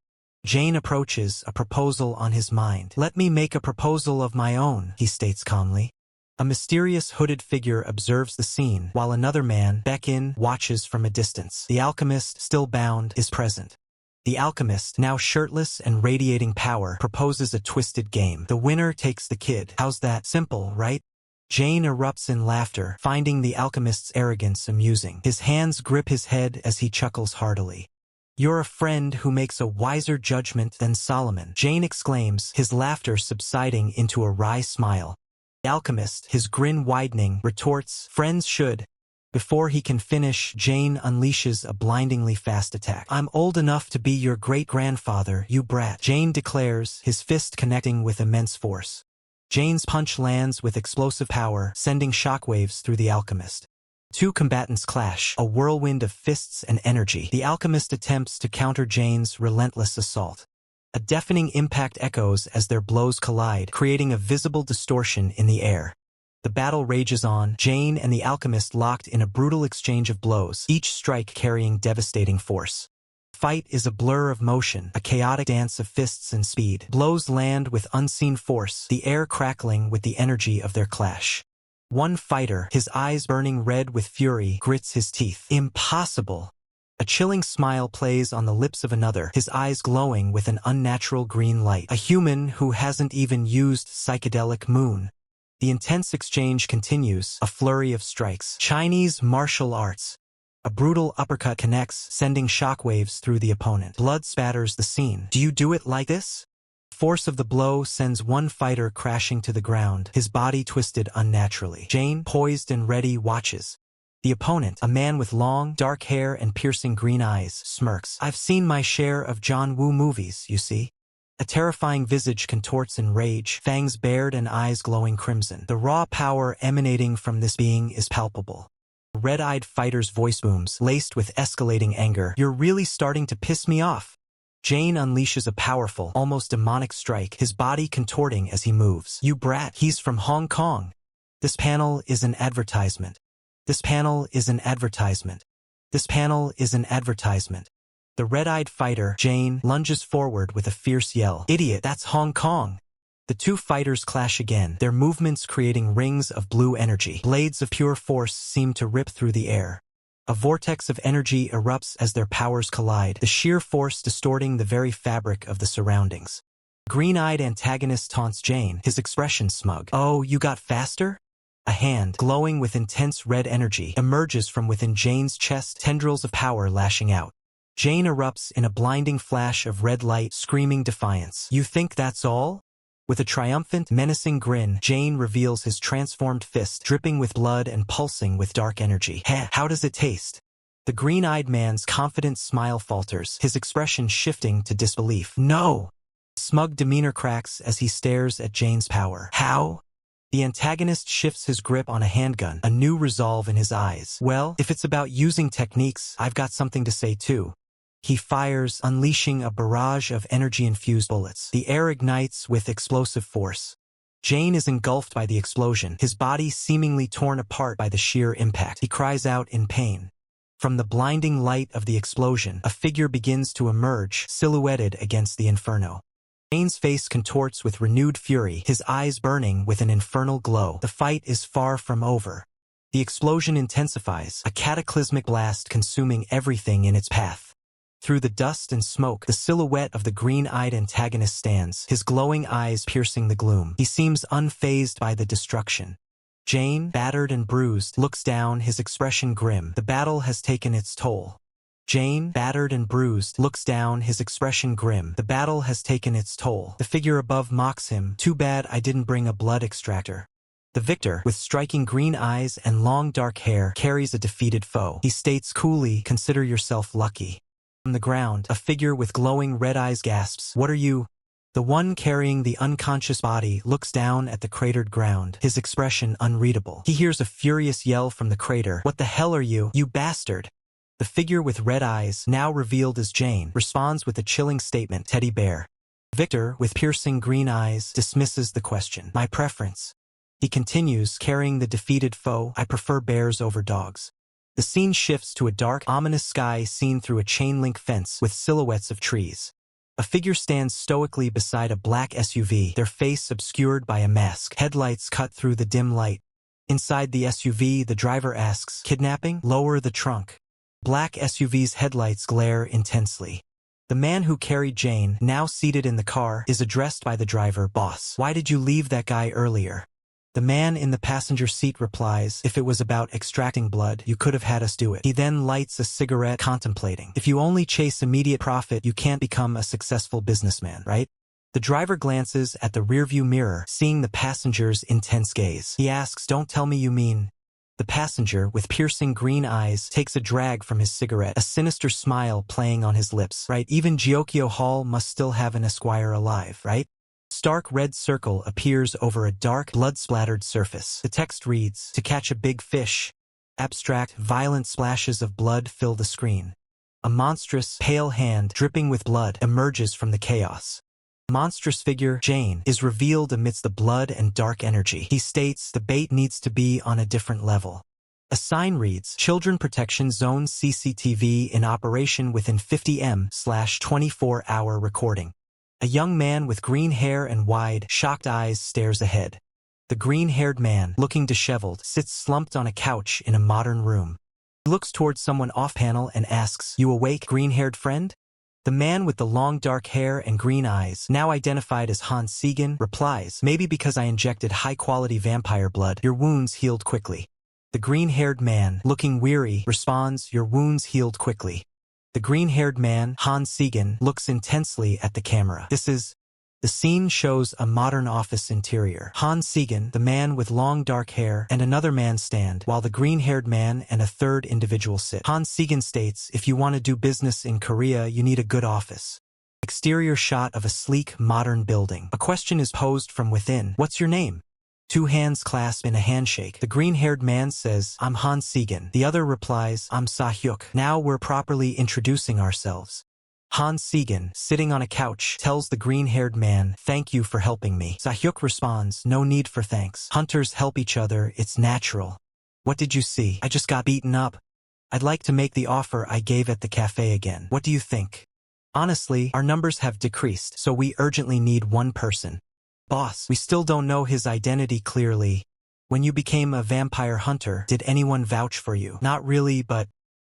Jane approaches, a proposal on his mind. "Let me make a proposal of my own," he states calmly. A mysterious hooded figure observes the scene, while another man, Beck-in, watches from a distance. The alchemist, still bound, is present. The alchemist, now shirtless and radiating power, proposes a twisted game. "The winner takes the kid. How's that? Simple, right?" Jane erupts in laughter, finding the alchemist's arrogance amusing. His hands grip his head as he chuckles heartily. "You're a friend who makes a wiser judgment than Solomon," Jane exclaims, his laughter subsiding into a wry smile. The alchemist, his grin widening, retorts, "Friends should." Before he can finish, Jane unleashes a blindingly fast attack. "I'm old enough to be your great-grandfather, you brat," Jane declares, his fist connecting with immense force. Jane's punch lands with explosive power, sending shockwaves through the alchemist. Two combatants clash, a whirlwind of fists and energy. The alchemist attempts to counter Jane's relentless assault. A deafening impact echoes as their blows collide, creating a visible distortion in the air. The battle rages on, Jane and the alchemist locked in a brutal exchange of blows, each strike carrying devastating force. Fight is a blur of motion, a chaotic dance of fists and speed. Blows land with unseen force, the air crackling with the energy of their clash. One fighter, his eyes burning red with fury, grits his teeth. "Impossible!" A chilling smile plays on the lips of another, his eyes glowing with an unnatural green light. "A human who hasn't even used psychedelic moon." The intense exchange continues, a flurry of strikes. Chinese martial arts. A brutal uppercut connects, sending shockwaves through the opponent. Blood spatters the scene. "Do you do it like this?" Force of the blow sends one fighter crashing to the ground, his body twisted unnaturally. Jane, poised and ready, watches. The opponent, a man with long, dark hair and piercing green eyes, smirks. "I've seen my share of John Woo movies, you see." A terrifying visage contorts in rage, fangs bared and eyes glowing crimson. The raw power emanating from this being is palpable. A red-eyed fighter's voice booms, laced with escalating anger. "You're really starting to piss me off." Jane unleashes a powerful, almost demonic strike, his body contorting as he moves. "You brat, he's from Hong Kong." This panel is an advertisement. This panel is an advertisement. This panel is an advertisement. The red-eyed fighter, Jane, lunges forward with a fierce yell. "Idiot, that's Hong Kong." The two fighters clash again, their movements creating rings of blue energy. Blades of pure force seem to rip through the air. A vortex of energy erupts as their powers collide, the sheer force distorting the very fabric of the surroundings. Green-eyed antagonist taunts Jane, his expression smug. "Oh, you got faster?" A hand, glowing with intense red energy, emerges from within Jane's chest, tendrils of power lashing out. Jane erupts in a blinding flash of red light, screaming defiance. "You think that's all?" With a triumphant, menacing grin, Jane reveals his transformed fist, dripping with blood and pulsing with dark energy. "Heh, how does it taste?" The green-eyed man's confident smile falters, his expression shifting to disbelief. "No!" Smug demeanor cracks as he stares at Jane's power. "How?" The antagonist shifts his grip on a handgun, a new resolve in his eyes. "Well, if it's about using techniques, I've got something to say too." He fires, unleashing a barrage of energy-infused bullets. The air ignites with explosive force. Jane is engulfed by the explosion, his body seemingly torn apart by the sheer impact. He cries out in pain. From the blinding light of the explosion, a figure begins to emerge, silhouetted against the inferno. Jane's face contorts with renewed fury, his eyes burning with an infernal glow. The fight is far from over. The explosion intensifies, a cataclysmic blast consuming everything in its path. Through the dust and smoke, the silhouette of the green-eyed antagonist stands, his glowing eyes piercing the gloom. He seems unfazed by the destruction. Jane, battered and bruised, looks down, his expression grim. The battle has taken its toll. Jane, battered and bruised, looks down, his expression grim. The battle has taken its toll. The figure above mocks him. Too bad I didn't bring a blood extractor. The victor, with striking green eyes and long dark hair, carries a defeated foe. He states coolly, "Consider yourself lucky." On the ground, a figure with glowing red eyes gasps, "What are you?" The one carrying the unconscious body looks down at the cratered ground, his expression unreadable. He hears a furious yell from the crater. "What the hell are you, you bastard?" The figure with red eyes, now revealed as Jane, responds with a chilling statement, "Teddy bear." Victor, with piercing green eyes, dismisses the question. "My preference." He continues, carrying the defeated foe, "I prefer bears over dogs." The scene shifts to a dark, ominous sky seen through a chain-link fence with silhouettes of trees. A figure stands stoically beside a black SUV, their face obscured by a mask. Headlights cut through the dim light. Inside the SUV, the driver asks, "Kidnapping? Lower the trunk." Black SUV's headlights glare intensely. The man who carried Jane, now seated in the car, is addressed by the driver, "Boss, why did you leave that guy earlier?" The man in the passenger seat replies, "If it was about extracting blood, you could have had us do it." He then lights a cigarette, contemplating. "If you only chase immediate profit, you can't become a successful businessman, right?" The driver glances at the rearview mirror, seeing the passenger's intense gaze. He asks, "Don't tell me you mean..." The passenger, with piercing green eyes, takes a drag from his cigarette, a sinister smile playing on his lips. "Right, even Giocchio Hall must still have an Esquire alive, right?" Stark red circle appears over a dark, blood-splattered surface. The text reads, "To catch a big fish." Abstract, violent splashes of blood fill the screen. A monstrous, pale hand, dripping with blood, emerges from the chaos. Monstrous figure, Jane, is revealed amidst the blood and dark energy. He states, "The bait needs to be on a different level." A sign reads, "Children Protection Zone CCTV in operation within 50 m/24-hour recording." A young man with green hair and wide, shocked eyes stares ahead. The green-haired man, looking disheveled, sits slumped on a couch in a modern room. He looks towards someone off-panel and asks, "You awake, green-haired friend?" The man with the long dark hair and green eyes, now identified as Hans Segan, replies, "Maybe because I injected high-quality vampire blood, your wounds healed quickly." The green-haired man, looking weary, responds, "Your wounds healed quickly." The green-haired man, Hans Segan, looks intensely at the camera. The scene shows a modern office interior. Hans Segan, the man with long dark hair, and another man stand, while the green-haired man and a third individual sit. Hans Segan states, "If you want to do business in Korea, you need a good office." Exterior shot of a sleek, modern building. A question is posed from within. "What's your name?" Two hands clasp in a handshake. The green-haired man says, "I'm Hans Segan." The other replies, "I'm Sahyuk." Now we're properly introducing ourselves. Hans Segan, sitting on a couch, tells the green-haired man, "Thank you for helping me." Sahyuk responds, "No need for thanks. Hunters help each other, it's natural." "What did you see?" "I just got beaten up. I'd like to make the offer I gave at the cafe again. What do you think?" "Honestly, our numbers have decreased, so we urgently need one person." "Boss, we still don't know his identity clearly. When you became a vampire hunter, did anyone vouch for you?" "Not really, but..."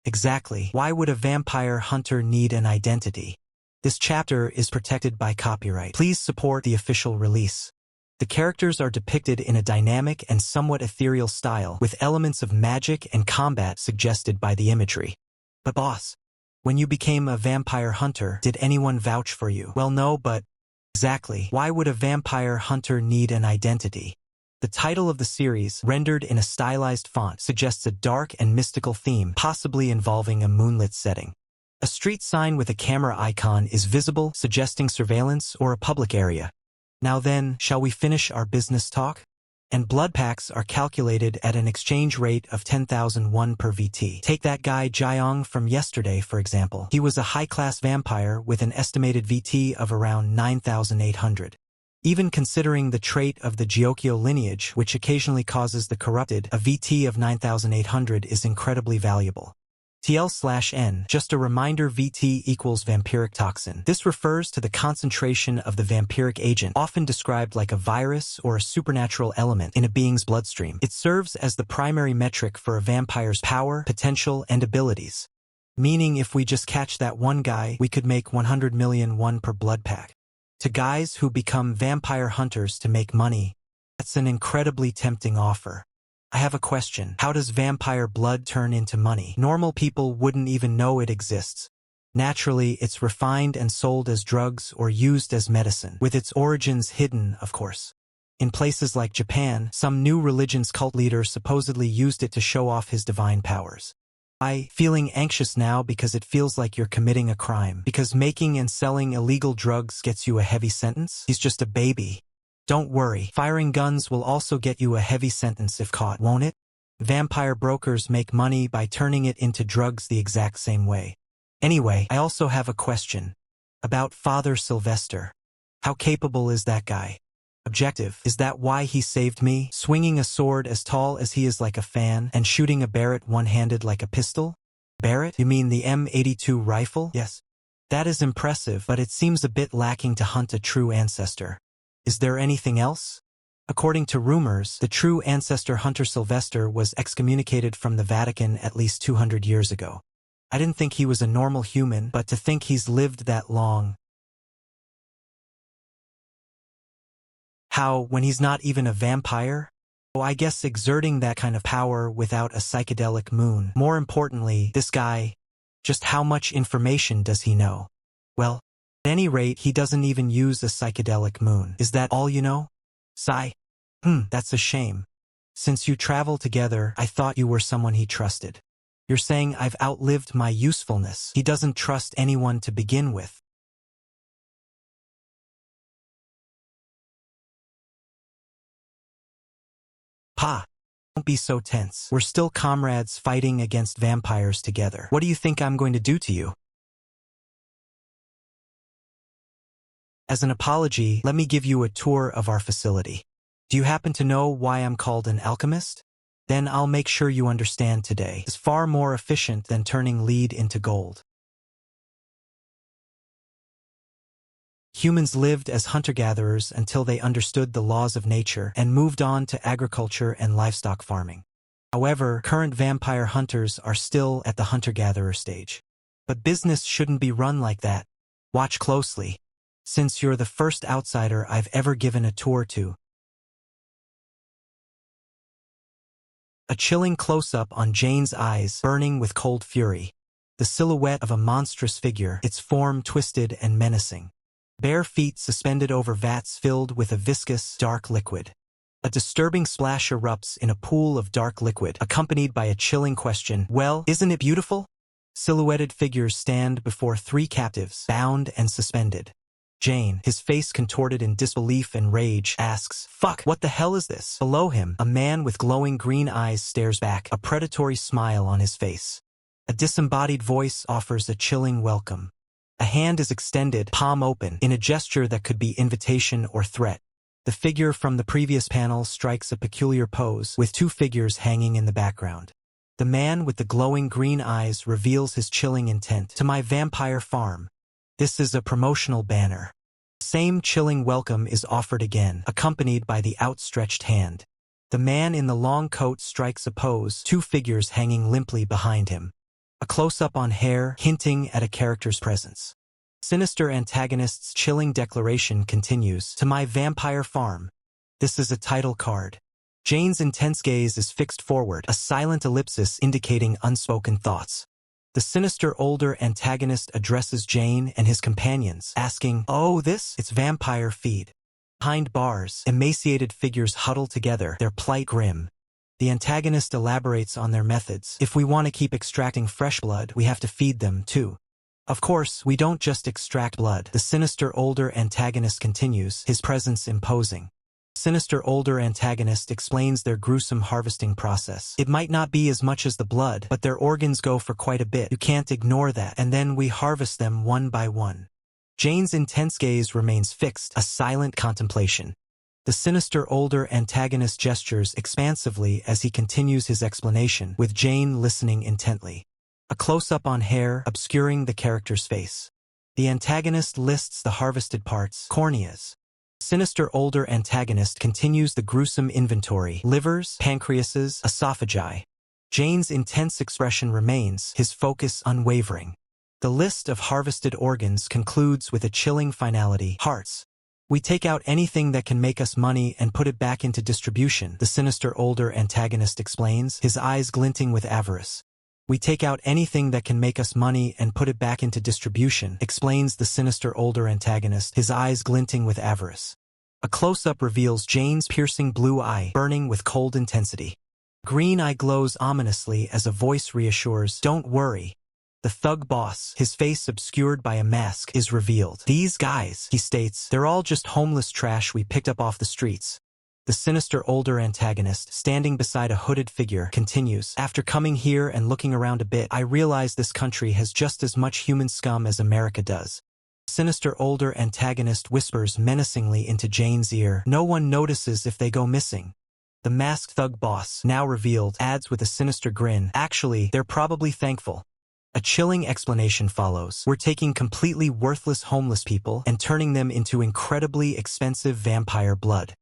"Exactly. Why would a vampire hunter need an identity?" This chapter is protected by copyright. Please support the official release. The characters are depicted in a dynamic and somewhat ethereal style, with elements of magic and combat suggested by the imagery. "But boss, when you became a vampire hunter, did anyone vouch for you?" "Well, no, but..." "Exactly. Why would a vampire hunter need an identity?" The title of the series, rendered in a stylized font, suggests a dark and mystical theme, possibly involving a moonlit setting. A street sign with a camera icon is visible, suggesting surveillance or a public area. Now then, shall we finish our business talk? And blood packs are calculated at an exchange rate of 10,001 per VT. Take that guy Jiang from yesterday, for example. He was a high-class vampire with an estimated VT of around 9,800. Even considering the trait of the Giocchio lineage, which occasionally causes the corrupted, a VT of 9,800 is incredibly valuable. TL/N, just a reminder, VT equals vampiric toxin. This refers to the concentration of the vampiric agent, often described like a virus or a supernatural element, in a being's bloodstream. It serves as the primary metric for a vampire's power, potential, and abilities. Meaning if we just catch that one guy, we could make 100 million won per blood pack. To guys who become vampire hunters to make money, that's an incredibly tempting offer. I have a question. How does vampire blood turn into money? Normal people wouldn't even know it exists. Naturally, it's refined and sold as drugs or used as medicine, with its origins hidden, of course. In places like Japan, some new religion's cult leader supposedly used it to show off his divine powers. Feeling anxious now because it feels like you're committing a crime. Because making and selling illegal drugs gets you a heavy sentence? He's just a baby. Don't worry, firing guns will also get you a heavy sentence if caught, won't it? Vampire brokers make money by turning it into drugs the exact same way. Anyway, I also have a question. About Father Sylvester. How capable is that guy? Objective. Is that why he saved me? Swinging a sword as tall as he is like a fan, and shooting a Barrett one-handed like a pistol? Barrett? You mean the M82 rifle? Yes. That is impressive, but it seems a bit lacking to hunt a true ancestor. Is there anything else? According to rumors, the true ancestor hunter Sylvester was excommunicated from the Vatican at least 200 years ago. I didn't think he was a normal human, but to think he's lived that long. How, when he's not even a vampire? Oh, I guess exerting that kind of power without a psychedelic moon. More importantly, this guy, just how much information does he know? Well, at any rate, he doesn't even use a psychedelic moon. Is that all you know? Sigh. That's a shame. Since you travel together, I thought you were someone he trusted. You're saying I've outlived my usefulness. He doesn't trust anyone to begin with. Pa. Don't be so tense. We're still comrades fighting against vampires together. What do you think I'm going to do to you? As an apology, let me give you a tour of our facility. Do you happen to know why I'm called an alchemist? Then I'll make sure you understand today. It's far more efficient than turning lead into gold. Humans lived as hunter-gatherers until they understood the laws of nature and moved on to agriculture and livestock farming. However, current vampire hunters are still at the hunter-gatherer stage. But business shouldn't be run like that. Watch closely. Since you're the first outsider I've ever given a tour to. A chilling close-up on Jane's eyes burning with cold fury. The silhouette of a monstrous figure, its form twisted and menacing. Bare feet suspended over vats filled with a viscous, dark liquid. A disturbing splash erupts in a pool of dark liquid, accompanied by a chilling question, "Well, isn't it beautiful?" Silhouetted figures stand before three captives, bound and suspended. Jane, his face contorted in disbelief and rage, asks, "Fuck, what the hell is this?" Below him, a man with glowing green eyes stares back, a predatory smile on his face. A disembodied voice offers a chilling welcome. A hand is extended, palm open, in a gesture that could be invitation or threat. The figure from the previous panel strikes a peculiar pose, with two figures hanging in the background. The man with the glowing green eyes reveals his chilling intent. "To my vampire farm. This is a promotional banner." Same chilling welcome is offered again, accompanied by the outstretched hand. The man in the long coat strikes a pose, two figures hanging limply behind him. A close-up on hair, hinting at a character's presence. Sinister antagonist's chilling declaration continues, "To my vampire farm." This is a title card. Jane's intense gaze is fixed forward, a silent ellipsis indicating unspoken thoughts. The sinister older antagonist addresses Jane and his companions, asking, "Oh, it's vampire feed." Behind bars, emaciated figures huddle together, their plight grim. The antagonist elaborates on their methods. "If we want to keep extracting fresh blood, we have to feed them, too. Of course, we don't just extract blood," the sinister older antagonist continues, his presence imposing. Sinister older antagonist explains their gruesome harvesting process. "It might not be as much as the blood, but their organs go for quite a bit. You can't ignore that. And then we harvest them one by one." Jane's intense gaze remains fixed, a silent contemplation. The sinister older antagonist gestures expansively as he continues his explanation, with Jane listening intently. A close-up on hair obscuring the character's face. The antagonist lists the harvested parts, corneas. Sinister older antagonist continues the gruesome inventory, livers, pancreases, esophagi. Jane's intense expression remains, his focus unwavering. The list of harvested organs concludes with a chilling finality. Hearts. We take out anything that can make us money and put it back into distribution, the sinister older antagonist explains, his eyes glinting with avarice. We take out anything that can make us money and put it back into distribution, explains the sinister older antagonist, his eyes glinting with avarice. A close-up reveals Jane's piercing blue eye, burning with cold intensity. Green eye glows ominously as a voice reassures, "Don't worry." The thug boss, his face obscured by a mask, is revealed. "These guys," he states, "they're all just homeless trash we picked up off the streets." The sinister older antagonist, standing beside a hooded figure, continues, "After coming here and looking around a bit, I realize this country has just as much human scum as America does." Sinister older antagonist whispers menacingly into Jane's ear, "No one notices if they go missing." The masked thug boss, now revealed, adds with a sinister grin, "Actually, they're probably thankful." A chilling explanation follows. "We're taking completely worthless homeless people and turning them into incredibly expensive vampire blood."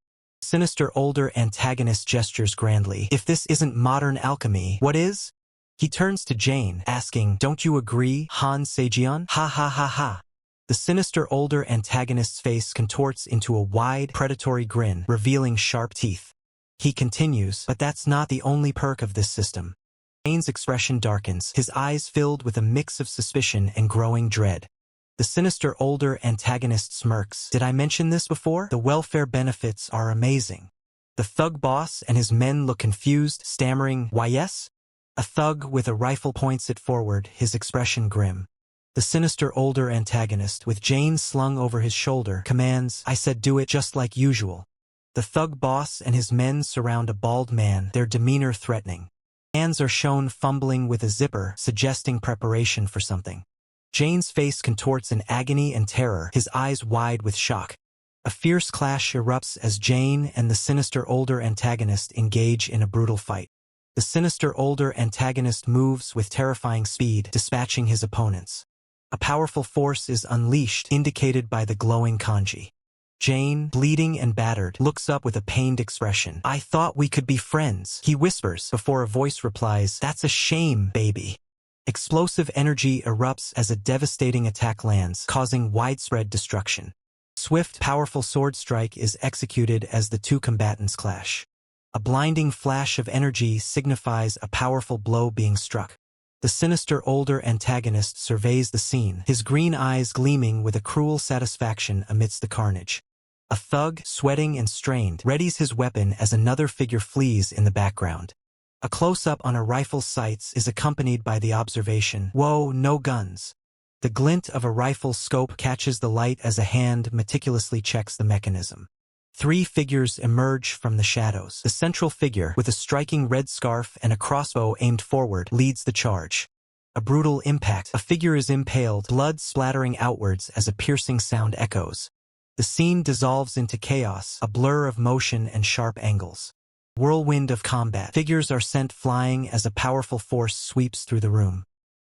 Sinister older antagonist gestures grandly, "If this isn't modern alchemy, what is?" He turns to Jane, asking, "Don't you agree, Han Sejeon?" Ha ha ha ha. The sinister older antagonist's face contorts into a wide, predatory grin, revealing sharp teeth. He continues, "But that's not the only perk of this system." Jane's expression darkens, his eyes filled with a mix of suspicion and growing dread. The sinister older antagonist smirks, "Did I mention this before? The welfare benefits are amazing." The thug boss and his men look confused, stammering, "Why yes?" A thug with a rifle points it forward, his expression grim. The sinister older antagonist, with Jane slung over his shoulder, commands, "I said do it just like usual." The thug boss and his men surround a bald man, their demeanor threatening. Hands are shown fumbling with a zipper, suggesting preparation for something. Jane's face contorts in agony and terror, his eyes wide with shock. A fierce clash erupts as Jane and the sinister older antagonist engage in a brutal fight. The sinister older antagonist moves with terrifying speed, dispatching his opponents. A powerful force is unleashed, indicated by the glowing kanji. Jane, bleeding and battered, looks up with a pained expression. "I thought we could be friends," he whispers, before a voice replies, "That's a shame, baby." Explosive energy erupts as a devastating attack lands, causing widespread destruction. Swift, powerful sword strike is executed as the two combatants clash. A blinding flash of energy signifies a powerful blow being struck. The sinister older antagonist surveys the scene, his green eyes gleaming with a cruel satisfaction amidst the carnage. A thug, sweating and strained, readies his weapon as another figure flees in the background. A close-up on a rifle's sights is accompanied by the observation, "Whoa, no guns." The glint of a rifle's scope catches the light as a hand meticulously checks the mechanism. Three figures emerge from the shadows. The central figure, with a striking red scarf and a crossbow aimed forward, leads the charge. A brutal impact. A figure is impaled, blood splattering outwards as a piercing sound echoes. The scene dissolves into chaos, a blur of motion and sharp angles. Whirlwind of combat. Figures are sent flying as a powerful force sweeps through the room.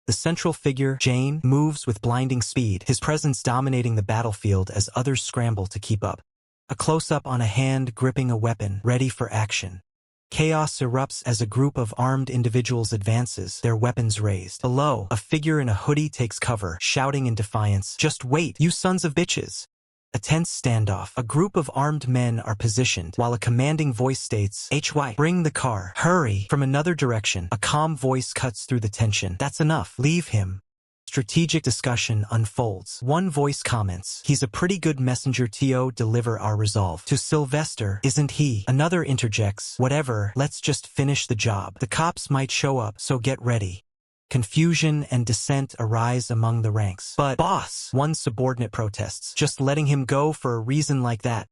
The central figure, Jane, moves with blinding speed, his presence dominating the battlefield as others scramble to keep up. A close-up on a hand gripping a weapon, ready for action. Chaos erupts as a group of armed individuals advances, their weapons raised. Below, a figure in a hoodie takes cover, shouting in defiance, "Just wait, you sons of bitches!" A tense standoff. A group of armed men are positioned, while a commanding voice states, "HY, bring the car, hurry!" From another direction, a calm voice cuts through the tension, "That's enough, leave him." Strategic discussion unfolds. One voice comments, "He's a pretty good messenger to deliver our resolve. To Sylvester, isn't he?" Another interjects, "Whatever, let's just finish the job. The cops might show up, so get ready." Confusion and dissent arise among the ranks. "But, boss," one subordinate protests, "just letting him go for a reason like that."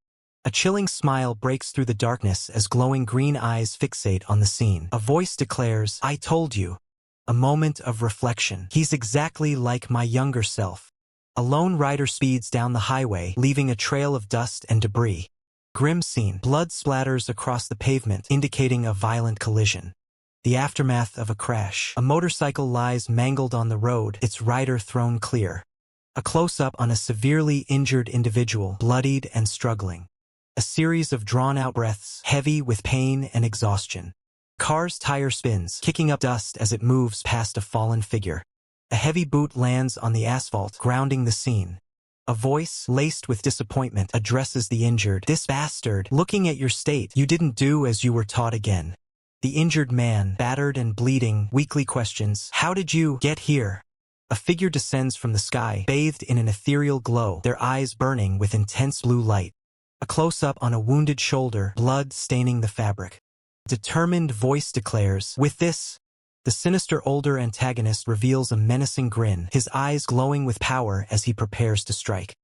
A chilling smile breaks through the darkness as glowing green eyes fixate on the scene. A voice declares, "I told you." A moment of reflection. "He's exactly like my younger self." A lone rider speeds down the highway, leaving a trail of dust and debris. Grim scene. Blood splatters across the pavement, indicating a violent collision. The aftermath of a crash. A motorcycle lies mangled on the road, its rider thrown clear. A close-up on a severely injured individual, bloodied and struggling. A series of drawn-out breaths, heavy with pain and exhaustion. Car's tire spins, kicking up dust as it moves past a fallen figure. A heavy boot lands on the asphalt, grounding the scene. A voice, laced with disappointment, addresses the injured. "This bastard, looking at your state, you didn't do as you were taught again." The injured man, battered and bleeding, weakly questions, "How did you get here?" A figure descends from the sky, bathed in an ethereal glow, their eyes burning with intense blue light. A close-up on a wounded shoulder, blood staining the fabric. A determined voice declares, "With this." The sinister older antagonist reveals a menacing grin, his eyes glowing with power as he prepares to strike.